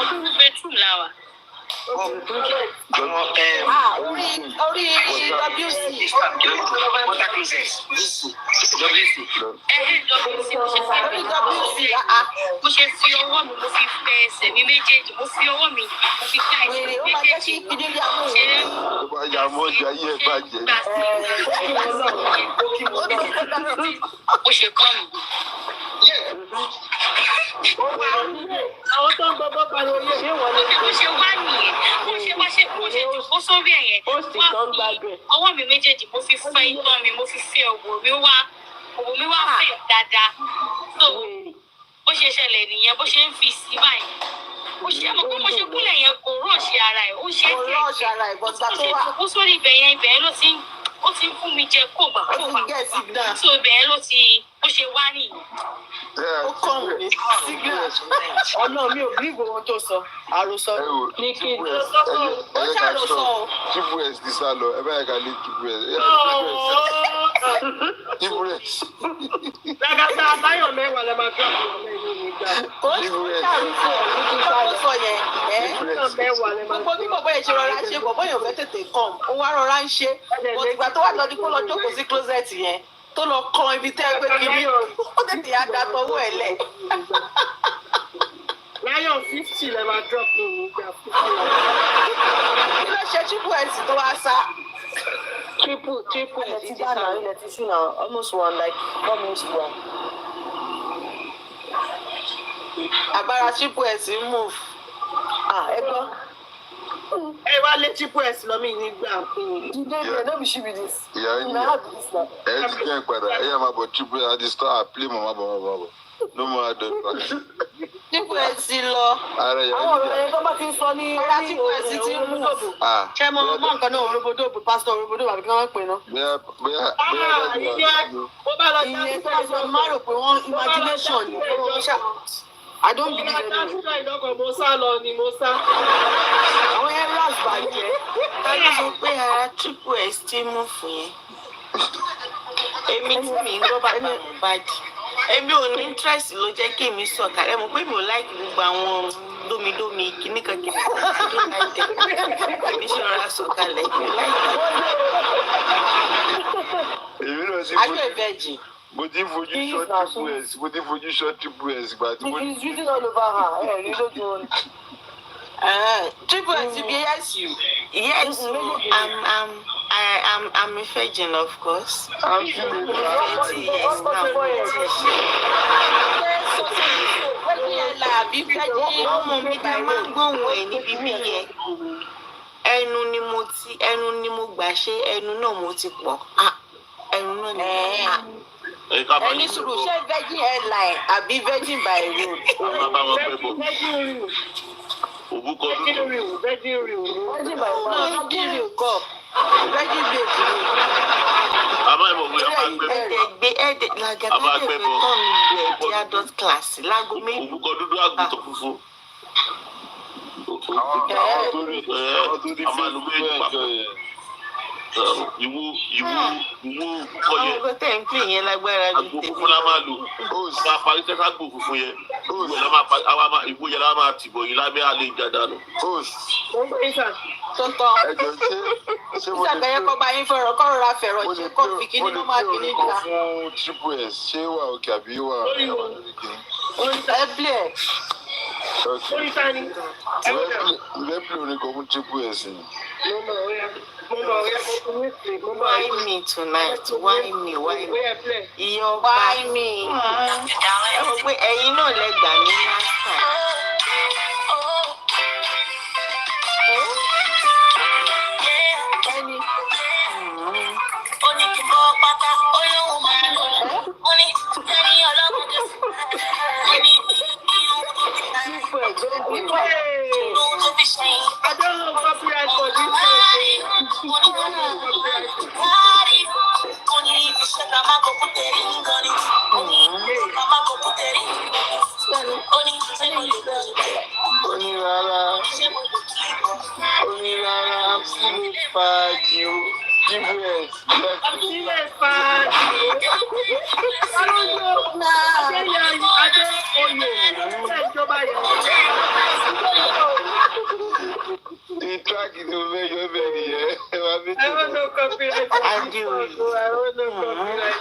ọdún bedroom láwà. Orí WC. Mo ṣe fi ọwọ́ mi, mo fi fẹ ẹsẹ̀ mi méjèèjì, mo fi ọwọ́ mi, mo fi ká ẹsẹ̀ mi méjèèjì. Ó bá yà mọ́ ọjà yí ẹ̀ bàjẹ́. Ó ṣe kọ́ mi. Àwọn tó ń gbọ́ bọ́ parí oyè ṣé wọ́n lè bó ṣe wá nìyẹn, bó ṣe jòkó sórí ẹ̀yẹn, ọwọ́ mi méjèèjì mo fi fẹ́ itan mi, mo fi fẹ́ òwò mi wá fẹ́ dáadáa. So bó ṣe ṣẹlẹ̀ nìyẹn, bó ṣe ń fi sí báyìí. Bó ṣe mọ̀ pé bó ṣe kúnlẹ̀ yẹn kò rọ̀ọ̀ṣì ara ẹ̀, ó ṣe é díẹ̀. Bó ṣe jòkó sórí ibẹ̀ yẹn ló ti ń fún mi jẹ kógbà. So ibẹ̀ yẹn ló ti bó ṣe wá nìyí. Ó kàn mí signal. Ọ̀nà mi ò bí ìgbòho tó sọ. Àròsọ ní kí n ó ṣàròsọ o. Chibues ti sá lọ, ẹ bá yẹ ká lé Chibues. Chibues. Lágàtà Abáyọ̀ mẹ́wàá lè máa gbà fún ọmọ ìlú mi gbà. Ó ṣàròsọ ní ṣàròsọ yẹn. Gbogbo bí bọ̀bọ̀ yẹn ṣe rọra ṣe bọ̀bọ̀ yẹn ò fẹ́ tètè kàn. Ó wá rọra ń ṣe. Ìgbà tó wà lọ ní kó lọ jókòó sí closet yẹn. Tó lọ kan ibi tẹ́ pé kiri ó tètè yá da tọwọ́ ẹ̀ lẹ̀. Lion 50 lè máa drop ní ìgbà fún mi. Kí ló ṣe Chibues tó wá sá? Triple ilẹ̀ ti dá náà, ilẹ̀ ti ṣú náà, almost one like 4 minutes to one. Agbára Chibues ń move. Ẹ gbọ́. Ẹ wá lé Chibues lọ mí nígbà. Jíde ìgbẹ́ náà bí ṣí bí dis. Ìyá yín ni ẹ ti jẹ́ ìpadà, ẹ yà máa bọ̀ Chibues àti star play mọ̀ máa bọ̀. Ló máa dọ̀ ìpàdé. Chibues lọ. Àwọn ọ̀rọ̀ ẹni tó bá ti ń sọ ní orí Chibues ti ń mú. Ṣé mo mọ nǹkan náà Orobodobo, pásítọ̀ Orobodobo àbí kí wọ́n pè náà? Ìyẹn tó ṣe máa rò pé wọ́n imagination ni. I don't believe anything. Mo sá lọ ni mo sá. Àwọn yẹn ras bàjẹ́. Táyé sọ pé ara Chibues ti mú fún yẹn. Èmi tí mi ń gbọ́ bàbá Mohbad. èmi ò ní interest ló jẹ́ kí èmi sọ̀kalẹ̀ mo pé mi ò like gbogbo àwọn dómidómi kìnnìkan èmi ṣe rọra sọ̀kalẹ̀ mi ò like. èmi náà sì Are you a virgin? mo ti fojú ṣọ́ triple S gbà tí mo. He's written all over her. You don't know. Triple S, yes, you. Yes, I'm a virgin, of course. I'm 20 years now. Ọmọ mi ta máa ń gbóhùn ẹ̀ ní bíbí yẹn. Ẹnu ni mo gbà ṣe ẹnu náà mo ti pọ̀. Ẹnu náà ni. Ẹni sùúrù ṣé virgin airline àbí virgin by road? Òbúkọ dúdú. Virgin real. Virgin real kọ́. Virgin baby. Àmọ́ ìmọ̀ òwe ọmọ agbẹ́bọ̀. Ẹ̀ẹ́dẹ̀ làgàtà ẹ̀ẹ́dẹ̀ tọ́ mi ẹ̀ẹ́dẹ̀ adult class lágo méjì. Òbúkọ dúdú àgùntàn funfun. Àwọn tó rí fẹ́ẹ́ papọ̀. Ìwú òbúkọ yẹn. Àwọn tẹ̀ ń pè yẹn lágbára ní tèmi. Àgbo funfun la máa lò. Máa parí sẹ́ka àgbo funfun yẹn. Ìwú yẹn la máa tìbọ̀ yìí lábẹ́ àlè ìjàdánù. Ìṣàgbẹ́yẹ kọ́ bá yín fọ̀rọ̀ kọ́ rọra fẹ̀rọ̀ ṣe kọ́ fi kíní ló máa kíní gbà. fún triple S ṣé wà òkè àbí wà ẹ̀blẹ̀. lẹ́pìlì orin kan fún triple S ni. Why me tonight? Why me? Ìyọ̀ why me? Ẹ mọ̀ pé ẹ̀yin náà lẹ gbà mí last time. I don't know copyright for this. Onírara fún fàájì o. GBS. The track is over your belly, yeah. I want no copyright. I do. I want no copyright.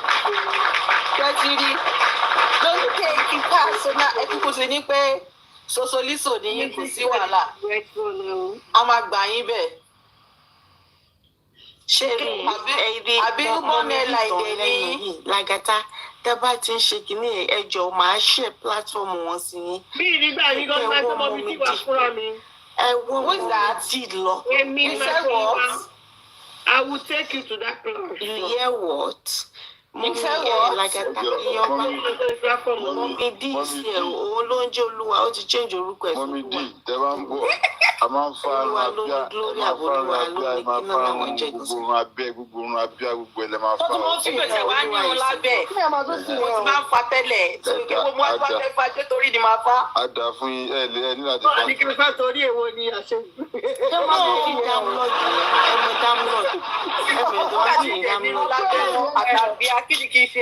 Jajiri, don't take it personal. Ẹ kúkú sí ní pé sosoliso ni yín kò sí wàhálà. A máa gbà yín bẹ́ẹ̀. Ṣé àbí mọ́mẹ́lá ìdè ní Lagata tẹ́ bá ti ń ṣe kínní ẹjọ́ máa ṣe platform wọn sí yín. Bí nígbà yìí gan fẹ́ tọmọ mi ti wà fúnra mi. Ẹ̀wọ̀n mo ti lọ. Èmi máa fi wá. I will take you to that club. You hear what? Mo fẹ́ Lagata ìyọba. Mọ́mí dì í sí ẹ̀ òun ló ń jẹ́ olúwa ó ti change orúkọ ẹ̀ fún wa. Mọ́mí dì tẹ́ bá ń bọ̀. A máa ń fa gbogbo ẹlẹ́ máa fa. Ó ti bẹ̀rẹ̀ wá ní òun lábẹ́. Mo ti máa ń fa tẹ́lẹ̀. Gbogbo wọn bá fẹ́ fa jẹ́ torí ni máa fa. A dà fún yín ẹ ní láti fa. Bọ́ọ̀lù kí n fà torí èwo ni àṣẹ. Ṣé wọ́n mú kí dámúlọ́ọ̀dù ẹ̀mú dámúlọ́ọ̀dù ẹ̀mú tó wá sí dámúlọ́ọ̀dù. Àtàbí akíndìkì ṣe.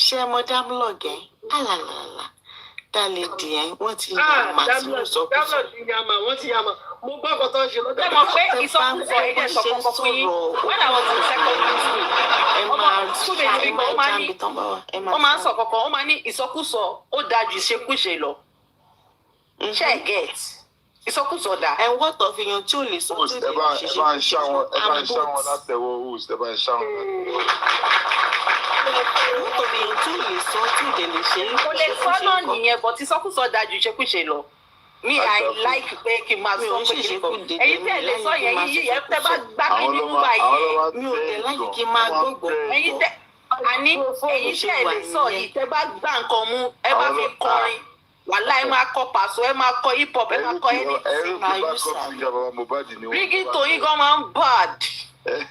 Ṣé mo dámúlọ́ọ̀gù ẹ̀? Àlàlàlà. Dálé díẹ̀ wọ́n ti yàmà tí mo sọ pé sọ. Wọ́n ti yàmà. Mo gbọ́ ọkọ̀ tó ń ṣe lọ́dọ̀. Ṣé mo pé ìsọkúsọ ẹ̀jẹ̀ sọ̀kọ̀kọ̀ fún yín? When I was in secondary school, wọ́n máa ń sọ kọ̀kọ̀, wọ́n máa ní ìsọkúsọ ó dáa ju ìṣekúṣe lọ. Ṣé ẹ get? Ìsọkúsọ dà. And what of èèyàn tí ò lè sọ tí ò lè ṣe ẹ bá ń ṣá wọn látẹ̀wọ́ host ẹ bá ń ṣá wọn. What of èèyàn tí ò lè sọ tí ò lè ṣe. Kò lè sọ náà nìyẹn, but ìsọkúsọ dáa ju ìṣekúṣe lọ. Mi I like pé kí n máa sọ pé kí n bọ̀. Ẹ̀yin tẹ̀ lè sọ yẹn yíyí yẹn tẹ́ bá gbá kí nínú báyìí. Mi ò tẹ̀ láyé kí n máa gbogbo. Ẹ̀yin tẹ̀ àní ẹ̀yin tẹ̀ lè sọ yìí tẹ́ bá gbá nǹkan mú ẹ bá fi kọrin. Wàhálà ẹ máa kọ pàṣọ ẹ máa kọ hip hop ẹ máa kọ anything. Rígì tòyìn gan máa ń bad.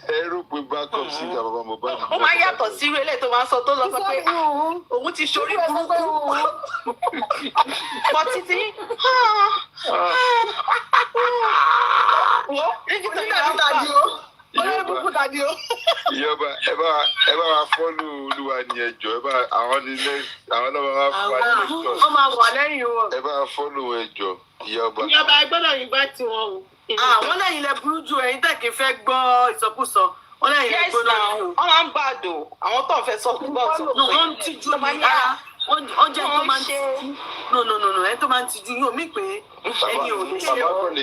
Ẹrù pé backup sí ìjà bàbá Mohbad. Ó máa yàtọ̀ sí irú eléyìí tó máa ń sọ tó lọ sọ pé òun ti ṣorí burúkú. Bọ́ títí. Rígì tòyìn máa ń bad. Olórí burúkú dàdí o. Ìyọba ẹ bá wa fọ́lù olúwa ní ẹjọ́ ẹ bá àwọn nílé àwọn náà máa fún wa ní ẹjọ́. Ó máa wà lẹ́yìn wọn. Ẹ bá wa fọ́lù ẹjọ́ ìyọba. Ìyọba ẹ gbọ́dọ̀ yín bá tiwọn o. Wọ́n lẹ́yìn lẹ burú jù ẹ̀yin tẹ̀ kí fẹ́ gbọ́ ìsọkúsọ. Wọ́n lẹ́yìn lẹ gbọ́dọ̀ jù. Wọ́n máa ń gbàdò àwọn tó ń fẹ́ sọ fún bọ́ọ̀sì. Wọ́n ń tijú ní ara. Wọ́n jẹ́ tó máa ń tijú. No, ẹ tó máa ń tijú yóò mí pé ẹni ò lè ṣe ọ̀.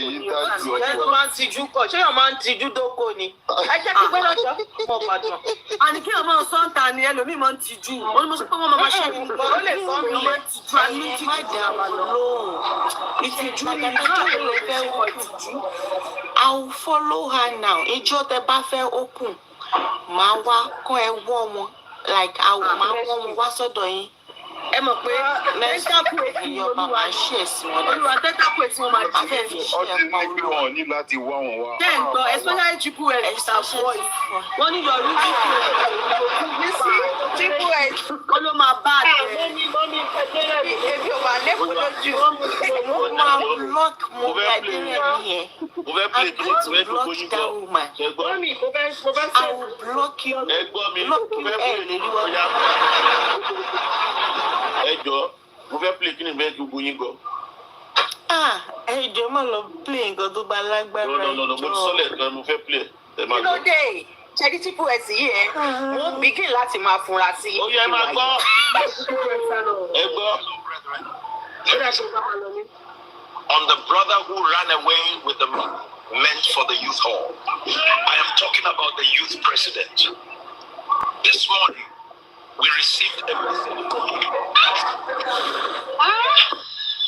Ẹ tó máa ń tijú kọ̀ ṣé yóò máa ń tijú dóko ni? Ẹ jẹ́ kí gbọ́dọ̀ jọ mọ̀ bàdàn. Àní kí ọmọ sọ́ńtà ni ẹlòmíì máa ń tijú. Ó ní mo sọ pé wọ́n máa ṣe ìgbà. Ó lè sọ mí lé tijú àní tijú lóhùn. Ìtìjú ni náà ló fẹ́ wọ ìtìjú. I will follow her now. Ìjọ tẹ bá fẹ́ open, màá wá kọ́ ẹ wọ́ wọn. Like máa wọ́ wọn wá sọ́dọ̀ yín. Ẹ mọ̀ pé tẹ́tàkù èsì Ìyọba máa ṣe ẹ̀sìn wọn. olúwa tẹ́tàkù èsì wọn máa jí ẹ̀ fi ṣe Ọtí ní pé wọn ní láti wá wọn wá. Jẹ́ ìgbọ́ especially triple H is our voice. Wọ́n ní yọrí sí triple H. Ó ló máa bá àtẹ. Mọ́mí ebi ò máa lẹ́kọ̀ọ́ lójú. Mo máa block mo Liberian yẹn. Mo fẹ́ play kí ni tí wọ́n fi gbóyún gbọ́. Ṣẹ́gbọ́n. Mọ́mí mo fẹ́ I will block you. Ẹgbọ́n mi, mo fẹ́ play ọ̀yà. Ẹjọ́, mo fẹ́ play kí ni bẹ́ẹ̀ kí gbóyún gbọ́. Ẹjọ́ máa lọ play nǹkan tó bá lágbára. No, mo ti sọ́lẹ̀ kan, mo fẹ́ play. Ẹ máa Kí ló dé? Ṣẹ́ni triple S yìí ẹ̀ wọ́n begin láti máa funra sí. Ó yẹ máa gbọ́. Ẹ gbọ́. On the brother who ran away with the meant for the youth hall. I am talking about the youth president. This morning, we received a message from him.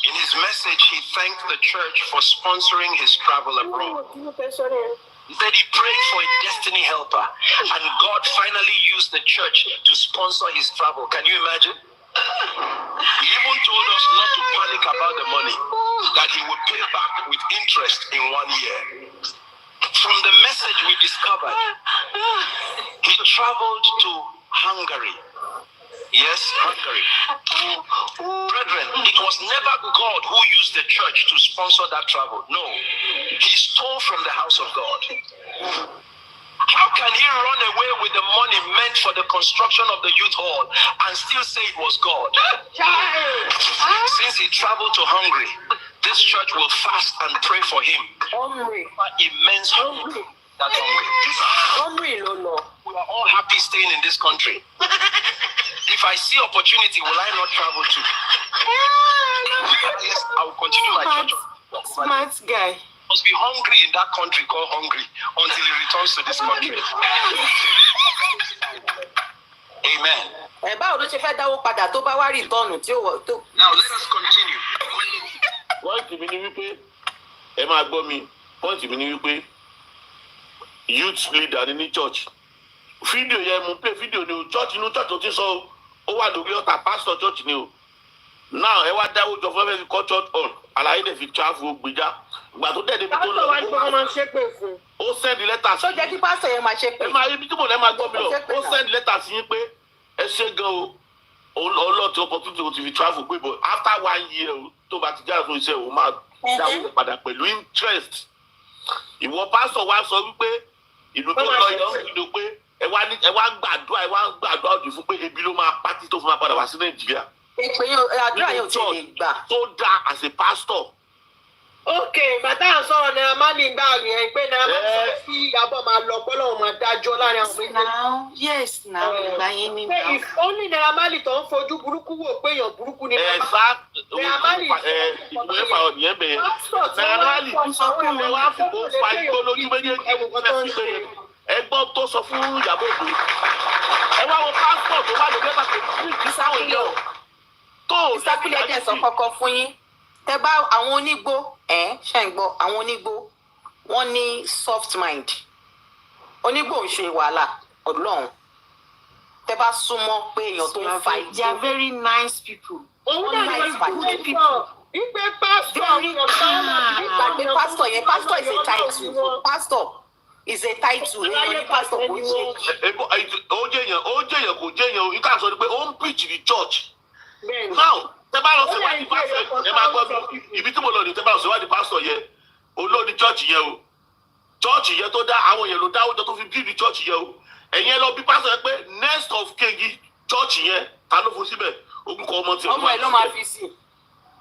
In his message, he thanked the church for sponsoring his travel abroad. He said he prayed for a destiny helper, and God finally used the church to sponsor his travel. Can you imagine? He even told us not to panic about the money, that he would pay back with interest in 1 year. From the message we discovered, he traveled to Hungary. Yes, Hungary. Brethren, it was never God who used the church to sponsor that travel. No, he stole from the house of God. How can he run away with the money meant for the construction of the youth hall and still say it was God? Since he traveled to Hungary, this church will fast and pray for him. Immense hunger. That hungry. We are all happy staying in this country. If I see opportunity, will I not travel to? Yes, I will continue my church. Smart guy. Must be hungry in that country called Hungary until he returns to this country. Amen. Báwo ló ṣe fẹ́ dáwó padà tó bá wá rí ìtọ́nù tí ó wọ̀ tó? Now let us continue. Pọ́ǹtì mi ni wípé ẹ máa gbọ́ mi. Pọ́ǹtì mi ni wípé youth leader ní church. Fídíò yẹn mo play fídíò ni o church inú church tó ti sọ ó wà lórí ọ̀tà pastor church ni o. Now ẹ wá dáwó jọ fún ẹ fi kọ́ church on. Àlàyé dẹ̀ fi travel gbèjà. Ìgbà tó tẹ̀lé ibi tó lọ. Pásítọ̀ wa ní kí wọ́n máa ń ṣépè fún. Ó send letter sí. Ṣó jẹ́ kí pásítọ̀ yẹn máa ṣépè? Ẹ máa ibi tí mo lẹ́ máa gbọ́ mi lọ. Ó send letter sí yín pé ẹ ṣe gan o. Ọlọ́ọ̀tì opportunity o ti fi travel gbé bọ̀ after 1 year tó bá ti jáde fún iṣẹ́ o máa dáwọ́ padà pẹ̀lú interest. Ìwọ pásítọ̀ wa sọ wípé ìlú tó lọ yọ ń dìde pé ẹ wá gbàdúrà òdì fún pé ebi ló máa pátí tó fi máa padà wá sí Nàìjíríà. Èpè yẹn àdúrà yóò ti lè gbà. Tó dá as a pastor. Ok, bàtà sọ̀rọ̀ Naira Marley gbà yẹn pé Naira Marley sọ kí Iyabo máa lọ gbọ́dọ̀ máa dájọ́ láàrin àwọn méjèèjì. Yes, now ìgbà yẹn ni now. Ó ní Naira Marley tó ń fojú burúkú wò pé èèyàn burúkú ni. Naira Marley ìwé fàwọn nìyẹn bẹ̀yẹn. Naira Marley sọ pé ẹ wá fò fa igbó lójú méjèèjì ẹgbọ́n tó sọ fún Iyabo Ògbó. Ẹ wá wo pásítọ̀ tó wà lórí ẹ̀ka pẹ̀lú ìsáwọn ilé ọ̀. Tó ìsákúlẹ̀ dẹ̀ sọ kọ́kọ́ fún yín. Tẹ bá àwọn onígbó ṣe ń gbọ́ àwọn onígbó wọ́n ní soft mind. Onígbó ń ṣe wàhálà Ọlọ́run. Tẹ bá súnmọ́ pé èèyàn tó ń fa ìjọ. They are very nice people. Òun náà ní good people. Ìgbé pásítọ̀ ìgbàgbé pásítọ̀ yẹn pásítọ̀ is a title. Pásítọ̀ is a title. Èèyàn ní pásítọ̀ kò ṣe. Ó jẹ́yàn kò jẹ́yàn o. Ìkà sọ ni pé ó ń preach the church. Now tẹ bá lọ síwájú pásítọ̀ ẹ máa gbọ́ mi ibi tí mo lọ ní tẹ bá lọ síwájú pásítọ̀ yẹn olóòní church yẹn o church yẹn tó dá àwọn èèyàn ló dáwọ́ jọ tó fi build church yẹn o ẹ̀yin ẹ lọ bí pásítọ̀ yẹn pé next of kegi church yẹn ta ló fún síbẹ̀ orúkọ ọmọ tí ọmọ ẹ ló máa fi sí.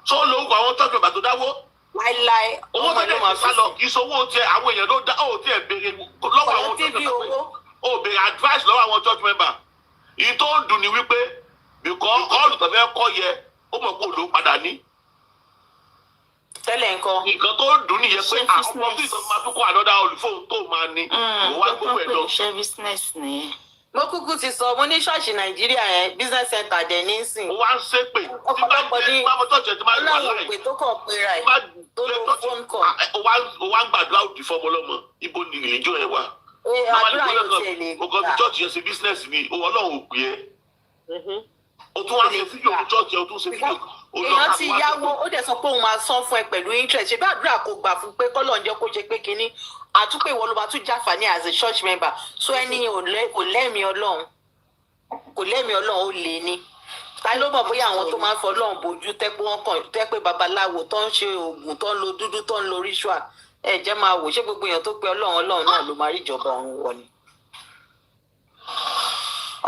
so lórúkọ àwọn church member tó dáwó. láíláí owó tó dẹ̀ ti sá lọ kì í sọ owó tiẹ̀ àwọn èèyàn ló dá ó tiẹ̀ béèrè lọ́wọ́ àwọn church member ó béèrè advice lọ́wọ́ àwọn church member èyí tó ń dùn ní wípé because all tó fẹ́ kọ́ yẹ ó mọ̀ pé òun padà ní. tẹ́lẹ̀ nǹkan. nǹkan tó ń dùn nìyẹn pé àwọn ọmọ bí ìtọ́jú máa tún kọ́ àdọ́dá olùfóun tó máa ní òun wá gbogbo ẹ̀ lọ. ṣe business nìyẹn. mo kúkú ti sọ mo ní ṣọ́ọ̀ṣì nàìjíríà yẹn business center dẹ̀ ní sìn. ó wá ń ṣépè tí bá jẹ́ máa tọ́jú ẹ̀ tí máa ń wà láì. pé tó kàn pera ẹ̀ tó lo phone call. ó wá ń gbàdúrà òdì fọmọ lọ́mọ ibo ni ìrìnjọ ẹ̀ wà. àdúrà yóò tiẹ̀ lè gbà. ọkọ tí church yẹn ṣe business ni owó ọlọ́run ò pè é. o tún wá ṣe fídíò ní church yẹn o tún ṣe fídíò. èèyàn ti yáwó ó dẹ̀ sọ pé òun máa san fún ẹ pẹ̀lú interest ṣe bí àdúrà kò gbà fún pé kọ́lọ̀ ń jẹ́ kó ṣe pé kínní àtúpè ìwọ ló bá tún jáfàní as a church member so ẹni kò lẹ́mìí ọlọ́run ó lè ní ta ló mọ̀ bóyá àwọn tó máa ń fọ ọlọ́run bójú tẹ́ pé babaláwo tó ń ṣe oògùn tó ń lo dúdú tó ń lo ritual ẹ jẹ́ máa wò ṣé gbogbo èèyàn tó pe ọlọ́run náà ló máa rí ìjọba ọ̀run wọ ni.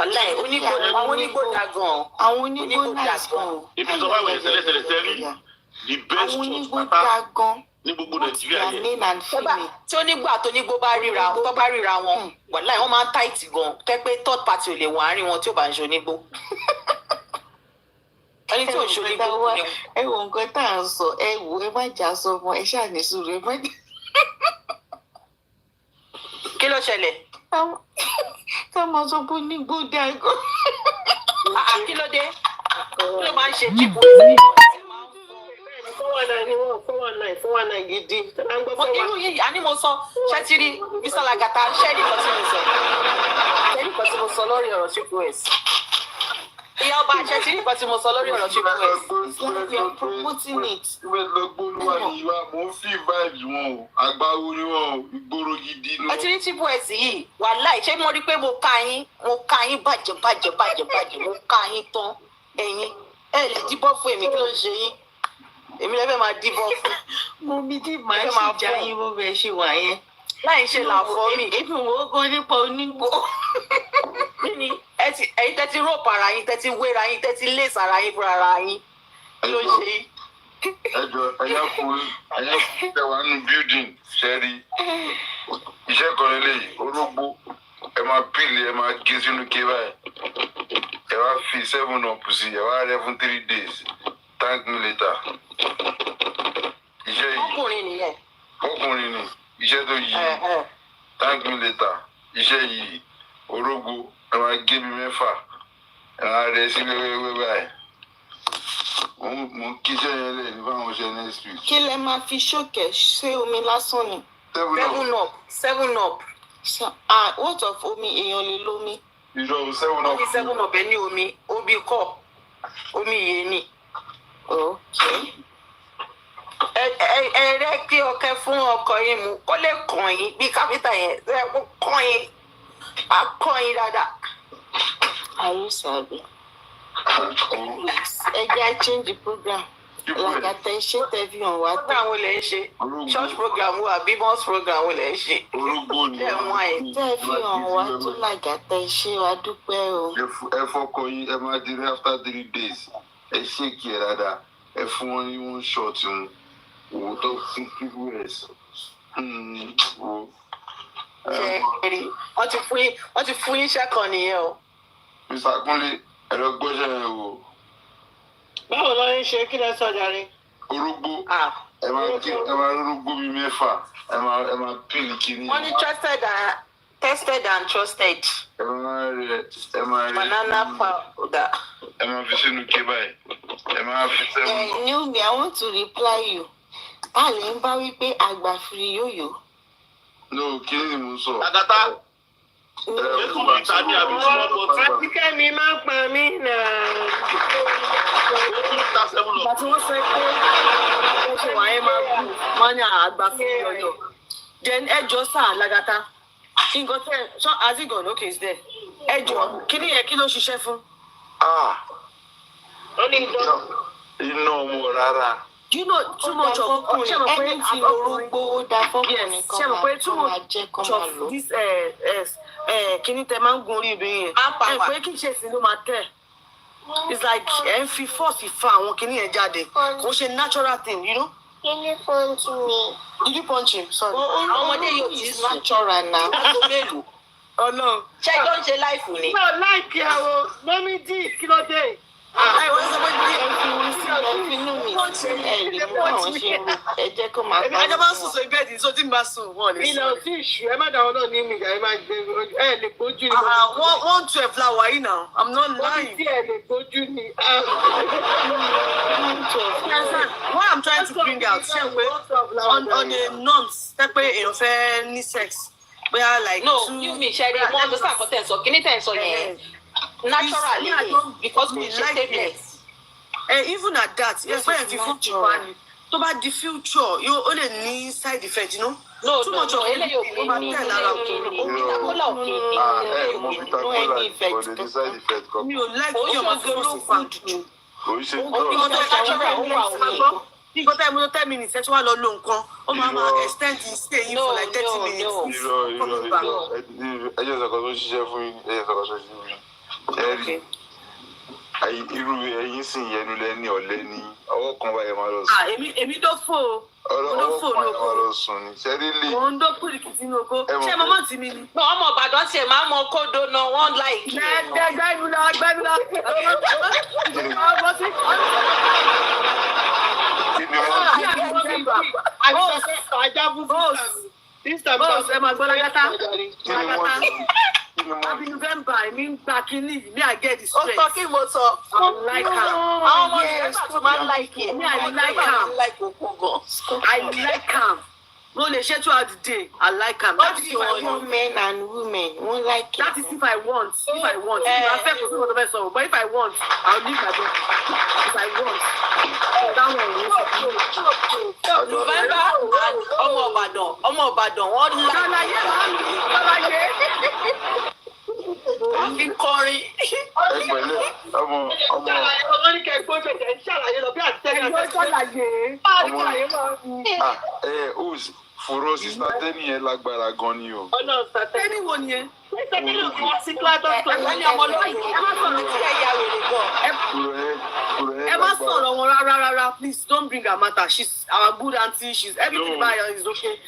ọ̀láì àwọn onígbò dà gan-an àwọn onígbò dà gan-an. ibi tó bá wẹ̀ tẹ́lẹ̀tẹ́lẹ̀ tẹ́lẹ̀ the best church pátá ní gbogbo nàìjíríà yẹn. tí onígbà tó nígbó bá ríra wọn wàláì wọn máa ń táìtì gan tẹ́ pé third party ò lè wọ àárín wọn tí ò bá ń ṣe onígbó. ẹni tí ò ń ṣe onígbó ni. ẹ wo nǹkan tá à ń sọ ẹ wò ẹ má jà sọ ọmọ ẹ ṣáà ní sùúrù ẹ má jà. kí ló ṣẹlẹ̀. ká máa sọ pé onígbó dàgọ́. kí ló dé kí ló máa ń ṣe jíìpù. 419 gidi. irú yìí àní mo sọ ṣẹ́tìrì Mr. Lagata ṣẹ́ẹ̀dì kan tí mo sọ lórí ọ̀rọ̀ CPOS. ìyá ọba ṣẹ́tìrì kan tí mo sọ lórí ọ̀rọ̀ CPOS. promoting it. olúwa ni ìwà mò ń fi vibe wọn o àgbáwo ni wọn o ìgboro gidi ni. ẹ ti rí CPOS yìí wàláì ṣé mo rí pé mo ká yín bàjẹ́ mo ká yín tán ẹ̀yin ẹ lè díbọ́ fún èmi kí ló ń ṣe yín èmi lẹ́fẹ̀ẹ́ máa díbọ́ fún. mo mi dì máa ṣe já yín bó bẹ ṣe wà yẹn. láì ṣe làfọ́ mi. èmi wo gan nípa onígbò. ẹ̀yin tẹ́tí rope ara yín tẹ́tí wéra yín tẹ́tí lace ara yín fúnra ara yín kí ló ń ṣe yín. ẹjọ ẹyàkùnrin tẹwàá nù building ṣẹrí iṣẹ́ kan lélẹyìí orógbó ẹ máa píìlì ẹ máa gé sínú ké báyìí ẹ wá fi 7 up sí ẹ wá rẹ fún 3 days thank me later. iṣẹ́ yìí ọkùnrin ni iṣẹ́ tó yí thank me later iṣẹ́ yìí orógbó ẹ máa gé mi 6 ẹ máa rẹ sí wẹ́wẹ́wẹ́ báyìí. mo kí iṣẹ́ yẹn lẹ̀ ní báwọn ṣe next week. kí lẹ máa fi ṣókè ṣé omi lásán ni. 7 up. what of omi èèyàn lè lómi. ìjọ 7 up. 7 up ẹ ní omi kọ́ omi yé ni. ẹ rẹ kí ọkẹ fún ọkọ yín mu kó lè kàn yín bí kápítà yẹn ẹ kó kàn yín á kàn yín dáadáa. ayé sàbẹ ẹ jẹ́ change the program Lagata iṣẹ́ tẹ̀bí hàn wá. program wo lẹ ń ṣe church program wo àbí mosque program wo lẹ ń ṣe. orúgbó ni tẹ́ fi hàn wá tó Lagata iṣẹ́ wa dúpẹ́ o. ẹ fọkọ yín ẹ máa di after 3 days ẹ ṣèkì ẹ dáadáa ẹ fún wọn ní 1 shot wọn òwò tó fún POS. wọ́n ti fún yín iṣẹ́ kan nìyẹn o. Mr. Kunle ẹ lọ gbọ́sẹ̀ yẹn o. báwo ló ń ṣe kí lẹ sọ jàre. orógbó ẹ máa orógbó bíi 6 ẹ máa píìlì kìíní. wọ́n ní tested and trusted. ẹ máa rẹ banana powder. ẹ máa fi sínú ké báyìí ẹ máa fi 7. Newbie, I want to reply you. a lè ń bá wípé àgbàfiri yóò yó. no kí ni mo sọ. Lagata ètò ìta ní àbí small bottle. àtikẹ́mi máa ń pa mí náà. ìgbà tí wọ́n sọ pé ó ṣe wà ẹ́ máa gùn wọ́n ní àgbàfiri yọ̀yọ̀. then ẹjọ́ sáà Lagata nǹkan tẹ́ ṣọ́ azigan lókè is there ẹjọ́ kí ni yẹn kí ló ṣiṣẹ́ fún. iná ọmọ rárá Do you know too much of anything orógbó ó da fọkùnrin kan máa jẹ́ kó máa lò. This kíní tẹ máa ń gun orí ibìrin yẹn pé kí n ṣe sí ló máa tẹ̀. It's like ẹ ń fi force fa àwọn kíní yẹn jáde kò ṣe natural thing, you know. Can you punch me? Did you punch him? Sorry. Àwọn ọmọdé yóò ti sùn. Natural now. Ago mélòó? Ọlọ́run. Ṣé kí ló ń ṣe láìfù ni? No, láìpẹ́ àwọn mọ́mí dì kí ló dé? Wọ́n sọ pé bí ẹ̀fínú mi lè mú àwọn ṣe ń ẹ jẹ́ kó máa pa. Ajá máa ń sùn sórí bẹ́ẹ̀dì tó tí ń bá sùn wọ́n lè sùn. Ilẹ̀ ò tí ì ṣù ẹ má dáwọn náà ní ìmìgà ẹ máa gbé ẹ lè gbójú ni. 112 la wà yìí náà, I'm not lying. Ó ní tí ẹ lè gbójú ni. 112. What I'm trying to bring out ṣe pé on a norms tẹ́ pé èèyàn fẹ́ ní sex bóyá like. No, you mean ṣẹ́rí mo understand for ten sọ kíní ten sọ yẹn. Naturally, because we should take less. Even at that, yes, when you future, to buy the future, you only need side effect, you know. No, too much of any effect. You like your you got time with 10 minutes. That's why I don't know. Extend the stay for like 30 minutes. I just got to share for you. Irú ẹyin sì yẹnu lẹ́ni ọ̀lẹ́ ní ọwọ́ kan báyìí máa lọ sùn. Èmi tó fò ó. Ọwọ́ kan báyìí máa lọ sùn ni. Sẹ́rílì. Mo ń dó pìrìkìtì ní oko. Ṣé màmá tì mí ni? Ọmọ Ìbàdàn tiẹ̀ máa ń mọ kódó náà wọ́n láì kí. Gbẹ́nu lọ. Boss, ẹ máa gbọ́ lágátá. Happy November, I mean back in me, I get the stress. Talking about I like her. I like it. Me, I like her. I like her. No, they share throughout the day. I like her. What do you want? Men and women won't like it. That is if I want. If I want. I affect what the best of. But if I want, I'll leave my bed. If I want. That one. November and Ọmọ Ìbàdàn, wọ́n láyé. Nkọrin. Ẹgbẹ̀lẹ́ ọmọ. Oníkẹ́ gbọ́dọ̀ jẹ́ ṣàlàyé lọ bí àtẹ́lẹ̀ ṣàlàyé. Fúró sísá tẹ́ni yẹn lágbára gan ni o. Tẹ́ni wo ni ẹ? Ẹ má sọ̀rọ̀ wọn rárá. Please don't bring her matter. She's our good auntie. She's everything about her is okay.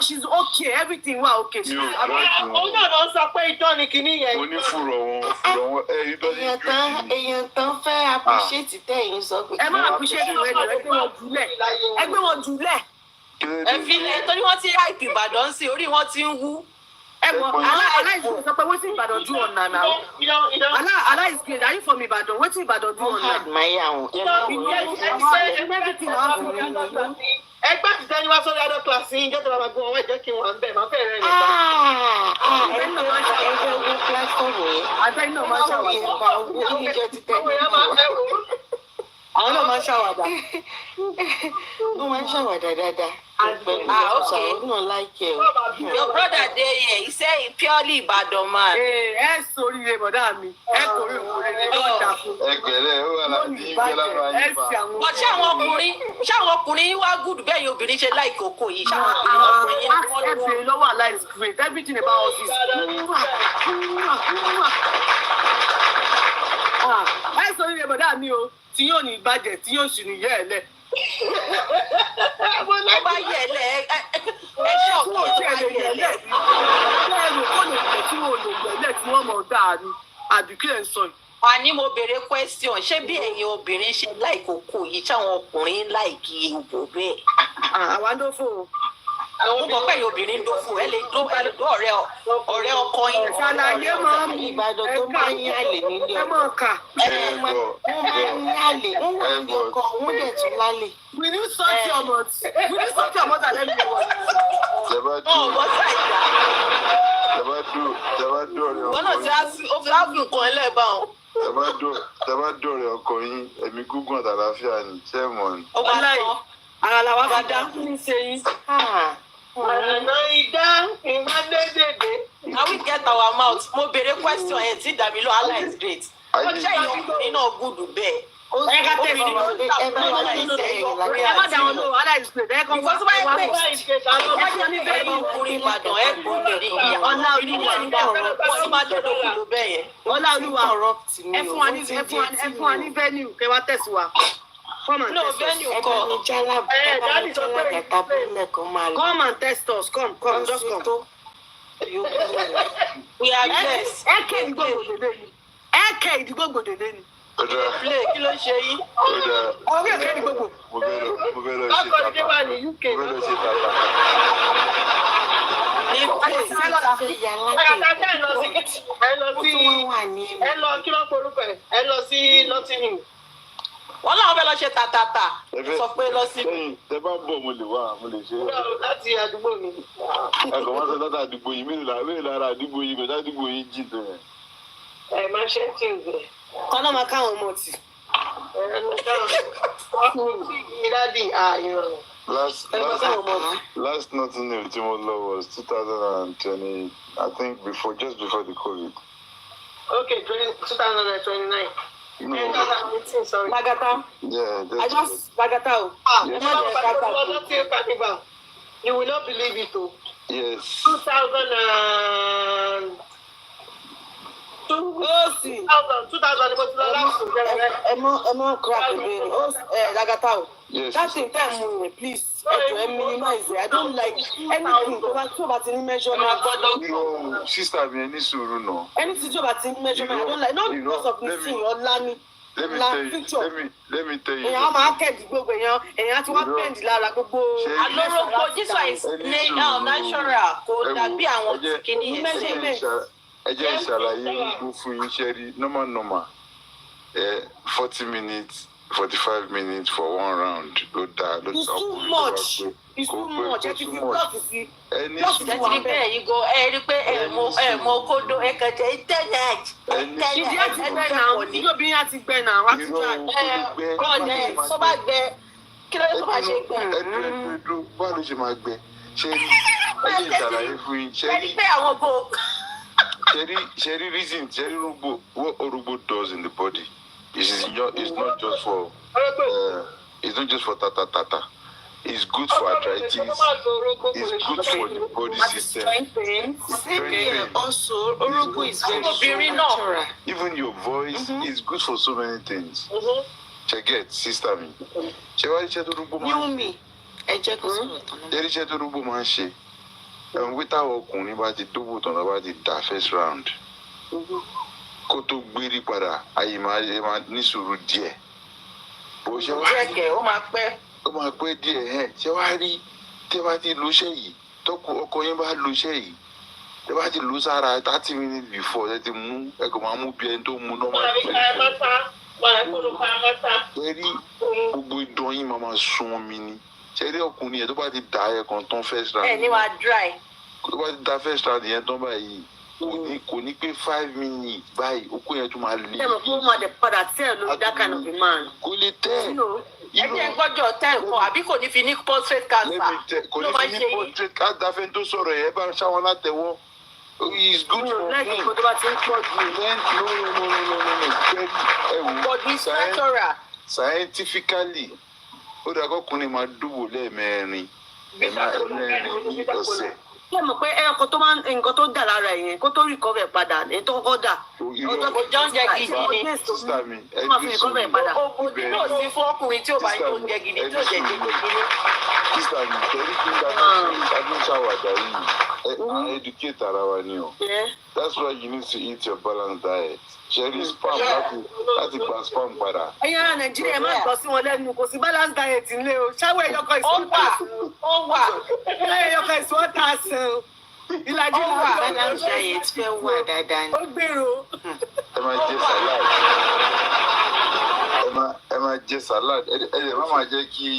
She's okay. Everything was okay. Èèyàn tán fẹ́ appreciate tẹ̀yìn sọ pé. Ẹ má appreciate ẹgbẹ́ wọn jùlẹ̀. Ẹ̀fílẹ̀ torí wọ́n ti ráìpì Ìbàdàn sí orí wọn ti ń wú. Ẹ̀gbọ́n aláìsí sọ pé wọ́n ti Ìbàdàn ju ọ̀nà náà. Aláìsí are you from Ìbàdàn? Wọ́n ti Ìbàdàn ju ọ̀nà. Ẹgbẹ́ ti tẹ́ni wá sórí adult class yín jẹ́ tó bá máa gbọ́ wọn ẹ̀jẹ̀ kí wọ́n ń bẹ̀ máa fẹ́ rẹ̀ nípa. Àbẹ́ni náà máa ń ṣàwádà. Àbẹ́ni náà máa ń ṣàwádà. Àwọn náà máa ń ṣàwádà. Wọ́n máa ń ṣàwádà dáadáa. Okay. Your brother there, he said he purely Ìbàdàn man. Ẹ sórí rẹ̀ bọ̀dá mi. Ẹ kórè òwúrẹ́ ní ọ̀dà fún. Ẹgbẹ̀rẹ̀ ó wà láti ìgbẹ́ lára yín pa. Ṣé àwọn ọkùnrin yín wá gùdù bẹ́ẹ̀ yóò obìnrin ṣe láì kókó yìí? Ṣé àwọn ọkùnrin yín wọ́n lọ́wọ́? Everything lọ́wọ́ Allah is great. Everything about us is ẹ sórí rẹ̀ bọ̀dá mi o. Tí yóò ní ìbàjẹ́, tí yóò sì ní yẹ́ ẹ̀ lẹ̀. Ó bá yẹ̀ lẹ̀ ẹ ṣọ́ọ̀kì ó bá yẹ̀ lẹ̀. Bẹ́ẹ̀ni kò lè jẹ́ tí wọ́n lè yẹ̀ lẹ̀ tí wọ́n mọ̀ dáa ni. Àbíkí ẹ̀ ń sọ yìí. Àní mo béèrè question ṣé bí ẹ̀yin obìnrin ṣe láì kókó yìí táwọn ọkùnrin láì kí ìbò bẹ́ẹ̀. Àwa ń dófò. Mo mọ̀ pé ẹ̀yin obìnrin ń dófò ẹ lè dó ọ̀rẹ́ ọkọ yín. Ṣàlàyé máa ń Ìbàdàn tó máa ń yálè nílé ẹ máa kà. Wọ́n máa ń yálè, wọ́n máa ń yọkọ̀, wọ́n dẹ̀ tún lálè. We need something about that everyone. Wọ́n náà ti ó fi áàbù kan ẹlẹ́bàá. Tẹ́bá dọ̀rẹ̀ ọkọ yín, ẹ̀mí gúngùn àtàlàáfíà ni, sẹ́mọ̀ ni. Ó bá tán. Ara la wá fi dá ní ṣe yín. Ọ̀nà ìdá ìmọ̀dédédé. Now we get our mouth. Mo béèrè question ẹ̀ tí Dàmílò Allah is great. ọjọ́ ìyọkùnrin náà gùdù bẹ́ẹ̀. Ẹ ká tẹ̀sí ẹ bá wà ní ìsẹ̀yìn lábẹ́ àti. Ẹ má dà wọn lò wàhálà ìsìnkú ẹ kàn wá sí wáyé pé ọjọ́ ní bẹ́ẹ̀ ni ọkùnrin Ìbàdàn ẹ gbọ́dọ̀ ọ̀nà olúwa ọ̀rọ̀ má dọ̀dọ̀ kù ló bẹ́ẹ̀ yẹn. Ọlá olúwa ẹ fún wa ní venue kẹ wá tẹ̀sí wa. Come and test us. Come and test us. Come, just come. We are blessed. Eke ìdìgbògbò dèdè ni. Play kí ló ṣe yín? Ọ̀rẹ́ eke ìdìgbògbò. Mo fẹ́ lọ ṣe tata. Ọkọ̀ ìdílé wà ní UK. Mo fẹ́ lọ ṣe tata. Ní place tí a fẹ́ yà láti. Ẹ lọ kí ló porúkọ ẹ̀? Ẹ lọ sí Nottingham. Wọ́n láwọn fẹ́ lọ ṣe tàtàtà. Sọ pé lọ sí. Tẹ bá bọ̀ mo lè wá mo lè ṣe. Láti àdúgbò mi. Ẹ̀kọ́ máa ń sọ láti àdúgbò yìí mélòó lára àdúgbò yìí kò sádùúgbò yìí jì tó yẹn. Ẹ máa ṣe tí ń gbẹ. Kọ́nà máa káwọn ọmọ tì. Last nothing new tí mo lọ was 2020, I think just before the COVID. Okay, 2029. No. 2018, sorry. Bagata. Yeah, I just Bagata. You will not believe it, though. Yes. 2000 Yes. That thing, please, minimize it. I don't like anything about any measurement. No, sister, me any suru no. Anything about any measurement, I don't like. Not because of this thing or Lani. Let me tell you. Èèyàn máa kẹ́ẹ̀dì gbogbo èèyàn tí wọ́n pẹ́ǹdì lára gbogbo. Àlọ́rọ̀kọ this one is natural kò dàbí àwọn kìíní measurement. Ẹ jẹ́ ìṣàlàyé gbogbo fún yín ṣe rí normal 40 minutes 45 minutes for one round ló dá ló It's too much. It's too much. Ẹ ti fi blọọkì sí. Blọọkì tí wọ́n bẹ̀rẹ̀ yìí go ẹ rí pé ẹ mọ kódó ẹ kàn jẹ́ internet. Ìdí àti gbẹ náà ìdí obìnrin àti gbẹ náà wá ti jà. Kọ́ọ̀dẹ̀ tó bá gbẹ kí ló dé tó bá ṣe gbẹ. Ẹdúró báwo ló ṣe máa gbẹ ṣe rí ẹ jẹ́ ìṣàlàyé fún yín ṣe rí. Ẹ rí pé àwọn go. Sherry reason, Sherry Rubo, what Orubo does in the body it's not just for tata. It's good for arthritis. It's good for the body system. Also, Orubo is very natural. Even your voice is good for so many things. Check it, sister me. Ṣé wá iṣẹ́ tó Orubo máa ń ṣe? Yumi, ẹ jẹ́ kó sọ̀rọ̀ tán náà. Iṣẹ́ tó Orubo máa ń ṣe. Wíta ọkùnrin bá ti dóbò tán bá ti dà first round kó tó gbérí padà ayé máa ní sùúrù díẹ̀ bó ṣe wá rí ó máa pẹ́ díẹ̀ ṣé wá rí tí bá ti lo iṣẹ́ yìí ọkọ yín bá lo iṣẹ́ yìí tí bá ti lo sára 30 minutes before ẹ ti mú ẹgbẹ́ máa mú bí ẹni tó mú normal ẹ rí gbogbo ìdán yín máa sun omi ni ṣe rí ọkùnrin yẹn tó bá ti dà ẹ kan tán first round ẹ ní wàá dry. tó bá ti dà first round yẹn tán báyìí kò ní pé 5 minutes báyìí okó yẹn tún máa lé. ẹ mọ̀ pé ó máa dẹ̀ padà tẹ̀ lórí that kind of a man. kò lè tẹ̀. ẹ jẹ́ gbọ́dọ̀ tẹ̀ nǹkan àbí kò ní fi ní prostate cancer. kò ní fi ní prostate cancer dáfẹ́ tó sọ̀rọ̀ yẹn bá ṣáwọn látẹ̀wọ́. It's good for lẹ́yìn ìgbọ́dọ̀ bá ti ń pọ̀ jù. No. But it's natural. Scientifically ó dà kọkùnrin máa dúró lẹ́ẹ̀mẹrin ní ọ̀sẹ̀. Ṣé mọ̀ pé nǹkan tó dà lára yẹn kó tó recover padà ní tó kọ́kọ́ dà. Ọjọ́ oúnjẹ gidi ni ó máa fi recover padà. Òbòdì náà sí fún ọkùnrin tí ò bá yẹ oúnjẹ gidi tí ò jẹ gidi. Sísá mi torí kí n dájú ṣàwàdà yìí I educate ara wa ni o. That's why you need to eat your balanced diet. Ṣẹ́rí spam láti gba spam padà. Ẹ̀yin ará Nàìjíríà máa ń gbọ́ sí wọn lẹ́nu kò sí balanced diet nílé o. Ṣáwó ẹ̀yọkọ̀ ìṣòwò ó wà. Ẹ̀yọkọ̀ ìṣòwò tá a sàn o. Ìlàjì ló wà. Balanced diet fẹ́ wà dáadáa ni. Ó gbèrò. Ẹ máa jẹ salad. Ẹ máa jẹ salad. Ẹ má máa jẹ́ kí.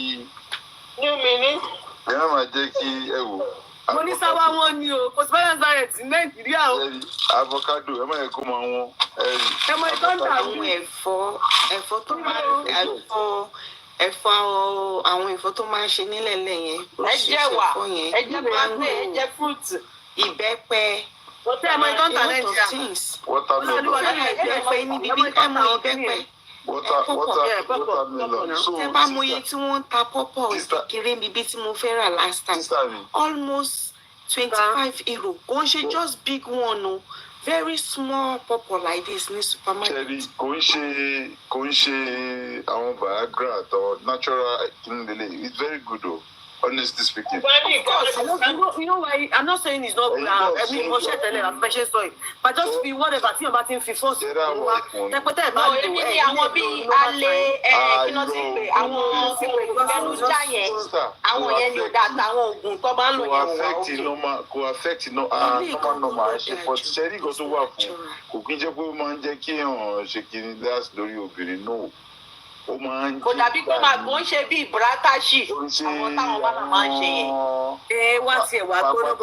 Ẹ má máa jẹ́ kí ẹ wò. Mo ní sáwá wọn ni o, kò sí balanced diet ní Nàìjíríà o. Avocado, ẹ má yẹ kó máa wọ́n. Ẹ mọ ìtọ́ ń tà wọ́n. Ẹ̀fọ́ tó máa àwọn ẹ̀fọ́ tó máa ń ṣe nílẹ̀ yẹn. Ẹ jẹ́ wà, ẹ jẹ́ máa gbé, ẹ jẹ́ fruit. Ìbẹ́pẹ, What am I done things? Watermelon. So, tẹ bá mọ iye tí wọ́n ń ta pọ́pọ̀ kékeré bíbí tí mo fẹ́ rà last time almost 25 euro kò ń ṣe just big one o very small pọ́pọ̀ like this ní supermarket. kò ń ṣe àwọn Viagra àtàwọn natural it's very good o. Honestly speaking. Of course, you know why? I'm not saying it's not good. I mean, special soil, but just be whatever. See about him first. No, èmi ni àwọn bíi alẹ́ iná ti pè àwọn èròjà yẹn àwọn yẹn ni ọ̀dà àtàwọn oògùn tó bá ń lò yẹn. Kò affect normal ṣe but ṣẹ́rí nǹkan tó wà fún kò kí n jẹ́ pé ó máa ń jẹ́ kí èèyàn ṣe kiri láti lórí obìnrin náà. Kò dàbí pé máa kò ń ṣe bíi bratashi àwọn táwọn bá máa ń ṣe yẹn. Wá tiẹ̀ wá gbọ́dọ̀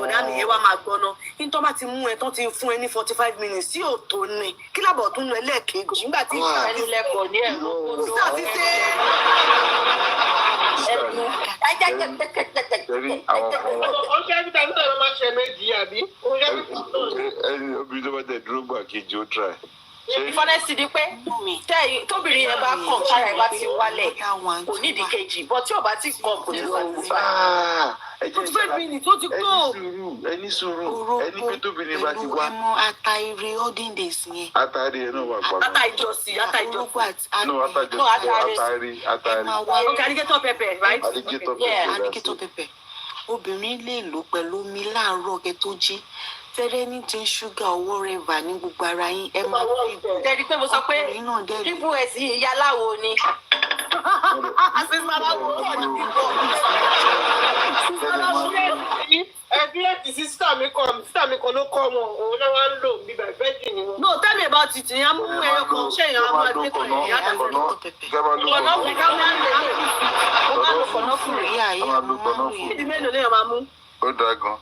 bọ̀dá mi wá máa gbọ́ná kí n tó bá ti mú ẹ tán ti fún ẹ ní 45 minutes sí òtò ni kí lábọ̀ tún nu ẹlẹ́ẹ̀kejì nígbà tí ìṣẹ́ ẹni lẹ́kọ̀ọ́ ní ẹ̀rọ obìnrin tó bá tẹ̀ dúró gbà kejì ó try. ìfọ́nẹ́sì ni pé tóbìnrin yẹn bá kàn kára ẹ̀ bá ti wálẹ̀ kò nídìí kejì bọ́ tí ò bá ti kàn kò ní wà. 45 minutes ó ti kó. Ẹni sùúrù ẹni pé tóbìnrin bá ti wá. ẹmọ atayire olden days yẹn. Atari yẹn náà wà pa. Atayijọsi. No, atari. Okay, alligator pepper, right? Alligator pepper. Obìnrin lè lò pẹ̀lú omi láàárọ̀ kẹ́ tó jí. Tẹ́lẹ̀ ní ti ṣúgà owó rẹ̀ bà ní gbogbo ara yín ẹ máa fi bọ̀. Tẹ́lẹ̀ pé mo sọ pé bíbú ẹ̀ sí ìyá aláwo ni. Ẹbí sísítà mi kan ló kọ́ wọn òun náà wá ń lò bí bẹ́ẹ̀dì ni wọn. No, tell me about it. Ìyá mú ẹyọ kan ṣé ìyá máa gbé kan ìyá kan lọ pẹpẹ. Kọ̀nọ́fù ká máa ń lè lè. Ó máa ń lo kọ̀nọ́fù rẹ̀. Ìyá ìyá mo máa ń lò yẹn. Ìdí mélòó lèèyàn máa mú? Ó dáa gan.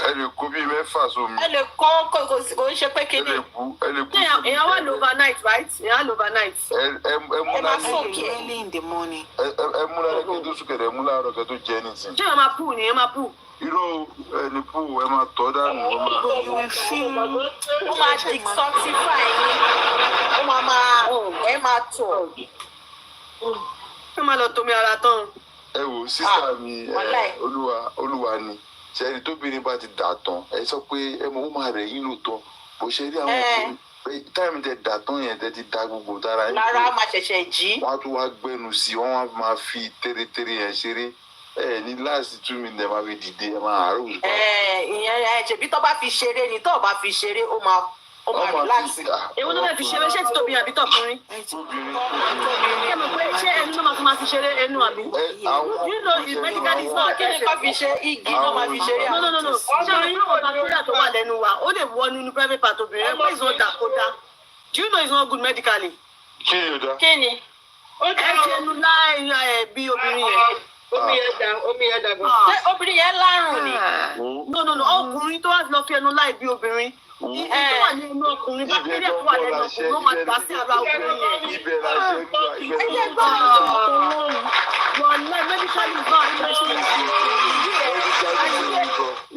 Ẹ lè kó bíi mẹ́fà sómi. Ẹ lè kó kò ń ṣe pé kíní. Ẹ lè kú. Èèyàn wà lò overnight, right? Èèyàn lò overnight. Ẹ mú Early in the morning. Ẹ mú lára kẹ́ tó sùkẹ̀rẹ̀ ẹ mú láàárọ̀ kẹ́ tó jẹ́ nìsín. Ṣé èèyàn máa pù ni? Èèyàn máa pù. Irú ẹni pù ẹ máa tọ́ dànù. Ó máa detoxify ni. Ó ẹ máa tọ̀. Ẹ máa lọ tomi ara tán. Ẹ wò sísá mi olúwa ni ṣẹ́ni tóbìnrin bá ti dà tán ẹ sọ pé ẹ mọ̀ ó máa rẹ̀ yín lóòótọ́ bó ṣe rí àwọn ọkùnrin táìmù tẹ dà tán yẹn tẹ ti da gbogbo dára yín. Lára máa ṣẹ̀ṣẹ̀ jí. Wọ́n á tún wá gbẹnu sí i wọ́n á máa fi tẹ́rẹ́tẹ́rẹ́ yẹn ṣeré ní láàsì 2 minutes ẹ máa fi dìde ẹ máa àárò. Ìyẹn ṣèbí tó bá fi ṣeré ni tó bá fi ṣeré ó máa relax. Èwo ló fẹ́ fi ṣeré ṣé ti tóbi àbí tọkùnrin? Ẹ mọ̀ pé ṣé ẹnu ló máa fi ṣeré ẹnu àbí? You know it's medically not. Kí ni ká fi ṣe igi náà máa fi ṣeré? No. Ṣé orí yóò bacteria tó wà lẹ́nu wa? Ó lè wọ nínú private part obìnrin. Ẹ pé it's not that kódà. Do you know it's not good medically? Kí ni o dá? Kí ni? Ẹ fi ẹnu láì bí obìnrin yẹn. Omi ẹ̀dà gan. Ṣé obìnrin yẹn lárùn ni? No. Ọkùnrin tó wá lọ fi ẹnu láì bí obìnrin. Ìyẹn tó wà ní inú ọkùnrin bacteria tó wà lẹ́nu ọkùnrin ló máa gbà sí ara obìnrin yẹn. Ibẹ̀ la ṣe ń gbà ibẹ̀ la ṣe ń gbà. Wọ́n lẹ́ medically bá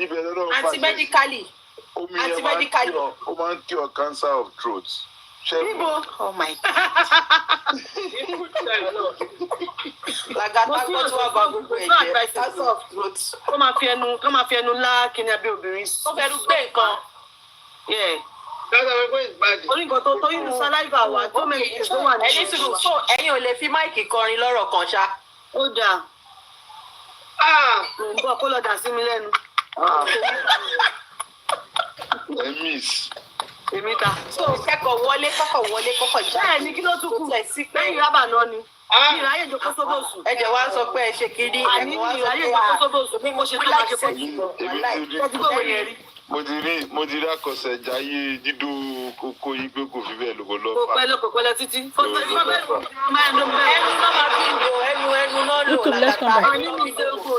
ibẹ̀ lọ́dọ̀ anti-medically. Omi yẹn ó máa ń cure cancer of throat. Níbo? Oh my God. Làgàtà tó wà bá gbogbo ẹ̀jẹ̀ cancer of throat. Kó máa fi ẹnu lá kíni abẹ́ obìnrin. Ó fẹ́ lu gbé nǹkan. Orí nǹkan tó yín saliva wà tó mẹ́rin tó wà ní. Ẹni sùúrù so ẹ̀yin ò lè fi máìkì kọrin lọ́rọ̀ kan ṣá. Ó dáa. Mo ń bọ̀ kó lọ dà sí mi lẹ́nu. Miss. Èmi ta. So kẹ́kọ̀ọ́ wọlé kọ́kọ̀ já. Bẹ́ẹ̀ ni kí ló tún kù? Lẹ́yìn rábà náà ni. Mi ìráyè jókòó sóbòsù. Ẹ̀jẹ̀ wá sọ pé ẹ ṣe kiri. Àní mi ìráyè jókòó sóbòsù bí mo ṣe tó máa ṣe pọ̀ jù. Mo ti rí àkọsẹ̀jáyé dídó kókó yín pé kò fi bẹ́ẹ̀ lóko lọ́fà. Kò pẹ́lẹ́ títí. Ẹnu náà máa fi ń lo ẹnu náà lò.